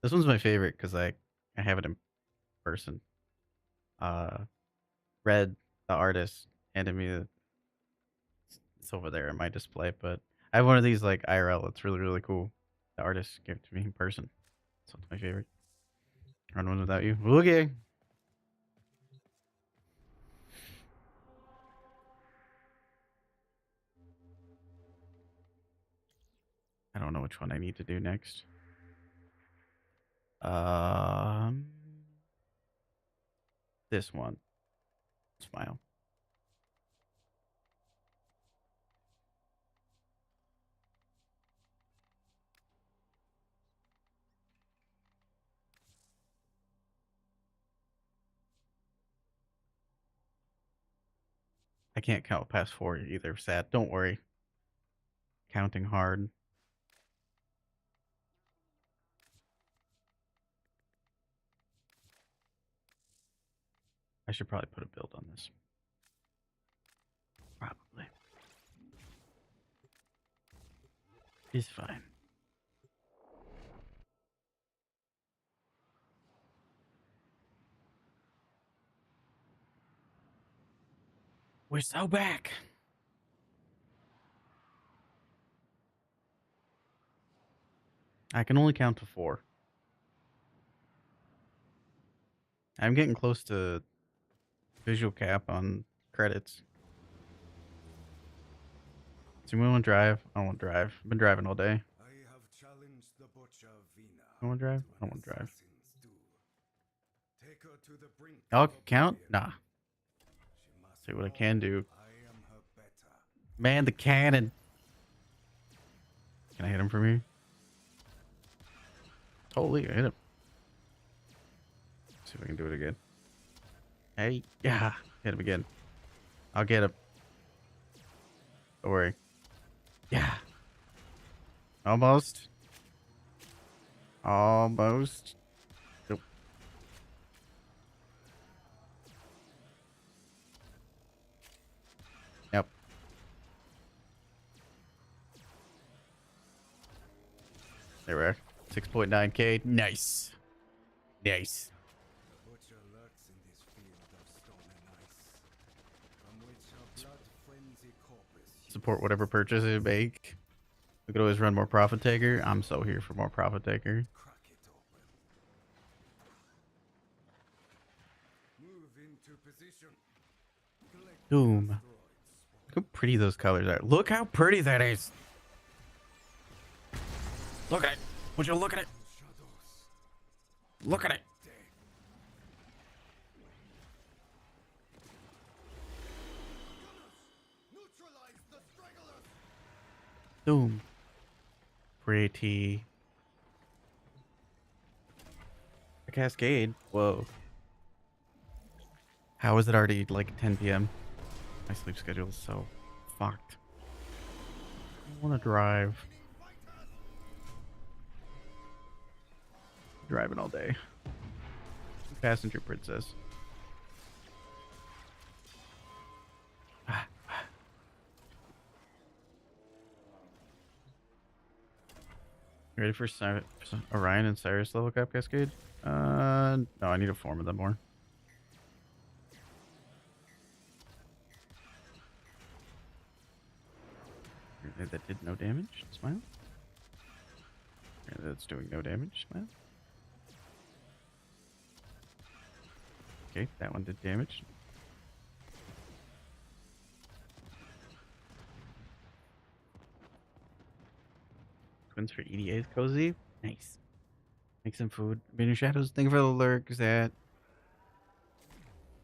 This one's my favorite because I have it in person. Red, the artist, handed me it's over there in my display, but I have one of these like IRL. It's really, really cool. The artist gave it to me in person. This one's my favorite. Run one without you. Okay. I don't know which one I need to do next. This one. Smile. I can't count past 4 either, sad. Don't worry. Counting hard. I should probably put a build on this. Probably. It's fine. We're so back. I can only count to 4. I'm getting close to visual cap on credits. So we want to drive? I don't want to drive. I've been driving all day. I torture Vina I want to drive? to I don't an want to drive. assassin's duel. Take her to the brink I'll of count? oblivion. Nah. She must See what I know can do. I am her better. Man, the cannon. Can I hit him from here? Totally, I hit him. See if I can do it again. Hey, yeah, hit him again. I'll get him. Don't worry. Yeah. Almost. Almost. Nope. Yep. There we are. 6.9k. Nice. Nice. The butcher lurks in this field of stone and ice, from which her blood frenzy corpus Support whatever purchase you make. We could always run more Profit Taker. I'm so here for more Profit Taker. crack it open. Move into position. Collect Doom. droids. Look how pretty those colors are. Look how pretty that is. Look at it. Would you look at it? Shadows. Look at it. Dead. Neutralize the stragglers. Doom. Pretty. A cascade. Whoa. How is it already like 10 p.m.? My sleep schedule is so fucked. I want to drive. Driving all day. Passenger princess. You ready for Orion and Cyrus level cap cascade? No, I need to form of them more. That did no damage. Smile. That's doing no damage. Smile. Okay, that one did damage. Twins for EDA's cozy. Nice. Make some food. Been shadows. Thank you for the lurk. That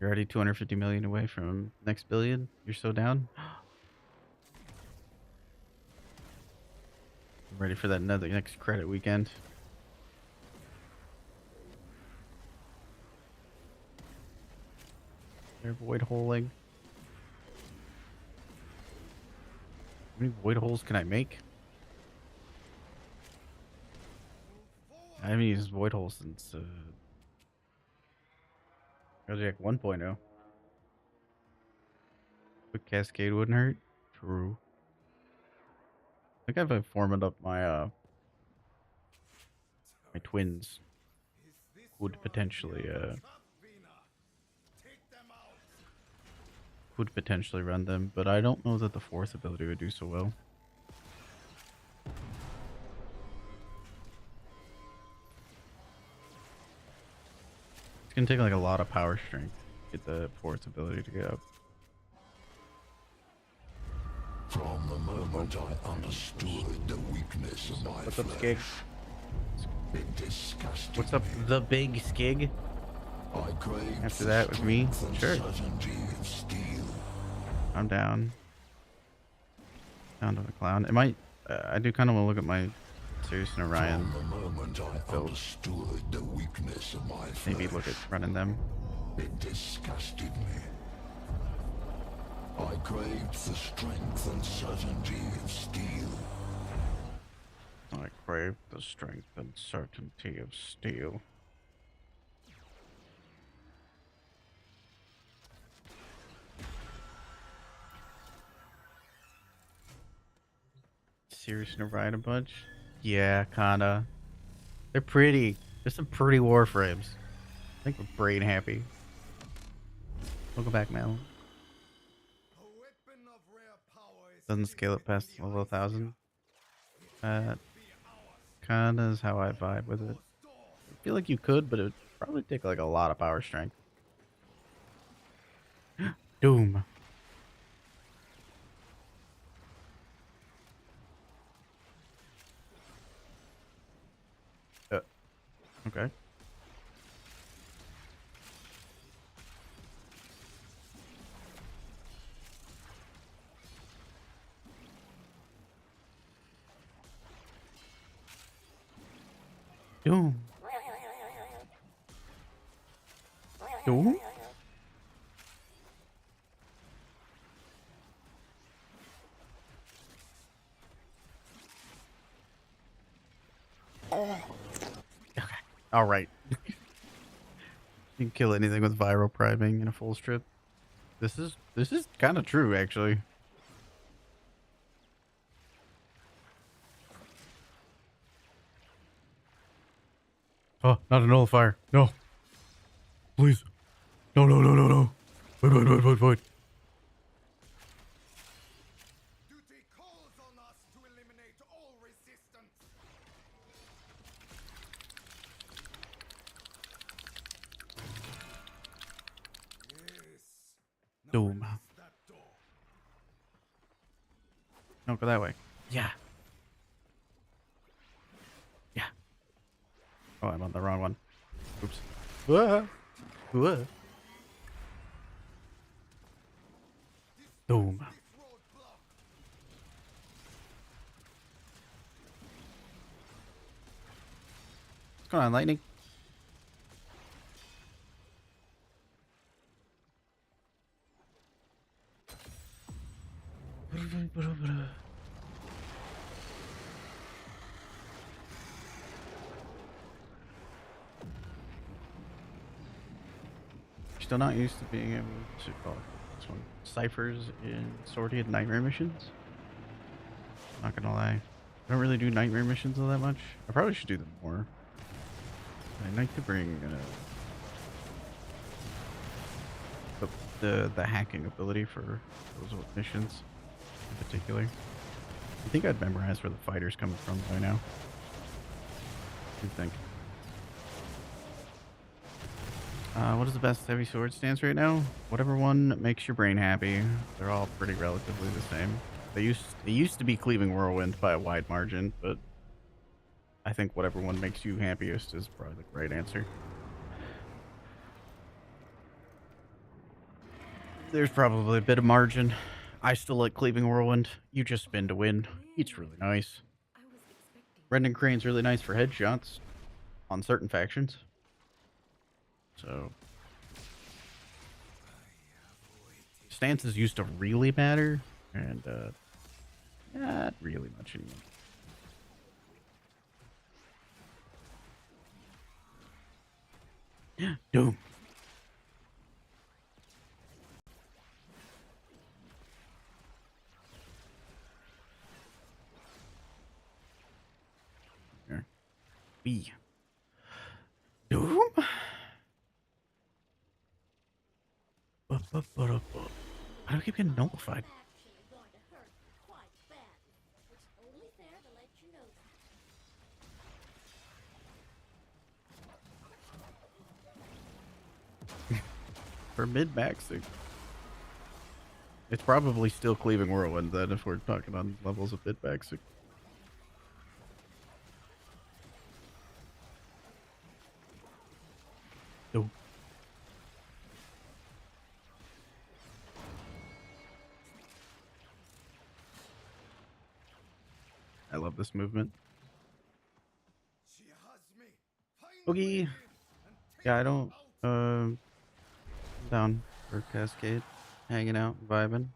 you're already 250 million away from next billion. You're so down. I'm ready for that next credit weekend. They're void holing. How many void holes can I make? I haven't used void holes since Project 1.0. Quick cascade wouldn't hurt. True. I think I've formed up my my twins. Is this Would your potentially idea of a trap, Vina? Take them out. Would potentially run them, but I don't know that the fourth ability would do so well. It's gonna take like a lot of power strength to get the fourth ability to get up. From the moment I understood the weakness of my What's up, flesh, Skig? it disgusted What's up, me. the big Skig? I craved After the that with me? strength and Sure. certainty of steel. I'm down. Down to the clown. It might. I do kind of want to look at my Sirius and Orion. From the moment I build. understood the weakness of my flesh, Maybe look at running them. it disgusted me. I craved the strength and certainty of steel. I crave the strength and certainty of steel. Sirius and Orion a bunch? Yeah, kinda. They're pretty. There's some pretty warframes. I think we're brain happy. We'll go back now. A weapon of rare power is Doesn't scale it past hidden in level the 1000. ice. Kinda is how I vibe with it. I feel like you could, but it would probably take like a lot of power strength. Doom. Okay. Doom. Doom? Okay. All right. You can kill anything with viral priming in a full strip. This is kind of true, actually. Oh, not a nullifier. No. Please. No, no, no, no, no. Wait, wait, wait, wait, wait. Duty calls on us to eliminate all resistance. Yes. Now Doom. release that door. No, go that way. Yeah. Yeah. Oh, I'm on the wrong one. Oops. Whoa. Whoa. Doom. This roadblock. What's going on, Lightning? Still not used to being able to call this one ciphers in sorted nightmare missions. Not gonna lie, I don't really do nightmare missions all that much. I probably should do them more. I'd like to bring the hacking ability for those missions in particular. I think I'd memorize where the fighter's coming from by now. What do you think? What is the best heavy sword stance right now? Whatever one makes your brain happy. They're all pretty relatively the same. They used to be cleaving whirlwind by a wide margin, but I think whatever one makes you happiest is probably the right answer. There's probably a bit of margin. I still like cleaving whirlwind. You just spin to win. It's really nice. I was expecting. Brendan Crane's really nice for headshots on certain factions. So stances used to really matter, and not really much anymore. Doom. Here. B. Doom. Why do I keep getting nullified? Actually going to hurt quite badly. It's only fair to let you know that. For mid-maxing. It's probably still cleaving whirlwind then if we're talking on levels of mid-maxing. Doom. I love this movement. She has me. Find Okay. and Yeah, I take don't. her out. Down for Cascade, hanging out, vibing.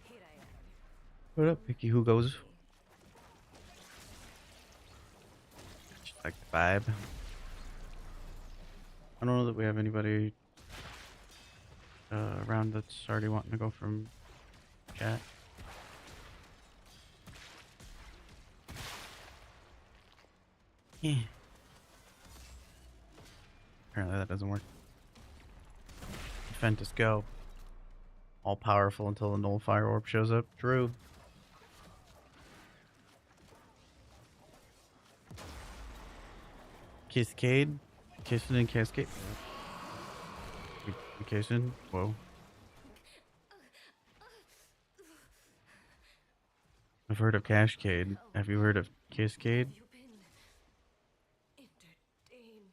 Here I am. What up, Picky? Who goes? Just like the vibe. I don't know that we have anybody around that's already wanting to go from chat. Yeah. Apparently that doesn't work. Ventus go. All powerful until the nullifier orb shows up. True. Cascade? Kissing and Cascade? Kissing? Whoa. I've heard of Cashcade. Have you heard of Kisscade? You've been entertained.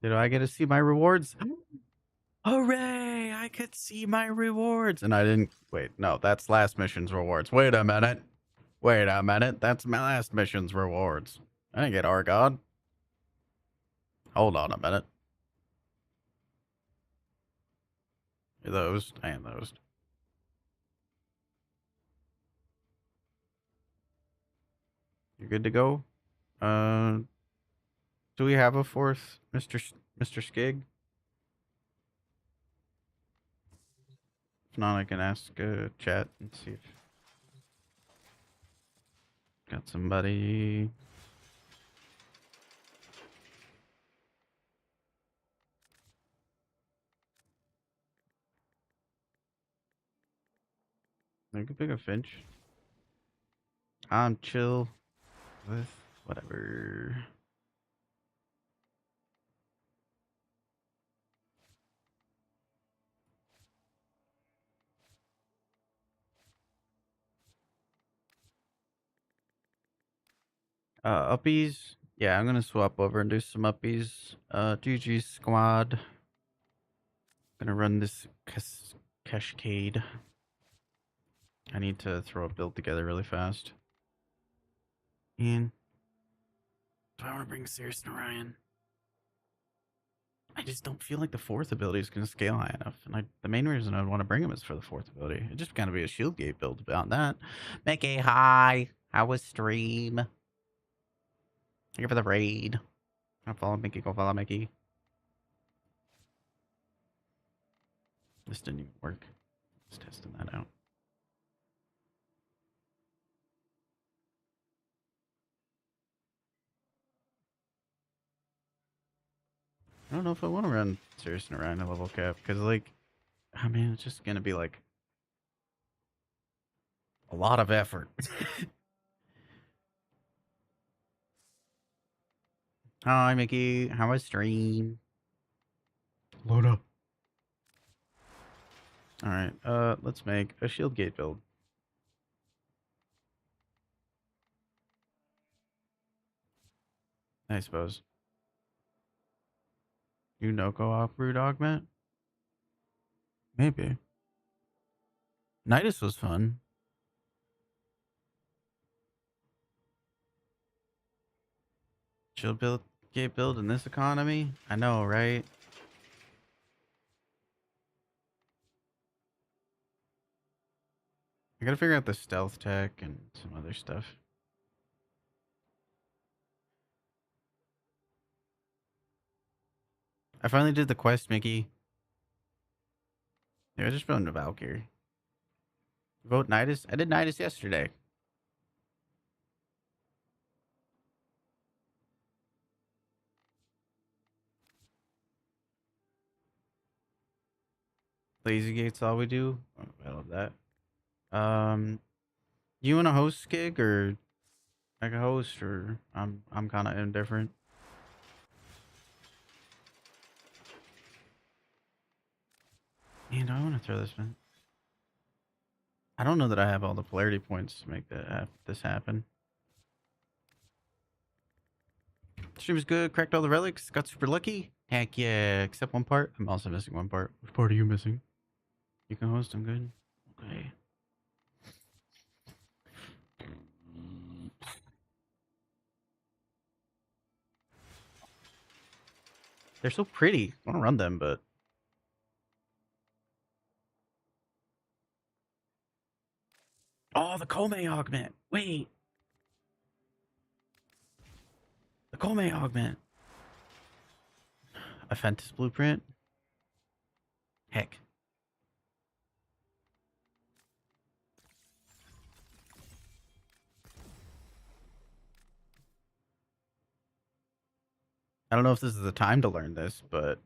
Did I get to see my rewards? Hooray! I could see my rewards. And I didn't. Wait, no, that's last mission's rewards. Wait a minute. Wait a minute. That's my last mission's rewards. I didn't get Argon. Hold on a minute. Those. I am those. You're good to go? Do we have a fourth, Mr. Skig? If not, I can ask chat and see if got somebody. I could pick a Finch. I'm chill with whatever. Uppies. Yeah, I'm gonna swap over and do some uppies. GG squad. Gonna run this cascade. I need to throw a build together really fast. And do I want to bring Cirrus and Orion? I just don't feel like the fourth ability is going to scale high enough. And the main reason I want to bring him is for the fourth ability. It just kind of be a shield gate build about that. Mickey, hi. How was stream? Thank you for the raid. Go follow Mickey. Go follow Mickey. This didn't even work. Just testing that out. I don't know if I want to run Cirrus and Orion at level cap. Because, like, I mean, it's just going to be, like, a lot of effort. Hi, Mickey. How was stream? Load up. Alright, let's make a shield gate build. I suppose. You know co-op root augment? Maybe. Nidus was fun. Shield build gate build in this economy? I know, right? I gotta figure out the stealth tech and some other stuff. I finally did the quest, Mickey. Yeah, I just voted a Valkyrie. Vote Nidus? I did Nidus yesterday. Lazy gate's all we do. Oh, I love that. You want to host gig or like a host, or I'm kind of indifferent. Man, I want to throw this one. I don't know that I have all the polarity points to make this happen. Stream was good. Cracked all the relics. Got super lucky. Heck yeah, except one part. I'm also missing one part. Which part are you missing? You can host. I'm good. Okay. They're so pretty. I want to run them, but oh, the Kome augment. Wait, the Kome augment. A Fentis blueprint. Heck. I don't know if this is the time to learn this, but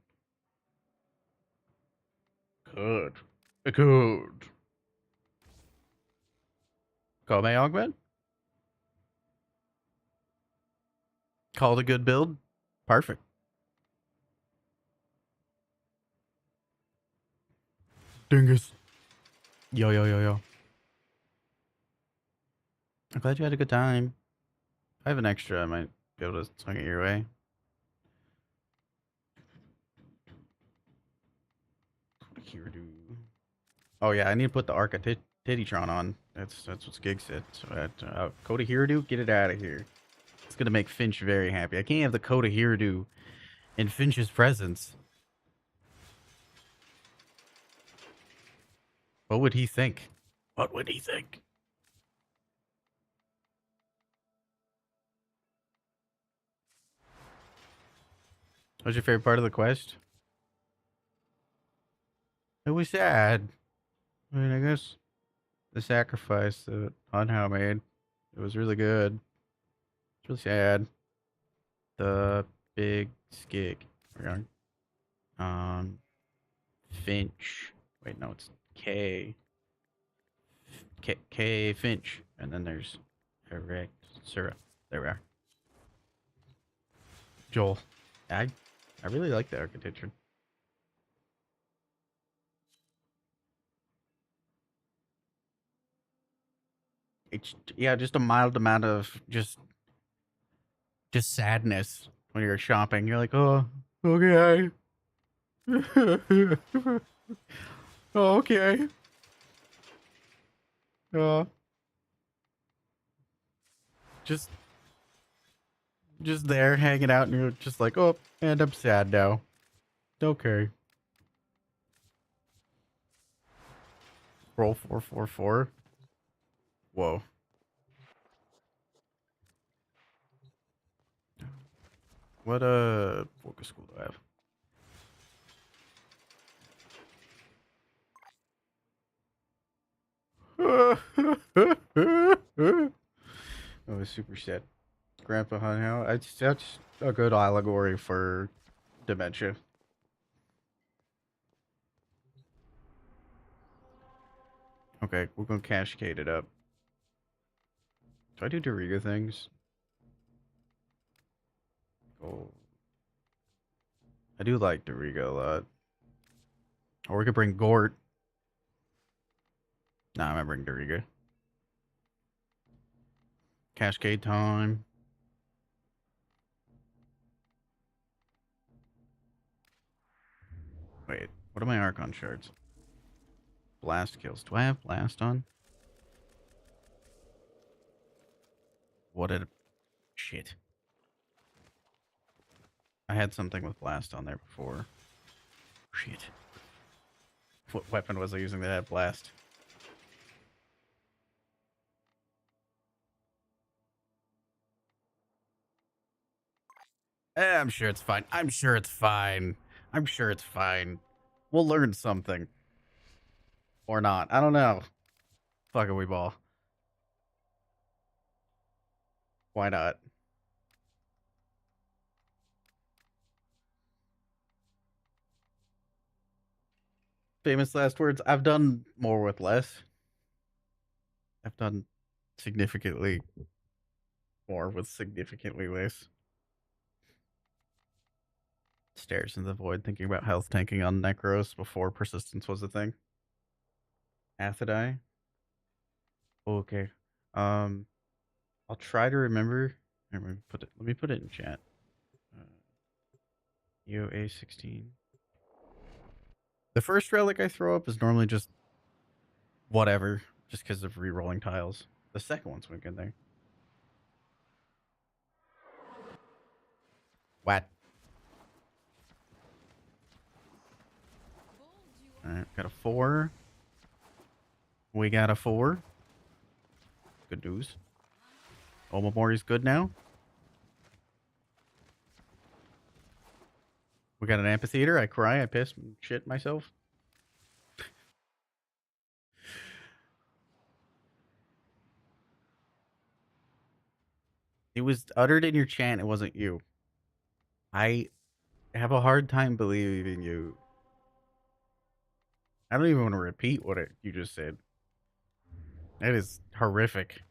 good. Good. Kome augment. Called a good build. Perfect. Dingus. Yo, yo, yo, yo. I'm glad you had a good time. If I have an extra, I might be able to swing it your way. Here do. Oh yeah, I need to put the Arca Tittytron on. That's what Skig said. So Coda Hiradu, get it out of here. It's gonna make Finch very happy. I can't have the Coda Hiradu in Finch's presence. What would he think? What would he think? What's your favorite part of the quest? It was sad. I mean, I guess the sacrifice that Hanhao made, it was really good. It's really sad. The big skig. We're going. Finch. Wait, no, it's K. K Finch. And then there's Erect Syrup. There we are. Joel. I really like the architecture. It's yeah, just a mild amount of just sadness when you're shopping. You're like, oh, okay. Oh, okay. Uh, just there hanging out, and you're just like, oh, and I'm sad now. Okay. Roll 444. Whoa. What focus school do I have? Oh, super sad. Grandpa Hunhow. It's such a good allegory for dementia. Okay, we're gonna cascade it up. Do I do Doriga things? Oh, I do like Doriga a lot. Or we could bring Gort. Nah, I'm gonna bring Doriga. Cascade time. Wait, what are my Archon shards? Blast kills. Do I have Blast on? What a shit. I had something with Blast on there before. Shit. What weapon was I using that had Blast? I'm sure it's fine. I'm sure it's fine. I'm sure it's fine. We'll learn something. Or not. I don't know. Fuck it, we ball. Why not? Famous last words. I've done more with less. I've done significantly more with significantly less. Stares into the void, thinking about health tanking on Necros before persistence was a thing. Athidai. Okay. I'll try to remember. Let me put it in chat. EOA 16. The first relic I throw up is normally just whatever, just because of re-rolling tiles. The second one's been good there. What? Alright, got a 4. We got a 4. Good news. Omamori's good now. We got an amphitheater. I cry, I piss, and shit myself. It was uttered in your chant. It wasn't you. I have a hard time believing you. I don't even want to repeat what you just said. That is horrific.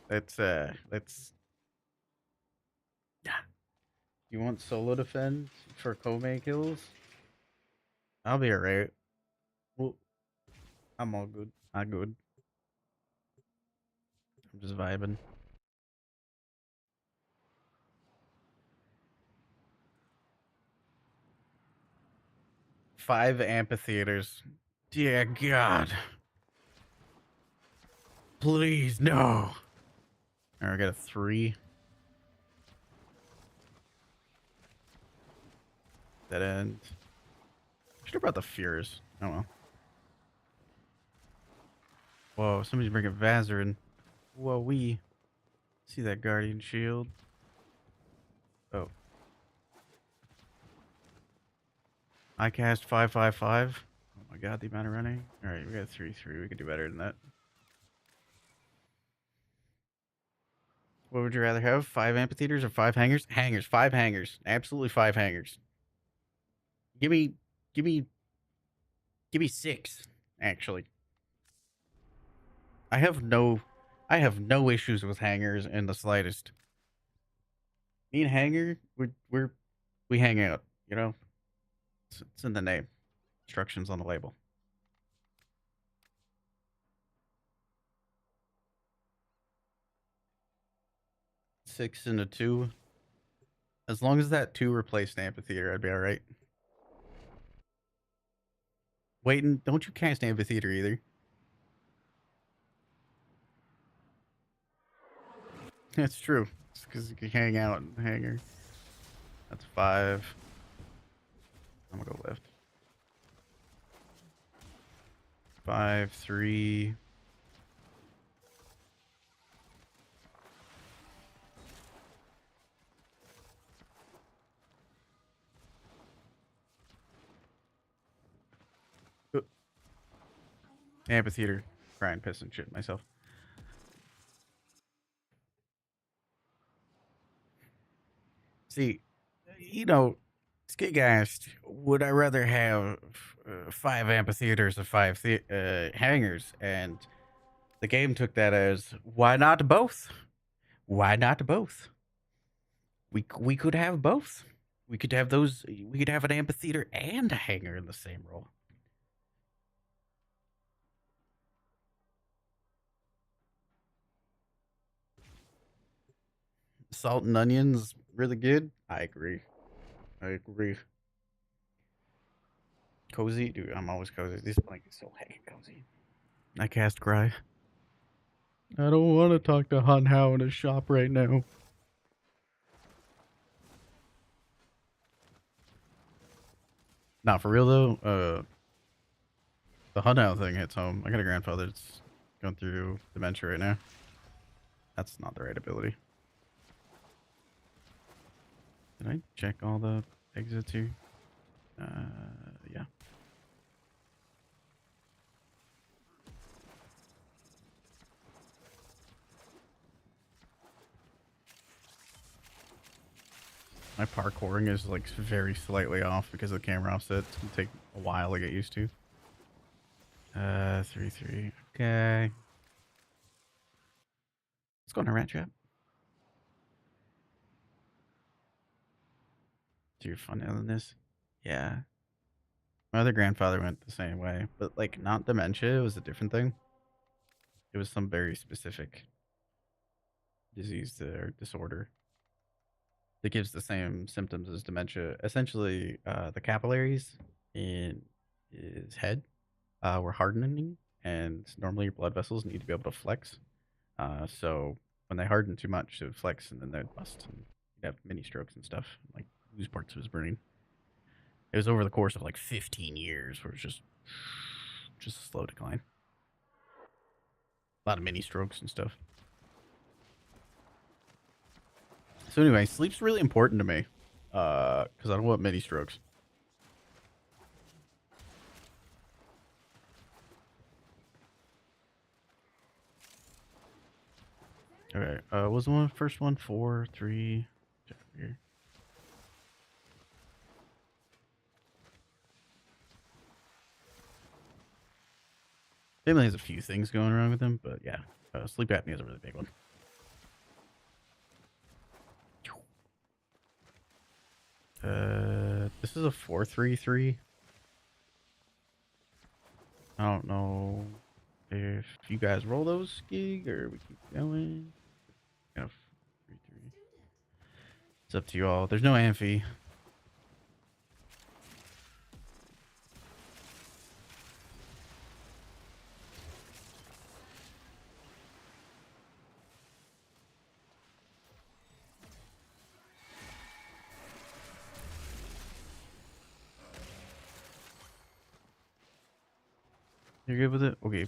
Let's. You want solo defense for Kome kills? I'll be alright. Well, I'm all good. I'm good. I'm just vibing. Five amphitheaters. Dear God. Please, no. All right, I got a 3. That end. Should have brought the Fears. Oh well. Whoa, somebody's bringing Vazarin. Whoa, we see that Guardian Shield. Oh. I cast 5/5/5. Oh my god, the amount of running. Alright, we got 3/3. We could do better than that. What would you rather have? 5 amphitheaters or 5 hangars? Hangars. 5 hangars. Absolutely 5 hangars. Give me 6, actually. I have no issues with hangars in the slightest. Me and Hanger, we hang out, you know? It's in the name. Instructions on the label. 6 and a 2. As long as that 2 replaced amphitheater, I'd be alright. Wait, and don't you cast amphitheater either? That's true. It's because you can hang out in the hangar. That's 5. I'm gonna go left. 5, 3. Amphitheater. Crying, piss, and shit myself. See, you know, Skig asked, would I rather have 5 amphitheaters or 5 hangars? And the game took that as, why not both? Why not both? We could have both. We could have those. We could have an amphitheater and a hangar in the same role. Salt and onions, really good. I agree. I agree. Cozy, dude. I'm always cozy. This blanket is so heckin' cozy. I cast cry. I don't want to talk to Hun Hao in his shop right now. Not for real though. The Hun Hao thing hits home. I got a grandfather that's going through dementia right now. That's not the right ability. Did I check all the exits here? Yeah. My parkouring is like very slightly off because of the camera offset. It's gonna take a while to get used to. 3/3. Okay. Let's go on a rat trap. Do your fun than this. Yeah. My other grandfather went the same way, but like not dementia. It was a different thing. It was some very specific disease or disorder that gives the same symptoms as dementia. Essentially, the capillaries in his head were hardening, and normally your blood vessels need to be able to flex. So when they harden too much, it would flex, and then they'd bust, and you'd have mini strokes and stuff, like lose parts of his brain. It was over the course of like 15 years, where it's just a slow decline. A lot of mini strokes and stuff. So anyway, sleep's really important to me, because I don't want mini strokes. Okay, was the one first one 4, 3? Check here. Family has a few things going wrong with him, but yeah, sleep apnea is a really big one. This is a 4/3/3. I don't know if you guys roll those gig or we keep going. Got a 3-3. It's up to you all. There's no amphi. You're good with it? Okay.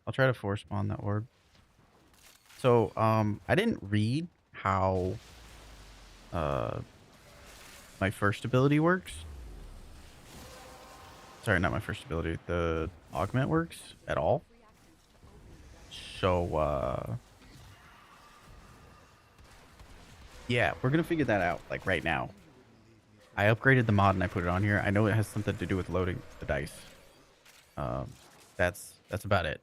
I'll try to force spawn that orb. So, I didn't read how my first ability works. Sorry, not my first ability. The augment works at all. So, yeah, we're gonna figure that out like right now. I upgraded the mod and I put it on here. I know it has something to do with loading the dice. Um, that's about it.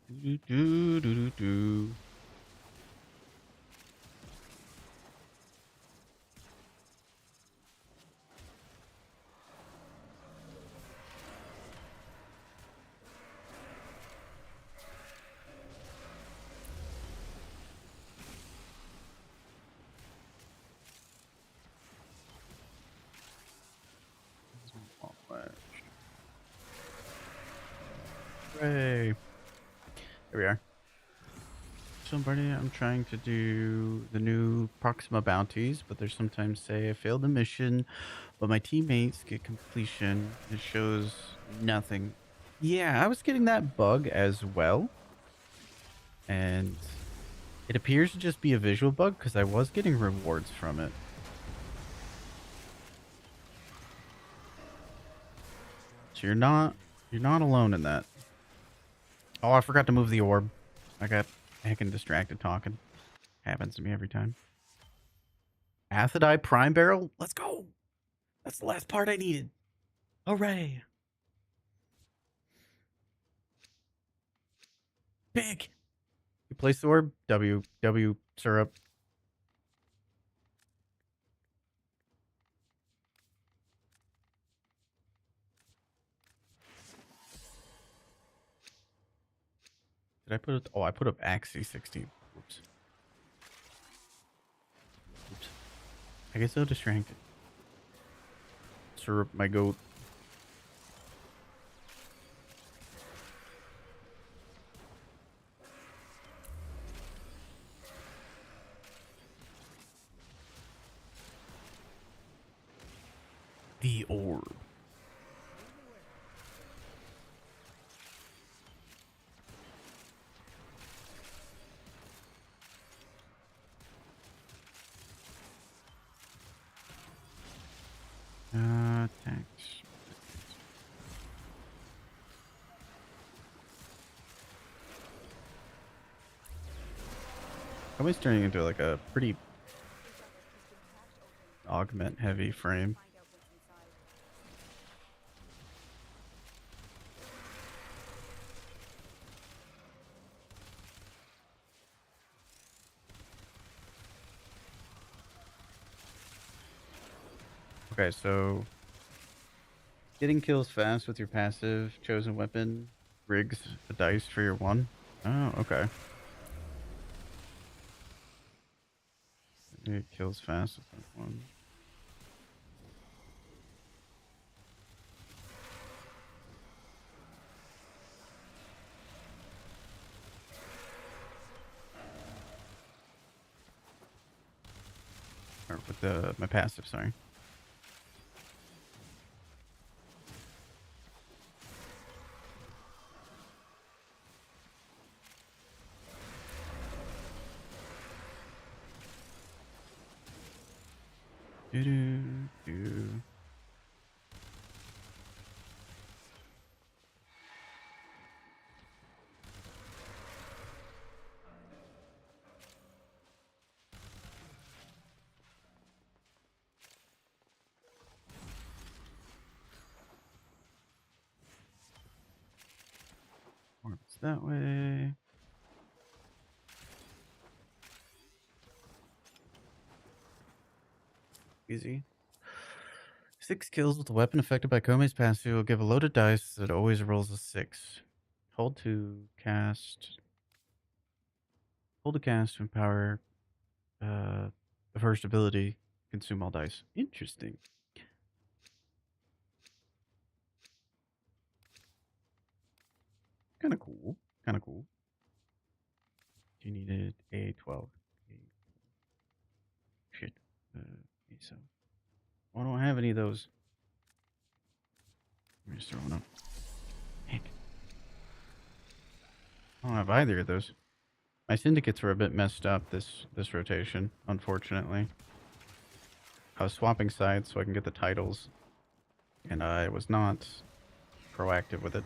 Do, do, do, do, do. Hooray. There we are. Somebody, I'm trying to do the new Proxima bounties, but there's sometimes say I failed the mission, but my teammates get completion. It shows nothing. Yeah, I was getting that bug as well. And it appears to just be a visual bug because I was getting rewards from it. So you're not alone in that. Oh, I forgot to move the orb. I got heckin' distracted talking. Happens to me every time. Athidai Prime Barrel? Let's go! That's the last part I needed. Hooray! Big! You place the orb? W syrup. Did I put it? Oh, I put up Axie 16. Oops. Oops. I get so distracted. Syrup, my goat. The orb. Attacks. Always turning into like a pretty augment heavy frame. Okay, so getting kills fast with your passive chosen weapon rigs a dice for your one. Oh, okay. It kills fast with that one. Or with the my passive, sorry. Do-do-do. Orbs that way. Easy. 6 kills with a weapon affected by Kome's passive will give a loaded dice that always rolls a 6. Hold to cast. Hold to cast to empower the first ability. Consume all dice. Interesting. Kind of cool. Kind of cool. You needed a 12. Shit. So I don't have any of those. I'm just throwing up. Heck. I don't have either of those. My syndicates were a bit messed up this rotation, unfortunately. I was swapping sides so I can get the titles, and I was not proactive with it.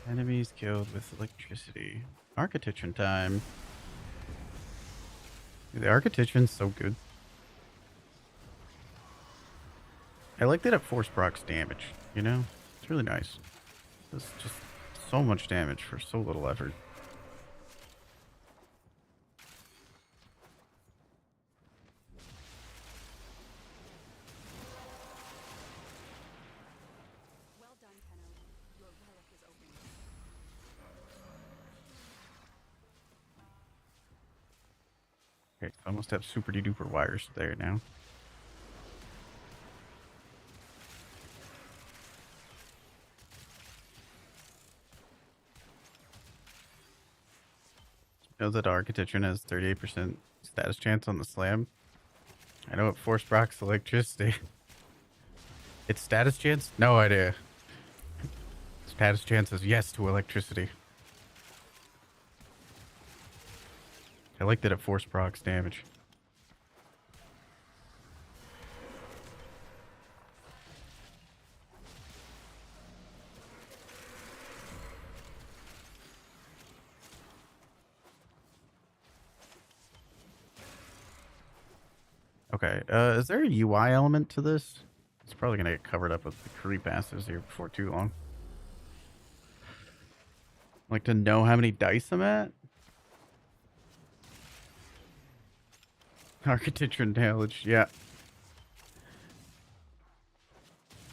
Enemies killed with electricity. Architecture time. Dude, the architecture's so good. I like that it force procs damage, you know? It's really nice. It's just so much damage for so little effort. Well done, Tenno. Your relic is open. Okay, so I almost have super duper wires there now. Know that architecture has 38% status chance on the slam. I know it force procs electricity. Its status chance? No idea. Status chance is yes to electricity. I like that it force procs damage. Okay, is there a UI element to this? It's probably gonna get covered up with the creep passes here before too long. Like to know how many dice I'm at? Architecture and knowledge, yeah.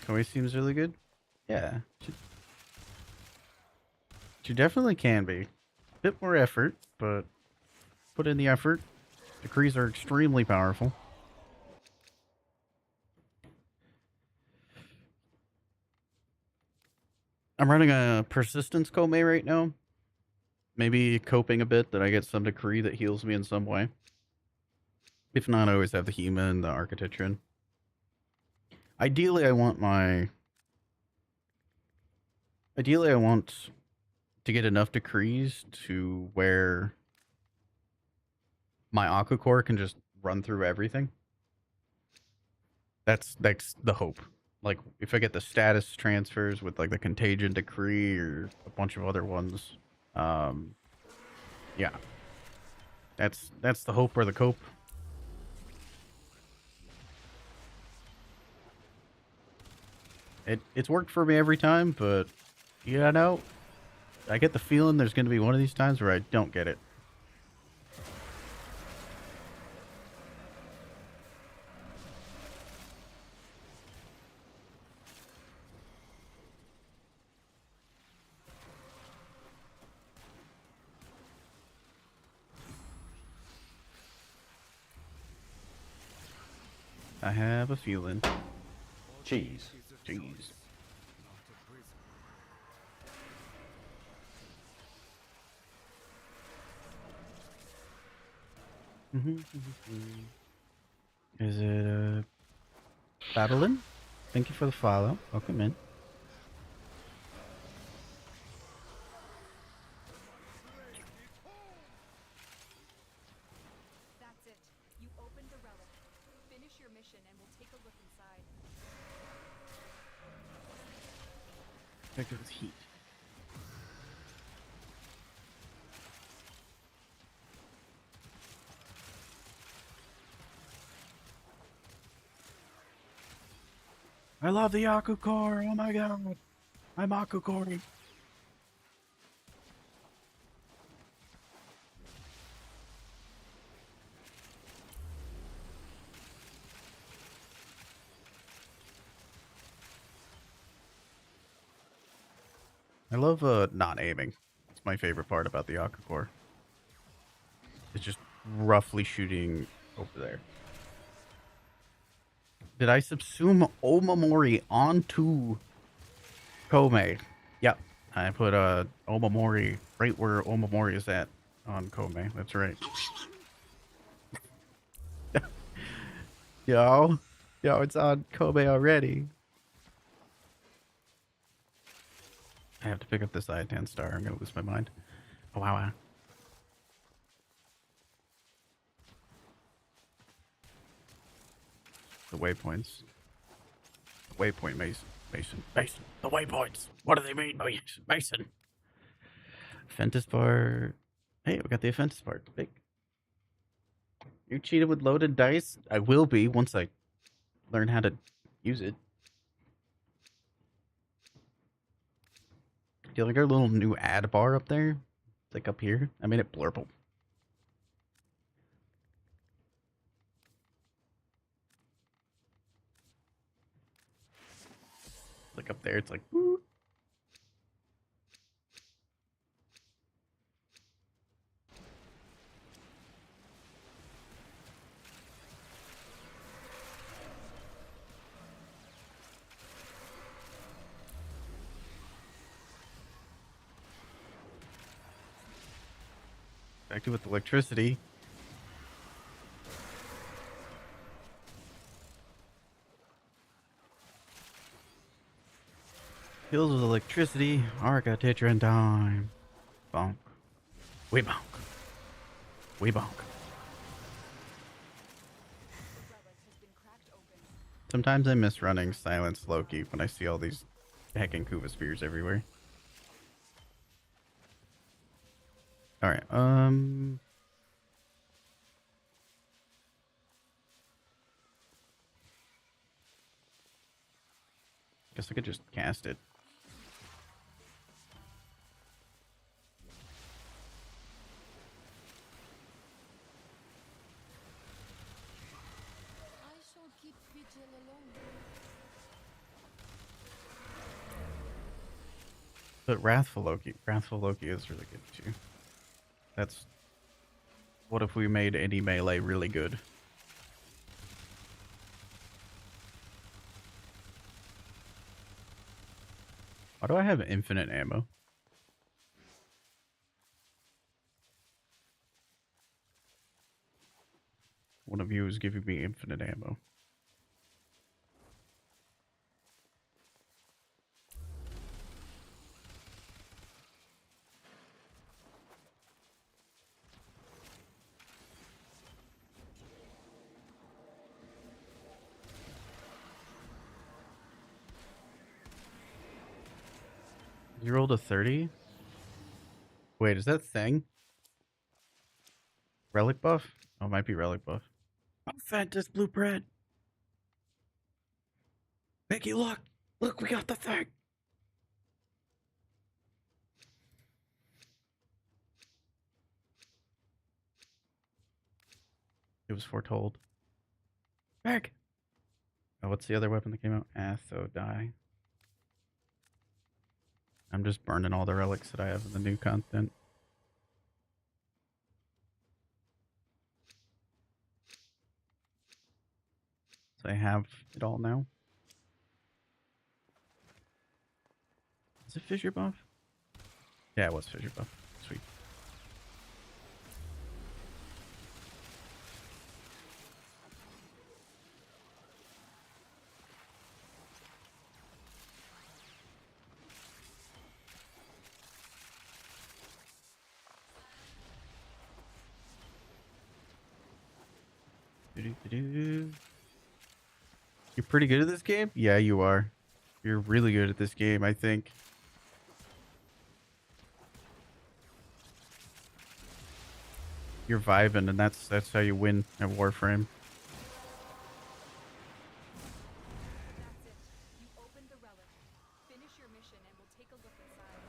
Koei seems really good. Yeah. She definitely can be. Bit more effort, but put in the effort. Decrees are extremely powerful. I'm running a persistence Komei right now. Maybe coping a bit that I get some decree that heals me in some way. If not, I always have the Hema and the architecture. Ideally, I want to get enough decrees to where my Aqua Core can just run through everything. That's the hope. Like, if I get the status transfers with, like, the Contagion Decree or a bunch of other ones, yeah. That's the hope or the cope. It's worked for me every time, but, you know, I get the feeling there's going to be one of these times where I don't get it. I have a feeling. Cheese. It's a Jeez. choice, not a prison. Is it Battling? Thank you for the follow. Welcome in. That's it. You opened the relic. Finish your mission and we'll take a look inside. Vector with heat. I love the Aku core. Oh my god. I'm Aku core. I love not aiming. It's my favorite part about the Aku core. It's just roughly shooting over there. Did I subsume Omamori onto Kome? Yep. I put Omamori right where Omamori is at on Kome. That's right. Yo. Yo, it's on Kome already. I have to pick up this I-10 star. I'm gonna lose my mind. Oh, wow. The waypoints. The waypoint Mason. Mason. The waypoints. What do they mean, Mason? Fentis bar. Hey, we got the Fentis part. Big. You cheated with loaded dice? I will be once I learn how to use it. Do you like our little new ad bar up there? It's like up here. I made it blurple. Like up there, it's like. Woo. Back to with electricity. Kills with electricity. Arca Tetran time. Bonk. We bonk. We bonk. Sometimes I miss running Silence Loki when I see all these heckin' Kuva spears everywhere. Alright, guess I could just cast it. I shall keep Vigil alone. But Wrathful Loki is really good too. That's... What if we made any melee really good? Why do I have infinite ammo? One of you is giving me infinite ammo. You rolled a 30? Wait, is that thing? Relic buff? Oh, it might be relic buff. Oh, Fantas blueprint! Mickey, look! Look, we got the thing! It was foretold. Back! Oh, what's the other weapon that came out? Athodai. I'm just burning all the relics that I have in the new content. I have it all now. Is it fissure buff? Yeah, it was fissure buff. Sweet. Doo-doo-doo-doo. You're pretty good at this game? Yeah, you are. You're really good at this game, I think. You're vibing, and that's how you win at Warframe. That's it. You opened the relic. Finish your mission and we'll take a look inside.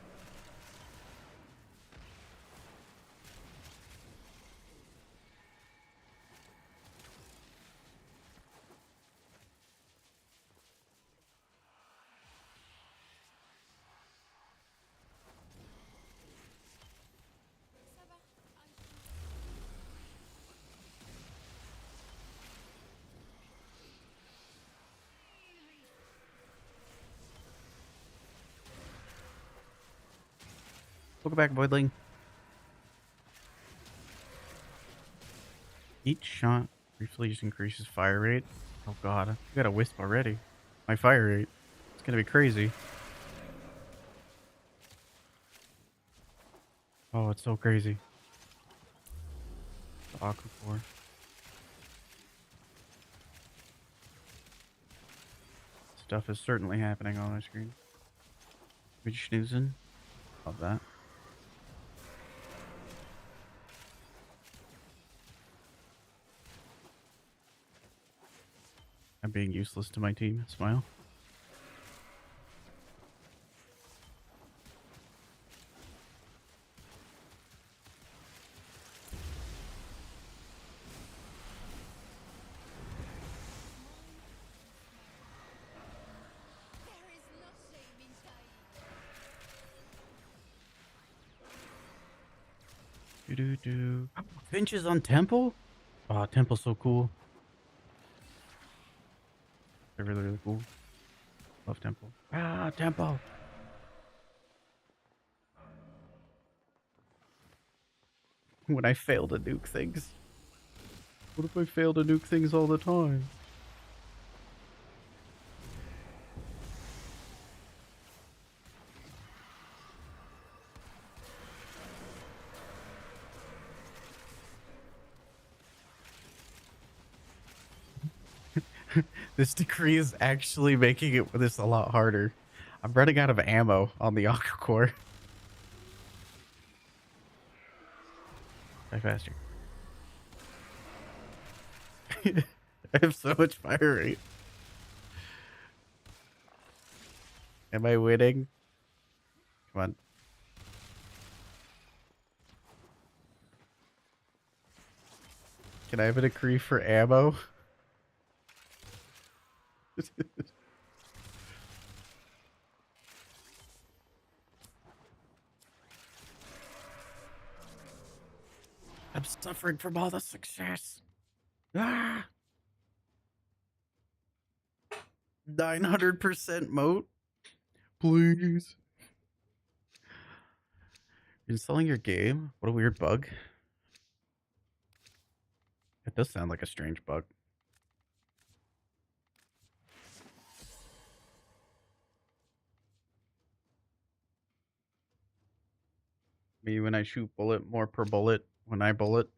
Welcome back, Voidling. Each shot briefly just increases fire rate. Oh god, I got a wisp already. My fire rate. It's gonna be crazy. Oh, it's so crazy. The Aquacore. Stuff is certainly happening on my screen. Rich snoozing. Love that. I'm being useless to my team. Smile. There is no shame in dying. Do-do-do. Finches on Temple? Oh, Temple's so cool. They're really, really cool. Love Temple. Ah, Temple! When I fail to nuke things. What if I fail to nuke things all the time? This decree is actually making this a lot harder. I'm running out of ammo on the Aquacore. Die faster. I have so much fire rate. Am I winning? Come on. Can I have a decree for ammo? I'm suffering from all the success. Ah! 900% moat? Please. Installing your game? What a weird bug. It does sound like a strange bug. Maybe when I shoot bullet more per bullet when I bullet,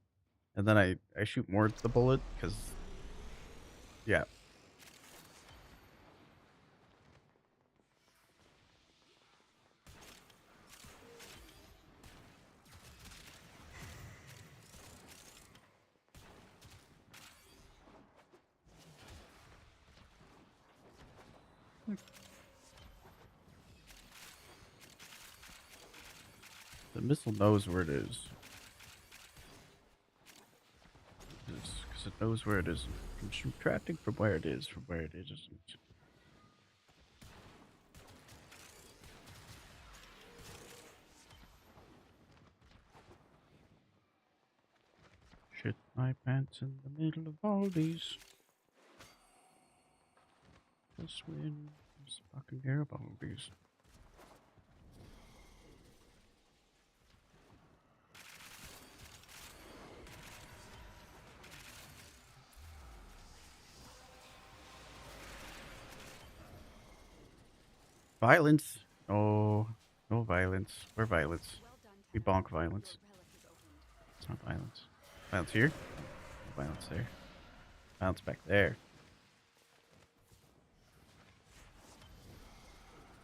and then I shoot more at the bullet, because, yeah. The missile knows where it is. Because it knows where it is. I'm subtracting from where it is, from where it isn't. Shit my pants in the middle of all these. This win. Just fucking care about movies. Violence. Oh, no violence. Where violence? Well done, We Tenno. bonk violence. Your relic is opened. It's not violence. Violence here. No violence there. Violence back there.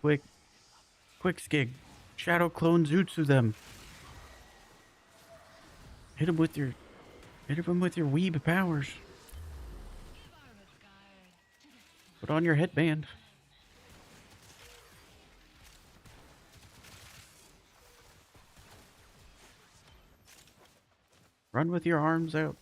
Quick. Quick, Skig. Shadow clone Jutsu them. Hit him with your weeb powers. Put on your headband. Run with your arms out.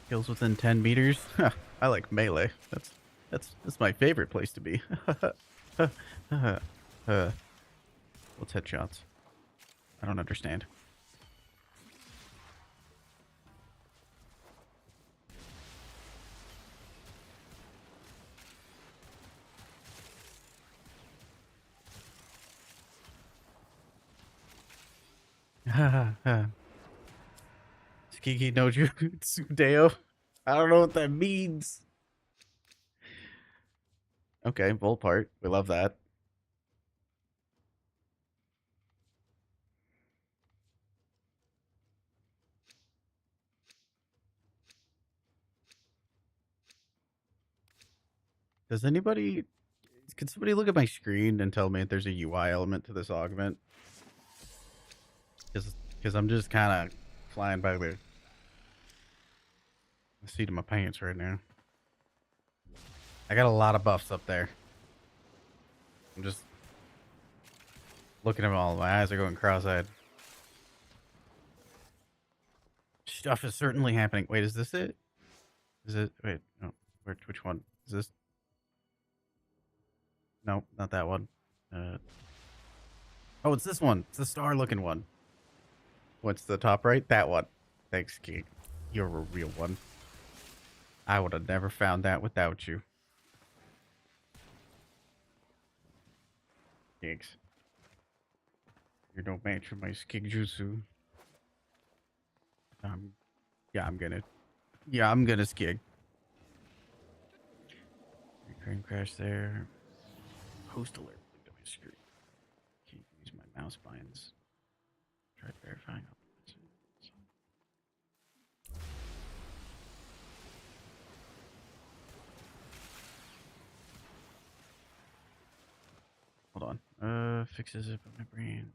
Kills within 10 meters. I like melee. That's my favorite place to be. What's headshots? I don't understand. Skiki no Jutsu Deo. I don't know what that means. Okay, Volpart. We love that. Does anybody... Can somebody look at my screen and tell me if there's a UI element to this augment? Because I'm just kind of flying by the seat of my pants right now. I got a lot of buffs up there. I'm just looking at them all. My eyes are going cross-eyed. Stuff is certainly happening. Wait, is this it? Is it? Wait, no. Which one? Is this? No, not that one. Oh, it's this one. It's the star-looking one. What's the top right? That one. Thanks, Kate. You're a real one. I would have never found that without you. Thanks. You're no match for my Skig-jutsu. Yeah, I'm gonna skig. Crane crash there. Host alert blinked on my screen. Can't use my mouse binds. Tried verifying. Hold on. Fixes it on my brain.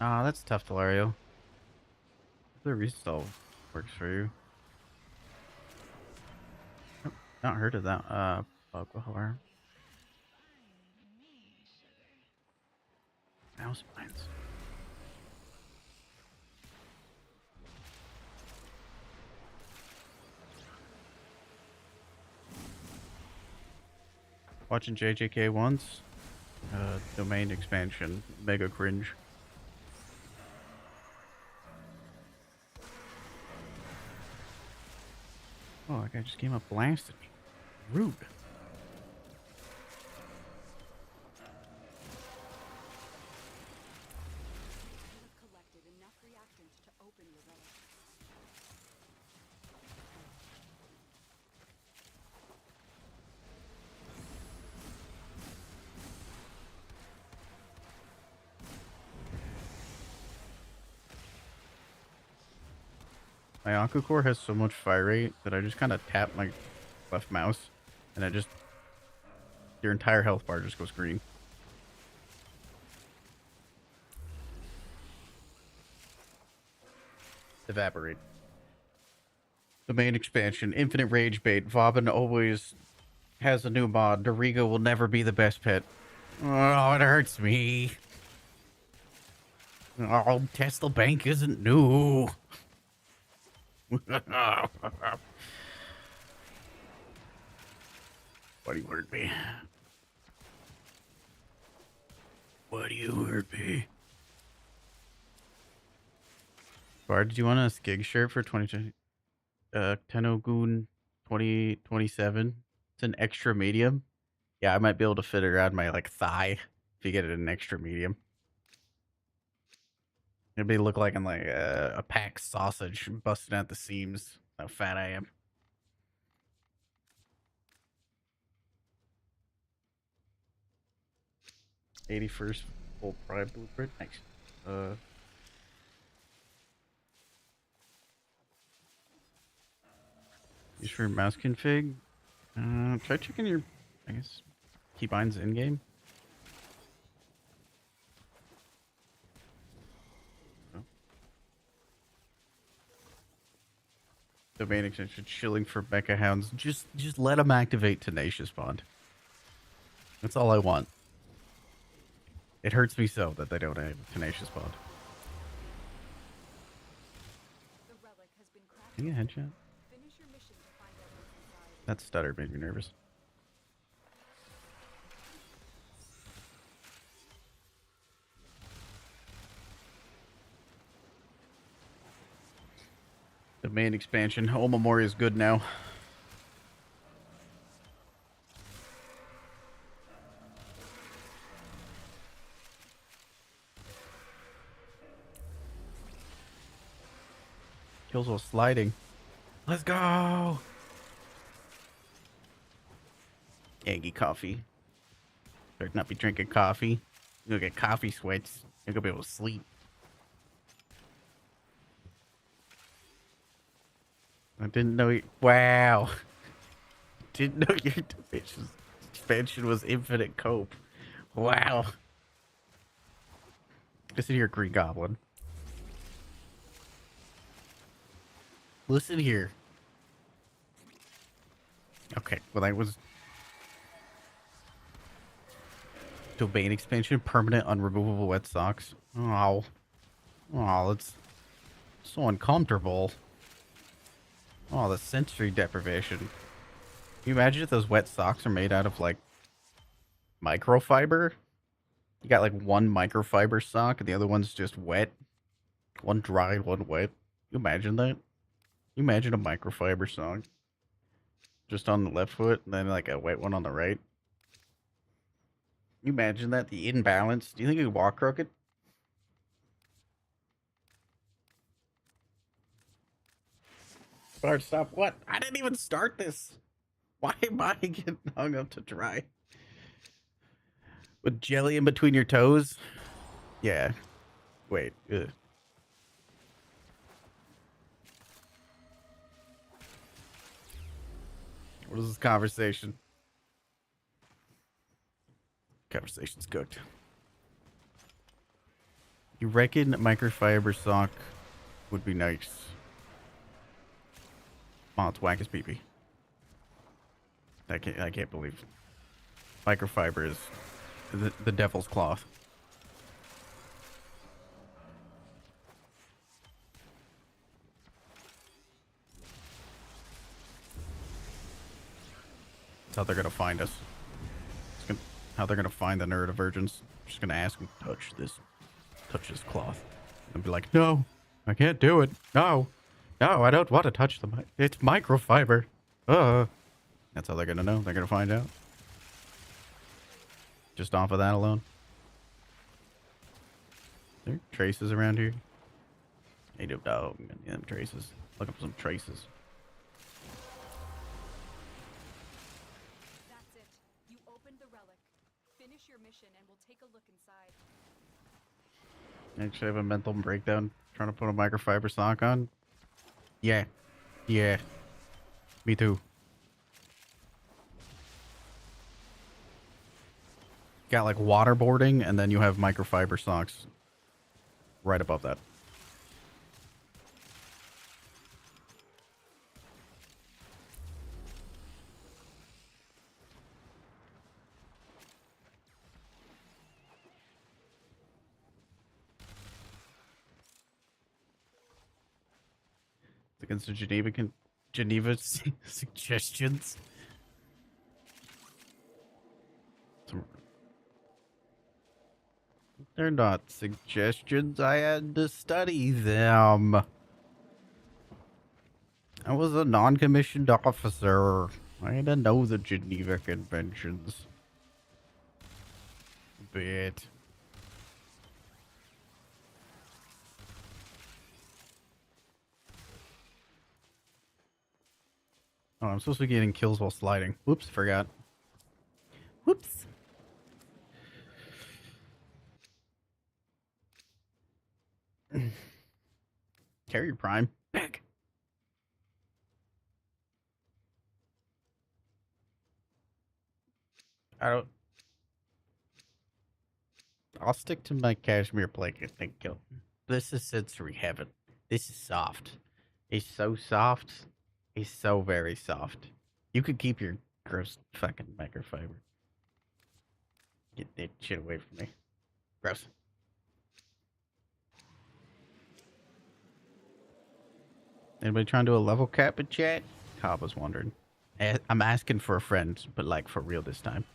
Ah, that's tough, Delario. The restall works for you. Oh, not heard of that. Bug alarm. Mouse binds. Watching JJK once. Domain expansion. Mega cringe. Oh, that guy just came up blasted me. Rude. You have collected enough reactants to open your relic. My Anku core has so much fire rate that I just kind of tap my left mouse and it just... Your entire health bar just goes green. Evaporate. The main expansion, Infinite Rage Bait. Vauban always has a new mod. Dorigo will never be the best pet. Oh, it hurts me. Oh, Tesla Bank isn't new. Why do you hurt me? Why do you hurt me? Bard, did you want a skig shirt for 2020? Tenogoon 2027. It's an extra medium. Yeah, I might be able to fit it around my like thigh if you get it in an extra medium. It'd be look like I'm like a packed sausage busting at the seams. How fat I am. 81st full prime blueprint. Nice. Use for mouse config. Try checking your, I guess, keybinds in game. Domain extension chilling for Mecha Hounds. Just let them activate Tenacious Bond. That's all I want. It hurts me so that they don't have Tenacious Bond. The relic has been crafted. Can you headshot? Finish your mission to find out what's inside. That stutter made me nervous. The main expansion. Omamori is good now. Kills while sliding. Let's go! Aggie coffee. Better not be drinking coffee. You'll get coffee sweats. You're gonna be able to sleep. I didn't know you. Wow. Didn't know your expansion was infinite cope. Wow. Listen here, Green Goblin. Listen here. Okay, well, that was domain expansion, permanent unremovable wet socks. Oh, that's so uncomfortable. Oh, the sensory deprivation. Can you imagine if those wet socks are made out of like microfiber? You got like one microfiber sock and the other one's just wet. One dry, one wet. You imagine that? You imagine a microfiber sock just on the left foot and then like a wet one on the right? You imagine that? The imbalance? Do you think you could walk crooked? Bart, stop. What? I didn't even start this. Why am I getting hung up to dry? With jelly in between your toes? Yeah. Wait. Ugh. What is this conversation? Conversation's cooked. You reckon microfiber sock would be nice? Oh, it's whack as pee-pee. I can't believe microfiber is the devil's cloth. That's how they're gonna find us. How they're gonna find the neurodivergents. Just gonna ask them, touch this cloth, and be like, no, I can't do it. No, I don't want to touch the it's microfiber. That's how they're gonna know. They're gonna find out. Just off of that alone. There are traces around here. Native dog. Yeah, them traces. Look up some traces. That's it. You opened the relic. Finish your mission and we'll take a look inside. Actually, I have a mental breakdown trying to put a microfiber sock on. Yeah. Me too. Got like waterboarding, and then you have microfiber socks right above that. seconds of Geneva suggestions. They're not suggestions. I had to study them. I was a non-commissioned officer. I had to know the Geneva Conventions. A bit. Oh, I'm supposed to be getting kills while sliding. Whoops, forgot. Whoops. Carrier Prime. Back. I don't... I'll stick to my cashmere blanket. Thank you. This is sensory heaven. This is soft. It's so soft. It's so very soft. You could keep your gross fucking microfiber. Get that shit away from me. Gross. Anybody trying to do a level cap in chat? Cobb was wondering. I'm asking for a friend, but like for real this time.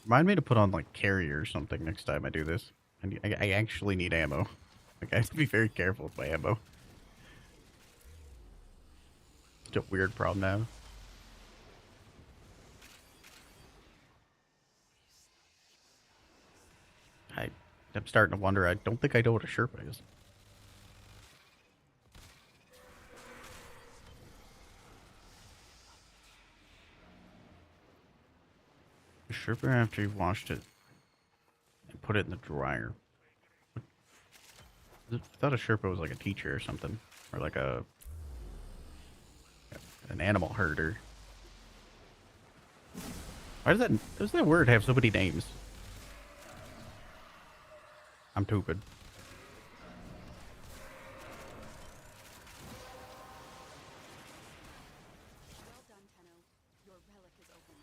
Remind me to put on like carrier or something next time I do this. I actually need ammo. Like I have to be very careful with my ammo. It's a weird problem now. I'm starting to wonder. I don't think I know what a Sherpa is. A Sherpa after you've washed it and put it in the dryer. I thought a Sherpa was like a teacher or something, or like an animal herder. Why does that word have so many names? I'm stupid. Well done, Tenno. Your relic is open.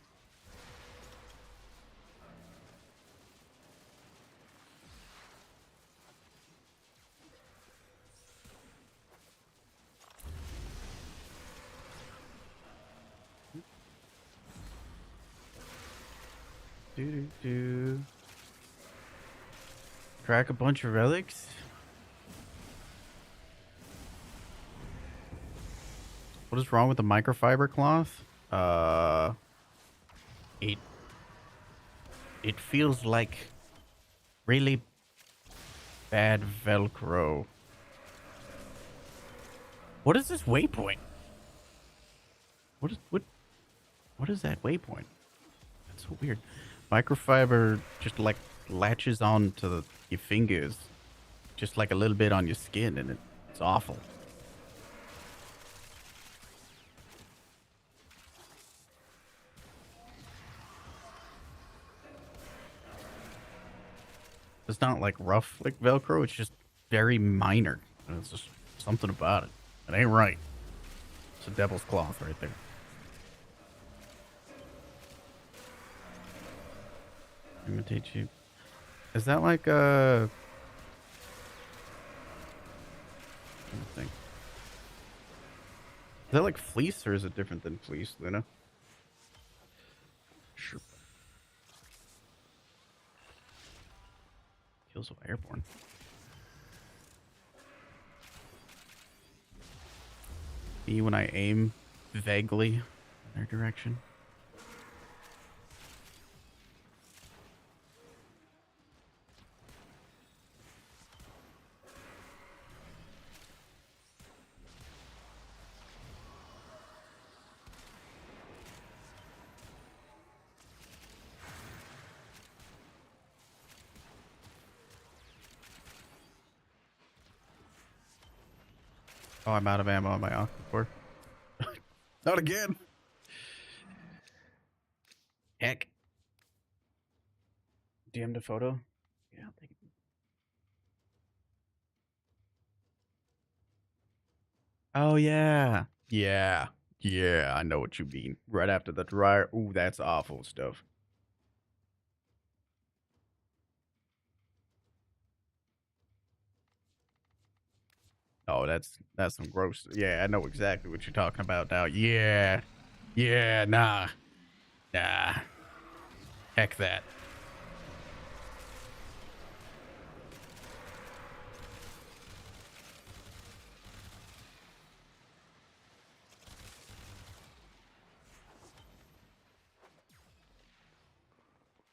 Do. Crack a bunch of relics. What is wrong with the microfiber cloth? It feels like really bad Velcro. What is this waypoint? What is that waypoint? That's so weird. Microfiber just like latches on to your fingers, just like a little bit on your skin, and it's awful. It's not like rough like Velcro. It's just very minor. And it's just something about it. It ain't right. It's a devil's cloth right there. Imitate you. Is that like a... Think. Is that like fleece or is it different than fleece, Luna? Sure. Kills of airborne. Me when I aim vaguely in their direction. Oh, I'm out of ammo on my Octocore. Not again. Heck. DM'd a photo. Yeah, I'll take it. Oh yeah. Yeah. Yeah, I know what you mean. Right after the dryer. Ooh, that's awful stuff. Oh, that's some gross. Yeah, I know exactly what you're talking about now. Yeah. Yeah, nah. Nah. Heck that.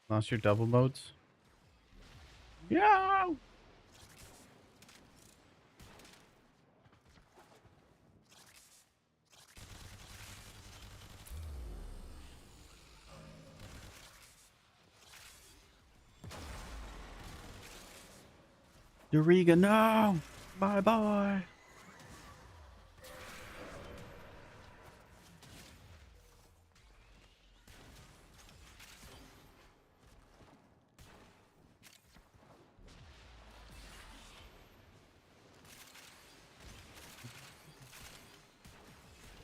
Lost your double modes? Yeah. Eureka, no! Bye bye.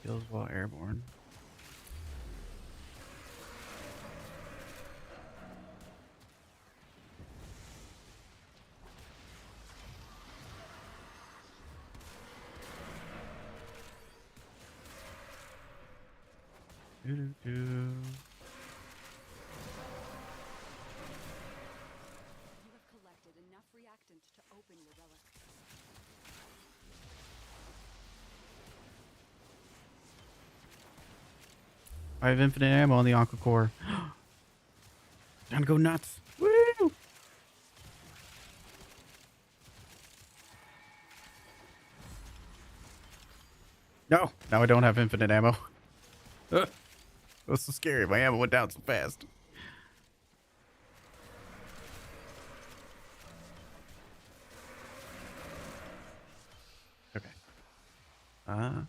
Kills while airborne. Doo-doo-doo. You have collected enough reactant to open your relic. I have infinite ammo on the Aqua Core. Time to go nuts. Woo! No, now I don't have infinite ammo. That's so scary. My ammo went down so fast. Okay. Uh,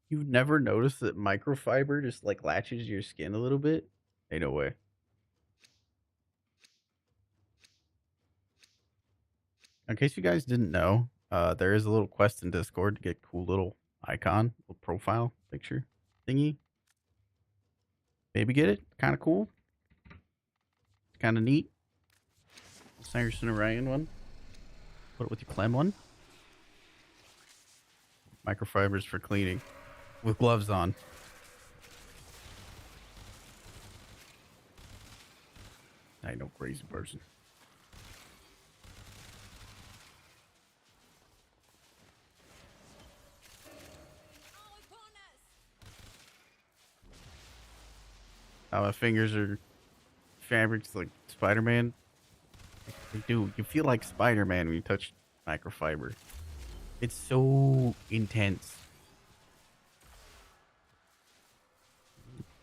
You've never noticed that microfiber just like latches your skin a little bit? Ain't no way. In case you guys didn't know, there is a little quest in Discord to get cool little icon, little profile picture thingy. Maybe get it. Kind of cool. Kind of neat. Sanderson Orion one. Put it with your Clem one. Microfibers for cleaning. With gloves on. I ain't no crazy person. How my fingers are fabrics like Spider-Man. They do. You feel like Spider-Man when you touch microfiber. It's so intense.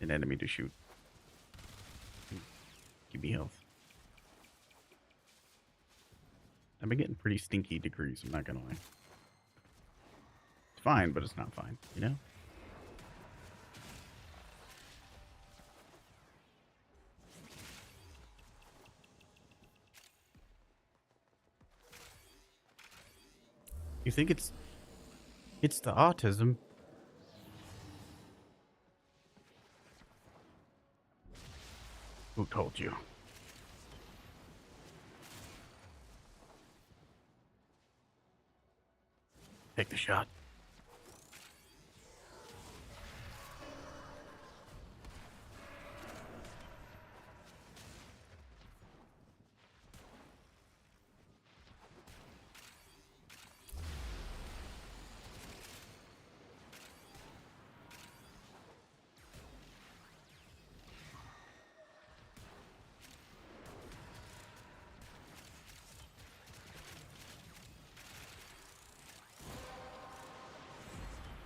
An enemy to shoot. Give me health. I've been getting pretty stinky degrees, I'm not gonna lie. It's fine, but it's not fine, you know? You think it's the autism? Who told you? Take the shot.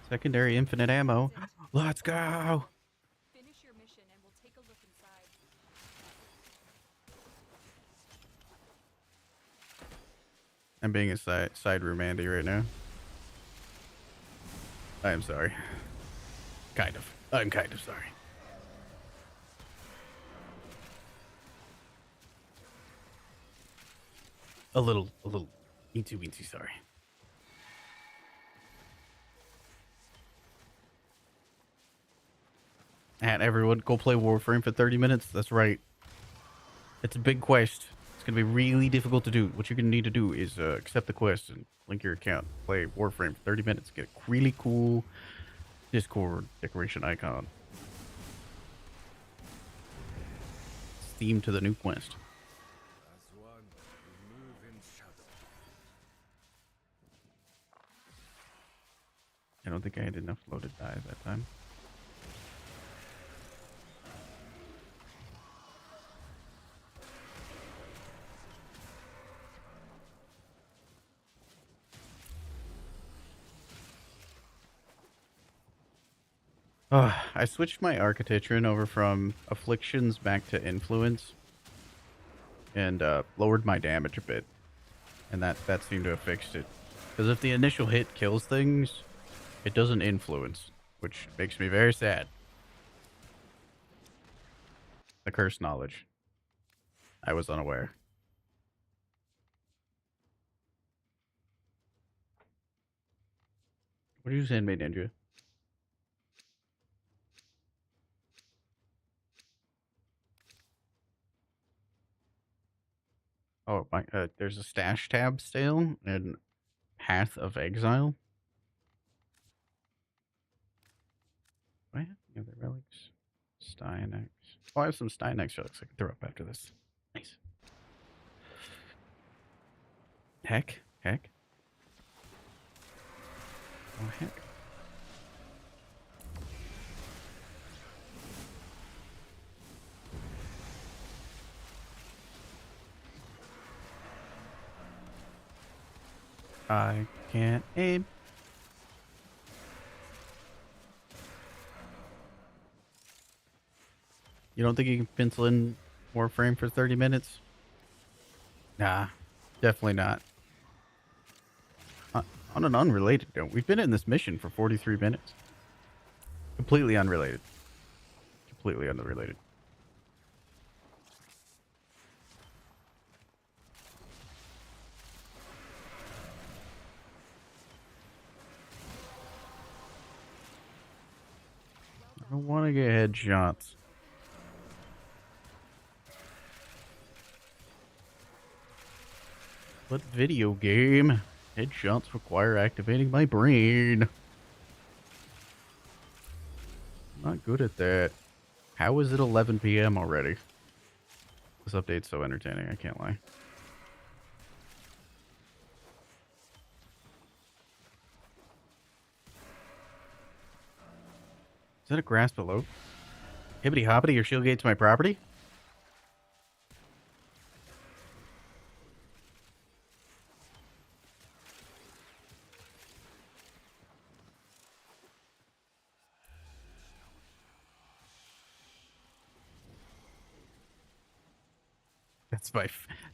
Secondary infinite ammo. Let's go. Finish your mission and we'll take a look inside. I'm being a side room Andy right now. I am sorry. Kind of. I'm kind of sorry. A little, weensy sorry. And everyone, go play Warframe for 30 minutes. That's right. It's a big quest. It's going to be really difficult to do. What you're going to need to do is accept the quest and link your account. Play Warframe for 30 minutes. Get a really cool Discord decoration icon. It's themed to the new quest. As one, we move in shadow. I don't think I had enough loaded die at that time. I switched my architecture over from afflictions back to influence and lowered my damage a bit. And that seemed to have fixed it. Because if the initial hit kills things, it doesn't influence, which makes me very sad. The cursed knowledge. I was unaware. What did you send me, Ninja? Oh, my, there's a stash tab still in Path of Exile. Do I have any other relics? Stynex. Oh, I have some Stynex relics I can throw up after this. Nice. Heck. Oh, heck. I can't aim. You don't think you can pencil in Warframe for 30 minutes? Nah, definitely not. On an unrelated note, we've been in this mission for 43 minutes. Completely unrelated. Completely unrelated. I don't want to get headshots. What video game? Headshots require activating my brain. I'm not good at that. How is it 11 p.m. already? This update's so entertaining, I can't lie. Is that a grasp below? Hibbity hoppity, your shield gate's my property?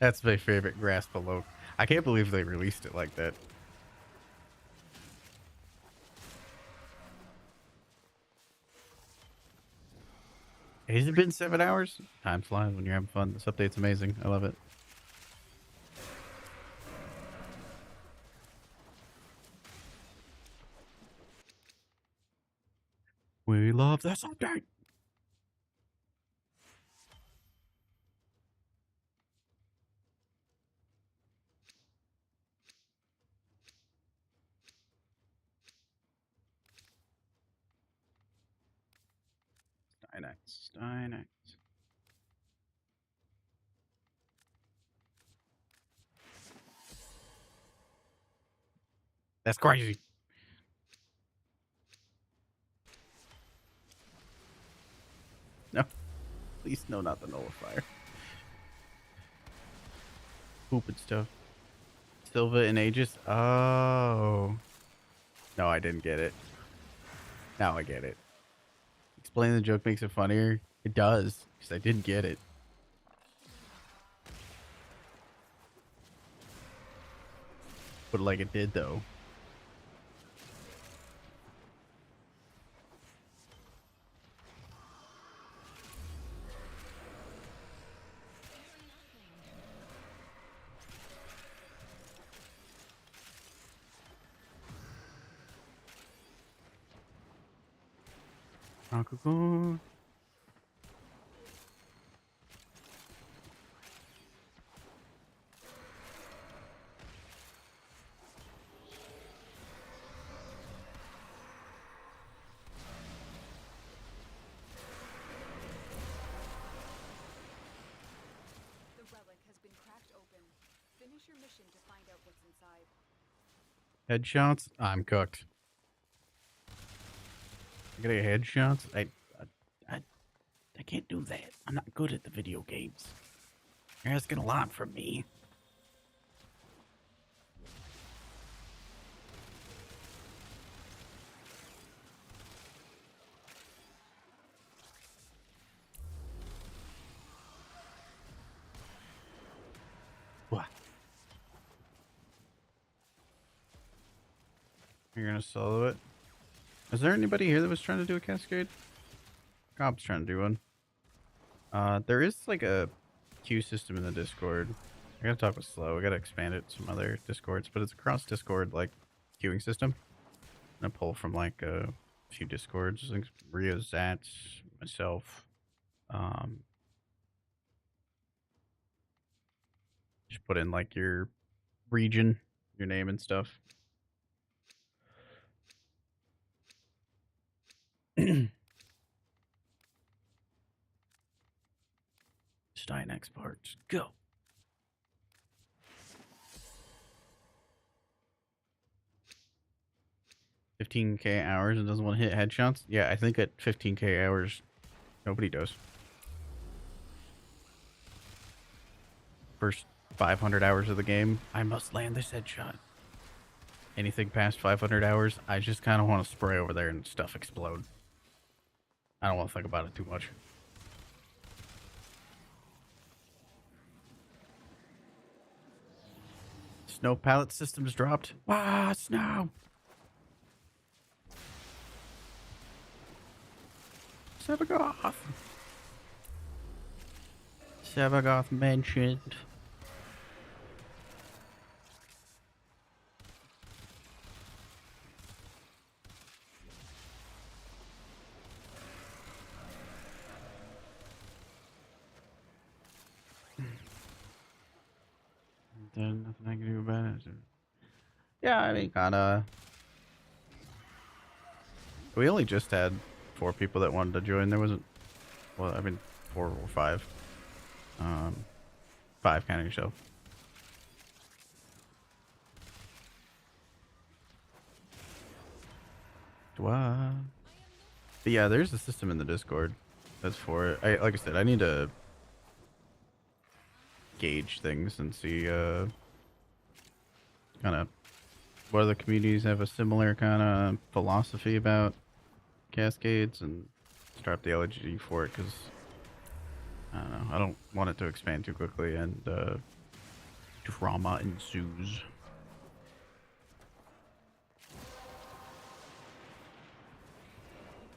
That's my favorite grasp below. I can't believe they released it like that. Has it been 7 hours? Time flies when you're having fun. This update's amazing. I love it. We love this update. Stynex. That's crazy. No. Please, no, not the nullifier. Poop and stuff. Silva and Aegis. Oh. No, I didn't get it. Now I get it. Explaining the joke makes it funnier. It does, because I didn't get it. But like it did though. Cool. The relic has been cracked open. Finish your mission to find out what's inside. Headshots? I'm cooked. I gotta get headshots? I, I can't do that. I'm not good at the video games. You're asking a lot from me. What? You're gonna solo it? Is there anybody here that was trying to do a cascade? Cop's trying to do one. There is like a queue system in the Discord. I gotta talk with Slow. I gotta expand it to some other Discords, but it's a cross Discord like queuing system. And I pull from like a few Discords, like Rio, Zats, myself. Just put in like your region, your name and stuff. Stein exports. Go. 15k hours and doesn't want to hit headshots? Yeah, I think at 15k hours, nobody does. First 500 hours of the game, I must land this headshot. Anything past 500 hours, I just kind of want to spray over there and stuff explode. I don't want to think about it too much. Snow pallet systems dropped. Ah, snow! Sevagoth! Sevagoth mentioned. There's nothing I can do about it. Yeah, I mean, kinda. We only just had 4 people that wanted to join. There wasn't, well, I mean, 4 or 5. 5 counting yourself. What? But yeah, there's a system in the Discord that's for it. Like I said, I need to gauge things and see kind of what other communities have a similar kind of philosophy about cascades and start the LG for it, because I don't know, I don't want it to expand too quickly and drama ensues.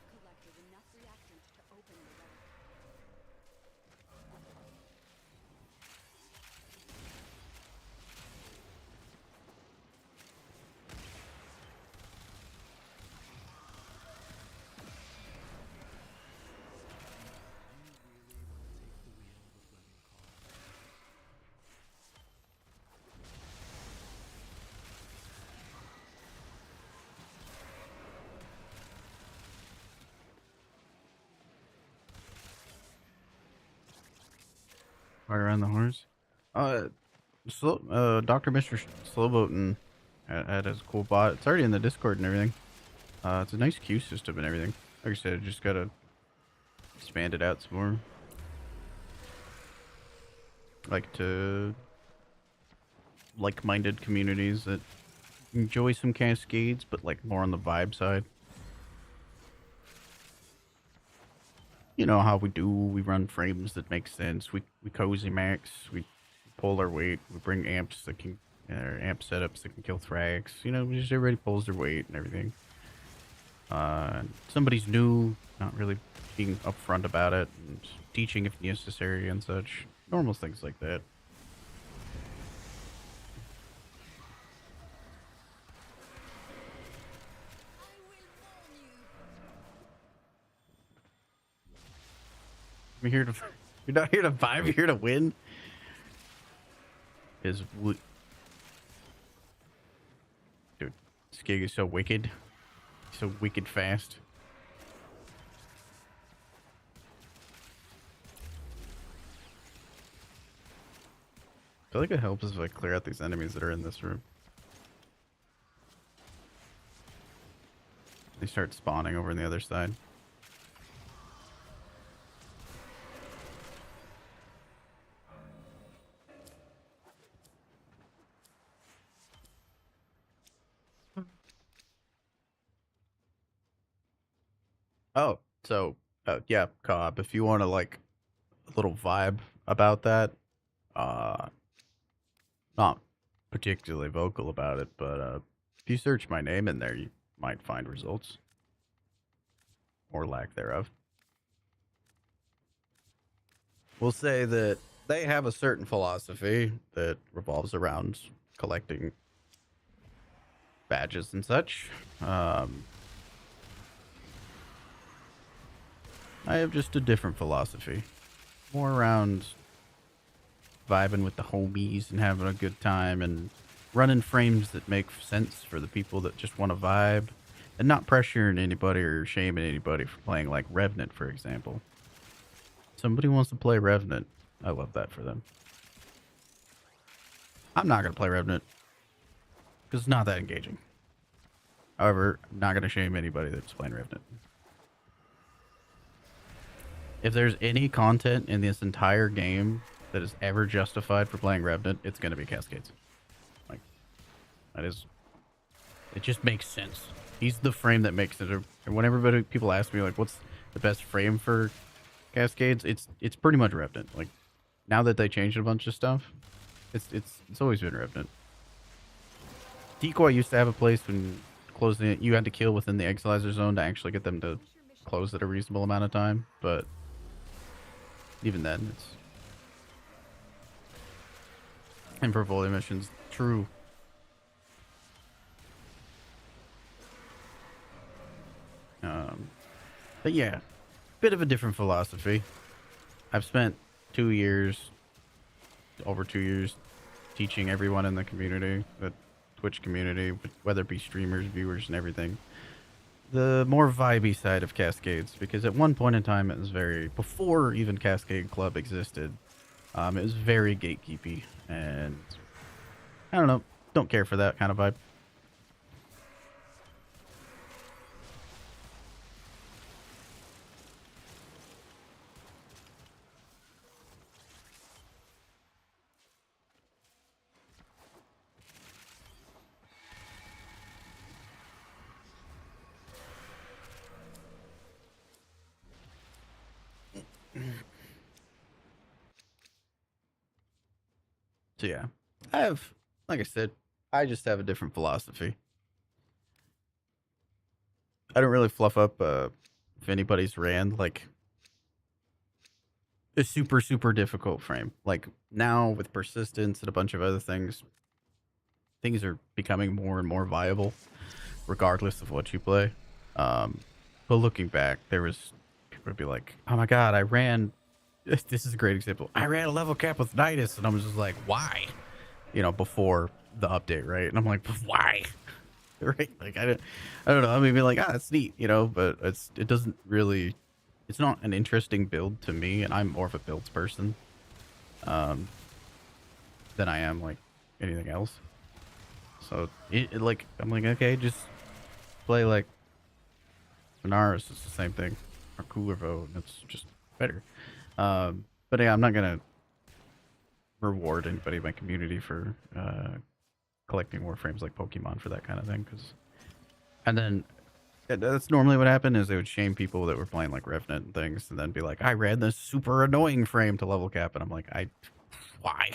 Collected enough reactant to open the relic. Right around the horse. Dr. Mr. Slowboatin had his cool bot. It's already in the Discord and everything. It's a nice queue system and everything. Like I said, I just gotta expand it out some more. Like to like-minded communities that enjoy some cascades, but like more on the vibe side. You know how we do. We run frames that make sense. We cozy max. We pull our weight. We bring amps that can amp setups that can kill thrags. You know, just everybody pulls their weight and everything. Somebody's new, not really being upfront about it, and teaching if necessary and such. Normal things like that. I'm here to. You're not here to vibe. You're here to win. Dude, this gig is so wicked, so wicked fast. I feel like it helps if I clear out these enemies that are in this room. They start spawning over on the other side. Oh, so yeah, co-op. If you want to like a little vibe about that, uh, not particularly vocal about it, but if you search my name in there, you might find results or lack thereof. We'll say that they have a certain philosophy that revolves around collecting badges and such. I have just a different philosophy, more around vibing with the homies and having a good time and running frames that make sense for the people that just want to vibe and not pressuring anybody or shaming anybody for playing like Revenant, for example. Somebody wants to play Revenant. I love that for them. I'm not going to play Revenant because it's not that engaging. However, I'm not going to shame anybody that's playing Revenant. If there's any content in this entire game that is ever justified for playing Revenant, it's going to be Cascades. Like, that is... It just makes sense. He's the frame that makes it. And whenever people ask me, like, what's the best frame for Cascades, it's pretty much Revenant. Like, now that they changed a bunch of stuff, it's always been Revenant. Decoy used to have a place when closing it, you had to kill within the Exilizer zone to actually get them to close at a reasonable amount of time, but even then, it's... And for volley missions, true. But yeah, bit of a different philosophy. I've spent over 2 years, teaching everyone in the community, the Twitch community, whether it be streamers, viewers, and everything, the more vibey side of Cascades, because at one point in time it was before even Cascade Club existed, it was very gatekeepy, and I don't know, don't care for that kind of vibe. So yeah, like I said, I just have a different philosophy. I don't really fluff up if anybody's ran like a super, super difficult frame. Like now with persistence and a bunch of other things are becoming more and more viable regardless of what you play. But looking back, there was people would be like, oh my god, I ran... This is a great example. I ran a level cap with Nidus, and I was just like, why? You know, before the update, right? And I'm like, why? Right? Like, I don't know. I mean, be like, that's neat, you know, but it doesn't really... It's not an interesting build to me, and I'm more of a builds person than I am, like, anything else. So, like, I'm like, okay, just play, like, Benares. It's the same thing. Or Cooler Vote, and it's just better. But yeah, I'm not gonna reward anybody in my community for collecting warframes like Pokemon for that kind of thing, and then that's normally what happened is they would shame people that were playing like Revenant and things, and then be like, I ran this super annoying frame to level cap, and I'm like, why?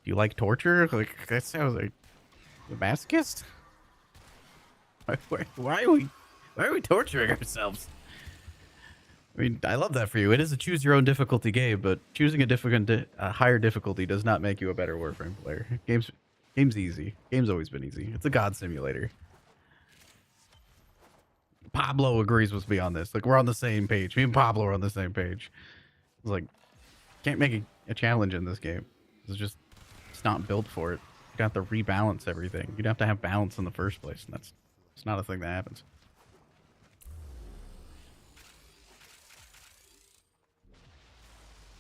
Do you like torture? Like, that sounds like a masochist. Why are we torturing ourselves? I mean, I love that for you. It is a choose your own difficulty game, but choosing a higher difficulty does not make you a better Warframe player. Game's easy. Game's always been easy. It's a god simulator. Pablo agrees with me on this. Like, we're on the same page. Me and Pablo are on the same page. It's like, can't make a challenge in this game. It's not built for it. You'd have to rebalance everything. You'd have to have balance in the first place, and it's not a thing that happens.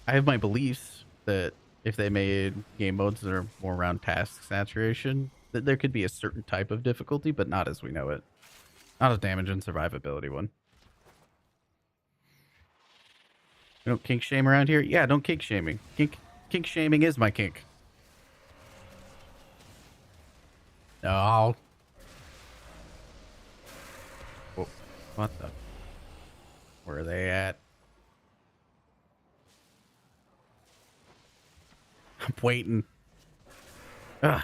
I have my beliefs that if they made game modes that are more around task saturation, that there could be a certain type of difficulty, but not as we know it. Not a damage and survivability one. We don't kink shame around here? Yeah, don't kink shaming. Kink shaming is my kink. No. Oh, what the? Where are they at? I'm waiting. Ugh.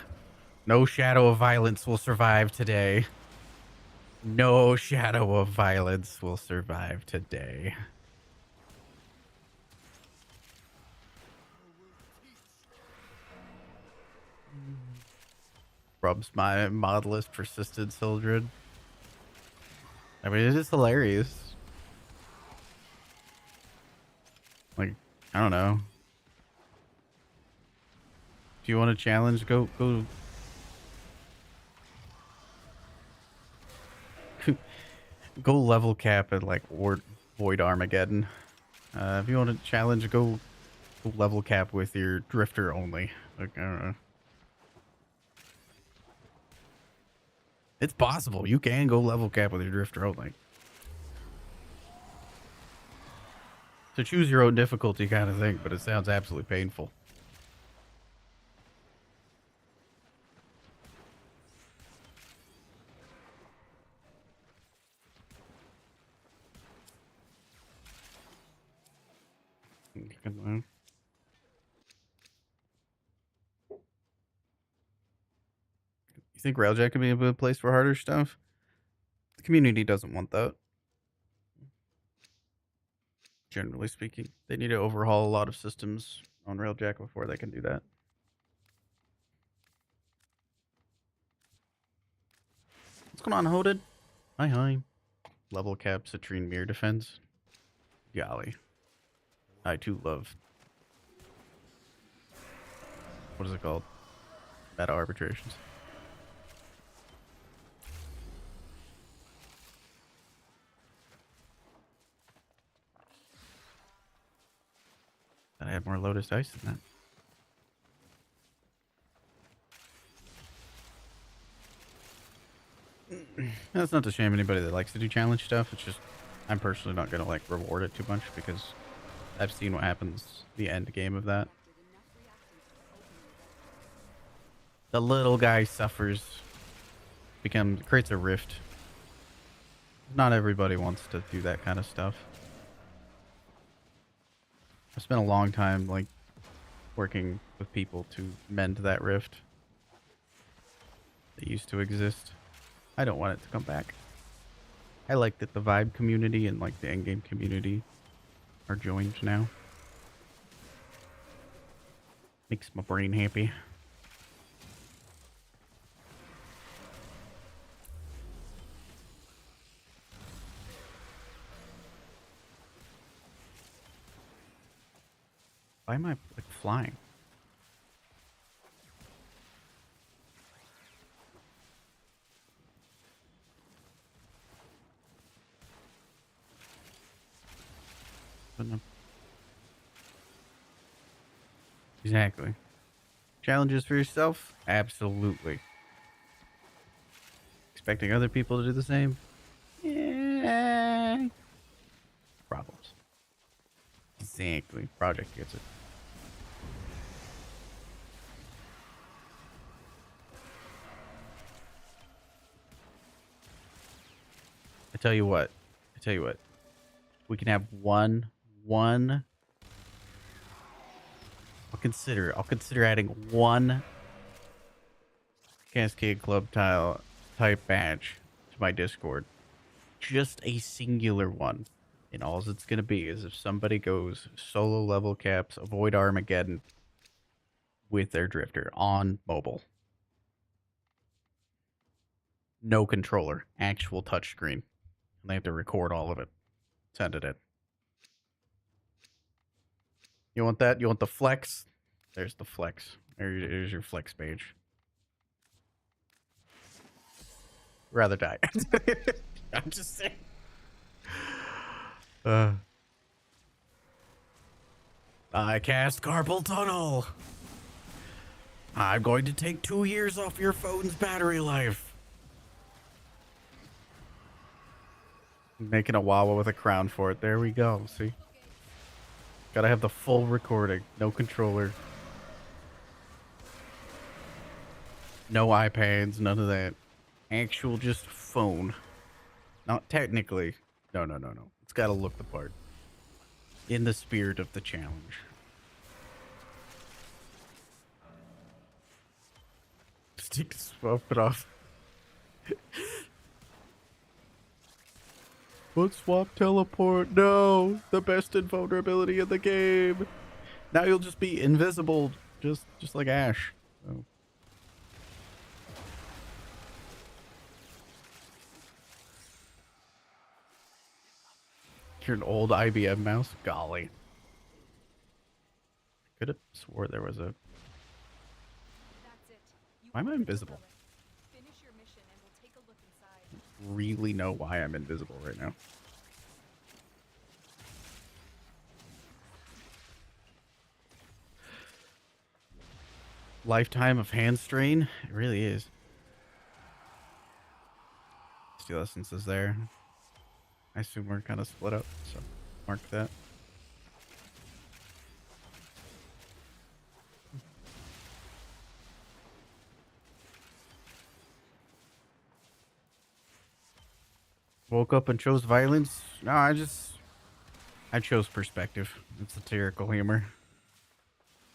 No shadow of violence will survive today. No shadow of violence will survive today. Rubs my modalist persistent children. I mean, it's just hilarious. Like, I don't know. If you want to challenge, go go level cap at like Void Armageddon. If you want to challenge, go level cap with your drifter only. Like, I don't know. It's possible. You can go level cap with your drifter only. So choose your own difficulty kind of thing, but it sounds absolutely painful. You think Railjack could be a good place for harder stuff? The community doesn't want that. Generally speaking, they need to overhaul a lot of systems on Railjack before they can do that. What's going on, Hoded? Hi. Level cap Citrine Mirror Defense. Golly. I too love. What is it called? Meta arbitrations. I have more Lotus Ice than that. That's not to shame anybody that likes to do challenge stuff. It's just I'm personally not gonna like reward it too much because I've seen what happens the end game of that. The little guy suffers, creates a rift. Not everybody wants to do that kind of stuff. I spent a long time like working with people to mend that rift that used to exist. I don't want it to come back. I like that the vibe community and like the endgame community are joined now. Makes my brain happy. Why am I like flying? Exactly. Challenges for yourself? Absolutely. Expecting other people to do the same? Yeah. Problems. Exactly. Project gets it. I tell you what. We can have one I'll consider adding one Cascade Club tile type badge to my Discord. Just a singular one. And all it's gonna be is if somebody goes solo level caps, avoid Armageddon with their drifter on mobile. No controller, actual touchscreen. They have to record all of it. Send it in. You want that? You want the flex? There's the flex. There's your flex page. Rather die. I'm just saying. I cast Carpal Tunnel. I'm going to take 2 years off your phone's battery life. Making a Wawa with a crown for it. There we go. See? Gotta have the full recording. No controller. No iPads. None of that. Actual just phone. Not technically. No. It's gotta look the part. In the spirit of the challenge. Stick swap it off. Foot swap teleport. No, the best invulnerability in the game. Now you'll just be invisible, just like Ash. So. You're an old IBM mouse. Golly. I could have swore there was a. That's it. You Why am I open the invisible? relic. Finish your mission and we'll take a look inside. Really know why I'm invisible right now. Lifetime of hand strain. It really is. Steel Essence is there. I assume we're kind of split up, so mark that. Woke up and chose violence? No, I chose perspective. It's satirical humor.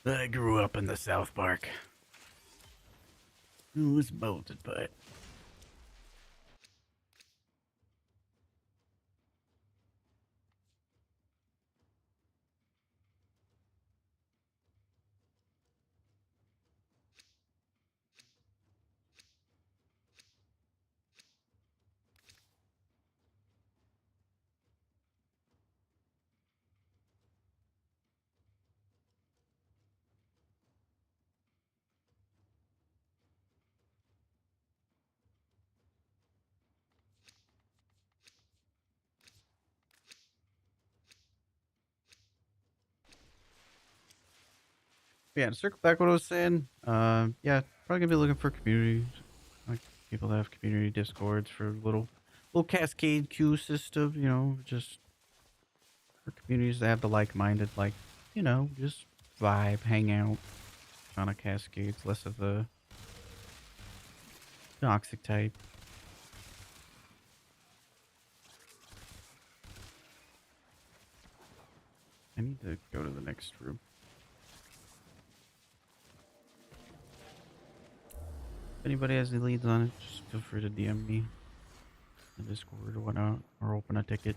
I grew up in the South Park. Who was molded by it? Yeah, to circle back what I was saying, yeah, probably gonna be looking for communities, like people that have community discords for little cascade queue system, you know, just for communities that have the like-minded, like, you know, just vibe, hang out, kind of cascades, less of the toxic type. I need to go to the next room. If anybody has any leads on it, just feel free to DM me in Discord or whatnot, or open a ticket.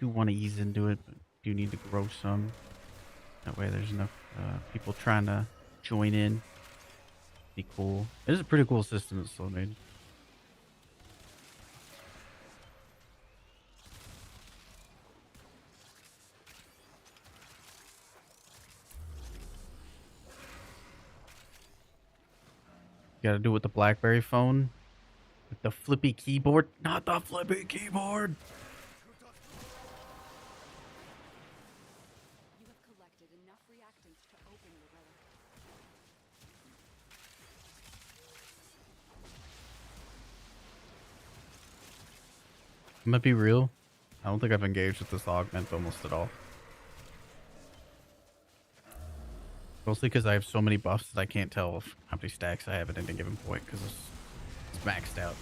Do want to ease into it, but do need to grow some. That way there's enough people trying to join in. Be cool. It is a pretty cool system it's still made. You gotta do it with the BlackBerry phone. With the flippy keyboard. Not the flippy keyboard! You have collected enough reactants to open the relic. I'm gonna be real. I don't think I've engaged with this augment almost at all. Mostly because I have so many buffs that I can't tell how many stacks I have at any given point because it's maxed out.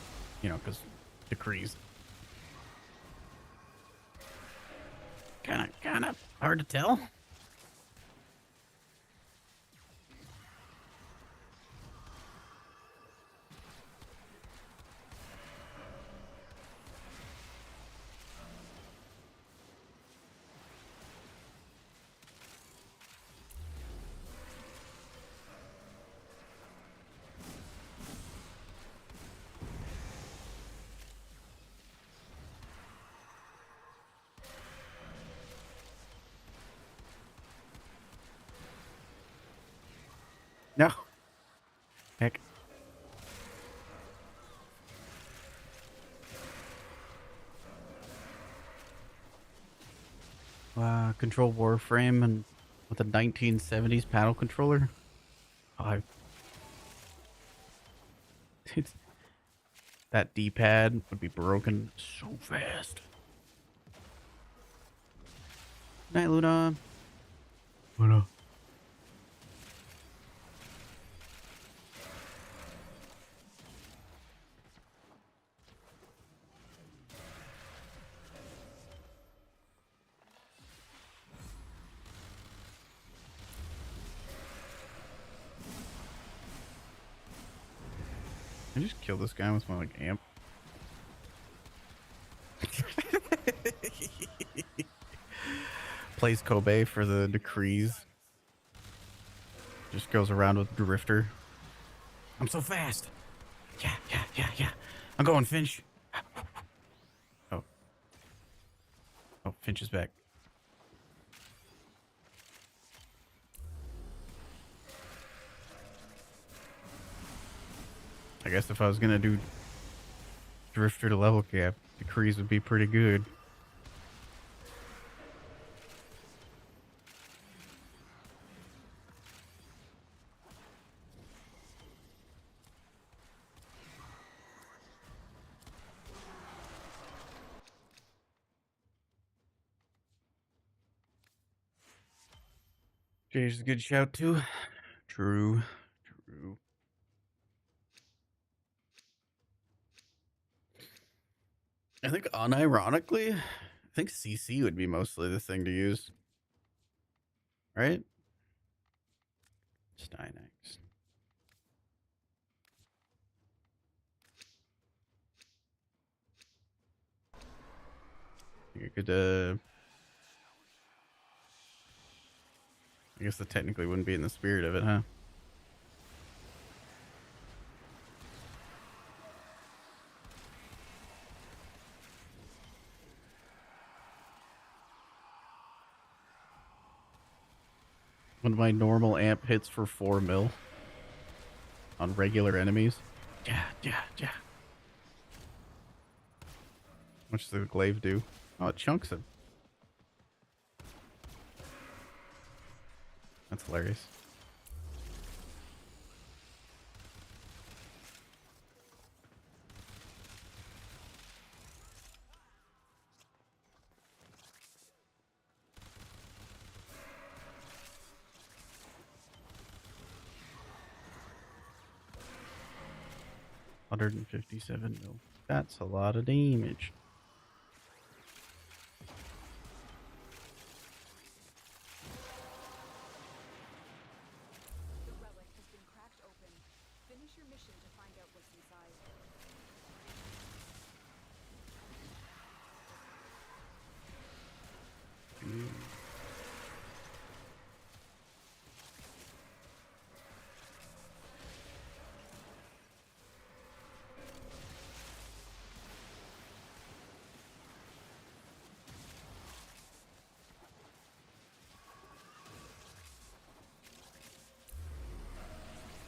You know, because decrees. Kind of hard to tell. No. Heck. Control warframe and with a 1970s paddle controller. Oh, that D-pad would be broken so fast. Night, Luna. Luna. I just killed this guy with my like amp. Plays Kobe for the decrees. Just goes around with Drifter. I'm so fast. Yeah. I'm going, Finch. Oh. Oh, Finch is back. I guess if I was gonna do Drifter to level cap, decrees would be pretty good. Jay's a good shout too. True. I think unironically, I think CC would be mostly the thing to use. Right? Stynex. I could, I guess that technically wouldn't be in the spirit of it, huh? When my normal amp hits for 4 mil on regular enemies. Yeah. What does the glaive do? Oh, it chunks him. That's hilarious. $157 mil. That's a lot of damage. The relic has been cracked open. Finish your mission to find out what's inside.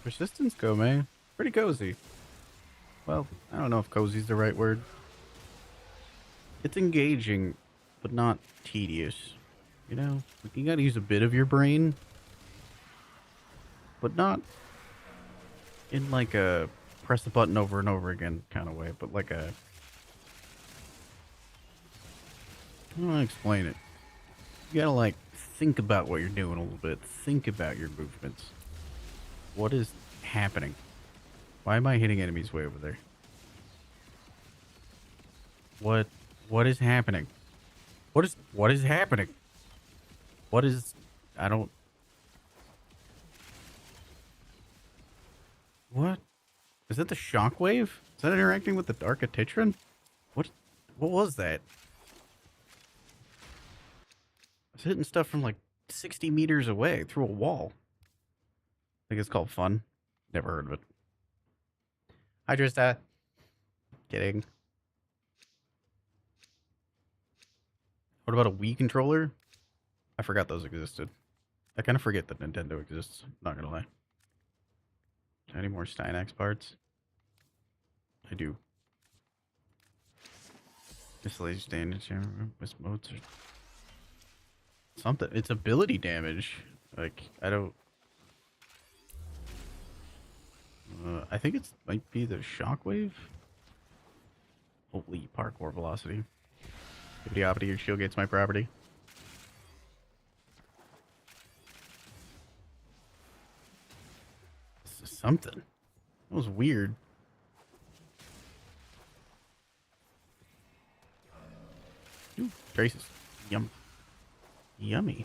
Persistence go, man. Pretty cozy. Well, I don't know if cozy's the right word. It's engaging, but not tedious. You know, like you gotta use a bit of your brain, but not in like a press the button over and over again kind of way, but like a... I don't know how to explain it. You gotta like think about what you're doing a little bit. Think about your movements. What is happening? Why am I hitting enemies way over there? What is happening? What is happening? What is... I don't... What? Is that the shockwave? Is that interacting with the Architectron? What was that? I was hitting stuff from like 60 meters away through a wall. I think it's called fun. Never heard of it. Hi, Trista. Kidding. What about a Wii controller? I forgot those existed. I kind of forget that Nintendo exists. Not gonna lie. Any more Stynax parts? I do. Miscellaneous damage. With modes or something. It's ability damage. Like, I don't... I think it's might be the shockwave. Holy parkour velocity. Hippity your shield gets my property. This is something. That was weird. Ooh, traces. Yum. Yummy.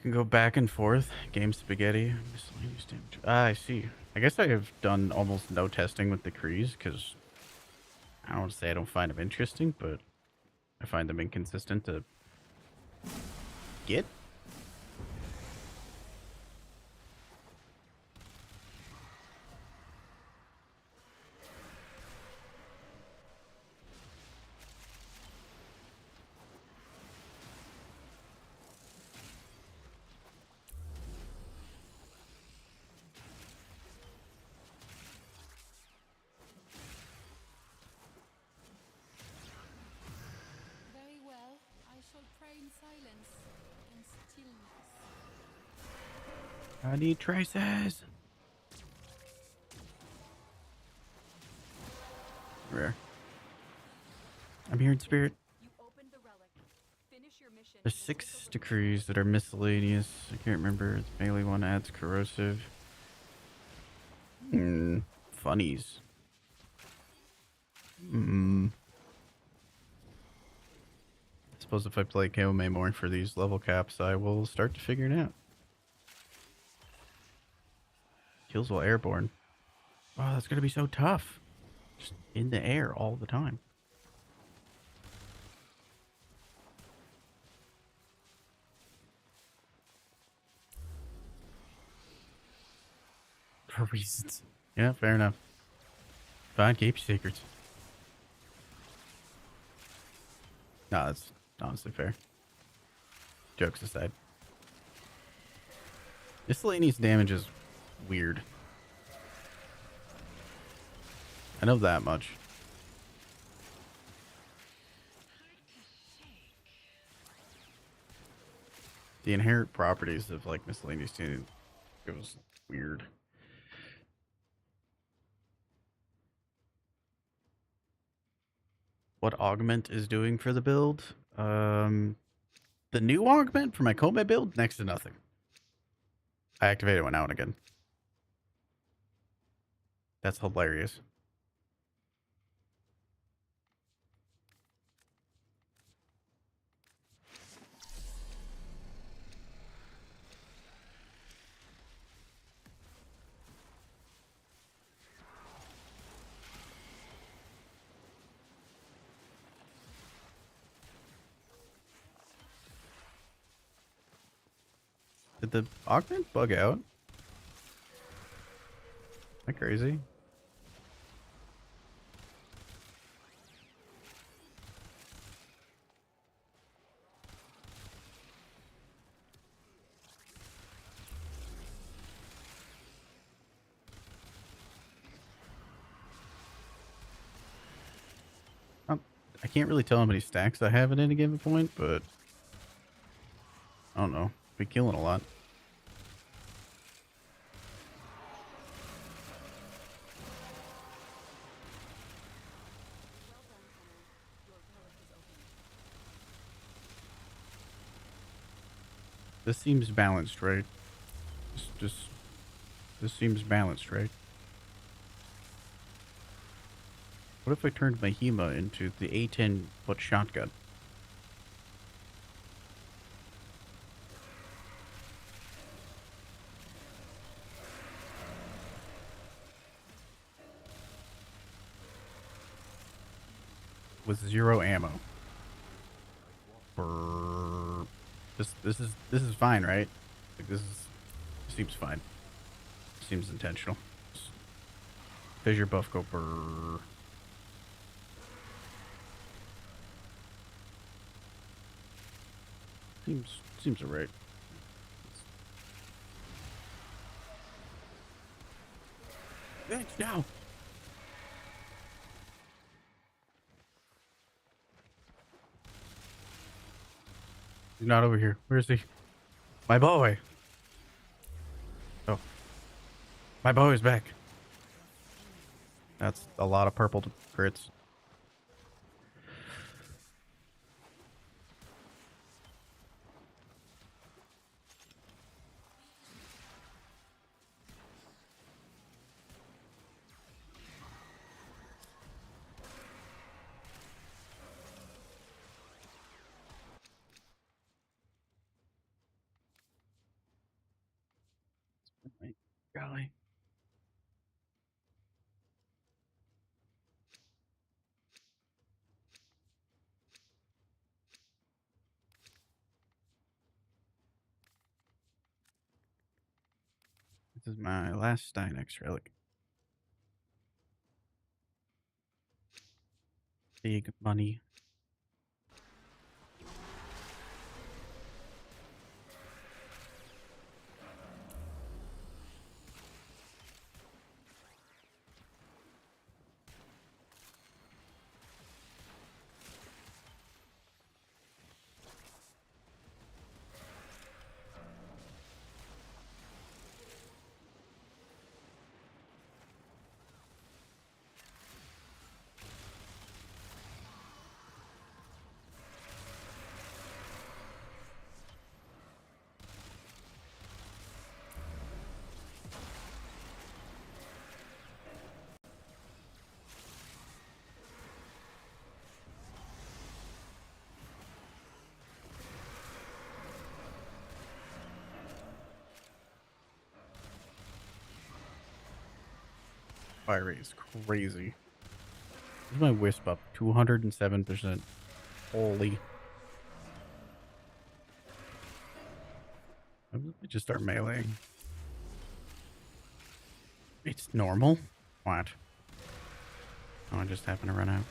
Can go back and forth. Game spaghetti. Miscellaneous damage. Ah, I see. I guess I have done almost no testing with the Krees because I don't want to say I don't find them interesting, but I find them inconsistent to get. Very well. I shall pray in silence and stillness. I need traces. Rare. I'm here in spirit. You opened the relic. Finish your mission. There's 6 decrees that are miscellaneous. I can't remember. It's melee one adds corrosive. Funnies. I suppose if I play KOMA more for these level caps, I will start to figure it out. Kills while airborne. Oh, that's gonna be so tough. Just in the air all the time. For reasons. Yeah, fair enough. Fine, keep your secrets. No, that's honestly fair. Jokes aside. Miscellaneous damage is weird. I know that much. The inherent properties of like miscellaneous damage goes weird. What augment is doing for the build? The new augment for my Kome build, next to nothing. I activate it now and again. That's hilarious. Did the augment bug out? Am I crazy? I can't really tell how many stacks I have at any given point, but I don't know. Be killing a lot. This seems balanced, right? This seems balanced, right? What if I turned my HEMA into the A10 foot shotgun? With 0 ammo. Brrr. This is fine, right? Like this seems fine. Seems intentional. Fissure buff go brrr. Seems alright. Thanks now. He's not over here. Where is he? My boy. Oh, my boy is back. That's a lot of purple crits. Golly. This is my last Stynex relic. Big money. Fire rate is crazy. This is my wisp up 207%. Holy. Let me just start meleeing. It's normal? What? Oh, I just happened to run out.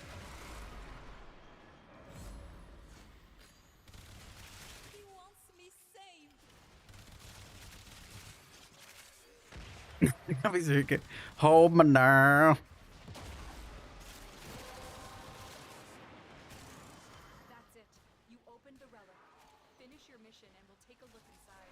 He wants me saved. Obviously, okay. Hold me now. That's it. You opened the relic. Finish your mission and we'll take a look inside.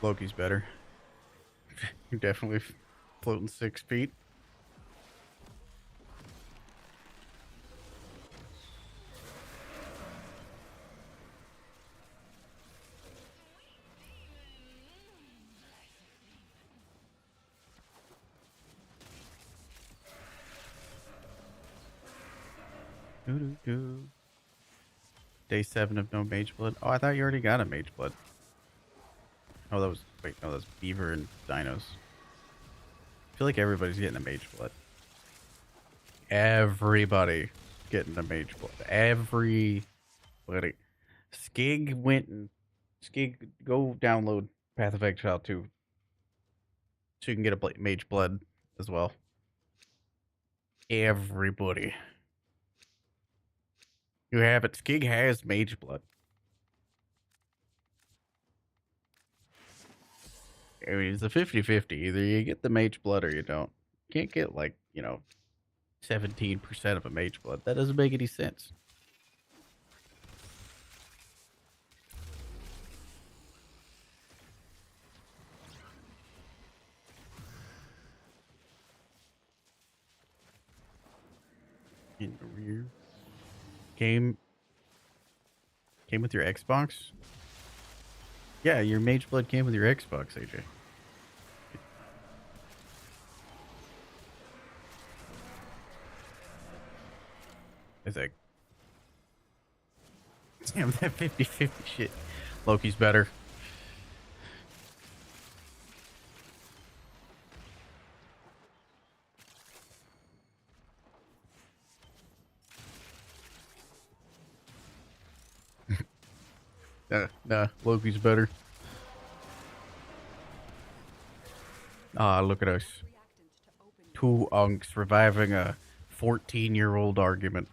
Loki's better. You're definitely floating 6 feet. Doo-doo-doo. Day 7 of no mage blood. Oh, I thought you already got a mage blood. Oh, that was... Wait, no, that's beaver and dinos. I feel like everybody's getting a mage blood. Everybody getting a mage blood. Everybody. Skig went and... Skig, go download Path of Exile 2. So you can get a mage blood as well. Everybody. You have it. Skig has mage blood. I mean, it's a 50-50. Either you get the mage blood or you don't. You can't get, like, 17% of a mage blood. That doesn't make any sense. In the rear. Came with your Xbox? Yeah, your Mage Blood came with your Xbox, AJ. I think. Damn, that 50-50 shit. Loki's better. Nah, Loki's better. Ah, look at us. Two unks reviving a 14-year-old argument.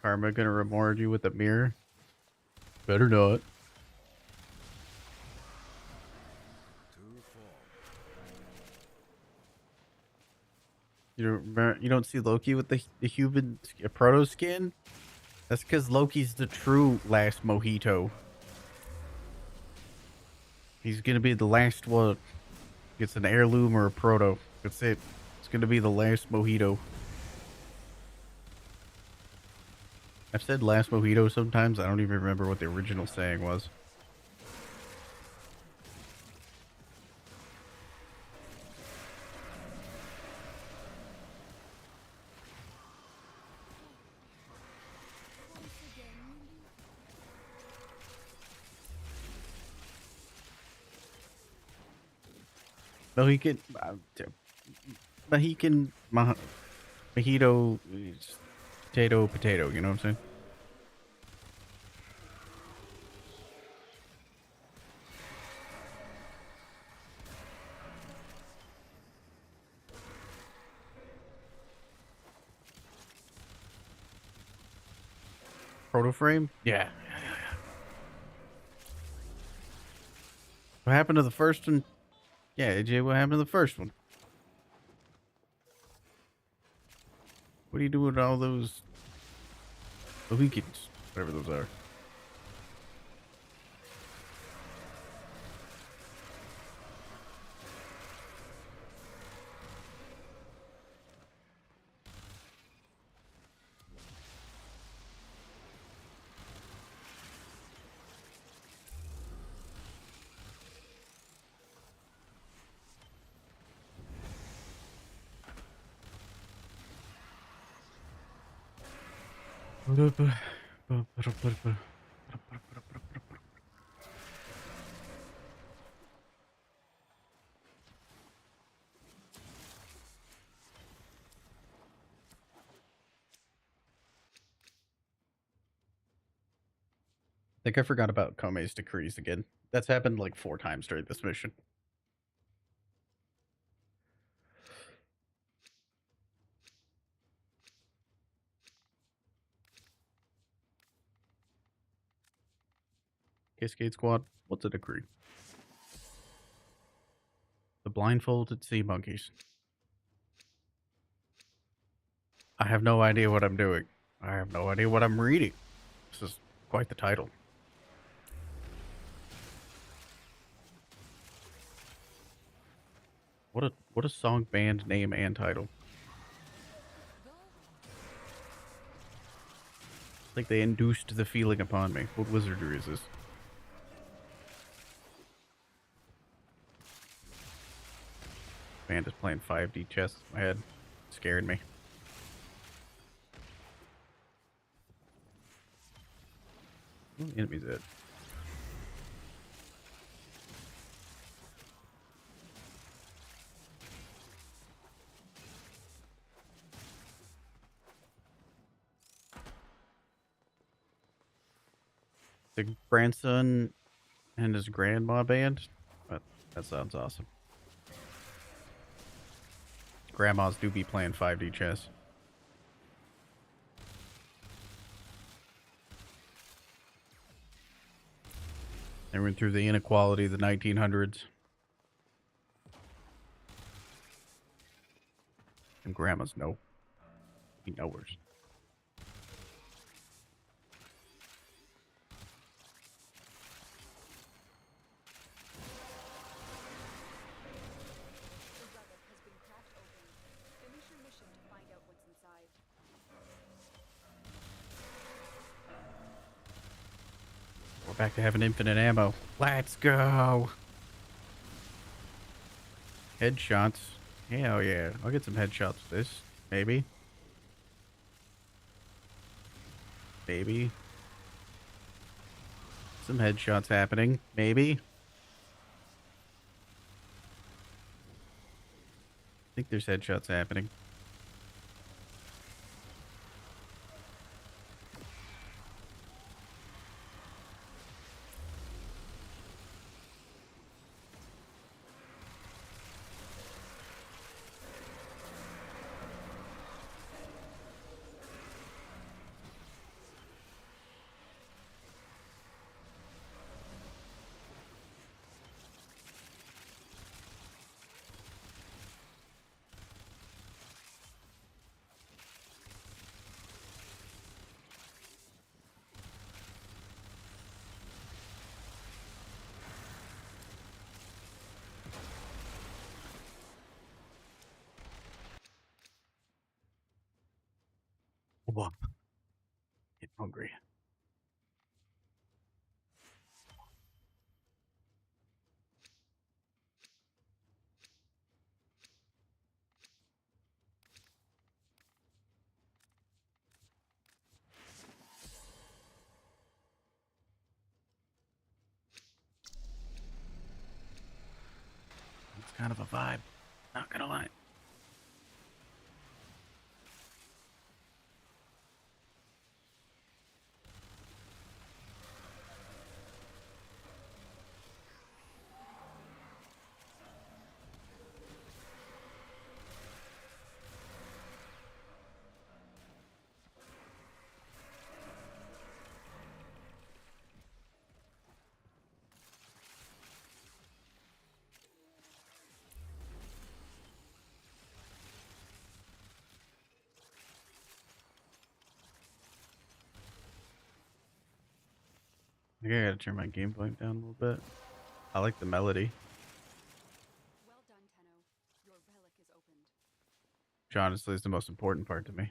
Karma gonna reward you with a mirror? Better not. You don't see Loki with the human proto skin? That's because Loki's the true last mojito. He's gonna be the last one. Gets an heirloom or a proto. That's it. It's gonna be the last mojito. I've said last mojito sometimes. I don't even remember what the original saying was. Mohican, Mohican, mojito, potato, you know what I'm saying? Proto frame? Yeah. What happened to the first one? Yeah, AJ, what happened to the first one? What do you do with all those Mohicans? Whatever those are. I think I forgot about Kome's decrees again. That's happened like 4 times during this mission. Cascade Squad, what's a decree? The blindfolded sea monkeys. I have no idea what I'm doing. I have no idea what I'm reading. This is quite the title. What a song, band name, and title. It's like they induced the feeling upon me. What wizardry is this? Band is playing 5D chess in my head. Scared me. Who are the enemies at? The grandson and his grandma band? That sounds awesome. Grandmas do be playing 5D chess. They went through the inequality of the 1900s. And grandmas know. He knows. Back to having infinite ammo. Let's go. Headshots. Hell yeah. I'll get some headshots with this. Maybe. Maybe. Some headshots happening. Maybe. I think there's headshots happening. Whoop. Get hungry. It's kind of a vibe. Not gonna lie. I think I gotta turn my game volume down a little bit. I like the melody. Well done, Tenno. Your relic is opened. Which honestly is the most important part to me.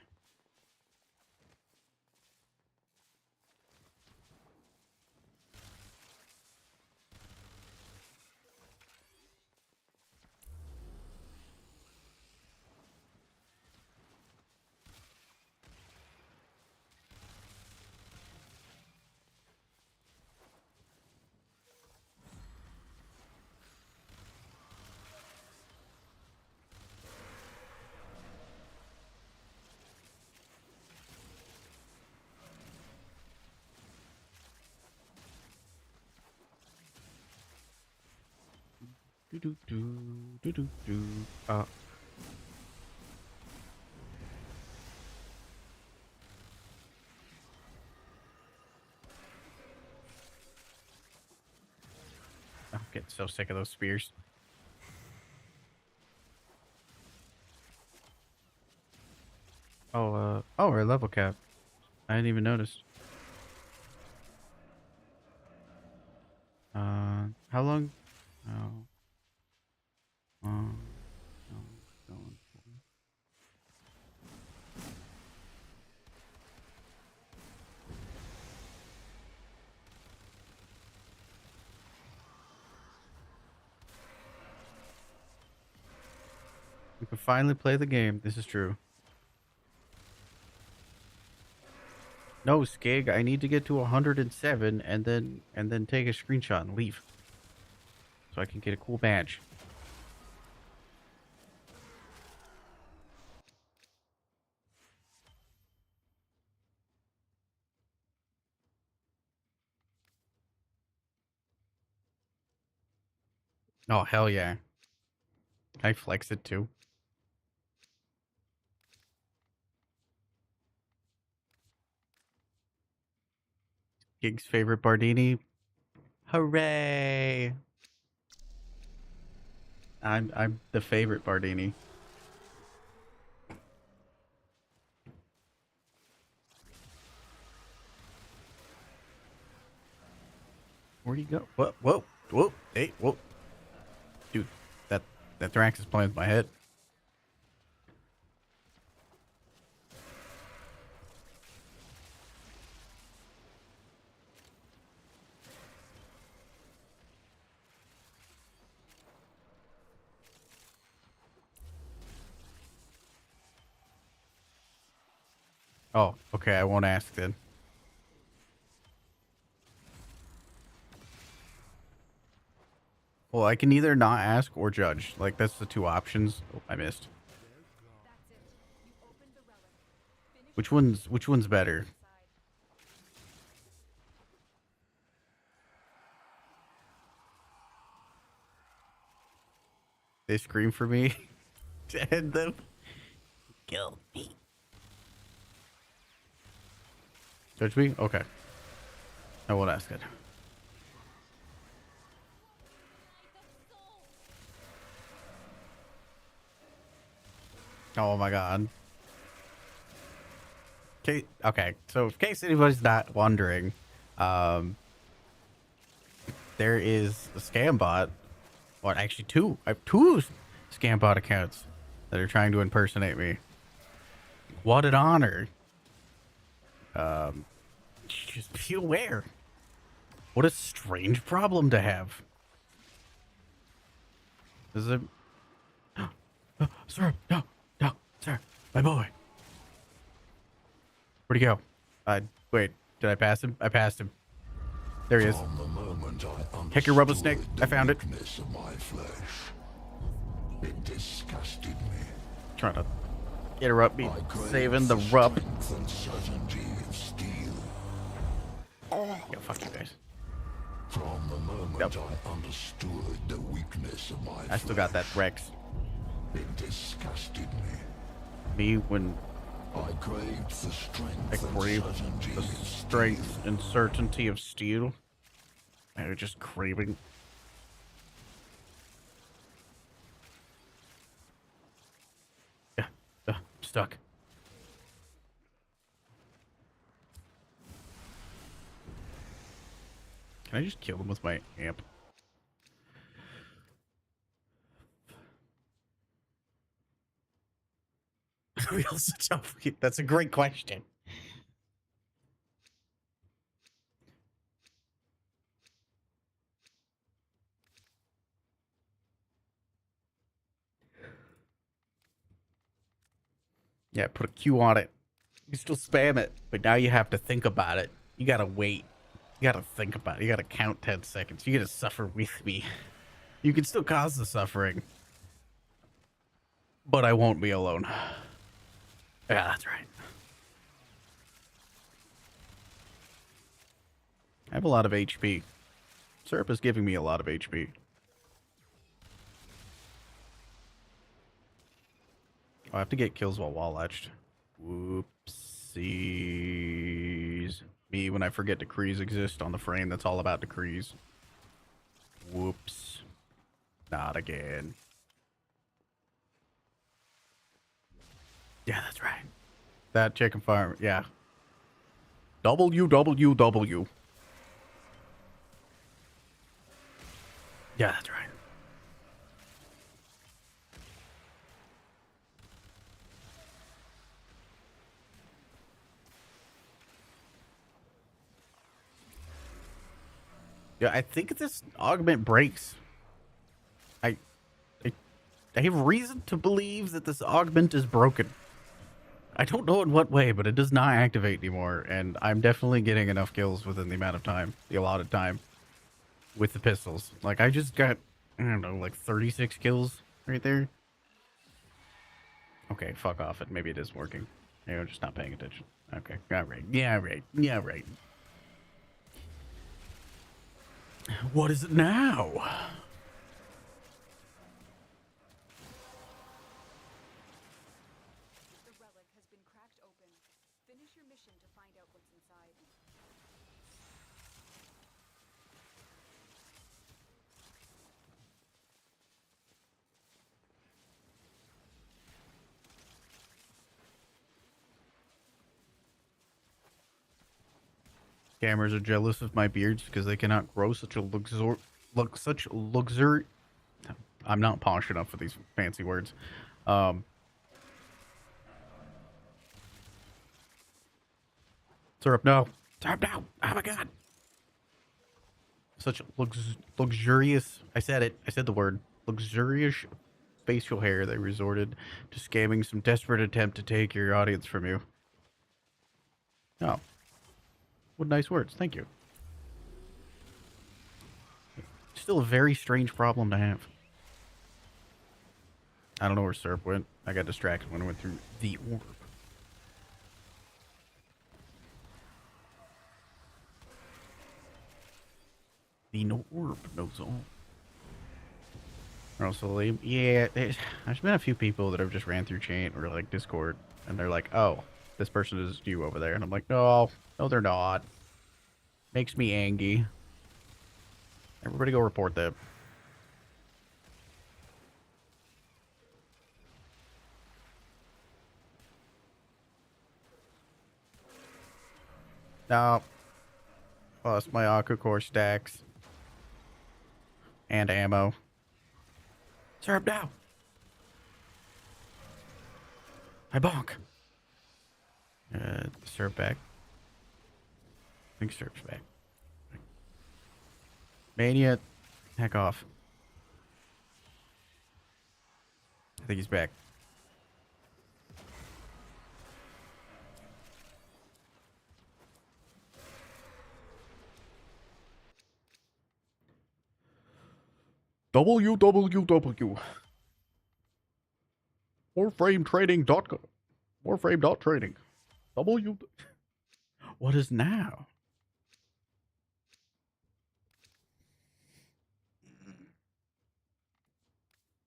Do do do do do do. I'm getting so sick of those spears. Oh, we're level cap. I didn't even notice. How long? Oh, no, going for. We can finally play the game. This is true. No, Skig, I need to get to 107 and then take a screenshot and leave. So I can get a cool badge. Oh, hell yeah. Can I flex it too? Gig's favorite Bardini. Hooray! I'm the favorite Bardini. Where'd he go? Whoa, whoa, whoa, hey, whoa. Dude, that Thrax is playing with my head. Oh, okay. I won't ask then. Well, I can either not ask or judge. Like, that's the two options. Oh, I missed. That's it. You opened the relic. Finish Which one's better? inside. They scream for me. And them. Kill me. Judge me? Okay. I won't ask it. Oh my god. Okay, so in case anybody's not wondering, um, there is a scam bot. Well, actually two. I have two scam bot accounts that are trying to impersonate me. What an honor. Just be aware. What a strange problem to have. Is it? Sir, no, no, sir, my boy. Where'd he go? Wait, did I pass him? I passed him. There he is. From the moment I Kick your rubber snake. understood I found it. the weakness of my flesh, it disgusted me. Trying to interrupt me, I craved saving the the rup. strength and certainty of steel. Yeah, fuck you guys. From the moment Yep. I understood the weakness of my I still got that Rex. it disgusted me. Me when I craved the I strength and crave certainty the of steel. strength and certainty of steel. I was just craving. Yeah, I'm stuck. Can I just kill him with my amp? We also jump. That's a great question. Yeah, put a Q on it. You still spam it, but now you have to think about it. You gotta wait. You gotta think about it. You gotta count 10 seconds. You gotta suffer with me. You can still cause the suffering, but I won't be alone. Yeah, that's right. I have a lot of HP. Syrup is giving me a lot of HP. I have to get kills while wall etched. Whoopsies. Me when I forget decrees exist on the frame that's all about decrees. Whoops. Not again. Yeah, that's right. That chicken farm, yeah. WWW. Yeah, that's right. Yeah, I think this augment breaks. I, I, I have reason to believe that this augment is broken. I don't know in what way, but it does not activate anymore, and I'm definitely getting enough kills within the amount of time, the allotted time, with the pistols. Like, I just got, I don't know, like 36 kills right there. Okay, fuck off it. Maybe it is working. Maybe I'm just not paying attention. Okay, yeah, right. Yeah, right. Yeah, right. What is it now? The relic has been cracked open. Finish your mission to find out what's inside. Scammers are jealous of my beards because they cannot grow such a luxury. I'm not posh enough for these fancy words. Syrup, no. Syrup, no. Oh my god. Such luxurious. I said it. I said the word. Luxurious facial hair. They resorted to scamming some desperate attempt to take your audience from you. Oh. What nice words. Thank you. Still a very strange problem to have. I don't know where Serp went. I got distracted when I went through the orb. The no orb knows all. Also lame. Yeah, there's been a few people that have just ran through chain or like Discord, and they're like, "Oh, this person is you over there," and I'm like, "No, no, they're not." Makes me angry. Everybody go report them. No, lost my Aqua Core stacks and ammo. Serp now. I bonk. Serp back. I think Serp's back. Mania, heck off. I think he's back. www. Warframetraining.com. Warframe.training. W. What is now?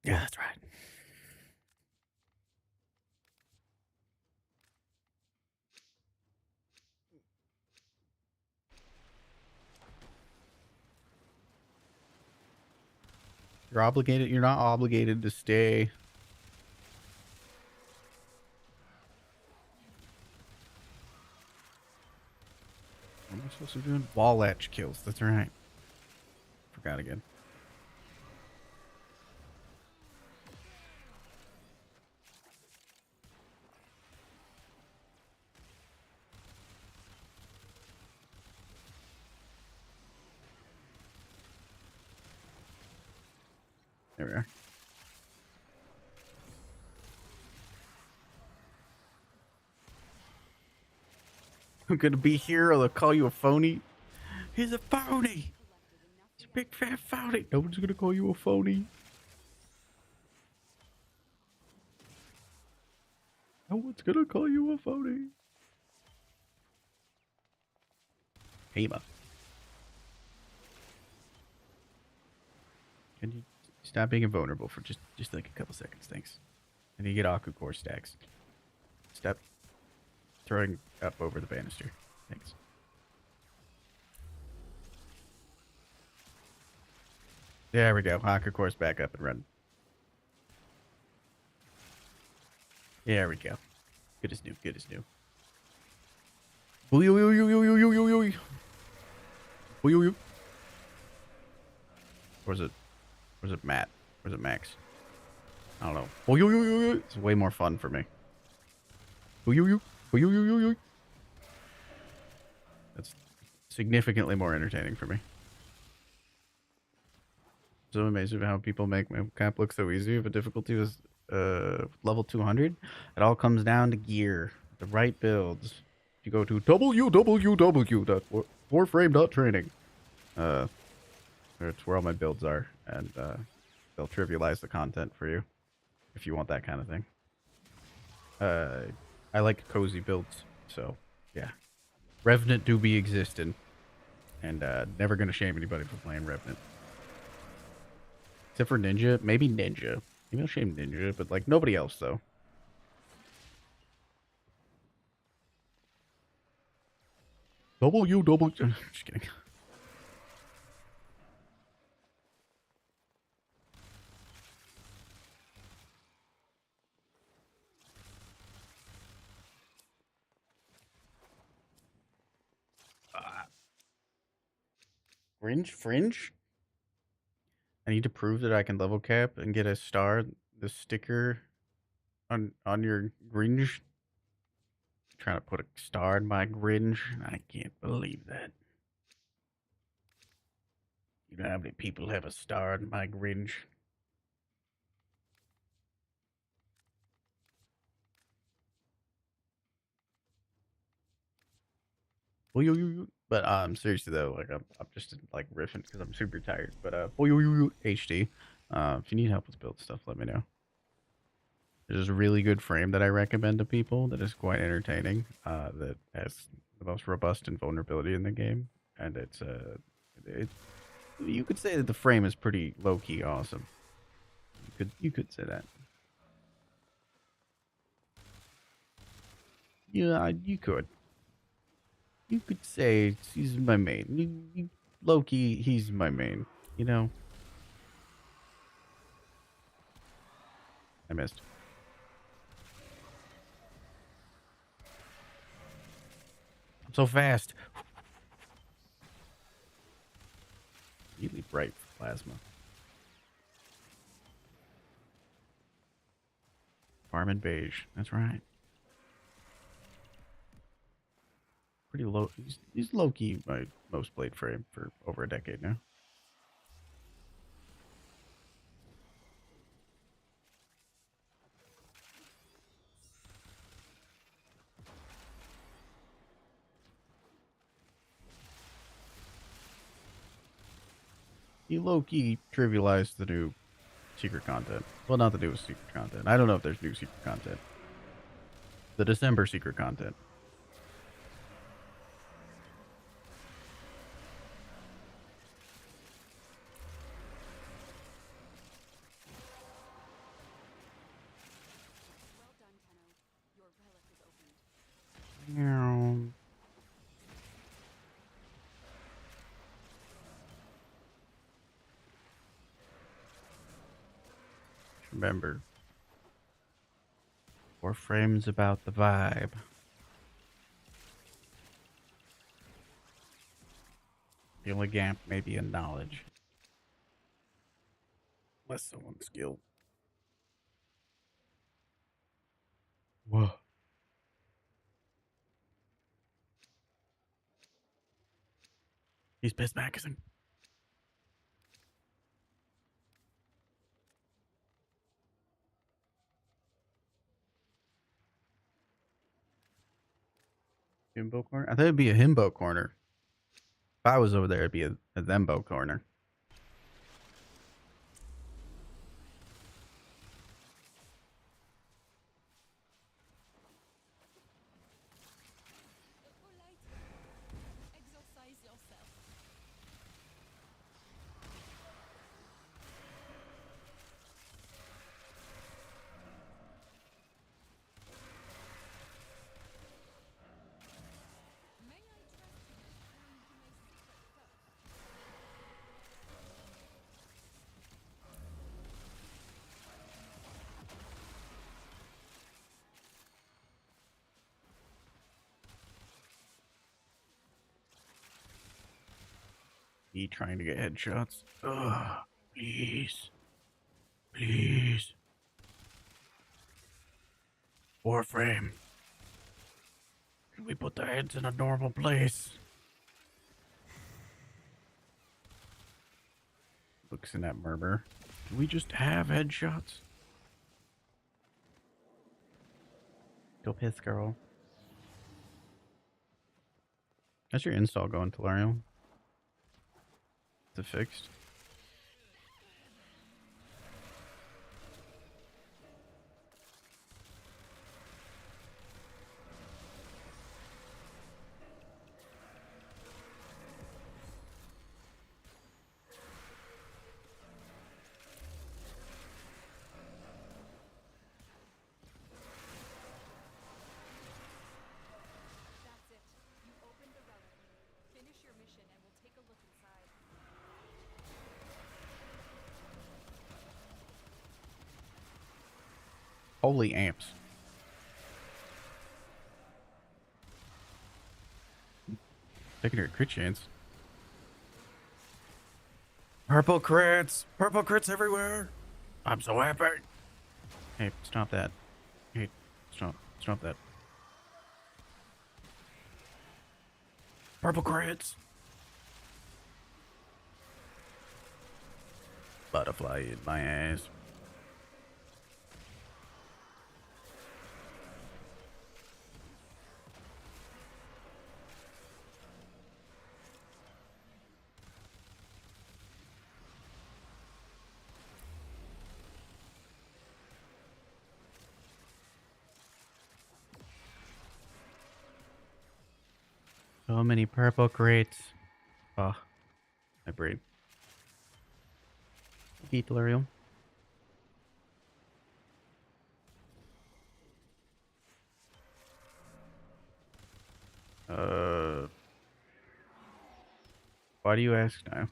Yeah, that's right. You're obligated. You're not obligated to stay. What am I supposed to be doing? Wall latch kills. That's right. Forgot again. There we are. I'm gonna be here or they'll call you a phony. He's a phony. He's a big fat phony. No one's gonna call you a phony. No one's gonna call you a phony. Hema. Can you stop being invulnerable for just like a couple seconds? Thanks. And you get Aku Core stacks. Stop throwing up over the banister. Thanks. There we go. Aku Core's back up and running. There we go. Good as new. Good as new. Or is it Matt? Or is it Max? I don't know. It's way more fun for me. That's significantly more entertaining for me. So amazing how people make my camp look so easy. If a difficulty was level 200, it all comes down to gear. The right builds. You go to www.warframe.training. It's where all my builds are, and they'll trivialize the content for you if you want that kind of thing. I like cozy builds, so yeah. Revenant do be existing, and never gonna shame anybody for playing Revenant. Except for Ninja. Maybe Ninja. Maybe I'll shame Ninja, but like nobody else though. Just kidding. Fringe? I need to prove that I can level cap and get a star, the sticker on your Gringe. Trying to put a star in my Gringe. I can't believe that. You know how many people have a star in my Gringe? But seriously though, like I'm just like riffing because I'm super tired. But HD. If you need help with build stuff, let me know. There's a really good frame that I recommend to people that is quite entertaining. That has the most robust invulnerability in the game, and it you could say that the frame is pretty low key awesome. You could say that. Yeah, you could. You could say he's my main. Low key, he's my main. You know, I missed. I'm so fast. Really bright plasma. Farming beige. That's right. Pretty low. He's low key my most played frame for over a decade now. He low key trivialized the new secret content. Well, not the newest secret content. I don't know if there's new secret content. The December secret content. Well done, Tenno. Your relic is opened. Meow. Remember, warframe's about the vibe. The only gamp may be in knowledge. Unless someone's skilled. Whoa. He's pissed maxing. Himbo corner? I thought it'd be a himbo corner. If I was over there, it'd be a thembo corner. Exercise yourself. May I trust you to bring him a secret first? Me trying to get headshots. Ugh, please. Please. Warframe. Can we put the heads in a normal place? Looks in that murmur. Can we just have headshots? Go piss, girl. How's your install going, Tellurium? Is it fixed? That's it. You opened the relic. Finish your mission and we'll take a look inside. Holy amps. Taking her crit chance. Purple crits! Purple crits everywhere! I'm so happy! Hey, stop that. Hey, stop that. Purple crits! Butterfly in my ass. So many purple crates. Oh, my brain. Ethereal. Uh, why do you ask now?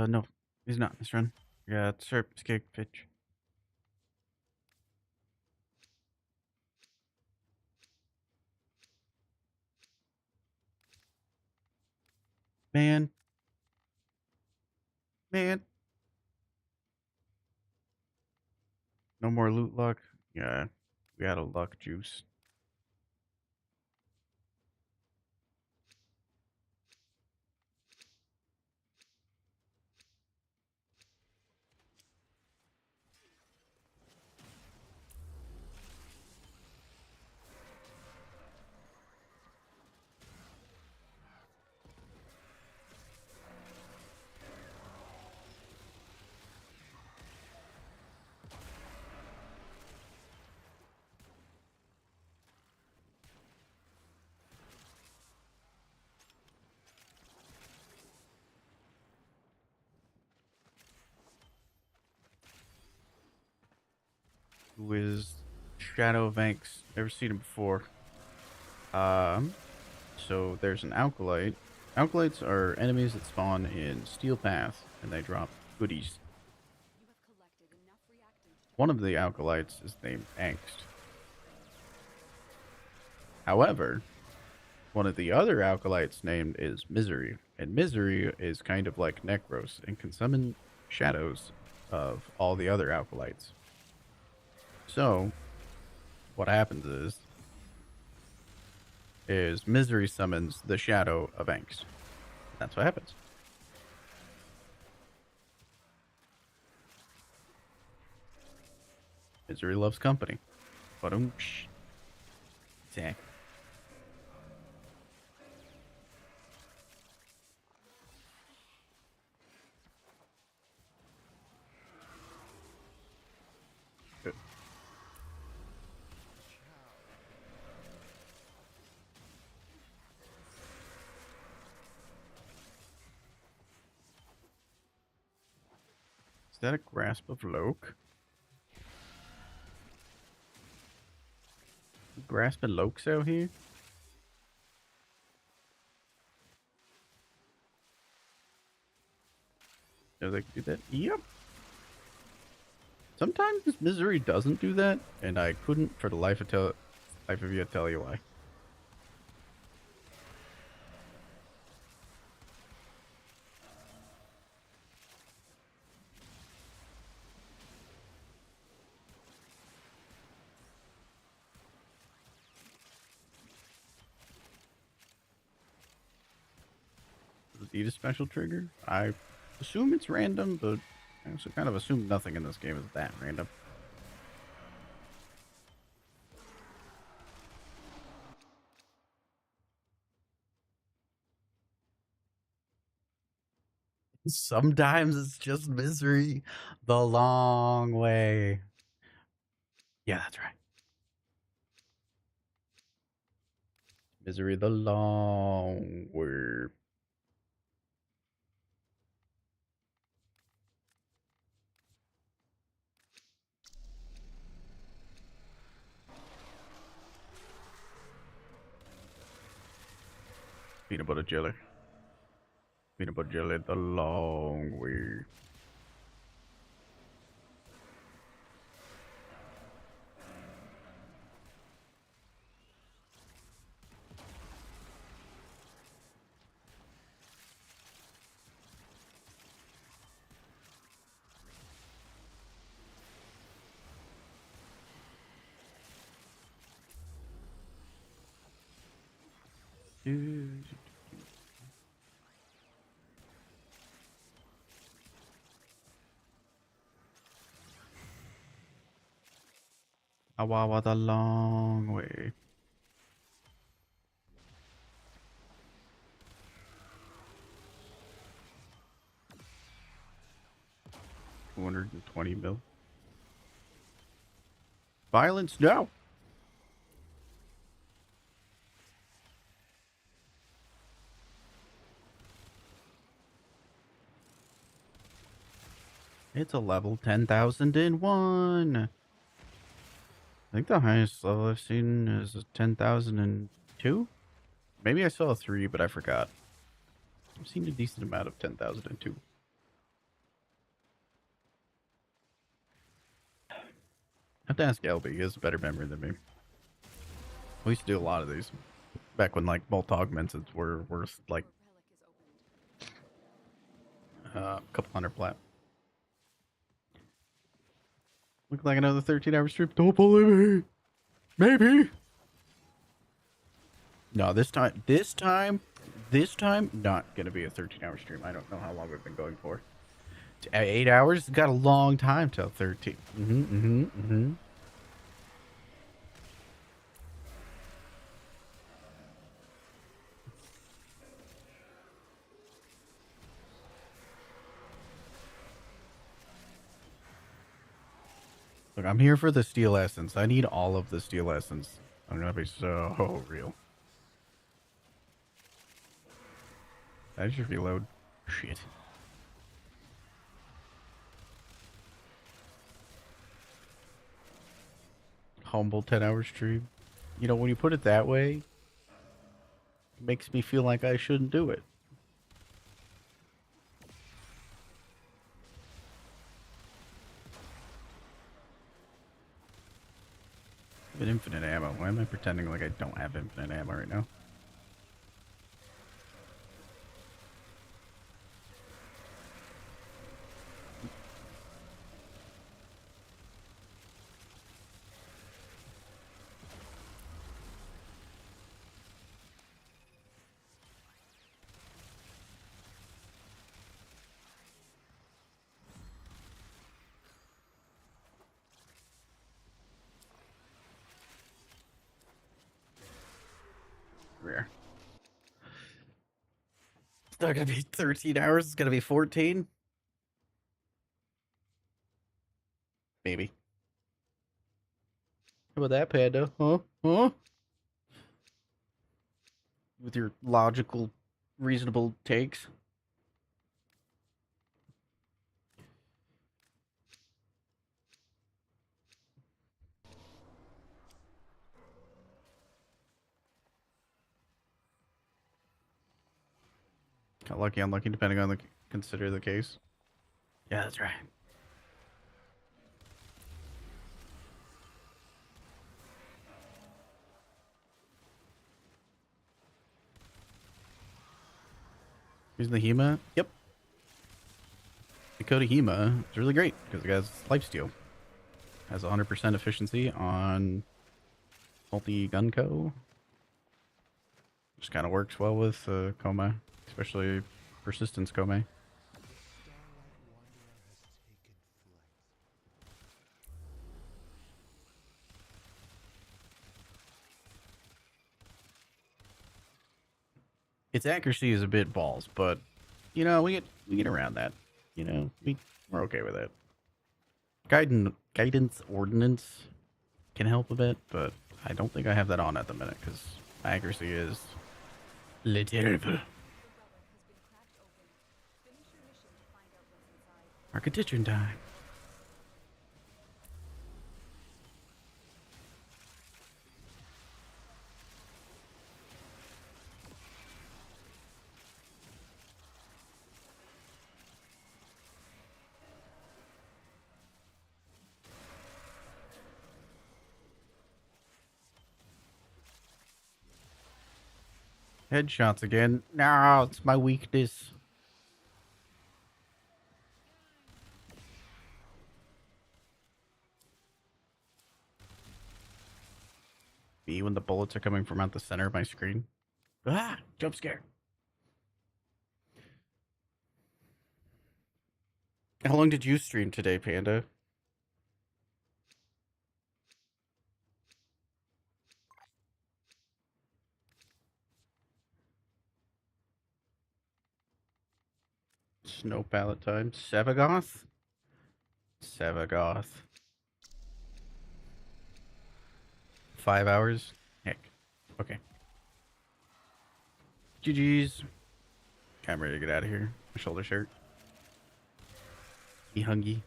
No, he's not in this run. Yeah, Serp, Skig, Pitch. Man. Man. No more loot luck. Yeah, we got a luck juice. Who is Shadow Vanks? Never seen him before. So there's an Alkalite. Alkalites are enemies that spawn in Steel Path, and they drop goodies. You have collected enough reactants to One of the Alkalites is named Angst. However, one of the other Alkalites named is Misery, and Misery is kind of like Necros and can summon shadows of all the other Alkalites. So, what happens is Misery summons the shadow of Angst. That's what happens. Misery loves company. But Exactly. Good. Is that a grasp of Loke? Grasp of Lokes out here? Do they do that? Yep. Sometimes this Misery doesn't do that, and I couldn't for the life of you tell you why. Does it need a special trigger? I assume it's random, but I also kind of assume nothing in this game is that random. Sometimes it's just Misery the long way. Yeah, that's right. Misery the long way. Peanut butter jelly. Peanut butter jelly the long way. Awawa the long way. $220 mil. Violence, no. It's a level 10,001. I think the highest level I've seen is a 10,002. Maybe I saw a 3, but I forgot. I've seen a decent amount of 10,002. I have to ask LB. He has a better memory than me. We used to do a lot of these back when like bolt augmented were worth like a couple hundred plat. Look like another 13-hour stream. Don't believe me. Maybe. No, this time, not gonna be a 13-hour stream. I don't know how long we've been going for. 8 hours? It's got a long time till 13. Look, I'm here for the steel essence. I need all of the steel essence. I'm gonna be so real. I just reload. Shit. Humble 10-hour stream. You know, when you put it that way, it makes me feel like I shouldn't do it. I have infinite ammo. Why am I pretending like I don't have infinite ammo right now? Rare. It's not gonna be 13 hours. It's gonna be 14. Maybe. How about that, Panda? Huh? Huh? With your logical, reasonable takes. Got lucky, unlucky, depending on the consider the case. Yeah, that's right. Using the Hema? Yep. Dakota Hema is really great because it has lifesteal. Has 100% efficiency on multi-gun co. Just kind of works well with Kome, especially persistence Kome. Its accuracy is a bit balls, but you know we get around that. You know we're okay with it. Guidance ordnance can help a bit, but I don't think I have that on at the minute because accuracy is terrible. Architecture time. Headshots again. No, it's my weakness. Me when the bullets are coming from out the center of my screen. Ah, jump scare. How long did you stream today, Panda? Snow pallet time. Sevagoth? Sevagoth. 5 hours? Heck. Okay. GG's. Okay, I'm ready to get out of here. My shoulder shirt. Be hungry.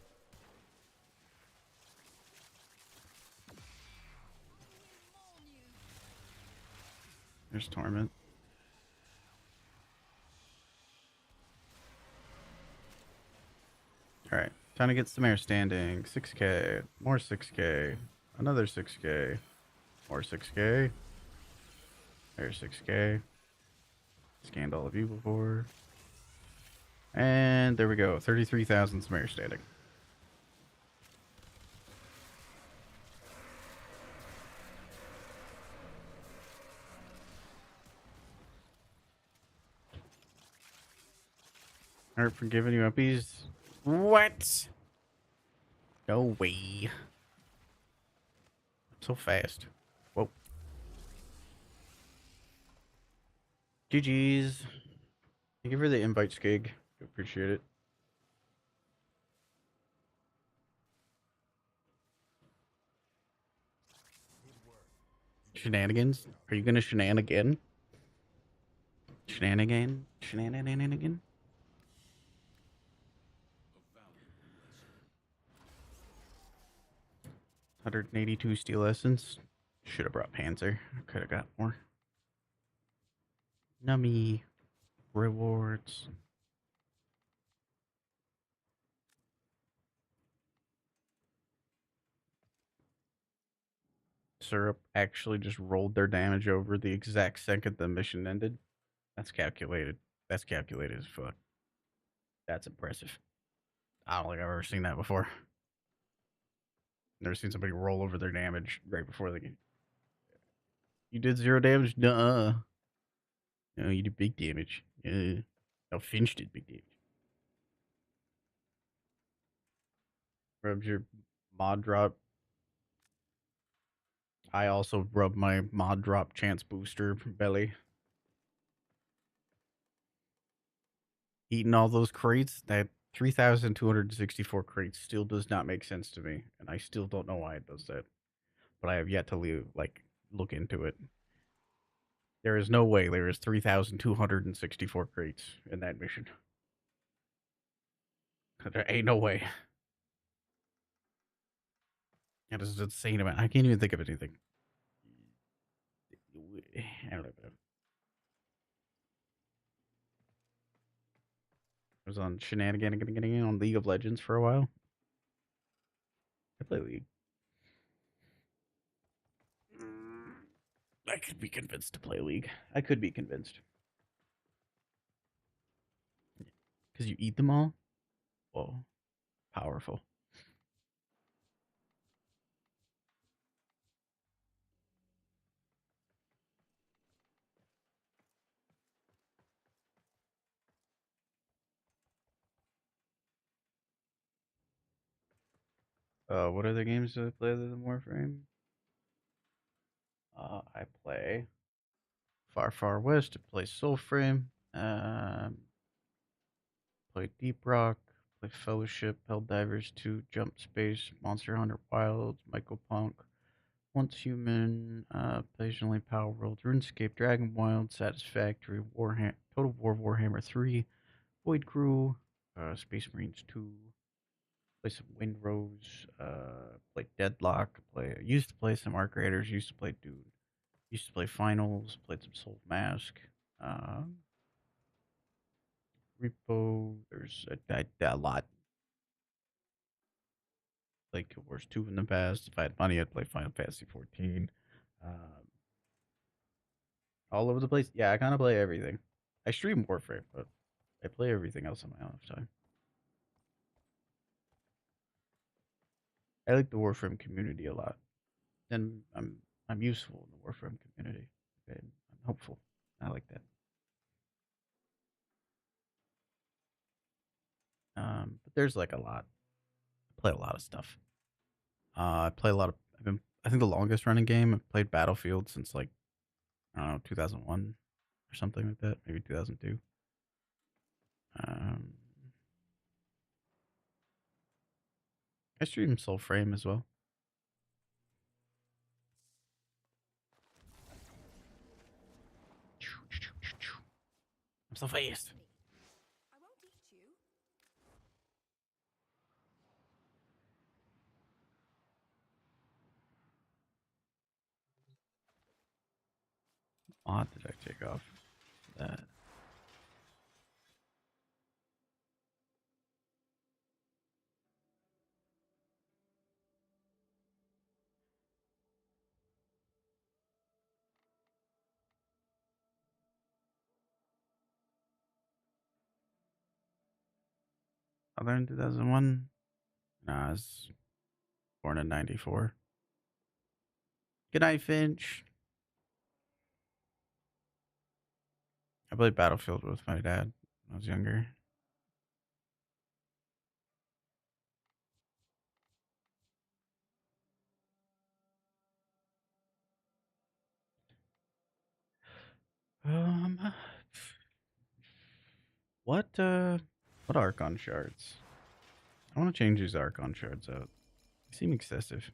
There's Torment. Alright. Time to get some air standing. 6k. More 6k. Another 6k. More 6k. There's 6k. Scanned all of you before. And there we go. 33,000 some air standing. Alright, for giving you uppies. What? No way. So fast. Whoa. GG's. Thank you for the invite, Skig. Appreciate it. Shenanigans? Are you gonna shenanigan? Shenanigan? Shenanigan? 182 steel essence. Should have brought Panzer. Could have got more. Nummy. Rewards. Syrup actually just rolled their damage over the exact second the mission ended. That's calculated. That's calculated as fuck. That's impressive. I don't think I've ever seen that before. Never seen somebody roll over their damage right before the game. You did 0 damage? Nuh-uh. No, you did big damage. No, Finch did big damage. Rubs your mod drop. I also rub my mod drop chance booster belly. Eating all those crates, that 3,264 crates still does not make sense to me, and I still don't know why it does that. But I have yet to look into it. There is no way there is 3,264 crates in that mission. There ain't no way. That is an insane amount. I can't even think of anything. I don't know. I was on Shenanigan on League of Legends for a while. I play League. I could be convinced to play League. I could be convinced. Because you eat them all? Whoa. Powerful. What other games do I play other than Warframe? I play Far Far West. I play Soulframe. Play Deep Rock. Play Fellowship. Helldivers 2. Jump Space. Monster Hunter Wilds. Michael Punk. Once Human. Occasionally Power World. RuneScape. Dragon Wild. Satisfactory. Total War Warhammer 3. Void Crew. Space Marines 2. Play some Windrose, play Deadlock, used to play some Arc Raiders, used to play Dude, used to play Finals, played some Soul Mask, Repo, there's a lot. Like Guild Wars 2 in the past. If I had money, I'd play Final Fantasy 14. All over the place. Yeah, I kind of play everything. I stream Warframe, but I play everything else on my own time. I like the Warframe community a lot. And I'm useful in the Warframe community. Okay? I'm helpful. I like that. But there's like a lot. I play a lot of stuff. I play a lot of. I think the longest running game I've played Battlefield since like I don't know 2001 or something like that, maybe 2002. Um, I stream Soul Frame as well. I'm so fast. I won't eat you. Mod did I take off that? Other than 2001? Nah, I was born in 94. Good night, Finch. I played Battlefield with my dad when I was younger. Um, what Archon shards? I want to change these Archon shards out. They seem excessive.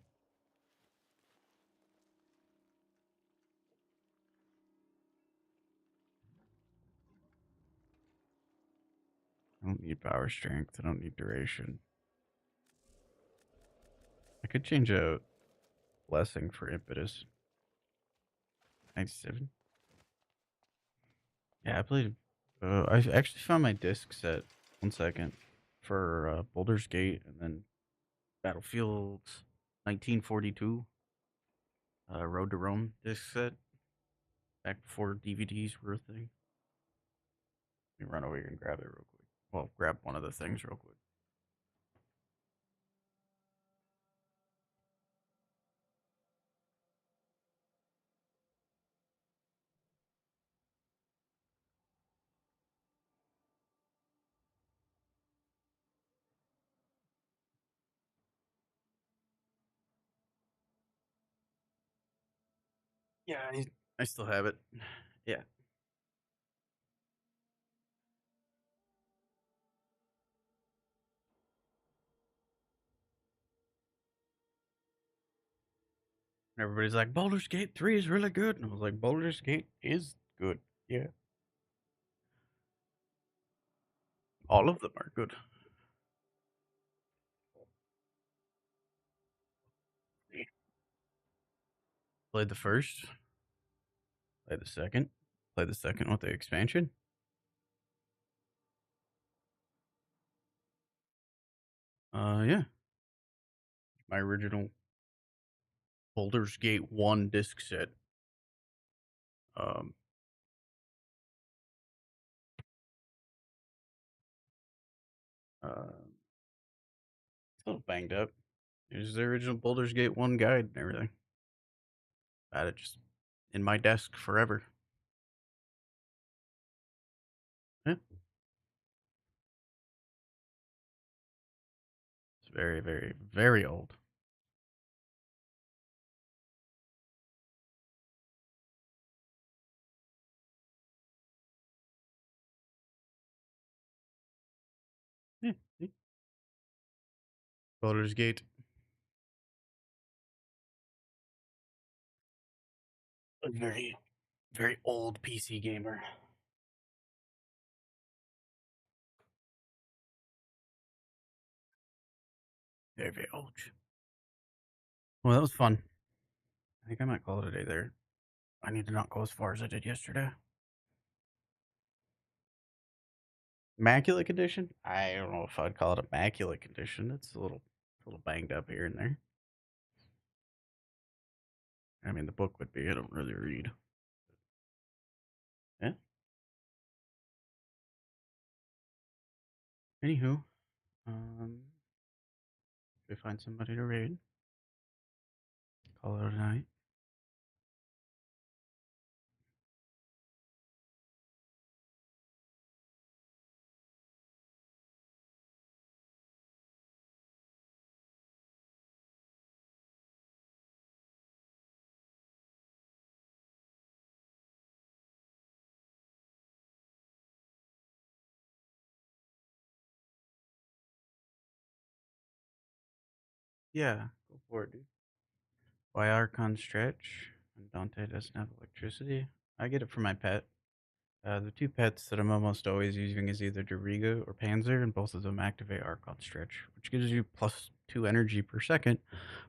I don't need power strength. I don't need duration. I could change out blessing for impetus. 97. Yeah, I played. I actually found my disc set. 1 second for Boulder's Gate and then Battlefield 1942. Road to Rome disc set back before DVDs were a thing. Let me run over here and grab it real quick. Well, grab one of the things real quick. Yeah, I still have it. Yeah. Everybody's like, Baldur's Gate 3 is really good. And I was like, Baldur's Gate is good. Yeah. All of them are good. Played the first, played the second, played the second with the expansion. Yeah. My original Baldur's Gate 1 disc set. Um, uh, it's a little banged up. Here's the original Baldur's Gate 1 guide and everything. I had it just in my desk forever. Yeah. It's very, very, very old. Yeah. Baldur's Gate. A very, very old PC gamer. Very, very old. Well, that was fun. I think I might call it a day there. I need to not go as far as I did yesterday. Immaculate condition? I don't know if I'd call it immaculate condition. It's a little banged up here and there. I mean, the book would be. I don't really read. Yeah. Anywho, if we find somebody to raid, call it a night. Yeah, go for it, dude. Why Archon stretch and Dante doesn't have electricity? I get it from my pet. The two pets that I'm almost always using is either Doriga or Panzer, and both of them activate Archon Stretch, which gives you +2 energy per second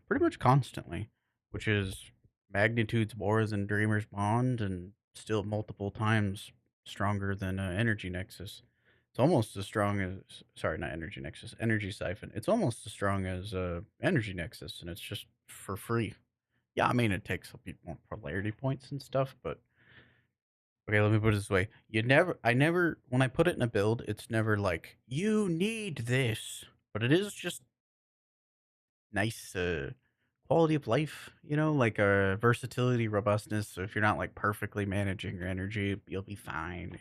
pretty much constantly, which is magnitudes more than Dreamer's Bond and still multiple times stronger than Energy Nexus. It's almost as strong as, sorry, not Energy Nexus, Energy Siphon. It's almost as strong as Energy Nexus, and it's just for free. Yeah, I mean, it takes a bit more polarity points and stuff, but okay, let me put it this way. I never, when I put it in a build, it's never like, you need this, but it is just nice quality of life, like versatility, robustness. So if you're not like perfectly managing your energy, you'll be fine.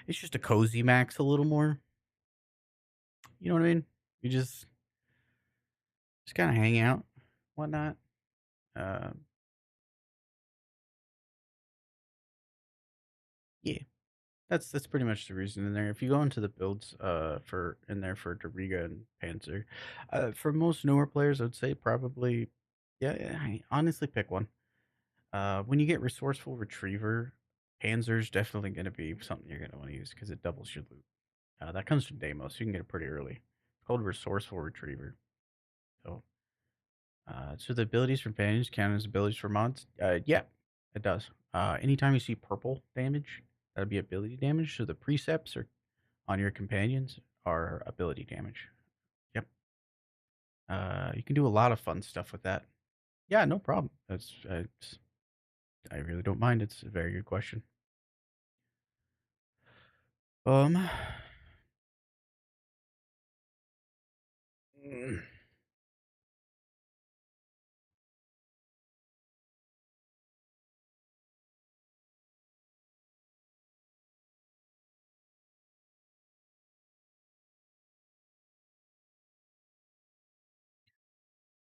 It's just a cozy max a little more. You know what I mean? You just kind of hang out, whatnot. Uh, yeah. That's pretty much the reason in there. If you go into the builds for in there for Doriga and Panzer, for most newer players, I would say probably yeah, honestly pick one. When you get Resourceful Retriever, Panzer's definitely going to be something you're going to want to use because it doubles your loot. That comes from Deimos, so you can get it pretty early. It's called Resourceful Retriever. So the abilities for companions count as abilities for mods. Yeah, it does. Anytime you see purple damage, that'll be ability damage. So the precepts are on your companions are ability damage. Yep. You can do a lot of fun stuff with that. Yeah, no problem. I really don't mind. It's a very good question. Um,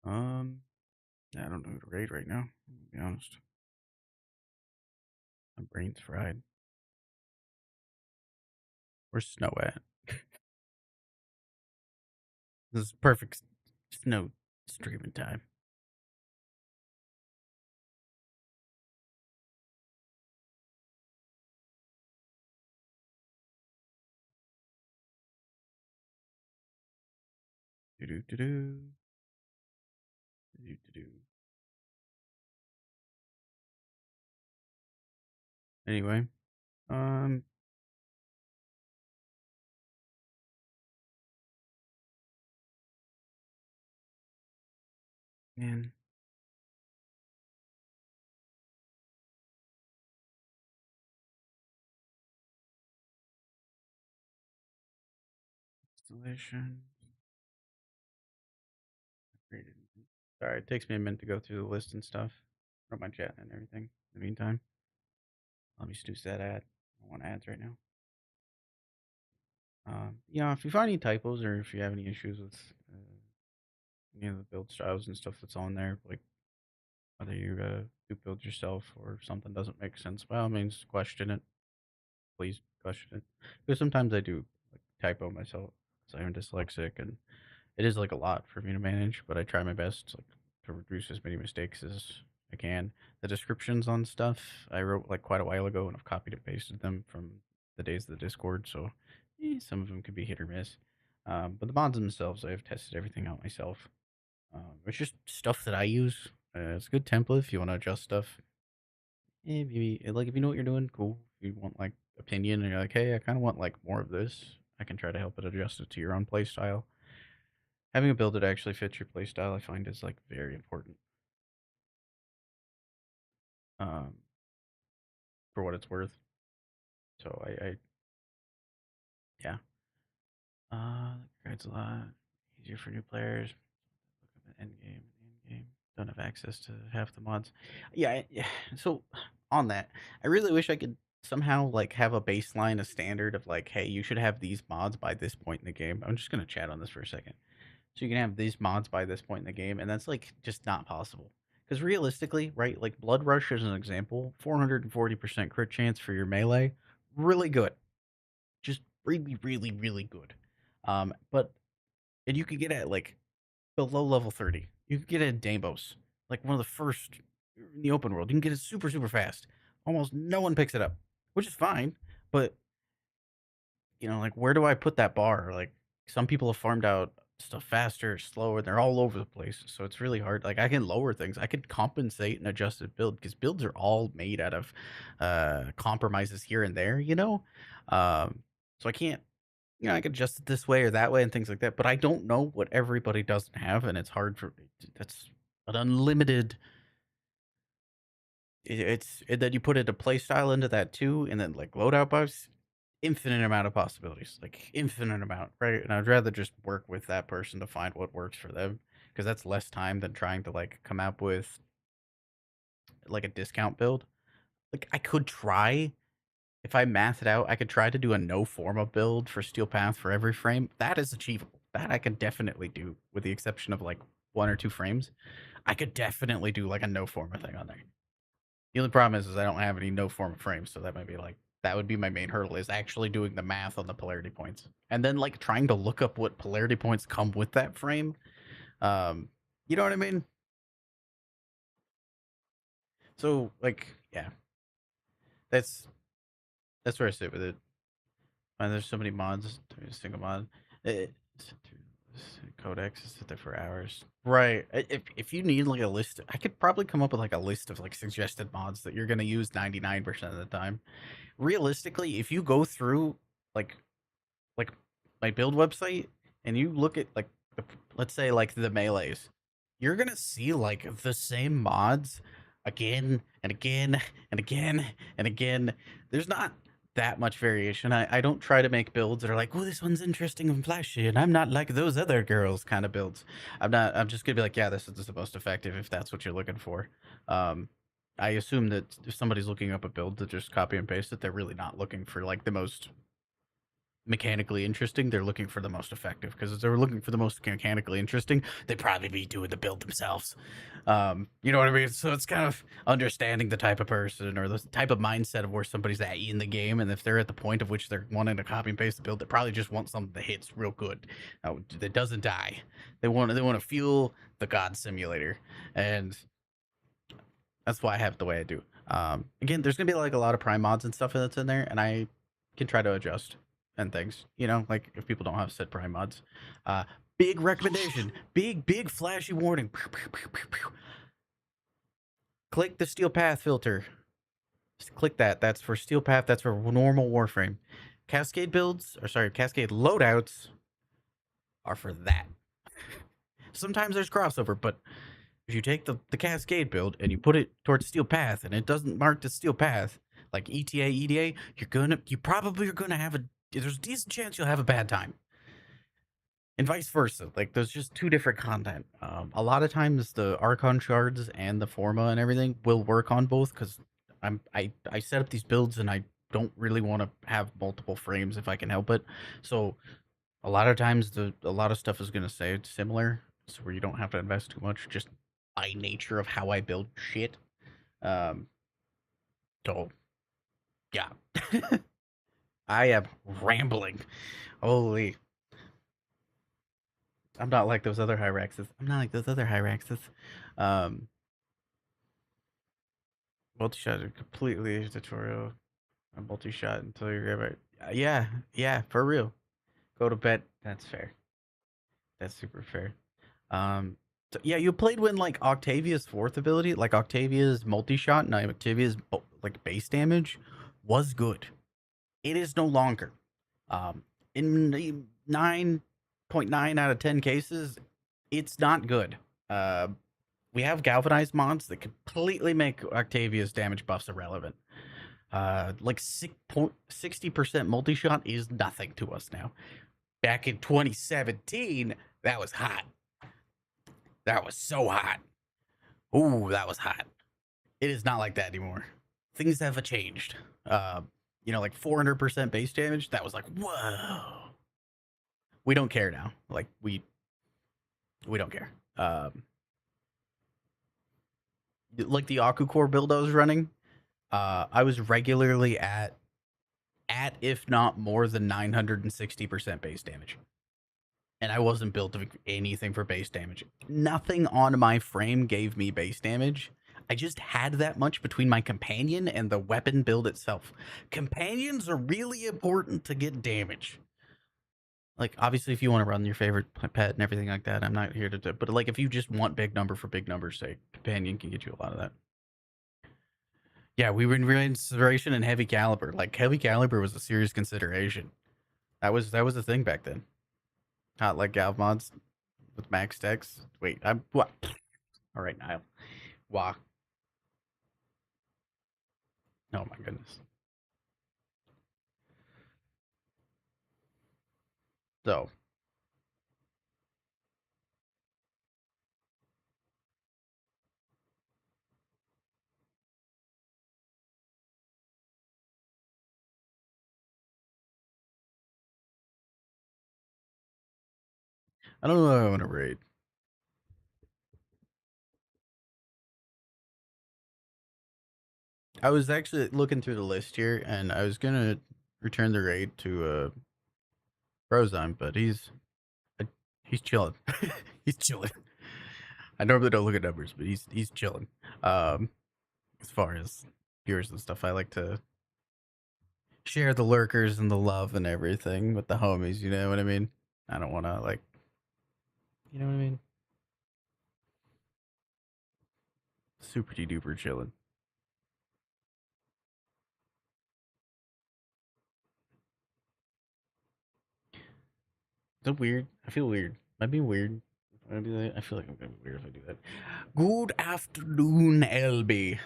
um, I don't know who to raid right now. To be honest, my brain's fried. Where's Snow at? This is perfect snow streaming time. Do do do do do do do. Anyway, um, man, installation. Created. Sorry, it takes me a minute to go through the list and stuff. From my chat and everything. In the meantime, let me snooze that ad. I don't want ads right now. If you find any typos or if you have any issues with the build styles and stuff that's on there, like whether you do build yourself or something doesn't make sense, by all means, question it. Please question it. Because sometimes I do like typo myself because I'm dyslexic and it is like a lot for me to manage, but I try my best like to reduce as many mistakes as I can. The descriptions on stuff I wrote like quite a while ago and I've copied and pasted them from the days of the Discord, so some of them could be hit or miss. But the mods themselves, I've tested everything out myself. It's just stuff that I use. It's a good template if you want to adjust stuff. Maybe like if you know what you're doing, cool. If you want like opinion and you're like, hey, I kind of want like more of this, I can try to help it adjust it to your own play style. Having a build that actually fits your playstyle, I find is like very important. Um, for what it's worth. So yeah. Guides a lot easier for new players. Look up at end game. End game. Don't have access to half the mods. Yeah, yeah. So on that, I really wish I could somehow like have a baseline, a standard of like, hey, you should have these mods by this point in the game. I'm just gonna chat on this for a second. So you can have these mods by this point in the game, and that's like just not possible. Because realistically, right, like Blood Rush as an example, 440% crit chance for your melee, really good, just really, really, really good. But and you can get at like below level 30. You can get it in Damos, like one of the first in the open world. You can get it super, super fast. Almost no one picks it up, which is fine. But like where do I put that bar? Like some people have farmed out stuff faster, slower. They're all over the place, so it's really hard. Like I can lower things. I can compensate and adjust a build because builds are all made out of compromises here and there. So I can't. I can adjust it this way or that way and things like that. But I don't know what everybody doesn't have, and it's hard for. That's an unlimited. It's and then you put a play style into that too, and then like loadout buffs, infinite amount of possibilities, like infinite amount, right? And I'd rather just work with that person to find what works for them because that's less time than trying to like come up with like a discount build. Like I could try if I math it out, I could try to do a no forma build for Steel Path for every frame. That is achievable. That I can definitely do, with the exception of like 1 or 2 frames. I could definitely do like a no forma thing on there. The only problem is I don't have any no forma frames, so that might be like that would be my main hurdle is actually doing the math on the polarity points and then like trying to look up what polarity points come with that frame. You know what I mean? So like yeah, that's where I sit with it. And there's so many mods. Single mod. It, Codex is sit there for hours. Right. If you need like a list, I could probably come up with like a list of like suggested mods that you're gonna use 99% of the time. Realistically, if you go through like like my build website and you look at like let's say like the melees, you're gonna see like the same mods again and again and again and again. There's not that much variation. I don't try to make builds that are like, oh, this one's interesting and flashy, and I'm not like those other girls kind of builds. I'm just gonna be like, yeah, this is the most effective if that's what you're looking for. I assume that if somebody's looking up a build to just copy and paste it, they're really not looking for like the most mechanically interesting. They're looking for the most effective because if they were looking for the most mechanically interesting, they'd probably be doing the build themselves. You know what I mean? So it's kind of understanding the type of person or the type of mindset of where somebody's at in the game, and if they're at the point of which they're wanting to copy and paste the build, they probably just want something that hits real good, that doesn't die. They want to feel the God Simulator, and that's why I have it the way I do. Again, there's gonna be like a lot of prime mods and stuff that's in there, and I can try to adjust and things. Like if people don't have set prime mods. Big recommendation, big flashy warning. Click the Steel Path filter. Just click that. That's for Steel Path. That's for normal Warframe. Cascade loadouts are for that. Sometimes there's crossover, but if you take the Cascade build and you put it towards Steel Path and it doesn't mark the Steel Path, like ETA, EDA, you probably are gonna have there's a decent chance you'll have a bad time. And vice versa. Like there's just two different content. A lot of times the Archon shards and the Forma and everything will work on both because I set up these builds and I don't really want to have multiple frames if I can help it. So a lot of times a lot of stuff is gonna say it's similar, so where you don't have to invest too much just by nature of how I build shit. So yeah. I am rambling. Holy. I'm not like those other Hyraxes. Multi-shot is completely tutorial. A multi-shot until you grab it. Yeah, for real. Go to bed. That's fair. That's super fair. So yeah, you played when like Octavia's fourth ability, like Octavia's multi-shot and Octavia's like base damage was good. It is no longer. In 9.9 out of 10 cases, it's not good. We have galvanized mods that completely make Octavia's damage buffs irrelevant. Like 60% multi-shot is nothing to us now. Back in 2017, that was hot. That was so hot. Ooh, that was hot. It is not like that anymore. Things have changed. Like 400% base damage, that was like, whoa. We don't care now. Like, we don't care. Like the Aku-Core build I was running, I was regularly at if not more than 960% base damage. and I wasn't built to anything for base damage. Nothing on my frame gave me base damage. I just had that much between my companion and the weapon build itself. Companions are really important to get damage. Like, obviously, if you want to run your favorite pet and everything like that, I'm not here to do. But like, if you just want big number for big number's sake, companion can get you a lot of that. Yeah, we were in Restoration and Heavy Caliber. Like, Heavy Caliber was a serious consideration. That was a thing back then. Not like Galv mods with max decks. Wait, I'm what? All right, Niall. Wow. Oh my goodness. So I don't know if I want to raid. I was actually looking through the list here, and I was gonna return the raid to Brozime, but he's chilling. He's chilling. I normally don't look at numbers, but he's chilling. Um, as far as viewers and stuff, I like to share the lurkers and the love and everything with the homies. You know what I mean? I don't want to like, you know what I mean? Super duper chilling. Is that weird? I feel weird. Am I being weird? If I do that? I feel like I'm gonna be weird if I do that. Good afternoon, LB.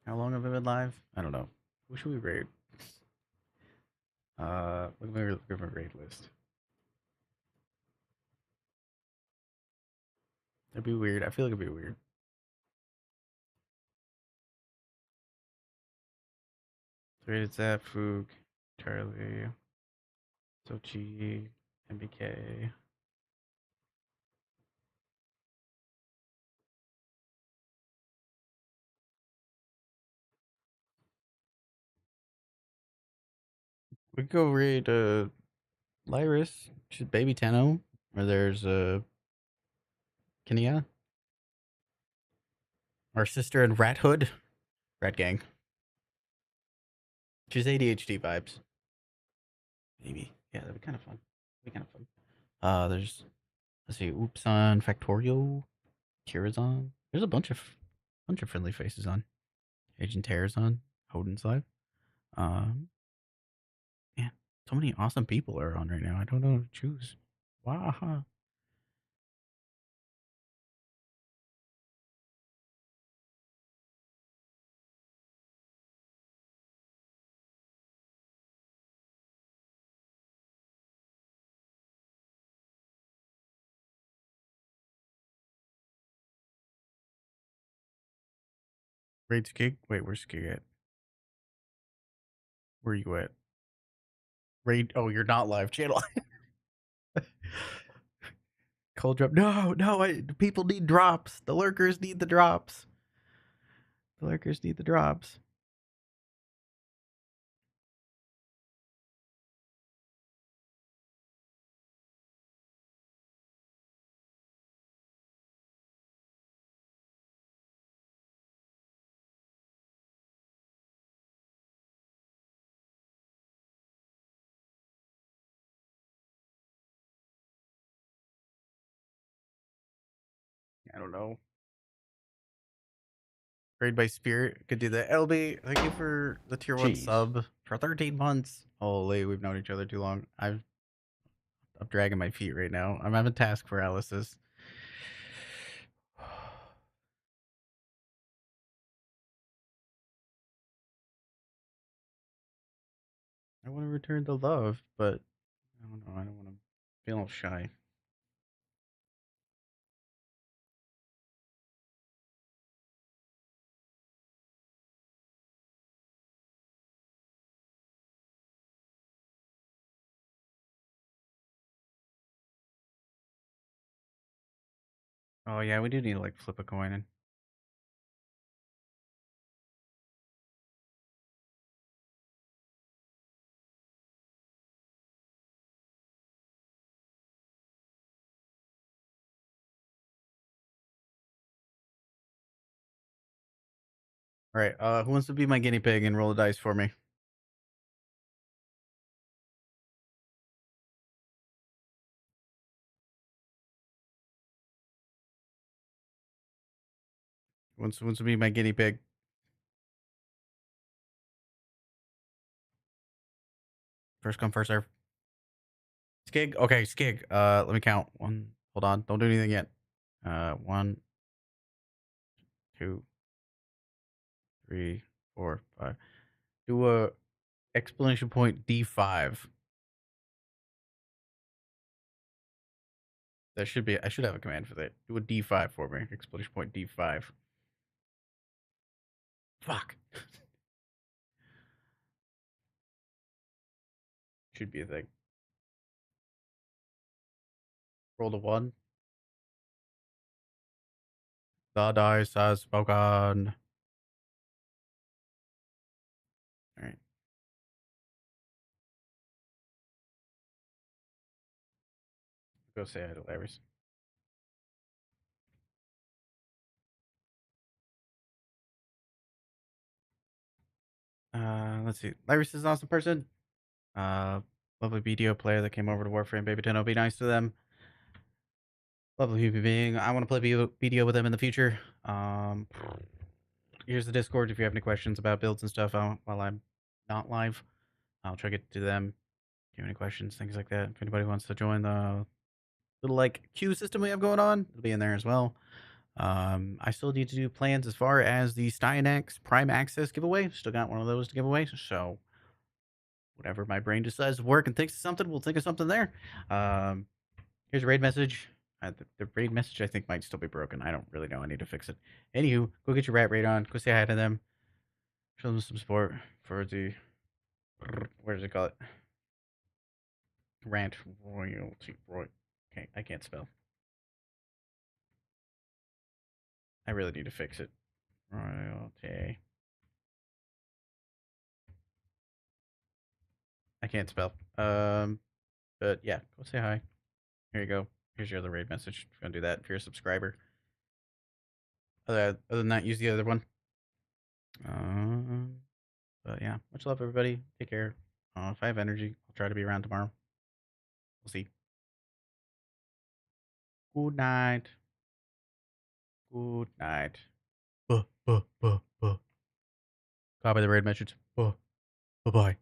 How long have I been live? I don't know. Who should we raid? Look at my raid list. That'd be weird. I feel like it'd be weird. Rated Zap, Fook, Charlie, Sochi, MBK. We could go raid Lyris, she's Baby Tenno, or there's Kenia, our sister in Rat Hood, Rat Gang. She's ADHD vibes. Maybe. Yeah, that'd be kind of fun. That'd be kind of fun. There's let's see, Oops on Factorio, Kira's on. There's a bunch of friendly faces on. Agent Terror's on. Hodin's live. Um, yeah, so many awesome people are on right now. I don't know who to choose. Wow. Raid Skig. Wait, where's Skig at? Where you at? Raid. Oh, you're not live channel. Cold drop. No, no. People need drops. The lurkers need the drops. The lurkers need the drops. I don't know. Raid by Spirit could do that. LB, thank you for the tier 1 Jeez. sub for 13 months. Holy, we've known each other too long. I'm dragging my feet right now. I'm having task paralysis. I want to return to love, but I don't know. I don't want to feel shy. Oh yeah, we do need to like flip a coin in. All right. Who wants to be my guinea pig and roll the dice for me? Who wants to be my guinea pig? First come, first serve. Skig. Okay, Skig. Let me count. One. Hold on. Don't do anything yet. 1, 2, 3, 4, 5. Do a explanation point D5. That should be. I should have a command for that. Do a D5 for me. Explanation point D5. Fuck. Should be a thing. Roll the 1. The dice has spoken. All right. Go say hi to Larry's. Let's see. Larry's is an awesome person. Lovely BDO player that came over to Warframe Baby 10. I'll be nice to them. Lovely human being. I want to play BDO with them in the future. Here's the Discord if you have any questions about builds and stuff while I'm not live. I'll try to get to them. If you have any questions, things like that. If anybody wants to join the little like queue system we have going on, it'll be in there as well. I still need to do plans as far as the Styanax Prime Access giveaway. Still got one of those to give away. So whatever my brain decides to work and thinks of something, we'll think of something there. Here's a raid message. The raid message I think might still be broken. I don't really know. I need to fix it. Anywho, go get your rat raid on. Go say hi to them. Show them some support for the what does it call it? Rant royalty. Okay, I can't spell. I really need to fix it. Royalty. I can't spell. But yeah, go say hi. Here you go. Here's your other raid message. If you want to do that, if you're a subscriber. Other than that, use the other one. But yeah, much love, everybody. Take care. If I have energy, I'll try to be around tomorrow. We'll see. Good night. Good night. Copy the raid message. Bye bye.